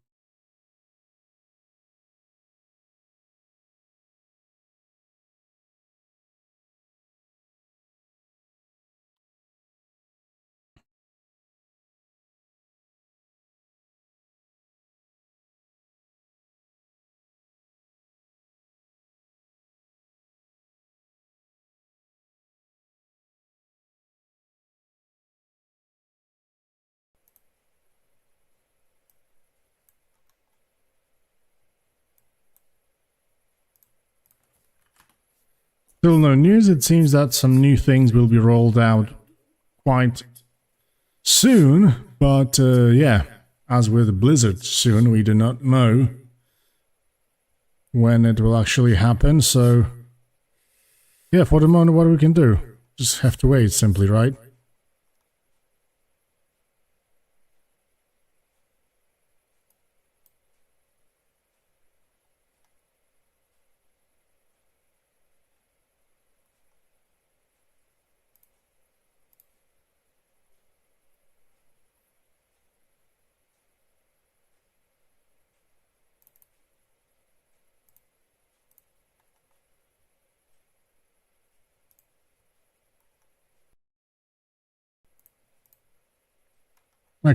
Speaker 1: Still no news. It seems that some new things will be rolled out quite soon, but yeah, as with Blizzard soon, we do not know when it will actually happen, so yeah, for the moment, what we can do? Just have to wait, simply, right?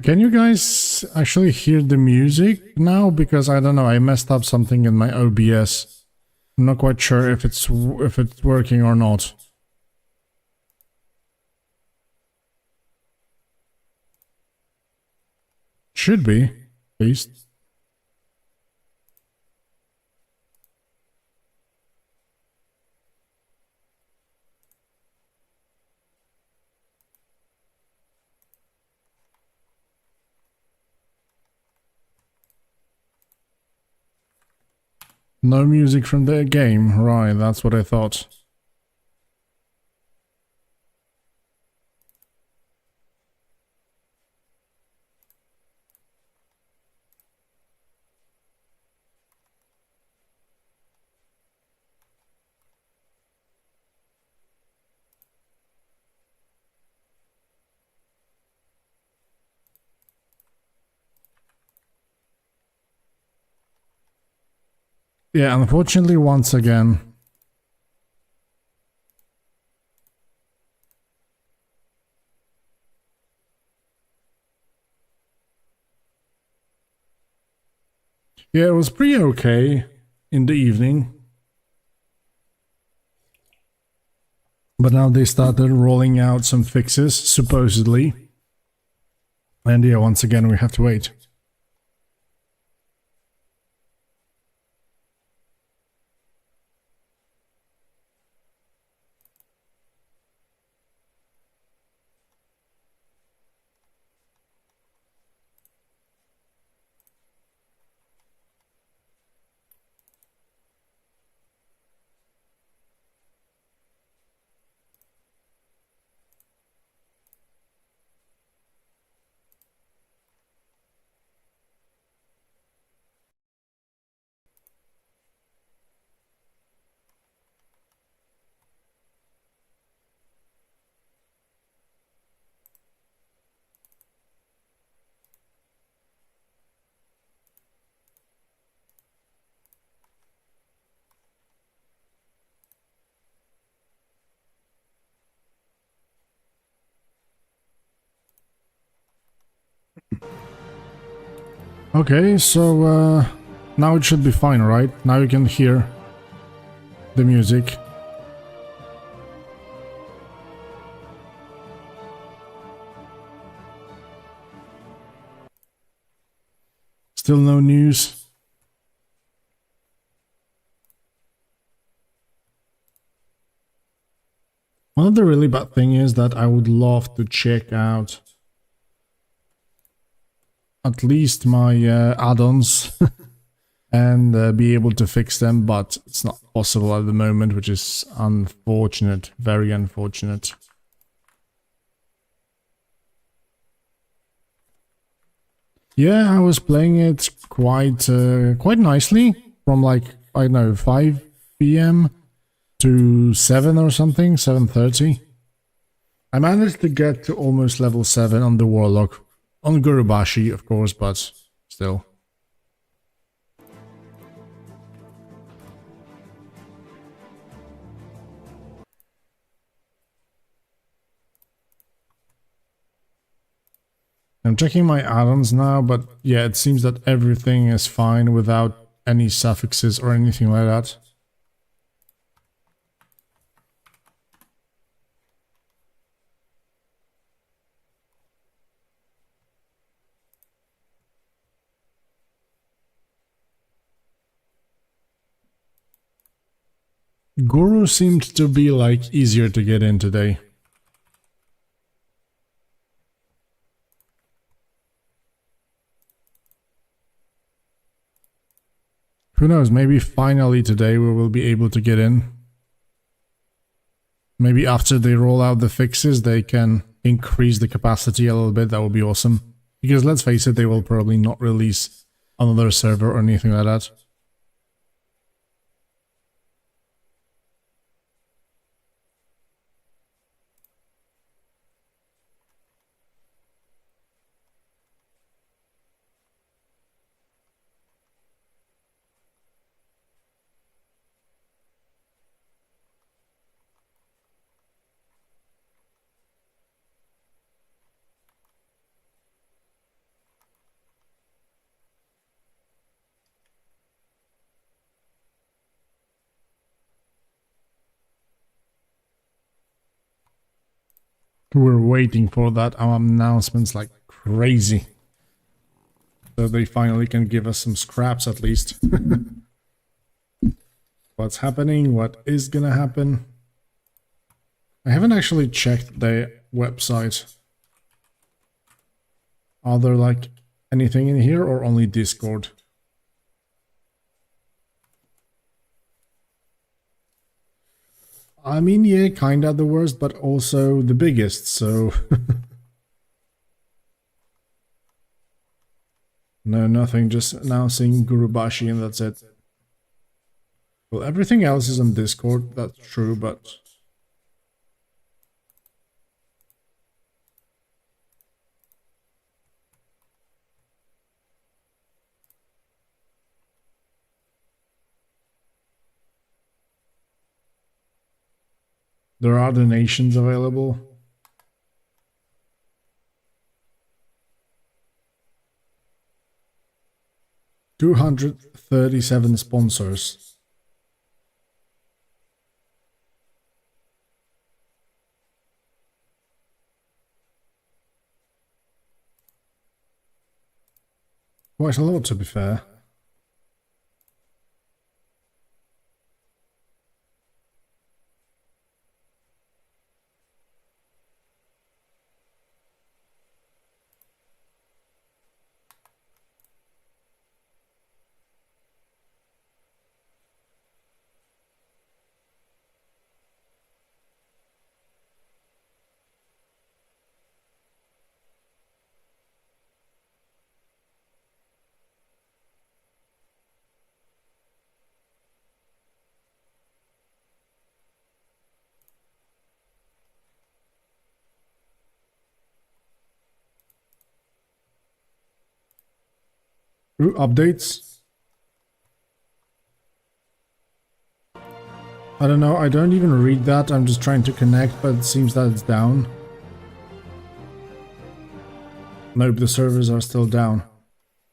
Speaker 1: Can you guys actually hear the music now? Because I don't know, I messed up something in my OBS. I'm not quite sure if it's working or not. Should be, at least. No music from the game, right, that's what I thought. Yeah, unfortunately, once again. Yeah, it was pretty okay in the evening. But now they started rolling out some fixes, supposedly. And yeah, once again, we have to wait. Okay, so now it should be fine, right? Now you can hear the music. Still no news. One of the really bad thing is that I would love to check out at least my add-ons and be able to fix them, but it's not possible at the moment, which is unfortunate, very unfortunate. Yeah, I was playing it quite nicely from like, I don't know, 5 p.m. to 7 or something, 7:30. I managed to get to almost level 7 on the Warlock. On Gurubashi, of course, but still. I'm checking my add-ons now, but yeah, it seems that everything is fine without any suffixes or anything like that. Guru seemed to be like easier to get in today. Who knows, maybe finally today we will be able to get in. Maybe after they roll out the fixes, they can increase the capacity a little bit. That would be awesome. Because let's face it, they will probably not release another server or anything like that. We're waiting for that announcements like crazy. So they finally can give us some scraps at least. What's happening? What is gonna happen? I haven't actually checked the website. Are there like anything in here or only Discord? I mean, yeah, kinda the worst, but also the biggest, so... No, nothing, just announcing Gurubashi and that's it. Well, everything else is on Discord, that's true, but... There are donations available. $237 sponsors. Quite a lot, to be fair. Ooh, updates. I don't know, I don't even read that, I'm just trying to connect, but it seems that it's down. Nope, the servers are still down.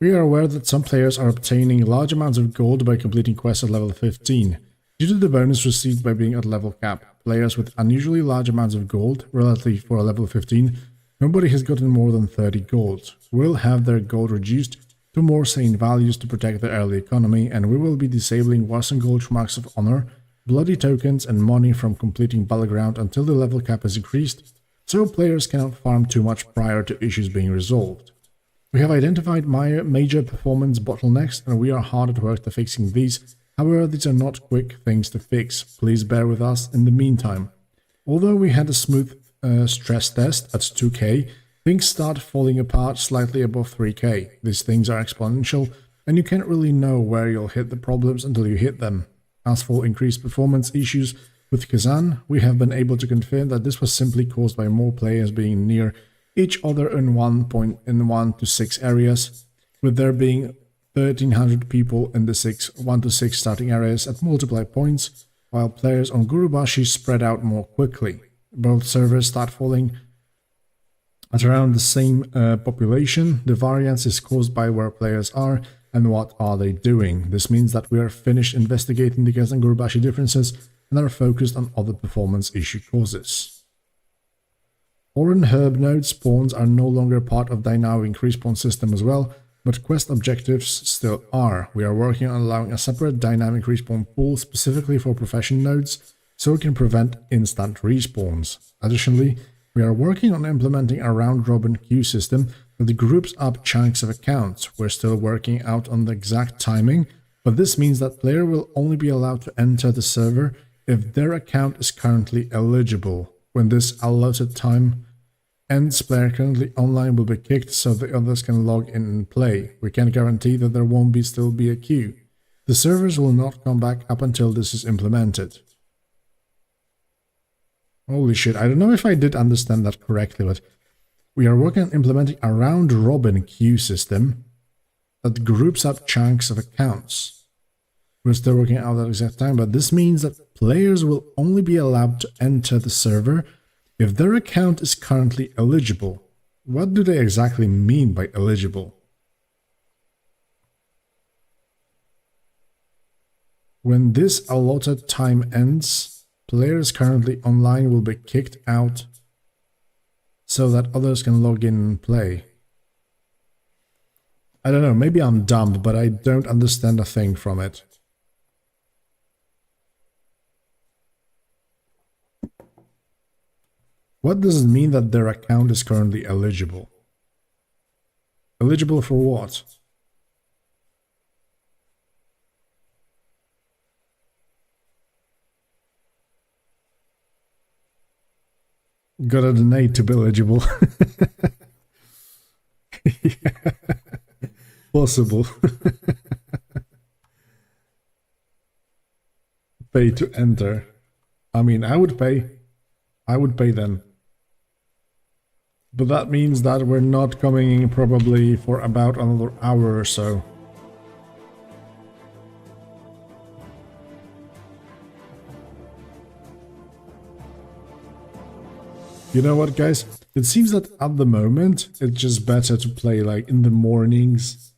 Speaker 1: We are aware that some players are obtaining large amounts of gold by completing quests at level 15. Due to the bonus received by being at level cap, players with unusually large amounts of gold, relative for a level 15, nobody has gotten more than 30 gold, will have their gold reduced to more sane values to protect the early economy, and we will be disabling Wars and Gold Marks of Honor, bloody tokens and money from completing Battleground until the level cap is increased, so players cannot farm too much prior to issues being resolved. We have identified major performance bottlenecks and we are hard at work to fixing these, however these are not quick things to fix, please bear with us in the meantime. Although we had a smooth stress test at 2k, things start falling apart slightly above 3k. These things are exponential, and you can't really know where you'll hit the problems until you hit them. As for increased performance issues with Kazan, we have been able to confirm that this was simply caused by more players being near each other in 1 to 6 areas, with there being 1300 people in the 1 to 6 starting areas at multiple points, while players on Gurubashi spread out more quickly. Both servers start falling at around the same population. The variance is caused by where players are and what are they doing. This means that we are finished investigating the Kazan Gurubashi differences and are focused on other performance issue causes. Foreign herb node spawns are no longer part of dynamic respawn system as well, but quest objectives still are. We are working on allowing a separate dynamic respawn pool specifically for profession nodes, so we can prevent instant respawns. Additionally, we are working on implementing a round-robin queue system that groups up chunks of accounts. We're still working out on the exact timing, but this means that player will only be allowed to enter the server if their account is currently eligible. When this allotted time ends, player currently online will be kicked so the others can log in and play. We can't guarantee that there won't still be a queue. The servers will not come back up until this is implemented. Holy shit, I don't know if I did understand that correctly, but we are working on implementing a round-robin queue system that groups up chunks of accounts. We're still working out that exact time, but this means that players will only be allowed to enter the server if their account is currently eligible. What do they exactly mean by eligible? When this allotted time ends, players currently online will be kicked out so that others can log in and play. I don't know, maybe I'm dumb, but I don't understand a thing from it. What does it mean that their account is currently eligible? Eligible for what? Gotta donate to be eligible. Yeah. Possible. Pay to enter. I mean, I would pay. I would pay then. But that means that we're not coming in probably for about another hour or so. You know what, guys? It seems that at the moment, it's just better to play like in the mornings,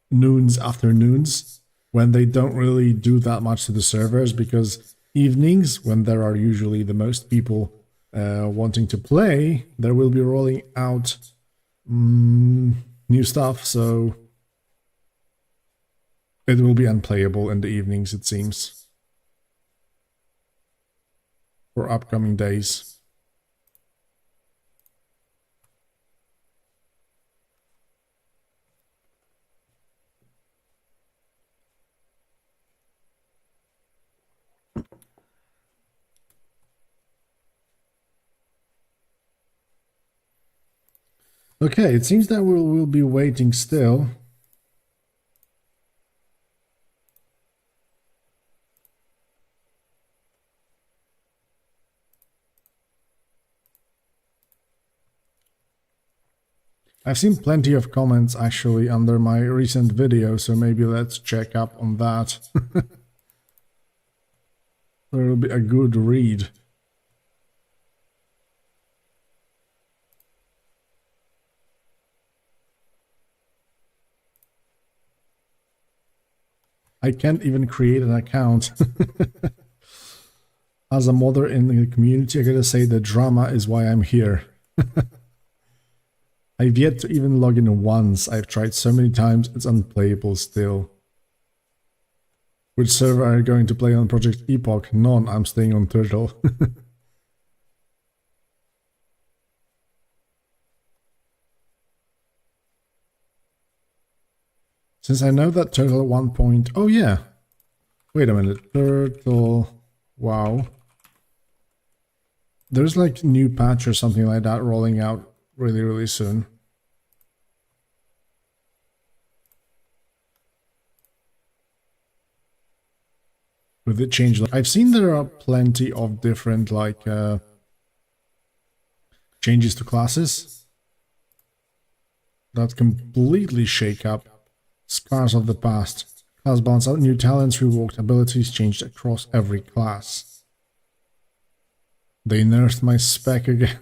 Speaker 1: noons, afternoons, when they don't really do that much to the servers, because evenings, when there are usually the most people wanting to play, there will be rolling out new stuff, so it will be unplayable in the evenings, it seems, for upcoming days. Okay, it seems that we'll be waiting still. I've seen plenty of comments actually under my recent video, so maybe let's check up on that. There will be a good read. I can't even create an account. As a modder in the community, I gotta say the drama is why I'm here. I've yet to even log in once. I've tried so many times, it's unplayable still. Which server are you going to play on Project Epoch? None, I'm staying on Turtle. Since I know that Turtle 1. Oh yeah. Wait a minute. Turtle. Wow. There's like new patch or something like that rolling out really soon. With the change, I've seen there are plenty of different like changes to classes that completely shake up scars of the past. Class balance out, new talents, reworked abilities changed across every class. They nerfed my spec again.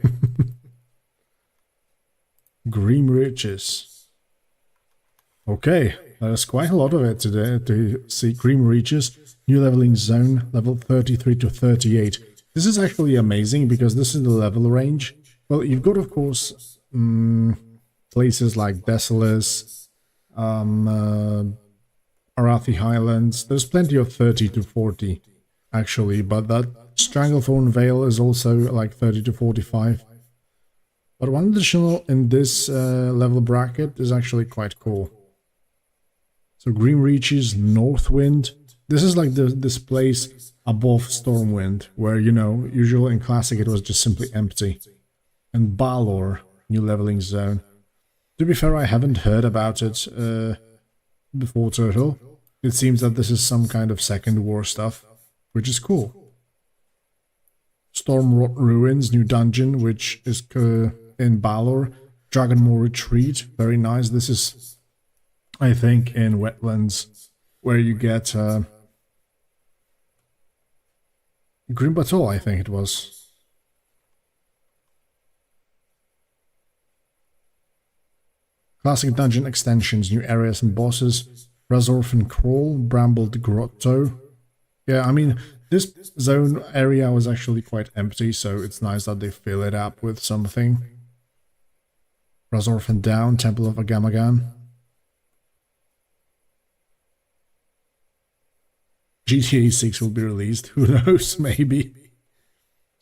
Speaker 1: Grim Riches. Okay, there's quite a lot of it today to see. Grim Riches, new leveling zone, level 33 to 38. This is actually amazing because this is the level range. Well, you've got, of course, places like Desolus, Arathi Highlands. There's plenty of 30 to 40, actually, but that Stranglethorn Vale is also like 30 to 45. But one additional in this level bracket is actually quite cool. So Grim Reaches, Northwind. This is like this place above Stormwind, where, you know, usually in Classic it was just simply empty. And Balor, new leveling zone. To be fair, I haven't heard about it before Turtle. It seems that this is some kind of Second War stuff, which is cool. Stormrot Ruins, new dungeon, which is in Balor. Dragonmoor Retreat, very nice. This is, I think, in Wetlands, where you get Grim Battle, I think it was. Classic dungeon extensions, new areas and bosses. Razorfen Crawl, Brambled Grotto. Yeah, I mean, this zone area was actually quite empty, so it's nice that they fill it up with something. Razorfen Down, Temple of Agamagan. GTA 6 will be released, who knows, maybe.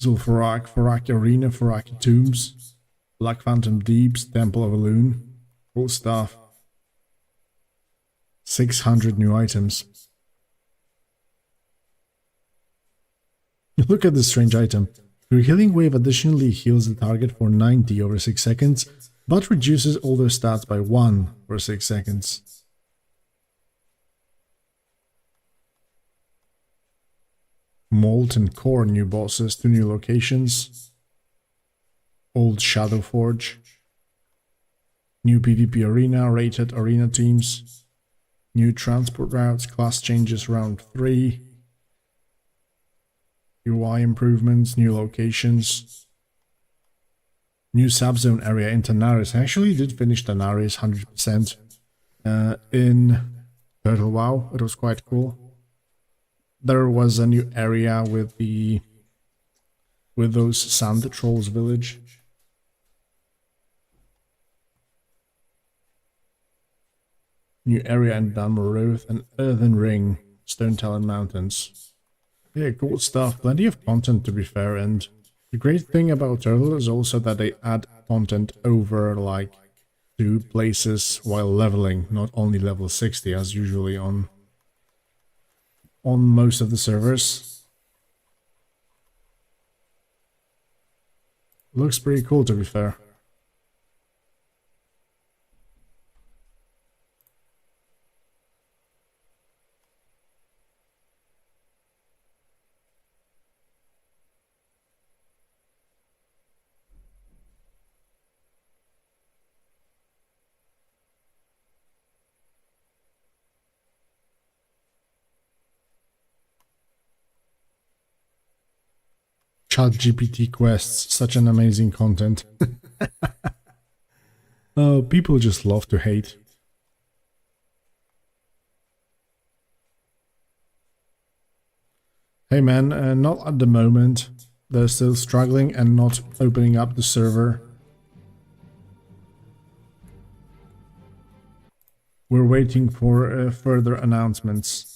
Speaker 1: Zul'Farrak, Faraki Arena, Faraki Tombs. Black Phantom Deeps, Temple of Elune. Cool stuff. 600 new items. Look at this strange item. Your healing wave additionally heals the target for 90 over 6 seconds, but reduces all their stats by 1 for 6 seconds. Molten Core, new bosses, 2 new locations. Old Shadow Forge. New PvP arena, rated arena teams. New transport routes, class changes round 3. UI improvements, new locations. New subzone area in Tanaris. I actually did finish Tanaris 100% in Turtle WoW. It was quite cool. There was a new area with those Sand Trolls village. New area in Dalmoroth, and Earthen Ring, Stone Talon Mountains. Yeah, cool stuff. Plenty of content, to be fair, and the great thing about Turtle is also that they add content over, like, 2 places while leveling, not only level 60 as usually on most of the servers. Looks pretty cool, to be fair. ChatGPT quests, such an amazing content. People just love to hate. Hey man, not at the moment. They're still struggling and not opening up the server. We're waiting for further announcements.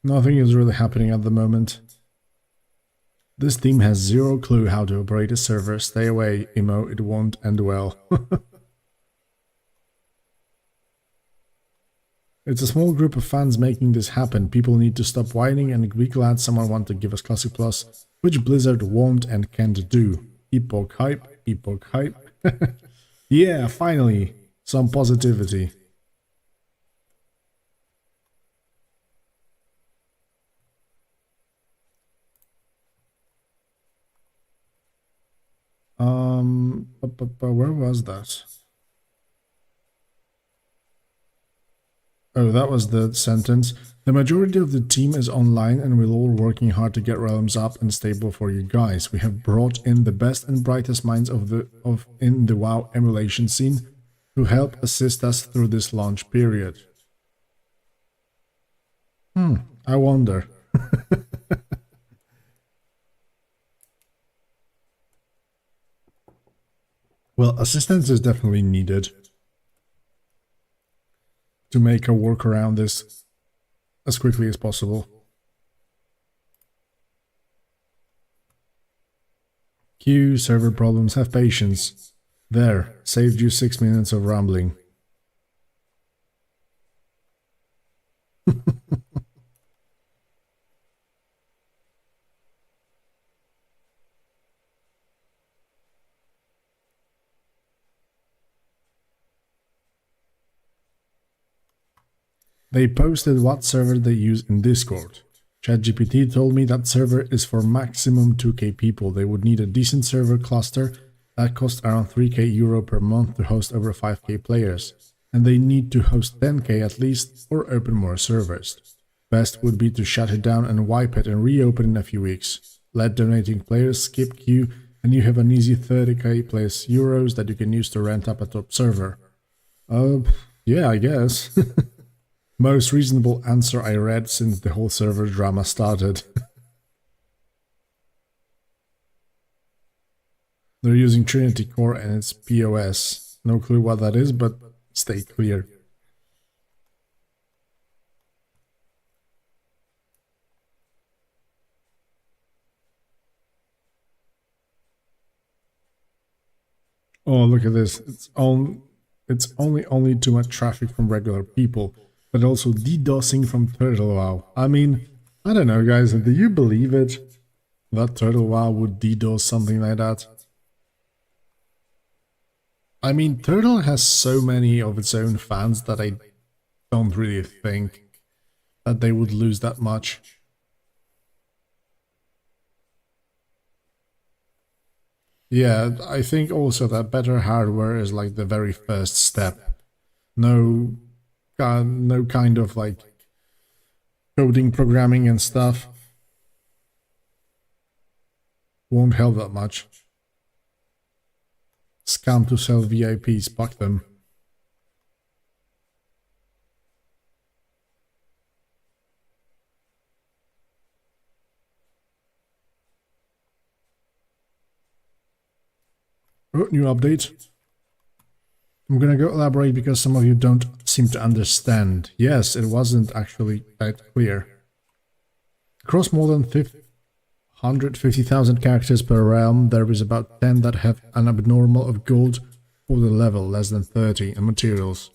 Speaker 1: Nothing is really happening at the moment. This team has zero clue how to operate a server. Stay away, Imo, it won't end well. It's a small group of fans making this happen. People need to stop whining and be glad someone wanted to give us Classic Plus, which Blizzard won't and can't do. Epoch hype, Epoch hype. Yeah, finally, some positivity. Where was that? Oh, that was the sentence. The majority of the team is online and we're all working hard to get realms up and stable for you guys. We have brought in the best and brightest minds in the WoW emulation scene to help assist us through this launch period. I wonder. Well, assistance is definitely needed to make a work around this as quickly as possible. Queue, server problems, have patience. There, saved you 6 minutes of rambling. They posted what server they use in Discord. ChatGPT told me that server is for maximum 2k people. They would need a decent server cluster that costs around 3k euro per month to host over 5k players. And they need to host 10k at least or open more servers. Best would be to shut it down and wipe it and reopen in a few weeks. Let donating players skip queue and you have an easy 30k plus euros that you can use to rent up a top server. Yeah, I guess. Most reasonable answer I read since the whole server drama started. They're using Trinity Core and it's POS. No clue what that is, but stay clear. Oh, look at this. It's only too much traffic from regular people, but also DDoSing from Turtle WoW. I mean, I don't know, guys. Do you believe it? That Turtle WoW would DDoS something like that? I mean, Turtle has so many of its own fans that I don't really think that they would lose that much. Yeah, I think also that better hardware is like the very first step. No kind of like coding, programming and stuff won't help that much. Scam to sell VIPs, fuck them. Oh, new update. I'm gonna go elaborate because some of you don't seem to understand. Yes, it wasn't actually that clear. Across more than 150,000 characters per realm, there is about 10 that have an abnormal of gold for the level, less than 30, and materials.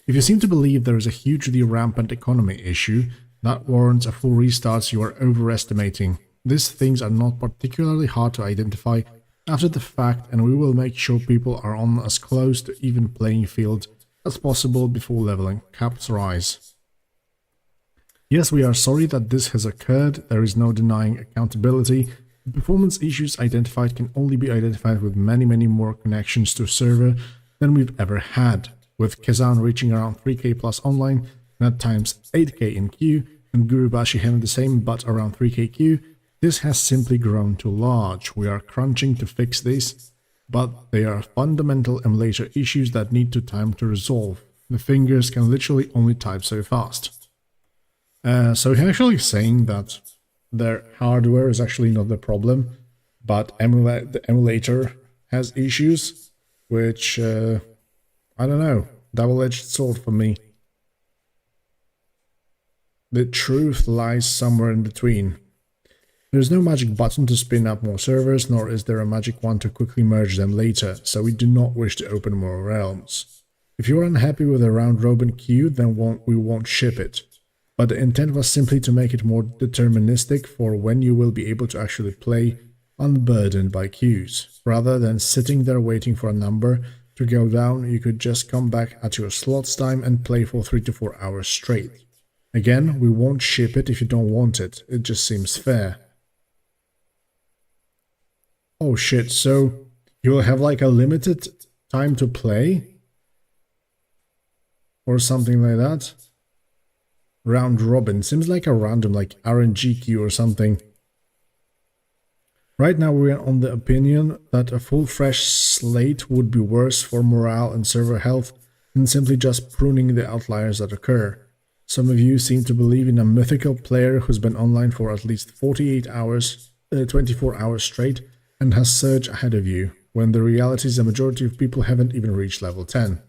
Speaker 1: If you seem to believe there is a hugely rampant economy issue that warrants a full restart, you are overestimating. These things are not particularly hard to identify after the fact, and we will make sure people are on as close to even playing field as possible before leveling caps rise. Yes, we are sorry that this has occurred. There is no denying accountability. The performance issues identified can only be identified with many more connections to a server than we've ever had, with Kazan reaching around 3k plus online and at times 8k in queue, and Gurubashi having the same but around 3k queue. This has simply grown too large. We are crunching to fix this, but they are fundamental emulator issues that need time to resolve. The fingers can literally only type so fast. So he's actually saying that their hardware is actually not the problem, but the emulator has issues, which, I don't know, double-edged sword for me. The truth lies somewhere in between. There is no magic button to spin up more servers, nor is there a magic one to quickly merge them later, so we do not wish to open more realms. If you're unhappy with a round robin queue, then we won't ship it. But the intent was simply to make it more deterministic for when you will be able to actually play unburdened by queues. Rather than sitting there waiting for a number to go down, you could just come back at your slots time and play for 3 to 4 hours straight. Again, we won't ship it if you don't want it. It just seems fair. Oh shit, so you'll have like a limited time to play? Or something like that? Round robin. Seems like a random, like RNG queue or something. Right now we're on the opinion that a full fresh slate would be worse for morale and server health than simply just pruning the outliers that occur. Some of you seem to believe in a mythical player who's been online for at least 48 hours, 24 hours straight, and has surge ahead of you, when the reality is the majority of people haven't even reached level 10.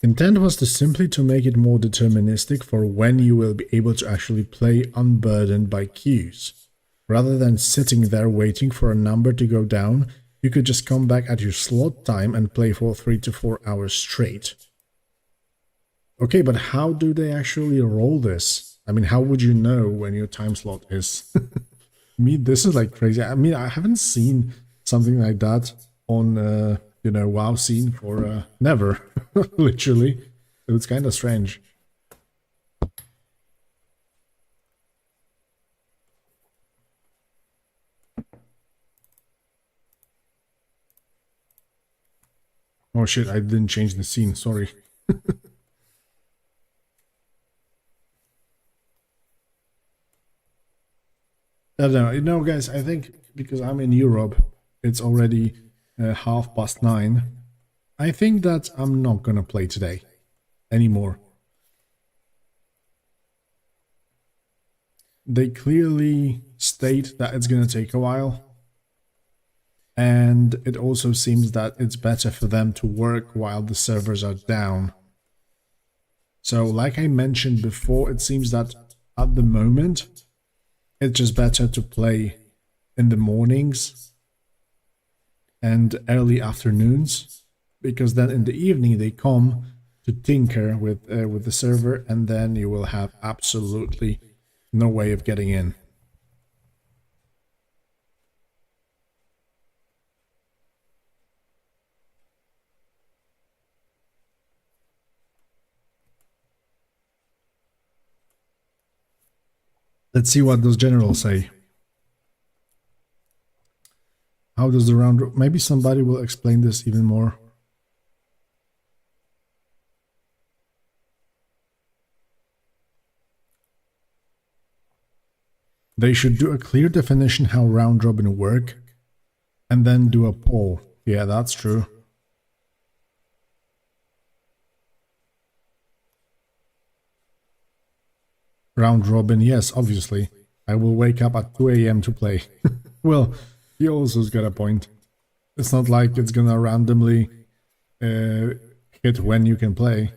Speaker 1: Intent was simply to make it more deterministic for when you will be able to actually play unburdened by queues. Rather than sitting there waiting for a number to go down, you could just come back at your slot time and play for 3 to 4 hours straight. Okay, but how do they actually roll this? I mean, how would you know when your time slot is? This is like crazy. I mean, I haven't seen something like that on, WoW scene for never, literally. So it's kind of strange. Oh shit, I didn't change the scene, sorry. I don't know, guys, I think because I'm in Europe, it's already 9:30. I think that I'm not gonna play today anymore. They clearly state that it's gonna take a while. And it also seems that it's better for them to work while the servers are down. So like I mentioned before, it seems that at the moment, it's just better to play in the mornings and early afternoons, because then in the evening they come to tinker with the server, and then you will have absolutely no way of getting in. Let's see what those generals say. How does the round... Maybe somebody will explain this even more. They should do a clear definition how round robin work, and then do a poll. Yeah, that's true. Round robin, yes, obviously. I will wake up at 2 AM to play. Well, he also's got a point. It's not like it's gonna randomly hit when you can play.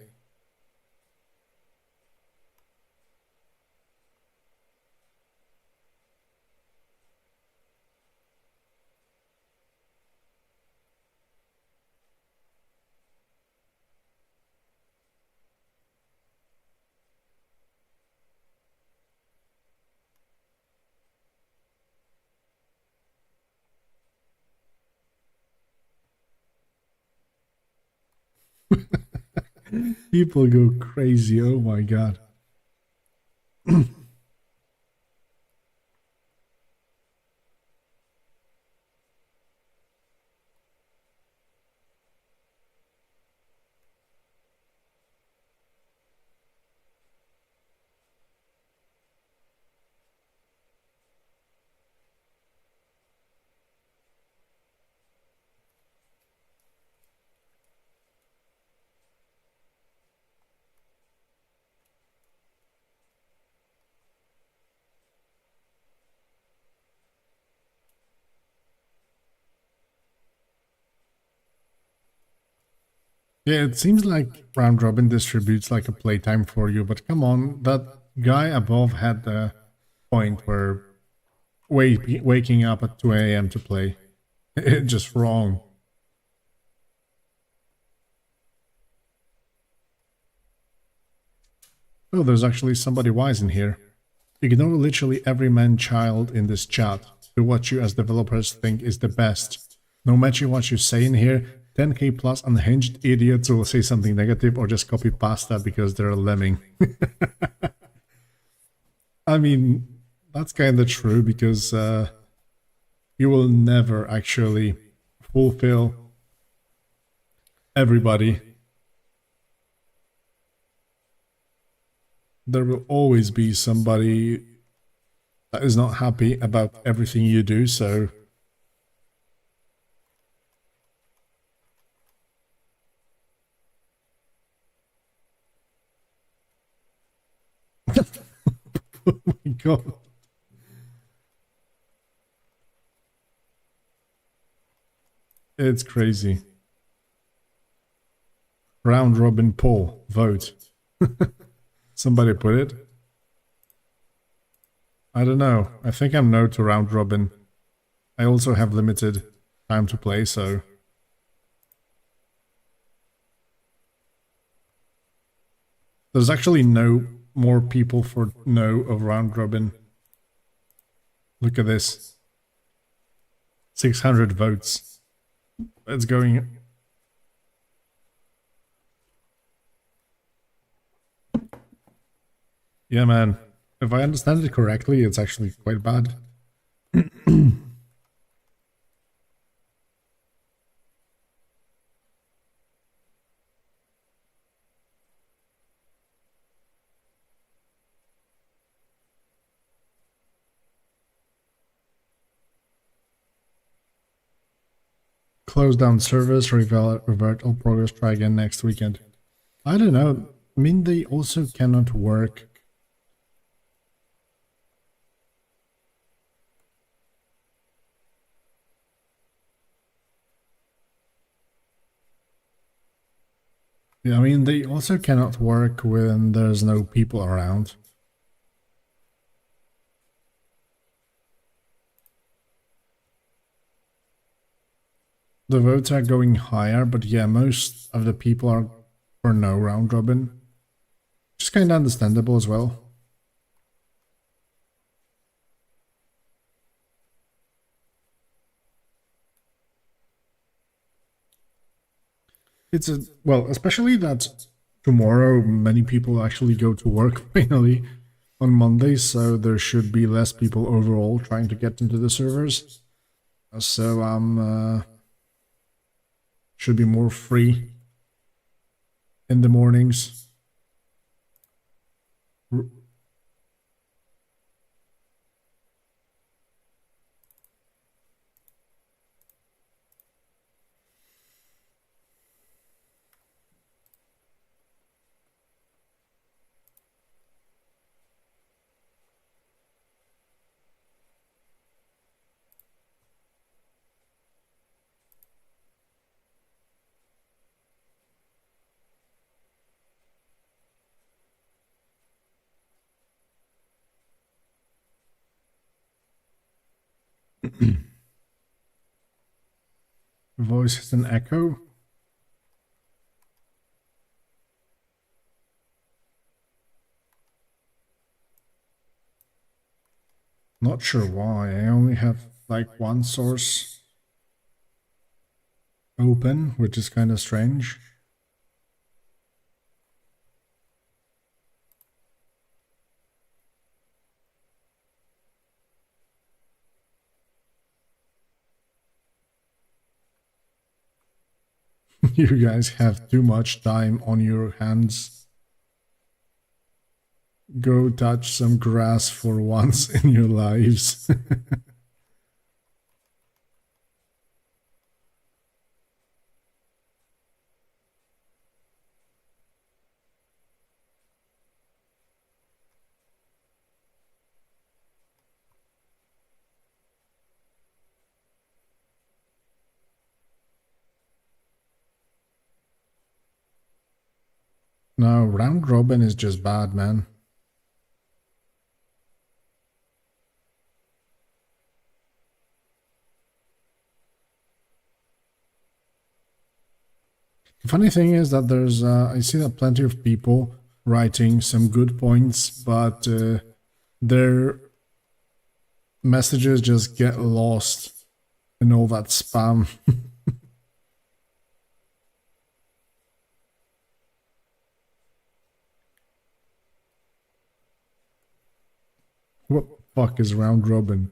Speaker 1: People go crazy, oh my god. Yeah, it seems like round robin distributes like a playtime for you, but come on, that guy above had the point where waking up at 2 a.m. to play. It's just wrong. Oh, there's actually somebody wise in here. Ignore literally every man-child in this chat. Do what you as developers think is the best. No matter what you say in here, 10k plus unhinged idiots will say something negative or just copy past that because they're a lemming. I mean, that's kind of true because you will never actually fulfill everybody. There will always be somebody that is not happy about everything you do, so oh my god. It's crazy. Round robin poll. Vote. Somebody put it. I don't know. I think I'm no to round robin. I also have limited time to play, so... There's actually no more people for no of round robin. Look at this. 600 votes. It's going... Yeah, man. If I understand it correctly, it's actually quite bad. Close down servers, revert all progress, try again next weekend. I don't know. I mean, they also cannot work. Yeah, I mean, they also cannot work when there's no people around. The votes are going higher, but yeah, most of the people are for no round robin. Which is kind of understandable as well. It's a, well, especially that tomorrow many people actually go to work finally on Monday, so there should be less people overall trying to get into the servers. So should be more free in the mornings. Voice has an echo. Not sure why. I only have like one source open, which is kind of strange. You guys have too much time on your hands. Go touch some grass for once in your lives. No, round robin is just bad, man. The funny thing is that there's, I see that plenty of people writing some good points, but their messages just get lost in all that spam. What the fuck is round robin?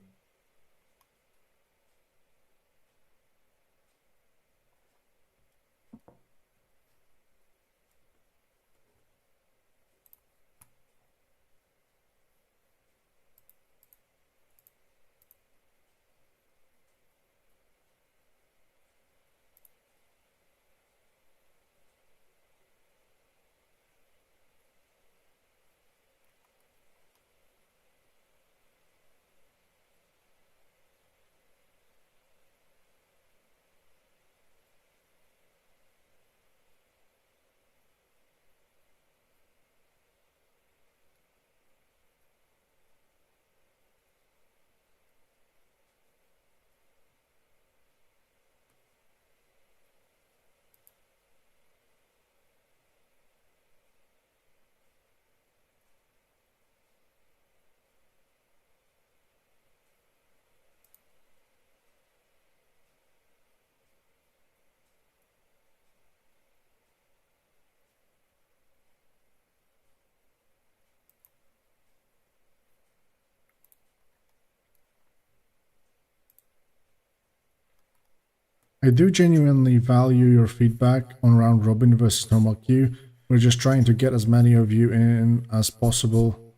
Speaker 1: I do genuinely value your feedback on round robin versus normal queue. We're just trying to get as many of you in as possible,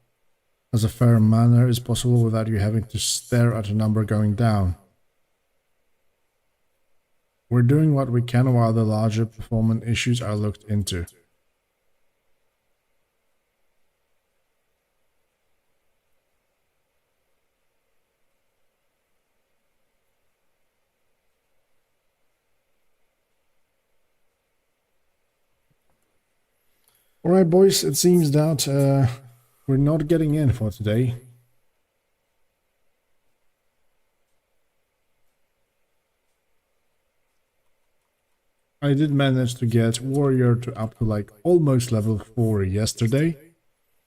Speaker 1: as a fair manner as possible, without you having to stare at a number going down. We're doing what we can while the larger performance issues are looked into. Alright boys, it seems that we're not getting in for today. I did manage to get warrior to up to like almost level 4 yesterday.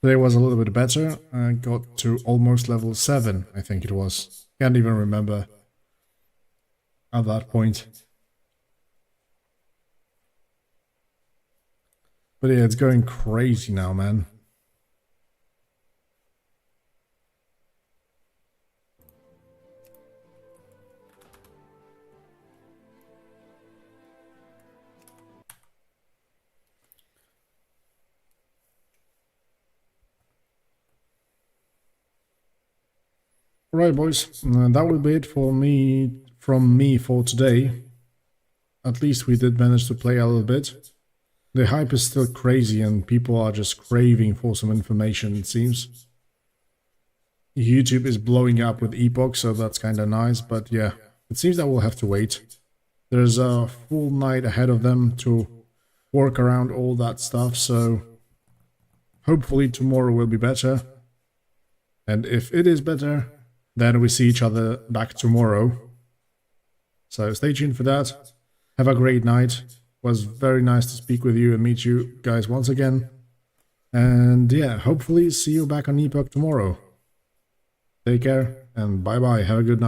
Speaker 1: Today was a little bit better. I got to almost level 7, I think it was. Can't even remember at that point. But yeah, it's going crazy now, man. Right, boys, that will be it from me for today. At least we did manage to play a little bit. The hype is still crazy and people are just craving for some information, it seems. YouTube is blowing up with Epoch, so that's kind of nice, but yeah, it seems that we'll have to wait. There's a full night ahead of them to work around all that stuff, so hopefully tomorrow will be better. And if it is better, then we see each other back tomorrow. So stay tuned for that. Have a great night. It was very nice to speak with you and meet you guys once again. And yeah, hopefully see you back on Epoch tomorrow. Take care and bye bye. Have a good night.